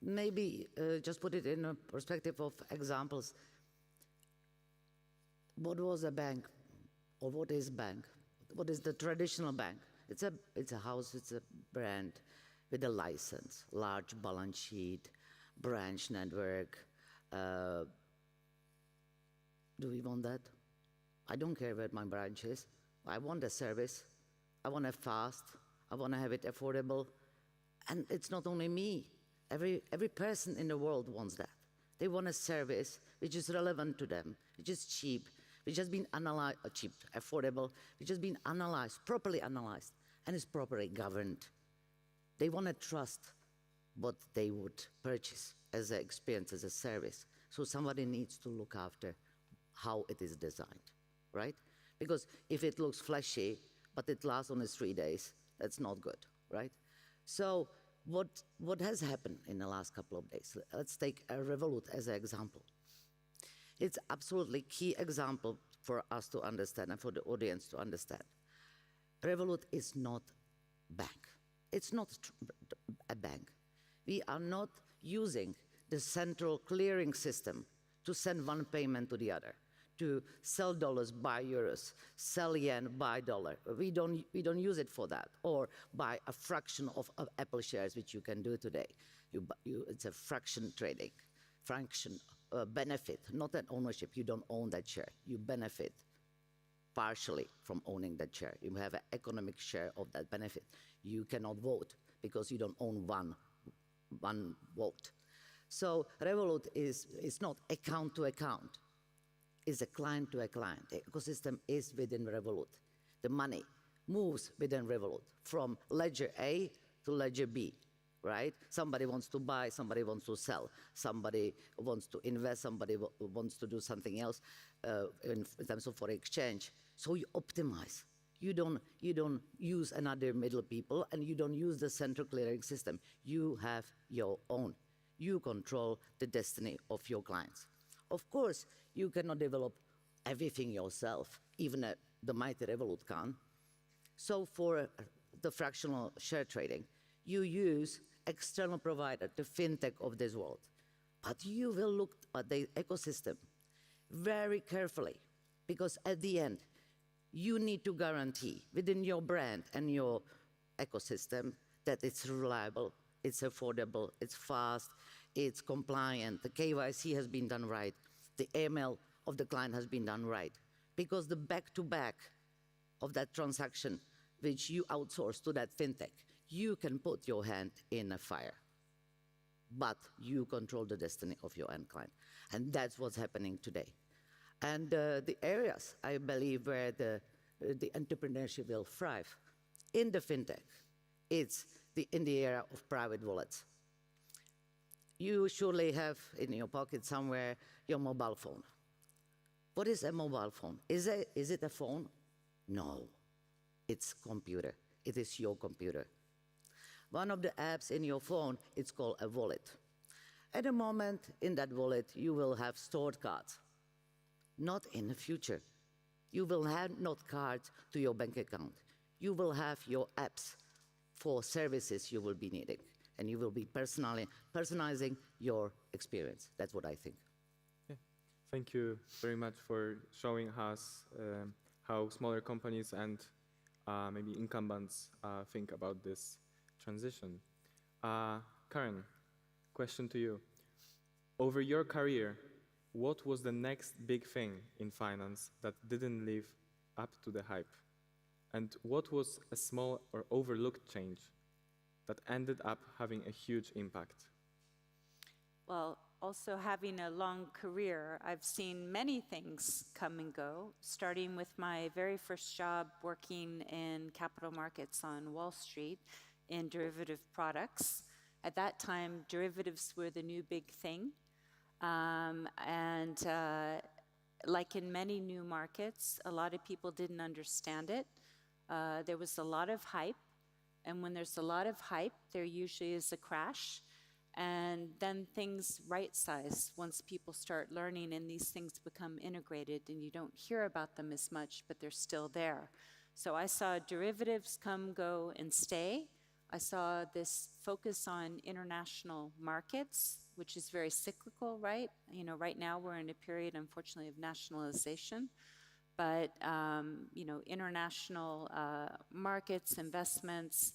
Maybe just put it in a perspective of examples. What was a bank, or what is bank? What is the traditional bank? It's a house, it's a brand with a license, large balance sheet, branch network. Do we want that? I don't care where my branch is. I want a service. I want it fast. I want to have it affordable. And it's not only me. Every person in the world wants that. They want a service which is relevant to them, which is cheap, which has been analyzed, cheap, affordable, which has been analyzed, properly analyzed, and is properly governed. They want to trust what they would purchase as an experience, as a service. So somebody needs to look after how it is designed, right? Because if it looks flashy, but it lasts only 3 days, that's not good, right? So what has happened in the last couple of days? Let's take a Revolut as an example. It's absolutely key example for us to understand and for the audience to understand. Revolut is not bank. It's not a bank. We are not using the central clearing system to send one payment to the other, to sell dollars, buy euros, sell yen, buy dollar. We don't use it for that, or buy a fraction of Apple shares, which you can do today. It's a fraction trading, fraction benefit, not an ownership. You don't own that share. You benefit partially from owning that share. You have an economic share of that benefit. You cannot vote because you don't own one vote. So Revolut is not account to account. It's a client to a client. The ecosystem is within Revolut. The money moves within Revolut from ledger A to ledger B, right? Somebody wants to buy, somebody wants to sell, somebody wants to invest, somebody wants to do something else in terms of foreign exchange. So you optimize. You don't use another middle people, and you don't use the central clearing system. You have your own. You control the destiny of your clients. Of course, you cannot develop everything yourself, even the mighty Revolut can. So for the fractional share trading, you use external provider, the fintech of this world. But you will look at the ecosystem very carefully, because at the end, you need to guarantee within your brand and your ecosystem that it's reliable, it's affordable, it's fast, it's compliant, the KYC has been done right, the AML of the client has been done right. Because the back-to-back of that transaction, which you outsource to that fintech, you can put your hand in a fire. But you control the destiny of your end client. And that's what's happening today. And the areas, I believe, where the entrepreneurship will thrive in the fintech, it's in the area of private wallets. You surely have in your pocket somewhere your mobile phone. What is a mobile phone? Is it a phone? No, it's computer. It is your computer. One of the apps in your phone, it's called a wallet. At the moment, in that wallet, you will have stored cards. Not in the future. You will have not cards to your bank account. You will have your apps for services you will be needing, and you will be personalizing your experience. That's what I think. Yeah. Thank you very much for showing us how smaller companies and maybe incumbents think about this transition. Karen, question to you. Over your career, what was the next big thing in finance that didn't live up to the hype? And what was a small or overlooked change that ended up having a huge impact? Well, also having a long career, I've seen many things come and go, starting with my very first job working in capital markets on Wall Street in derivative products. At that time, derivatives were the new big thing. Like in many new markets, a lot of people didn't understand it. There was a lot of hype, and when there's a lot of hype, there usually is a crash, and then things right-size once people start learning and these things become integrated, and you don't hear about them as much, but they're still there. So I saw derivatives come, go, and stay. I saw this focus on international markets, which is very cyclical, right? You know, right now we're in a period, unfortunately, of nationalization. But, you know, international markets, investments,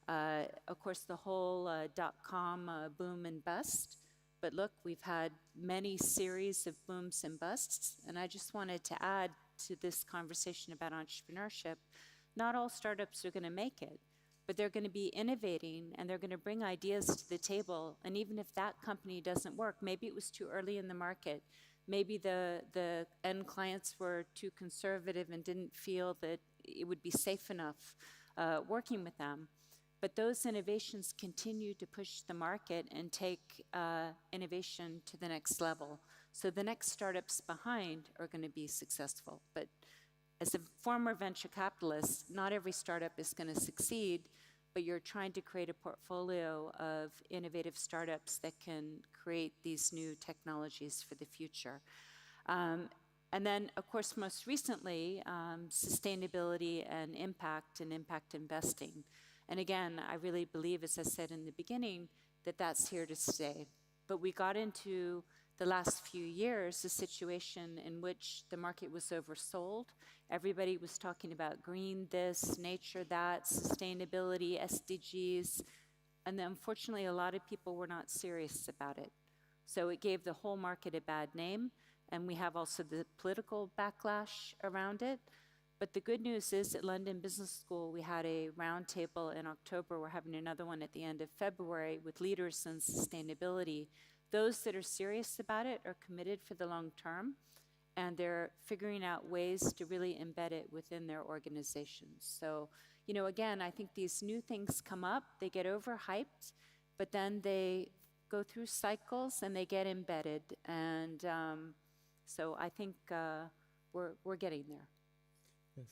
of course, the whole dot-com boom and bust. But look, we've had many series of booms and busts. And I just wanted to add to this conversation about entrepreneurship, not all startups are going to make it. but they're going to be innovating and they're going to bring ideas to the table. And even if that company doesn't work, maybe it was too early in the market, maybe the end clients were too conservative and didn't feel that it would be safe enough working with them. But those innovations continue to push the market and take innovation to the next level. So the next startups behind are going to be successful. But as a former venture capitalist, not every startup is going to succeed, but you're trying to create a portfolio of innovative startups that can create these new technologies for the future. And then, of course, most recently, sustainability and impact investing. And again, I really believe, as I said in the beginning, that that's here to stay. But we got into the last few years a situation in which the market was oversold. Everybody was talking about green this, nature that, sustainability, SDGs. And then, unfortunately, a lot of people were not serious about it. So it gave the whole market a bad name. And we have also the political backlash around it. But the good news is at London Business School, we had a roundtable in October. We're having another one at the end of February with leaders in sustainability. Those that are serious about it are committed for the long term, and they're figuring out ways to really embed it within their organizations. So, you know, again, I think these new things come up, they get overhyped, but then they go through cycles and they get embedded. And so I think we're getting there.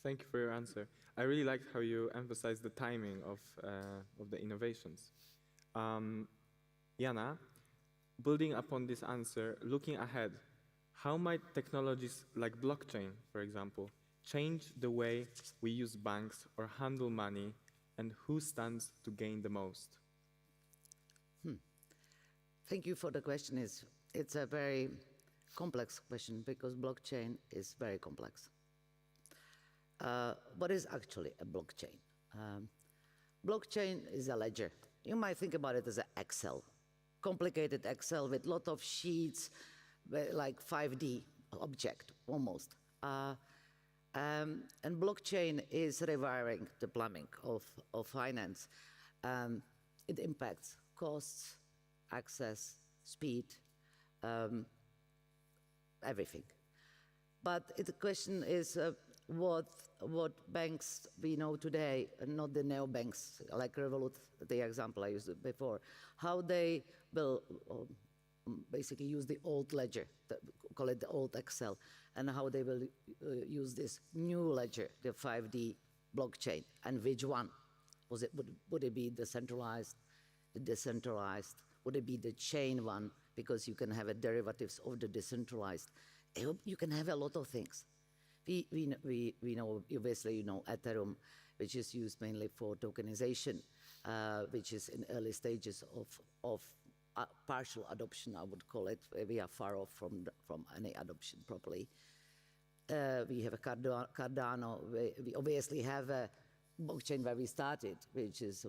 Thank you for your answer. I really liked how you emphasized the timing of the innovations. Jana, building upon this answer, looking ahead, how might technologies like blockchain, for example, change the way we use banks or handle money, and who stands to gain the most? Thank you for the question. It's a very complex question because blockchain is very complex. What is actually a blockchain? Blockchain is a ledger. You might think about it as an Excel, complicated Excel with a lot of sheets, like 5D object almost. And blockchain is rewiring the plumbing of finance. It impacts costs, access, speed, everything. But the question is, what banks we know today, not the neobanks like Revolut, the example I used before, how they will basically use the old ledger, call it the old Excel, and how they will use this new ledger, the 5D blockchain, and which one? Would it be the centralized, the decentralized? Would it be the chain one? Because you can have a derivatives of the decentralized. You can have a lot of things. We know, obviously, you know, Ethereum, which is used mainly for tokenization, which is in early stages of partial adoption, I would call it. We are far off from any adoption properly. We have a Cardano. We obviously have a blockchain where we started, which is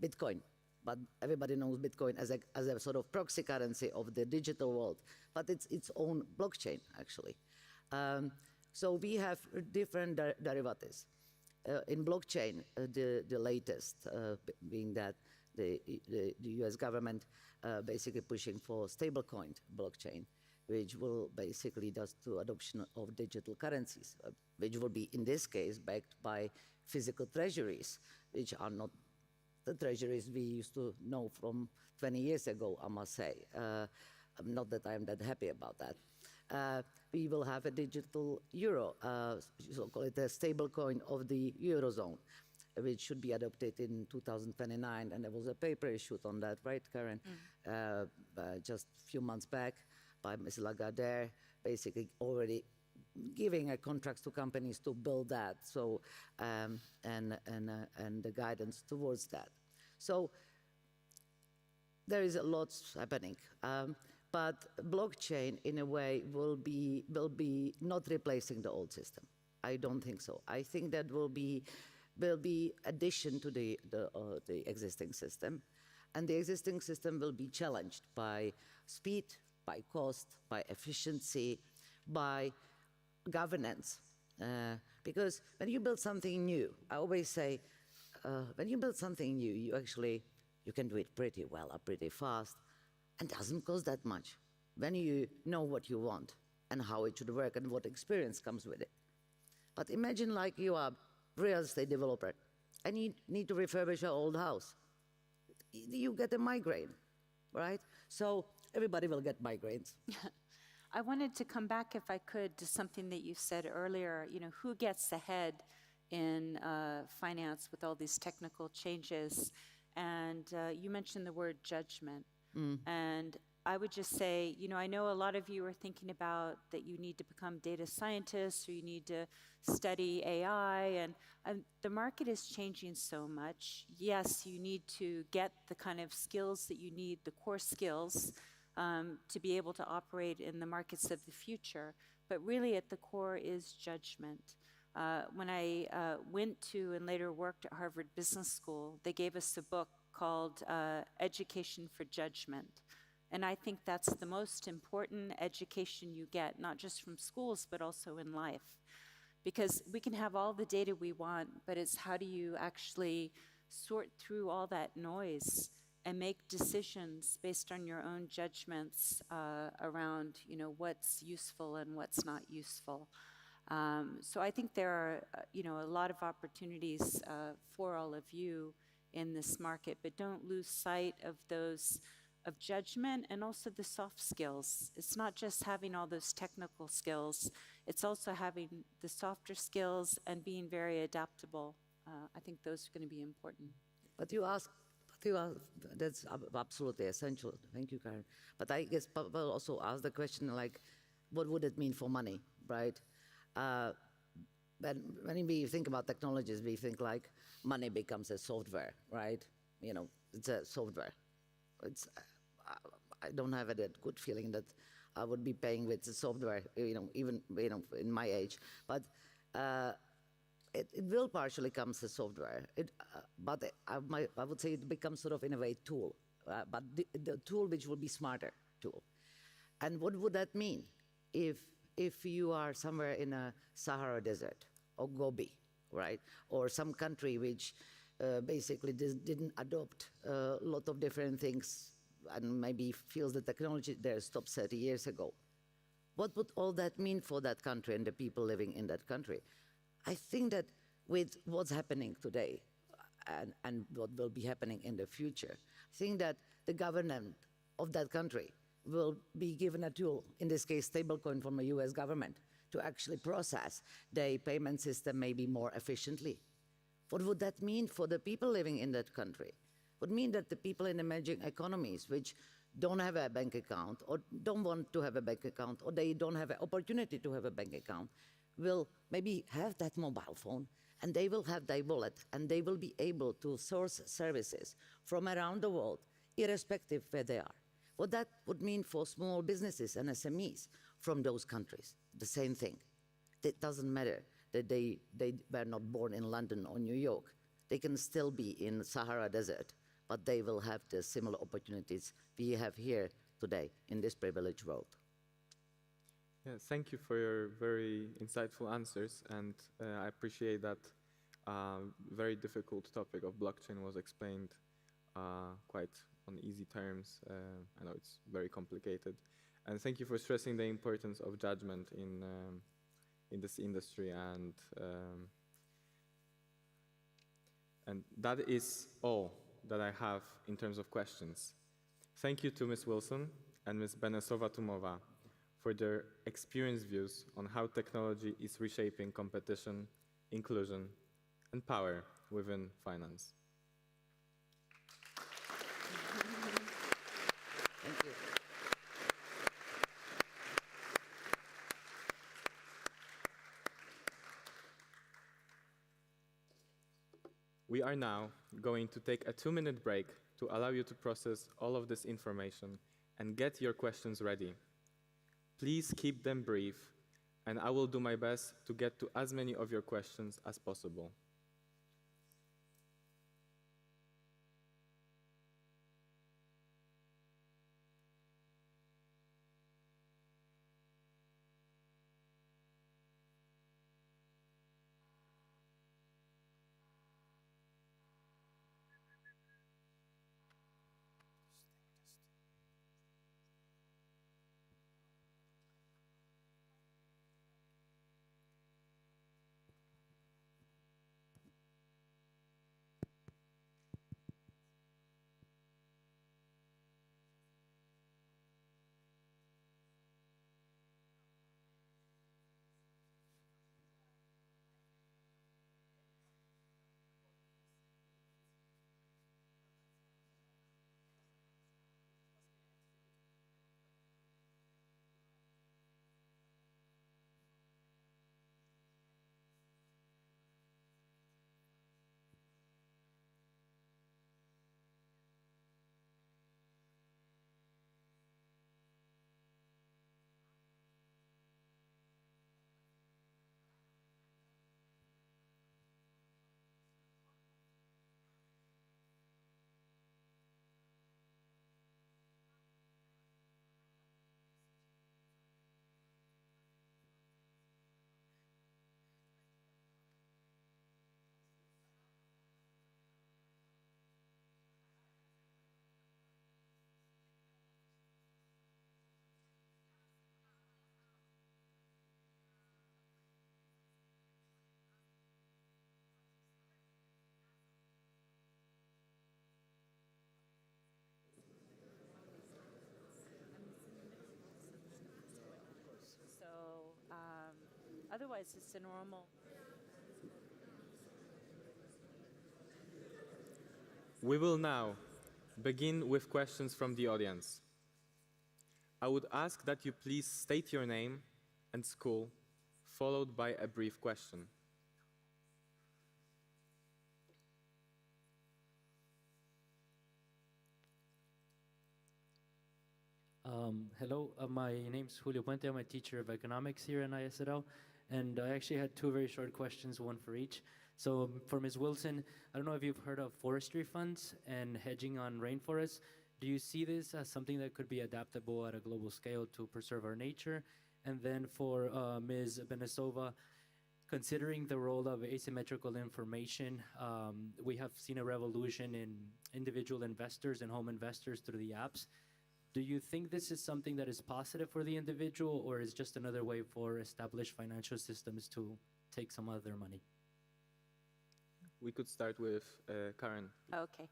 Bitcoin. But everybody knows Bitcoin as a sort of proxy currency of the digital world. But it's its own blockchain, actually. So we have different derivatives. In blockchain, the latest being that the US government basically pushing for stablecoin blockchain, which will basically does to adoption of digital currencies, which will be, in this case, backed by physical treasuries, which are not the treasuries we used to know from 20 years ago, I must say. Not that I'm that happy about that. We will have a digital euro, so call it a stable coin of the Eurozone, which should be adopted in 2029. And there was a paper issued on that, right, Karen? Just a few months back by Ms. Lagarde, basically already giving a contracts to companies to build that, so and the guidance towards that. So there is a lot happening. But blockchain, in a way, will be not replacing the old system. I don't think so. I think that will be addition to the existing system, and the existing system will be challenged by speed, by cost, by efficiency, by governance. Because when you build something new, I always say, when you build something new, you can do it pretty well or pretty fast, and doesn't cost that much when you know what you want and how it should work and what experience comes with it. But imagine like you are a real estate developer and you need to refurbish your old house. You get a migraine, right? So everybody will get migraines. I wanted to come back, if I could, to something that you said earlier. You know, who gets ahead in finance with all these technical changes? And you mentioned the word judgment. And I would just say, you know, I know a lot of you are thinking about that you need to become data scientists or you need to study AI, and the market is changing so much. Yes, you need to get the kind of skills that you need, the core skills, to be able to operate in the markets of the future. But really at the core is judgment. When I went to and later worked at Harvard Business School, they gave us a book called Education for Judgment. And I think that's the most important education you get, not just from schools, but also in life. Because we can have all the data we want, but it's how do you actually sort through all that noise and make decisions based on your own judgments around, you know, what's useful and what's not useful. So I think there are, you know, a lot of opportunities for all of you in this market, but don't lose sight of those, of judgment and also the soft skills. It's not just having all those technical skills, it's also having the softer skills and being very adaptable. I think those are going to be important. But that's absolutely essential. Thank you, Karen. But I guess people also ask the question, like, what would it mean for money, right? When we think about technologies, we think like money becomes a software, right? You know, it's a software. I don't have a good feeling that I would be paying with the software, you know, even, you know, in my age. But it will partially come as a software. But I would say it becomes sort of in a way tool, but the tool which will be smarter tool. And what would that mean if you are somewhere in a Sahara Desert or Gobi, right? Or some country which basically didn't adopt a lot of different things and maybe feels the technology there stopped 30 years ago. What would all that mean for that country and the people living in that country? I think that with what's happening today and what will be happening in the future, I think that the government of that country will be given a tool, in this case stablecoin from the US government, to actually process their payment system maybe more efficiently. What would that mean for the people living in that country? It would mean that the people in emerging economies which don't have a bank account or don't want to have a bank account or they don't have an opportunity to have a bank account will maybe have that mobile phone and they will have their wallet and they will be able to source services from around the world, irrespective where they are. What that would mean for small businesses and SMEs from those countries, the same thing. It doesn't matter that they were not born in London or New York. They can still be in Sahara Desert, but they will have the similar opportunities we have here today in this privileged world. Yeah, thank you for your very insightful answers, and I appreciate that very difficult topic of blockchain was explained quite on easy terms. I know it's very complicated, and thank you for stressing the importance of judgment in this industry, and that is all that I have in terms of questions. Thank you to Ms. Wilson and Ms. Benesova-Tumova for their experienced views on how technology is reshaping competition, inclusion, and power within finance. Thank you. We are now going to take a 2-minute break to allow you to process all of this information and get your questions ready. Please keep them brief, and I will do my best to get to as many of your questions as possible. otherwise it's a normal. We will now begin with questions from the audience. I would ask that you please state your name and school, followed by a brief question. Hello, my name's Julio Puente. I'm a teacher of economics here in ISL, and I actually had two very short questions, one for each. So for Ms. Wilson, I don't know if you've heard of forestry funds and hedging on rainforests. Do you see this as something that could be adaptable at a global scale to preserve our nature? And then for Ms. Benesova, considering the role of asymmetrical information, we have seen a revolution in individual investors and home investors through the apps. Do you think this is something that is positive for the individual, or is just another way for established financial systems to take some of their money? We could start with Karen. Okay.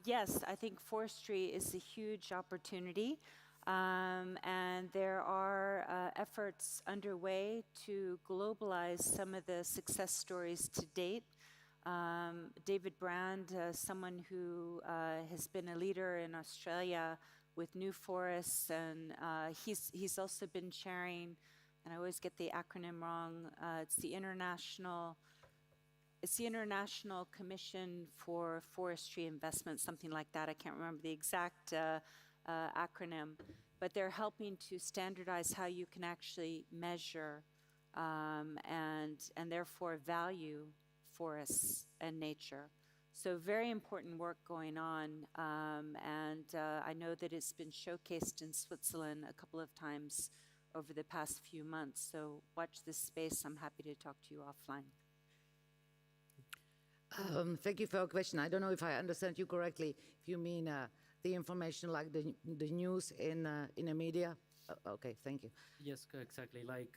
Yes, I think forestry is a huge opportunity. And there are efforts underway to globalize some of the success stories to date. David Brand, someone who has been a leader in Australia with new forests, and he's also been chairing, and I always get the acronym wrong, it's the International Commission for Forestry Investment, something like that. I can't remember the exact acronym, but they're helping to standardize how you can actually measure and therefore value forests and nature. So very important work going on, and I know that it's been showcased in Switzerland a couple of times over the past few months. So watch this space. I'm happy to talk to you offline. Thank you for your question. I don't know if I understand you correctly. If you mean the information like the news in the media. Okay, thank you. Yes, exactly. Like,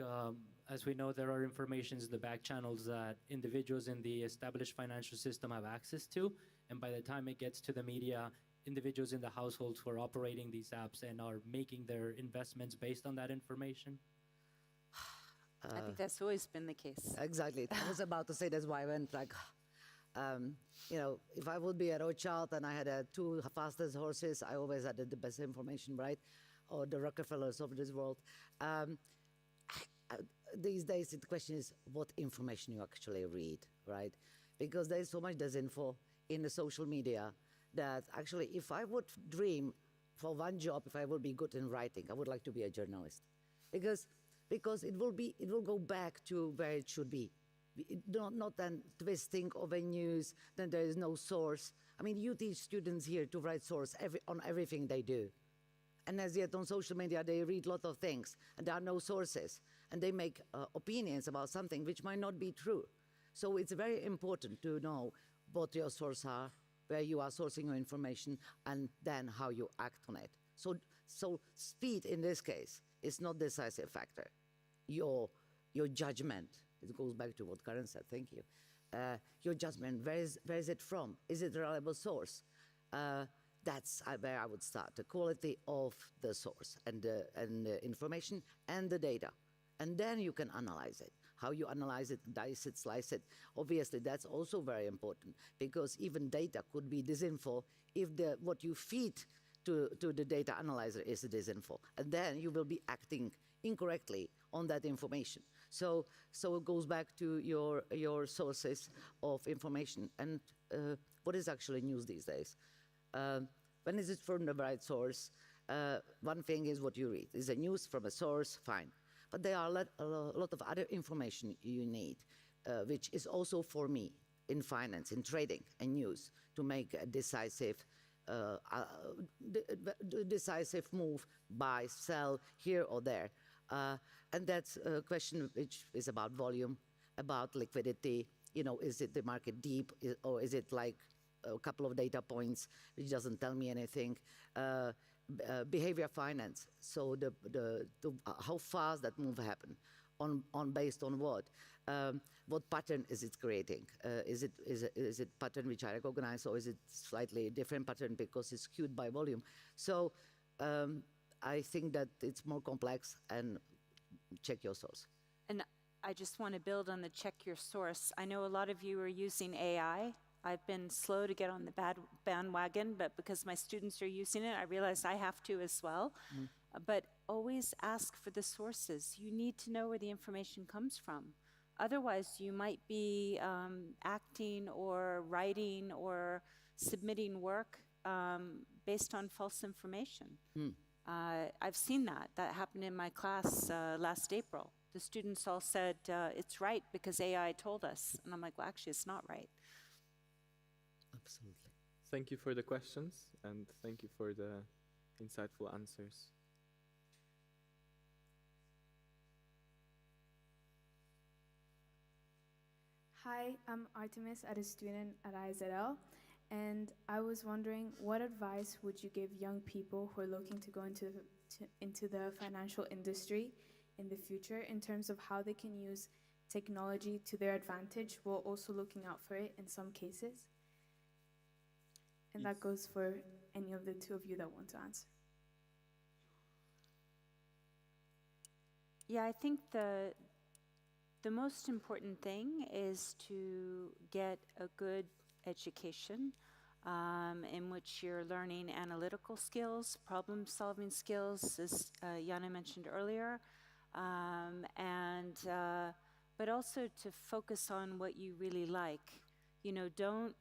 as we know, there are informations in the back channels that individuals in the established financial system have access to, and by the time it gets to the media, individuals in the households who are operating these apps and are making their investments based on that information. I think that's always been the case. Exactly. I was about to say that's why I went like, you know, if I would be a Rothschild and I had two fastest horses, I always had the best information, right? Or the Rockefellers of this world. These days, the question is what information you actually read, right? Because there's so much disinfo in the social media that actually, if I would dream for one job, if I would be good in writing, I would like to be a journalist, because it will go back to where it should be. Not then twisting of a news, then there is no source. I mean, you teach students here to write source on everything they do. And as yet on social media, they read a lot of things, and there are no sources. And they make opinions about something which might not be true. So it's very important to know what your sources are, where you are sourcing your information, and then how you act on it. So speed in this case is not the decisive factor. Your judgment, it goes back to what Karen said, thank you. Your judgment, where is it from? Is it a reliable source? That's where I would start, the quality of the source and the information and the data. And then you can analyze it. How you analyze it, dice it, slice it. Obviously, that's also very important, because even data could be disinfo if what you feed to the data analyzer is disinfo. And then you will be acting incorrectly on that information. So it goes back to your sources of information. And what is actually news these days? When is it from the right source? One thing is what you read. Is a news from a source? Fine. But there are a lot of other information you need, which is also for me in finance, in trading and news, to make a decisive move, buy, sell, here or there. And that's a question which is about volume, about liquidity. You know, is it the market deep, or is it like a couple of data points which doesn't tell me anything? Behavior finance, so how fast that move happen, based on what? What pattern is it creating? Is it pattern which I recognize, or is it slightly different pattern because it's skewed by volume? So I think that it's more complex, and check your source. And I just want to build on the check your source. I know a lot of you are using AI. I've been slow to get on the bandwagon, but because my students are using it, I realize I have to as well. But always ask for the sources. You need to know where the information comes from. Otherwise, you might be acting or writing or submitting work based on false information. I've seen that. That happened in my class last April. The students all said, it's right because AI told us. And I'm like, well, actually, it's not right. Absolutely. Thank you for the questions, and thank you for the insightful answers. Hi, I'm Artemis, a student at IZL, and I was wondering, what advice would you give young people who are looking to go into the financial industry in the future in terms of how they can use technology to their advantage while also looking out for it in some cases? And that goes for any of the two of you that want to answer. Yeah, I think the most important thing is to get a good education in which you're learning analytical skills, problem-solving skills, as Jana mentioned earlier, but also to focus on what you really like. You know, don't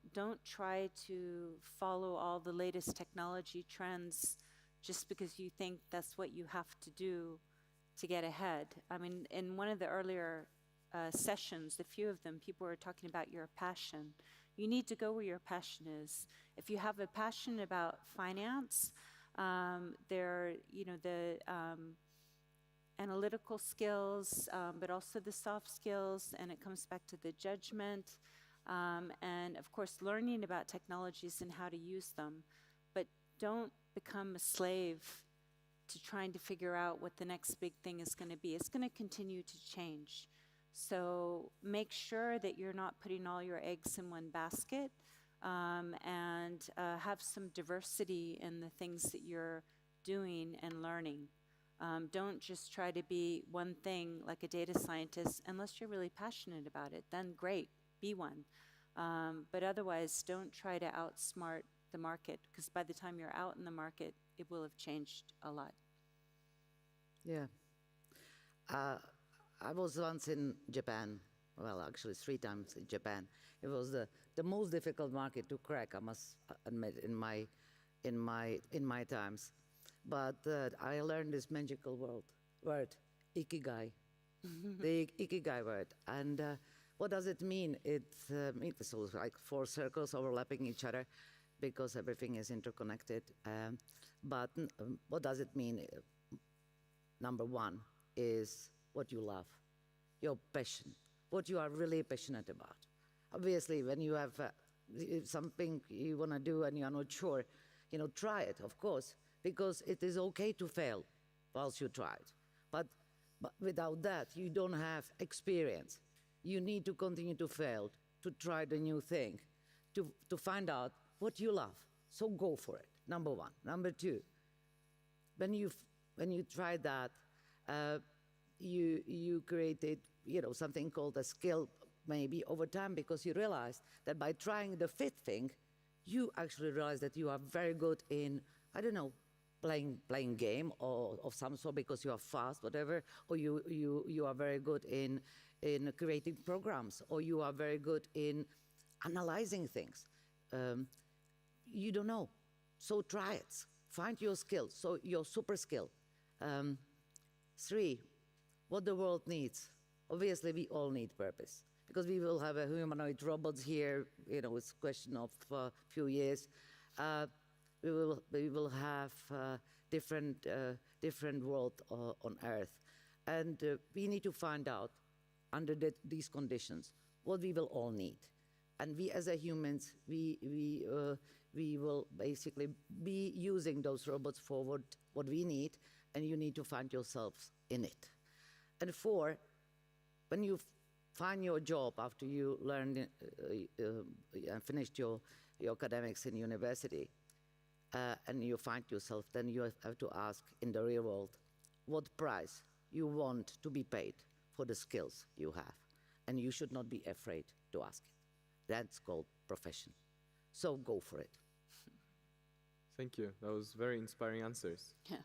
try to follow all the latest technology trends just because you think that's what you have to do to get ahead. I mean, in one of the earlier sessions, a few of them, people were talking about your passion. You need to go where your passion is. If you have a passion about finance, the analytical skills, but also the soft skills, and it comes back to the judgment, and of course, learning about technologies and how to use them. But don't become a slave to trying to figure out what the next big thing is going to be. It's going to continue to change. So make sure that you're not putting all your eggs in one basket, and have some diversity in the things that you're doing and learning. Don't just try to be one thing like a data scientist unless you're really passionate about it. Then great, be one. But otherwise, don't try to outsmart the market, because by the time you're out in the market, it will have changed a lot. Yeah. I was once in Japan, well, actually 3 times in Japan. It was the most difficult market to crack, I must admit, in my times. But I learned this magical word, ikigai, the ikigai word. And what does it mean? It's like 4 circles overlapping each other because everything is interconnected. But what does it mean? Number 1 is what you love, your passion, what you are really passionate about. Obviously, when you have something you want to do and you are not sure, try it, of course, because it is okay to fail whilst you try it. But without that, you don't have experience. You need to continue to fail, to try the new thing, to find out what you love. So go for it, number 1. Number 2, when you try that, you created, something called a skill maybe over time, because you realize that by trying the 5th thing, you actually realize that you are very good in, I don't know, playing game or of some sort because you are fast, whatever, or you are very good in creating programs, or you are very good in analyzing things. You don't know, so try it. Find your skill, so your super skill. 3, what the world needs. Obviously, we all need purpose, because we will have a humanoid robots here. It's a question of a few years. We will have different world on Earth, and we need to find out under these conditions what we will all need. And we, as a humans, we will basically be using those robots for what we need, and you need to find yourselves in it. And 4, when you find your job after you learned and finished your academics in university, and you find yourself, then you have to ask in the real world what price you want to be paid for the skills you have. And you should not be afraid to ask it. That's called profession. So go for it. Thank you. That was very inspiring answers. Yeah.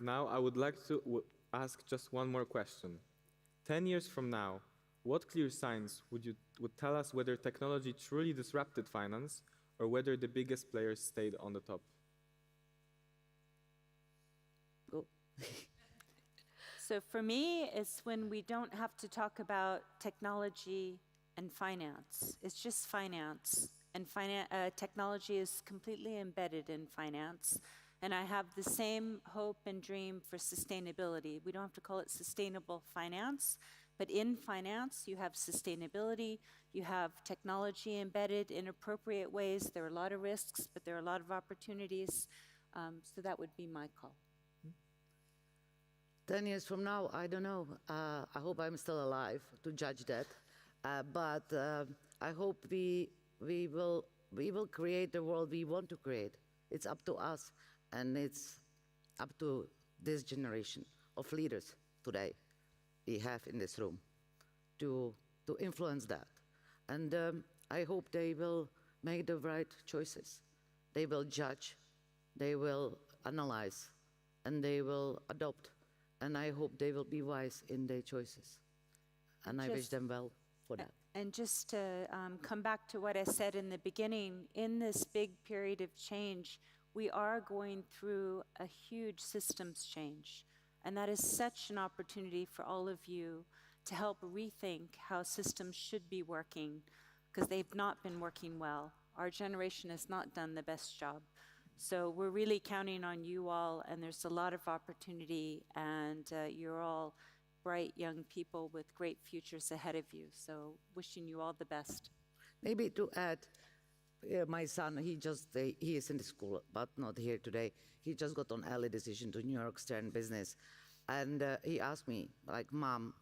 Now, I would like to ask just one more question. 10 years from now, what clear signs would tell us whether technology truly disrupted finance or whether the biggest players stayed on the top? Go. So for me, it's when we don't have to talk about technology and finance. It's just finance. And technology is completely embedded in finance. And I have the same hope and dream for sustainability. We don't have to call it sustainable finance, but in finance, you have sustainability, you have technology embedded in appropriate ways. There are a lot of risks, but there are a lot of opportunities. So that would be my call. 10 years from now, I don't know. I hope I'm still alive to judge that. But I hope we will create the world we want to create. It's up to us, and it's up to this generation of leaders today we have in this room to influence that. And I hope they will make the right choices. They will judge, they will analyze, and they will adopt. And I hope they will be wise in their choices. And I wish them well for that. And just to come back to what I said in the beginning, in this big period of change, we are going through a huge systems change. And that is such an opportunity for all of you to help rethink how systems should be working, because they've not been working well. Our generation has not done the best job. So we're really counting on you all, and there's a lot of opportunity, and you're all bright young people with great futures ahead of you. So wishing you all the best. Maybe to add, my son, he is in the school, but not here today. He just got on early decision to New York Stern business. And he asked me, like, Mom,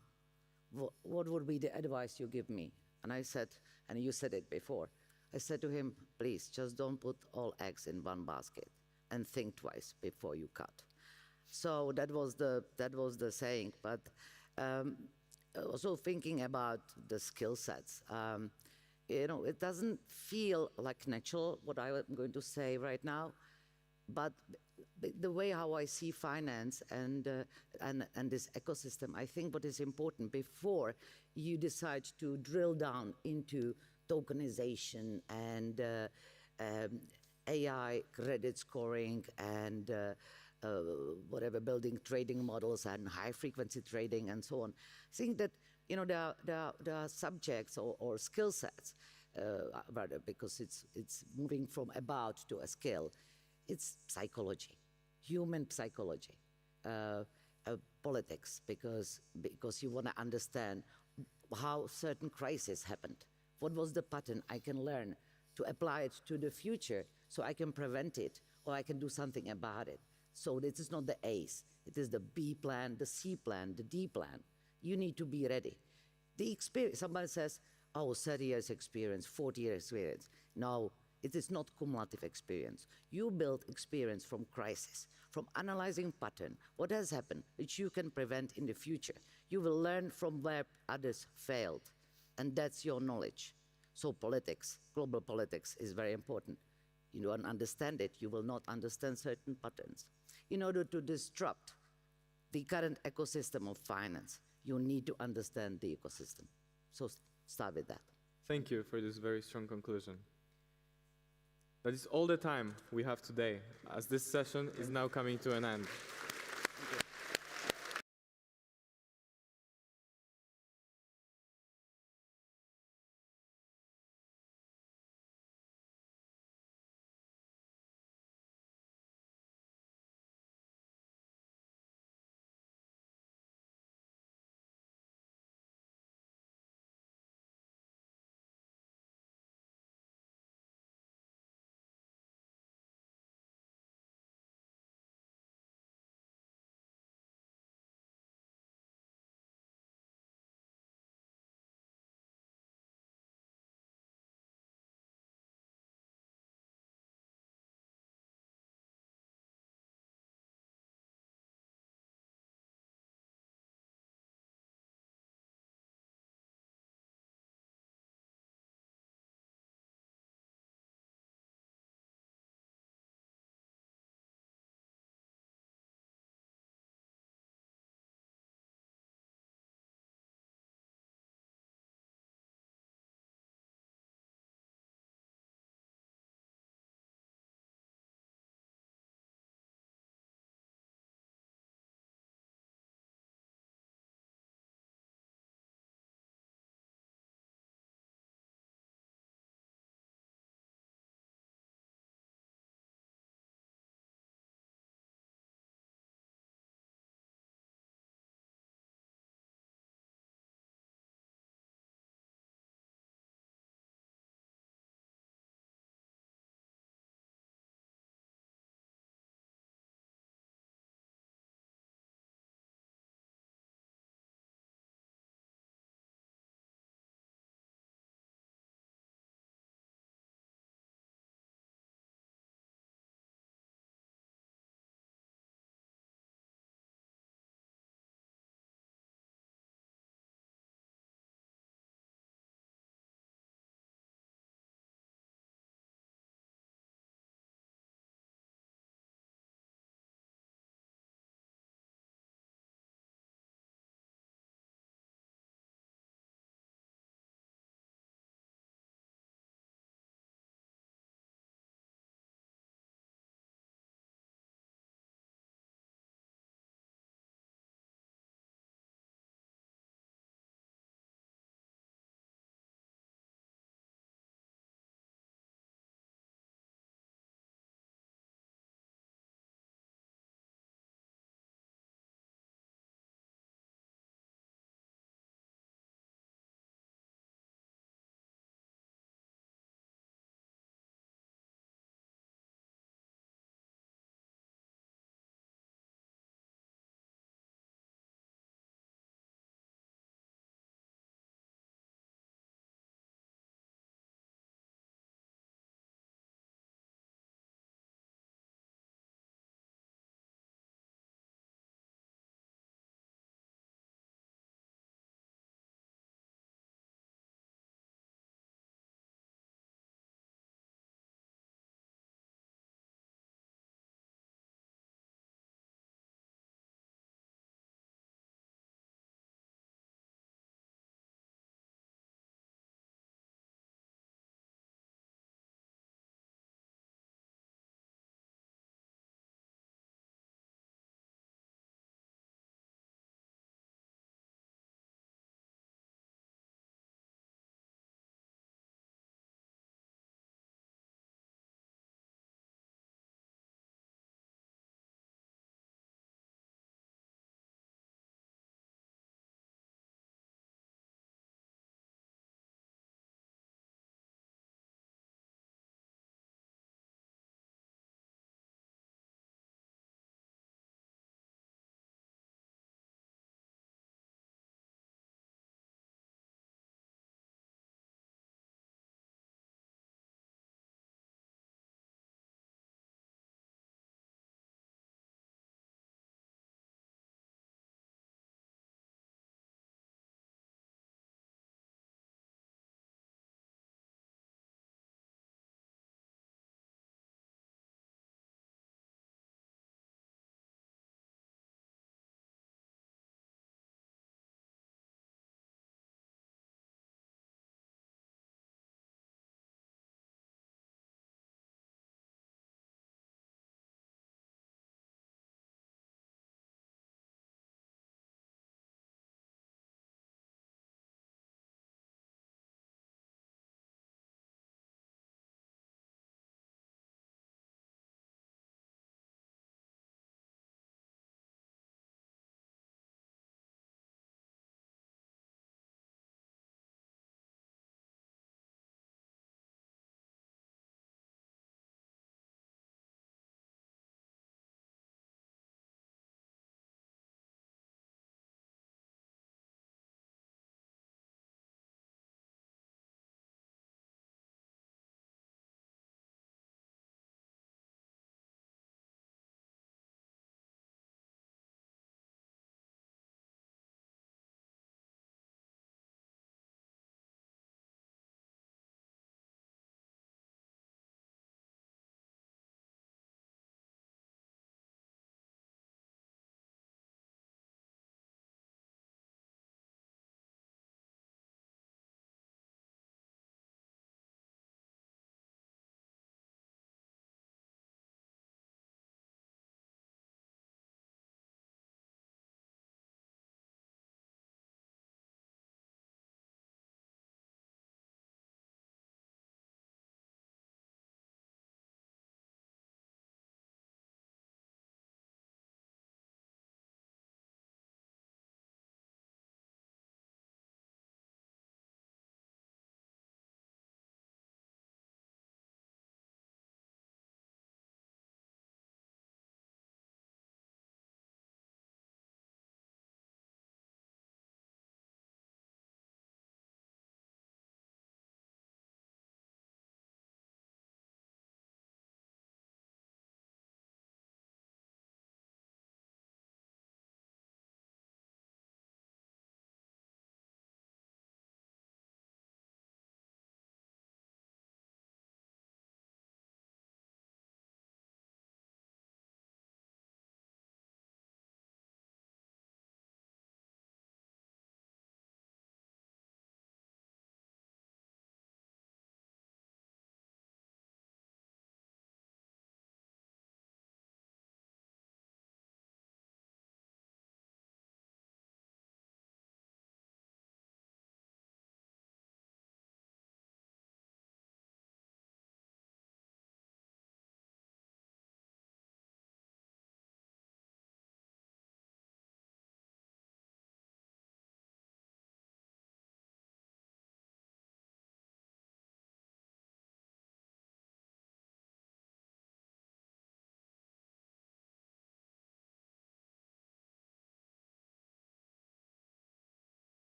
what would be the advice you give me? And I said, and you said it before, I said to him, please, just don't put all eggs in one basket and think twice before you cut. So that was the saying. But also thinking about the skill sets, it doesn't feel like natural what I'm going to say right now, but the way how I see finance and this ecosystem, I think what is important before you decide to drill down into tokenization and AI credit scoring and whatever, building trading models and high frequency trading and so on. I think that there are subjects or skill sets, rather, because it's moving from about to a skill. It's psychology, human psychology, politics, because you want to understand how certain crises happened. What was the pattern I can learn to apply it to the future so I can prevent it or I can do something about it? So this is not the A's. It is the B plan, the C plan, the D plan. You need to be ready. The experience, somebody says, oh, 30 years experience, 40 years experience. No, it is not cumulative experience. You build experience from crisis, from analyzing pattern, what has happened, which you can prevent in the future. You will learn from where others failed, and that's your knowledge. So politics, global politics is very important. You don't understand it, you will not understand certain patterns. In order to disrupt the current ecosystem of finance, you need to understand the ecosystem. So start with that. Thank you for this very strong conclusion. That is all the time we have today, as this session is now coming to an end.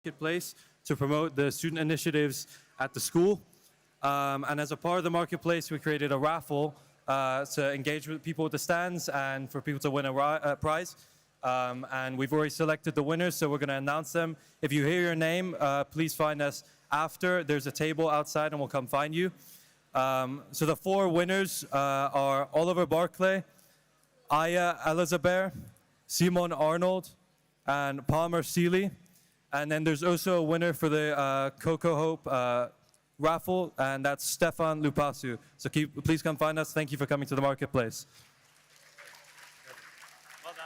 marketplace to promote the student initiatives at the school. And as a part of the marketplace, we created a raffle to engage with people at the stands and for people to win a prize. And we've already selected the winners, so we're going to announce them. If you hear your name, please find us after. There's a table outside and we'll come find you. So the 4 winners are Oliver Barclay, Aya Elizabeth, Simon Arnold, and Palmer Seeley. And then there's also a winner for the Coco Hope raffle, and that's Stefan Lupasu. So please come find us. Thank you for coming to the marketplace. Well done.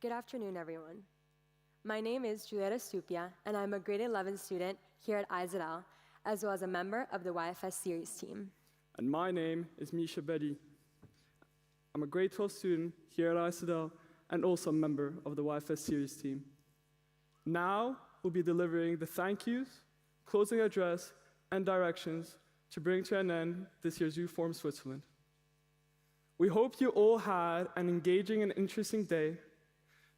Good afternoon, everyone. My name is Julieta Stupia, and I'm a grade 11 student here at IZL, as well as a member of the YFS series team. And my name is Misha Bedi. I'm a grade 12 student here at IZL and also a member of the YFS series team. Now, we'll be delivering the thank yous, closing address, and directions to bring to an end this year's Youth Forum Switzerland. We hope you all had an engaging and interesting day,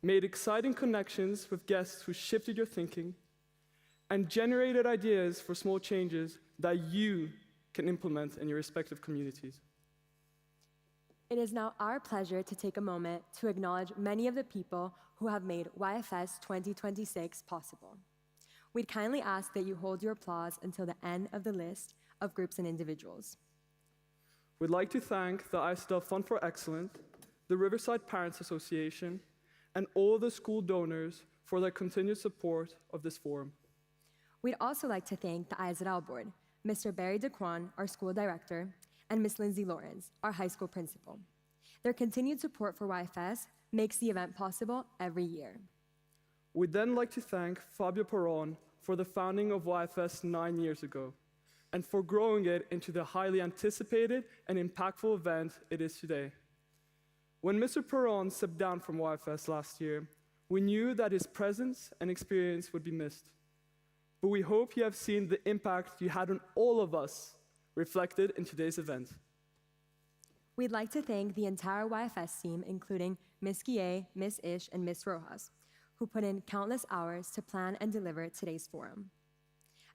made exciting connections with guests who shifted your thinking, and generated ideas for small changes that you can implement in your respective communities. It is now our pleasure to take a moment to acknowledge many of the people who have made YFS 2026 possible. We'd kindly ask that you hold your applause until the end of the list of groups and individuals. We'd like to thank the ISDL Fund for Excellence, the Riverside Parents Association, and all the school donors for their continued support of this forum. We'd also like to thank the IZL Board, Mr. Barry DeQuan, our school director, and Ms. Lindsay Lawrence, our high school principal. Their continued support for YFS makes the event possible every year. We'd then like to thank Fabio Peron for the founding of YFS 9 years ago, and for growing it into the highly anticipated and impactful event it is today. When Mr. Peron stepped down from YFS last year, we knew that his presence and experience would be missed. But we hope you have seen the impact you had on all of us reflected in today's event. We'd like to thank the entire YFS team, including Ms. Guillet, Ms. Ish, and Ms. Rojas, who put in countless hours to plan and deliver today's forum,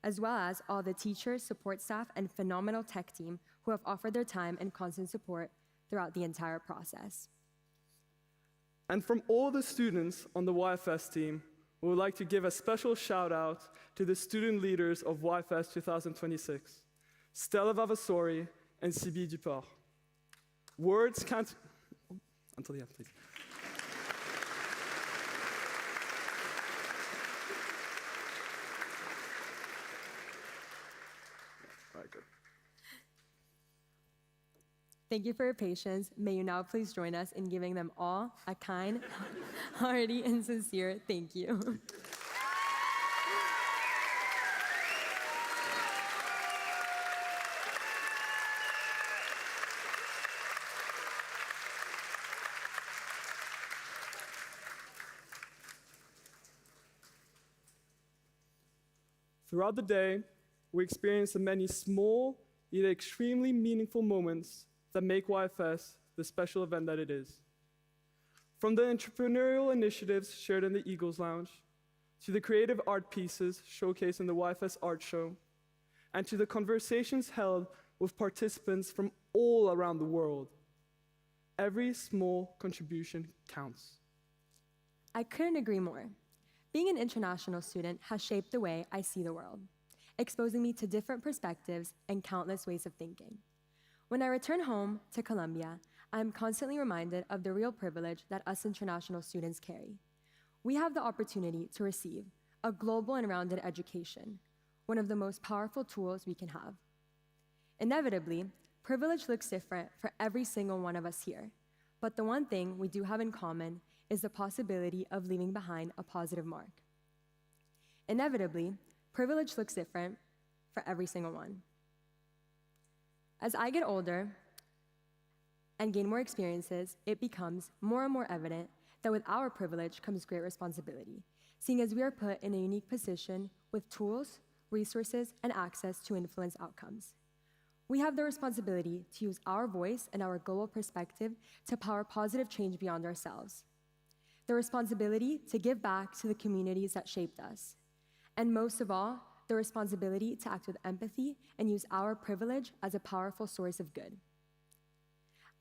as well as all the teachers, support staff, and phenomenal tech team who have offered their time and constant support throughout the entire process. And from all the students on the YFS team, we would like to give a special shout out to the student leaders of YFS 2026, Stella Vavasori and Sibi Duport. Words can't... Until the end, please. All right, good. Thank you for your patience. May you now please join us in giving them all a kind, hearty, and sincere thank you. Throughout the day, we experience the many small, yet extremely meaningful moments that make YFS the special event that it is. From the entrepreneurial initiatives shared in the Eagles Lounge, to the creative art pieces showcased in the YFS Art Show, and to the conversations held with participants from all around the world. Every small contribution counts. I couldn't agree more. Being an international student has shaped the way I see the world, exposing me to different perspectives and countless ways of thinking. When I return home to Colombia, I am constantly reminded of the real privilege that us international students carry. We have the opportunity to receive a global and rounded education, one of the most powerful tools we can have. Inevitably, privilege looks different for every single one of us here, but the one thing we do have in common is the possibility of leaving behind a positive mark. Inevitably, privilege looks different for every single one. As I get older and gain more experiences, it becomes more and more evident that with our privilege comes great responsibility, seeing as we are put in a unique position with tools, resources, and access to influence outcomes. We have the responsibility to use our voice and our global perspective to power positive change beyond ourselves. The responsibility to give back to the communities that shaped us. And most of all, the responsibility to act with empathy and use our privilege as a powerful source of good.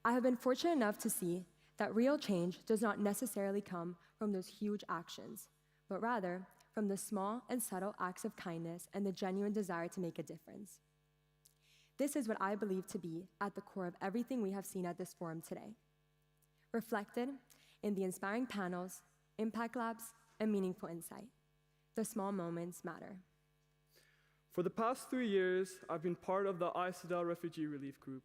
I have been fortunate enough to see that real change does not necessarily come from those huge actions, but rather from the small and subtle acts of kindness and the genuine desire to make a difference. This is what I believe to be at the core of everything we have seen at this forum today, reflected in the inspiring panels, impact labs, and meaningful insight. The small moments matter. For the past 3 years, I've been part of the ISADEL Refugee Relief Group,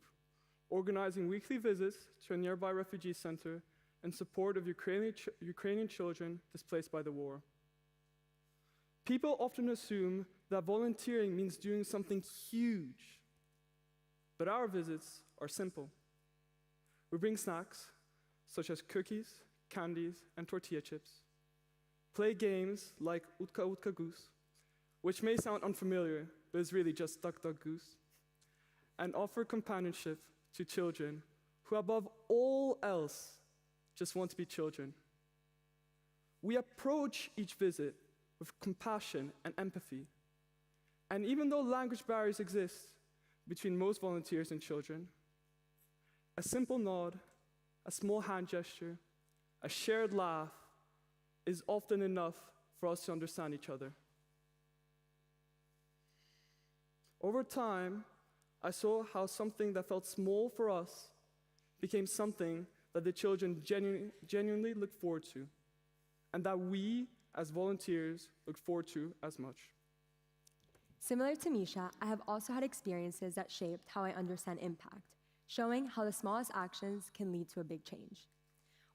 organizing weekly visits to a nearby refugee center in support of Ukrainian children displaced by the war. People often assume that volunteering means doing something huge, but our visits are simple. We bring snacks, such as cookies, candies, and tortilla chips, play games like Utka Utka Goose, which may sound unfamiliar, but is really just Duck Duck Goose, and offer companionship to children who, above all else, just want to be children. We approach each visit with compassion and empathy, and even though language barriers exist between most volunteers and children, a simple nod, a small hand gesture, a shared laugh is often enough for us to understand each other. Over time, I saw how something that felt small for us became something that the children genuinely looked forward to, and that we, as volunteers, looked forward to as much. Similar to Misha, I have also had experiences that shaped how I understand impact, showing how the smallest actions can lead to a big change.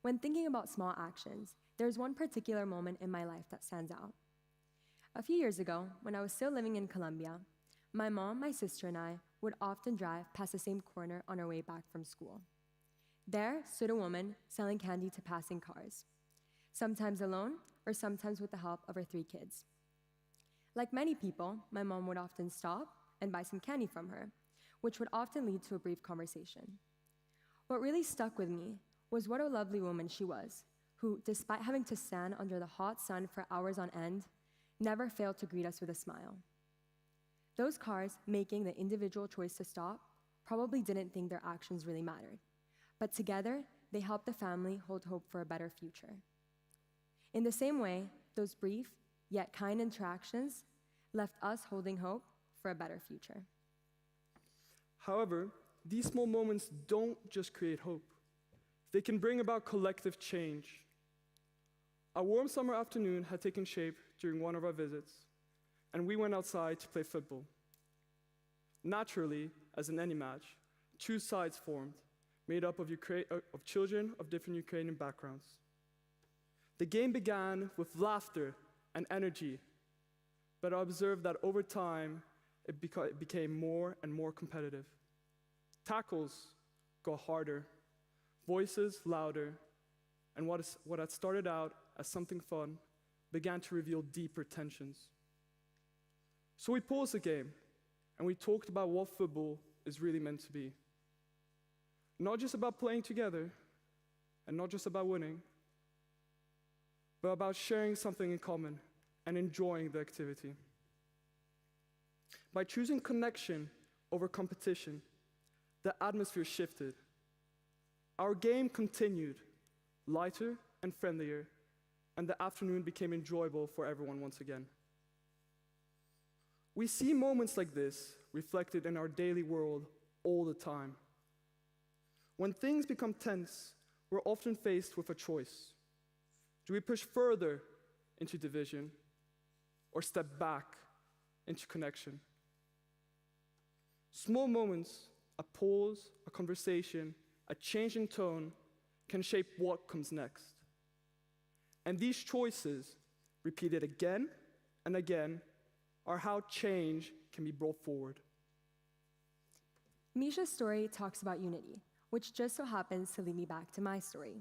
When thinking about small actions, there's one particular moment in my life that stands out. A few years ago, when I was still living in Colombia, my mom, my sister, and I would often drive past the same corner on our way back from school. There stood a woman selling candy to passing cars, sometimes alone or sometimes with the help of her 3 kids. Like many people, my mom would often stop and buy some candy from her, which would often lead to a brief conversation. What really stuck with me was what a lovely woman she was, who, despite having to stand under the hot sun for hours on end, never failed to greet us with a smile. Those cars making the individual choice to stop probably didn't think their actions really mattered, but together they helped the family hold hope for a better future. In the same way, those brief yet kind interactions left us holding hope for a better future. However, these small moments don't just create hope. They can bring about collective change. A warm summer afternoon had taken shape during one of our visits, and we went outside to play football. Naturally, as in any match, 2 sides formed, made up of children of different Ukrainian backgrounds. The game began with laughter and energy, but I observed that over time, it became more and more competitive. Tackles got harder, voices louder, and what had started out as something fun began to reveal deeper tensions. So we paused the game, and we talked about what football is really meant to be. Not just about playing together, and not just about winning, but about sharing something in common and enjoying the activity. By choosing connection over competition, the atmosphere shifted. Our game continued, lighter and friendlier, and the afternoon became enjoyable for everyone once again. We see moments like this reflected in our daily world all the time. When things become tense, we're often faced with a choice. Do we push further into division or step back into connection? Small moments, a pause, a conversation, a change in tone can shape what comes next. And these choices, repeated again and again, are how change can be brought forward. Misha's story talks about unity, which just so happens to lead me back to my story.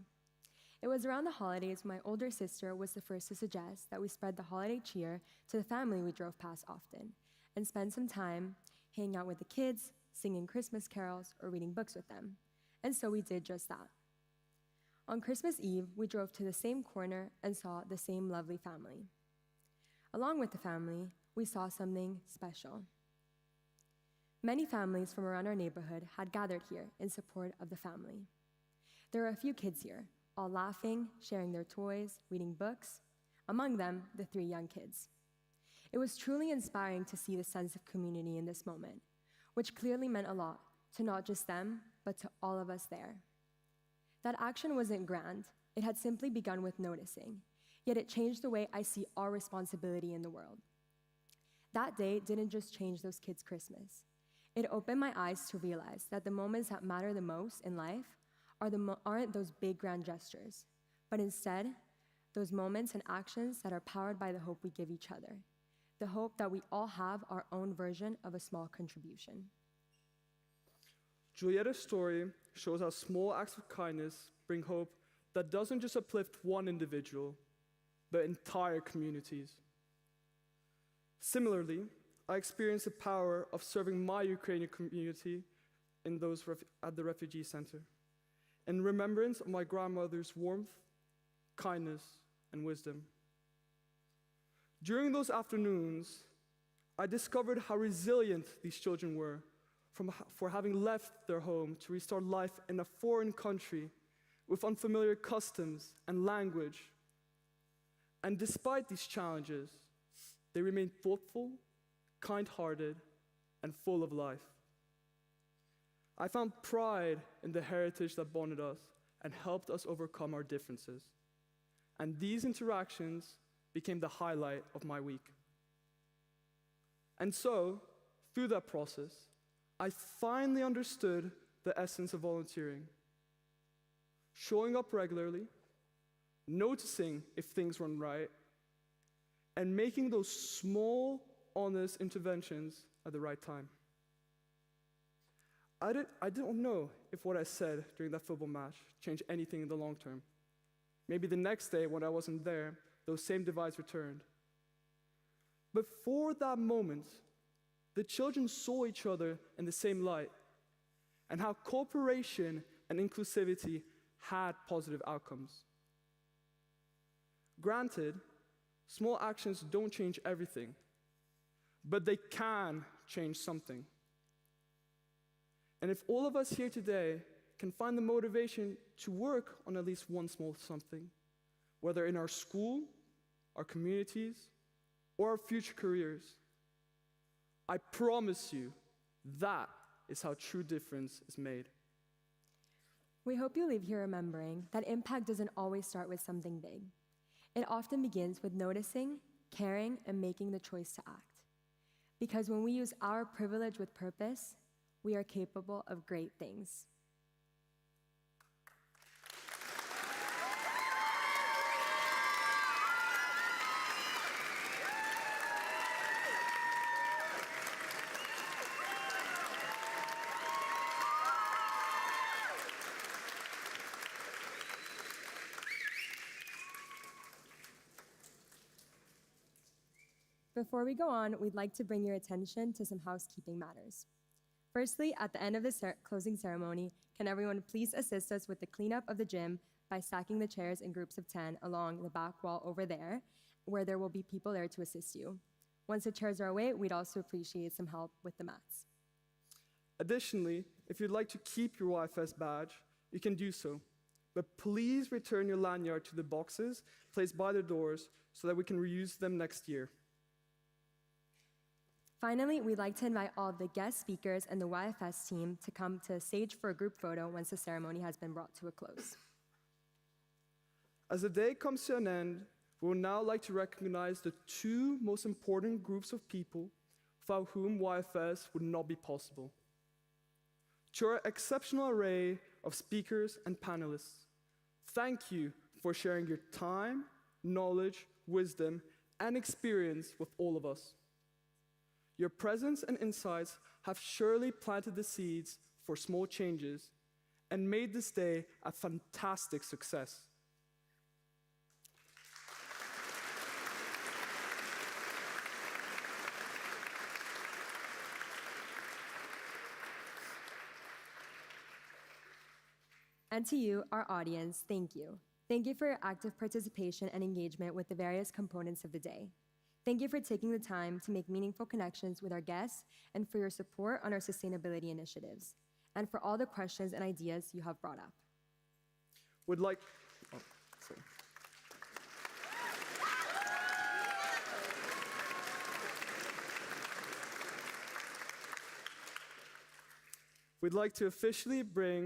It was around the holidays when my older sister was the first to suggest that we spread the holiday cheer to the family we drove past often and spend some time hanging out with the kids, singing Christmas carols, or reading books with them. And so we did just that. On Christmas Eve, we drove to the same corner and saw the same lovely family. Along with the family, we saw something special. Many families from around our neighborhood had gathered here in support of the family. There were a few kids here, all laughing, sharing their toys, reading books, among them, the 3 young kids. It was truly inspiring to see the sense of community in this moment, which clearly meant a lot to not just them, but to all of us there. That action wasn't grand, it had simply begun with noticing, yet it changed the way I see our responsibility in the world. That day didn't just change those kids' Christmas. It opened my eyes to realize that the moments that matter the most in life aren't those big grand gestures, but instead, those moments and actions that are powered by the hope we give each other, the hope that we all have our own version of a small contribution. Julietta's story shows how small acts of kindness bring hope that doesn't just uplift one individual, but entire communities. Similarly, I experienced the power of serving my Ukrainian community at the refugee center, in remembrance of my grandmother's warmth, kindness, and wisdom. During those afternoons, I discovered how resilient these children were for having left their home to restart life in a foreign country with unfamiliar customs and language. And despite these challenges, they remained thoughtful, kind-hearted, and full of life. I found pride in the heritage that bonded us and helped us overcome our differences. And these interactions became the highlight of my week. And so, through that process, I finally understood the essence of volunteering. Showing up regularly, noticing if things run right, and making those small, honest interventions at the right time. I don't know if what I said during that football match changed anything in the long term. Maybe the next day, when I wasn't there, those same divides returned. But for that moment, the children saw each other in the same light, and how cooperation and inclusivity had positive outcomes. Granted, small actions don't change everything, but they can change something. And if all of us here today can find the motivation to work on at least one small something, whether in our school, our communities, or our future careers, I promise you that is how true difference is made. We hope you leave here remembering that impact doesn't always start with something big. It often begins with noticing, caring, and making the choice to act. Because when we use our privilege with purpose, we are capable of great things. Before we go on, we'd like to bring your attention to some housekeeping matters. Firstly, at the end of the closing ceremony, can everyone please assist us with the cleanup of the gym by stacking the chairs in groups of 10 along the back wall over there, where there will be people there to assist you. Once the chairs are away, we'd also appreciate some help with the mats. Additionally, if you'd like to keep your YFS badge, you can do so. But please return your lanyard to the boxes placed by the doors so that we can reuse them next year. Finally, we'd like to invite all of the guest speakers and the YFS team to come to the stage for a group photo once the ceremony has been brought to a close. As the day comes to an end, we would now like to recognize the two most important groups of people without whom YFS would not be possible. To our exceptional array of speakers and panelists, thank you for sharing your time, knowledge, wisdom, and experience with all of us. Your presence and insights have surely planted the seeds for small changes and made this day a fantastic success. And to you, our audience, thank you. Thank you for your active participation and engagement with the various components of the day. Thank you for taking the time to make meaningful connections with our guests and for your support on our sustainability initiatives, and for all the questions and ideas you have brought up. We'd like to officially bring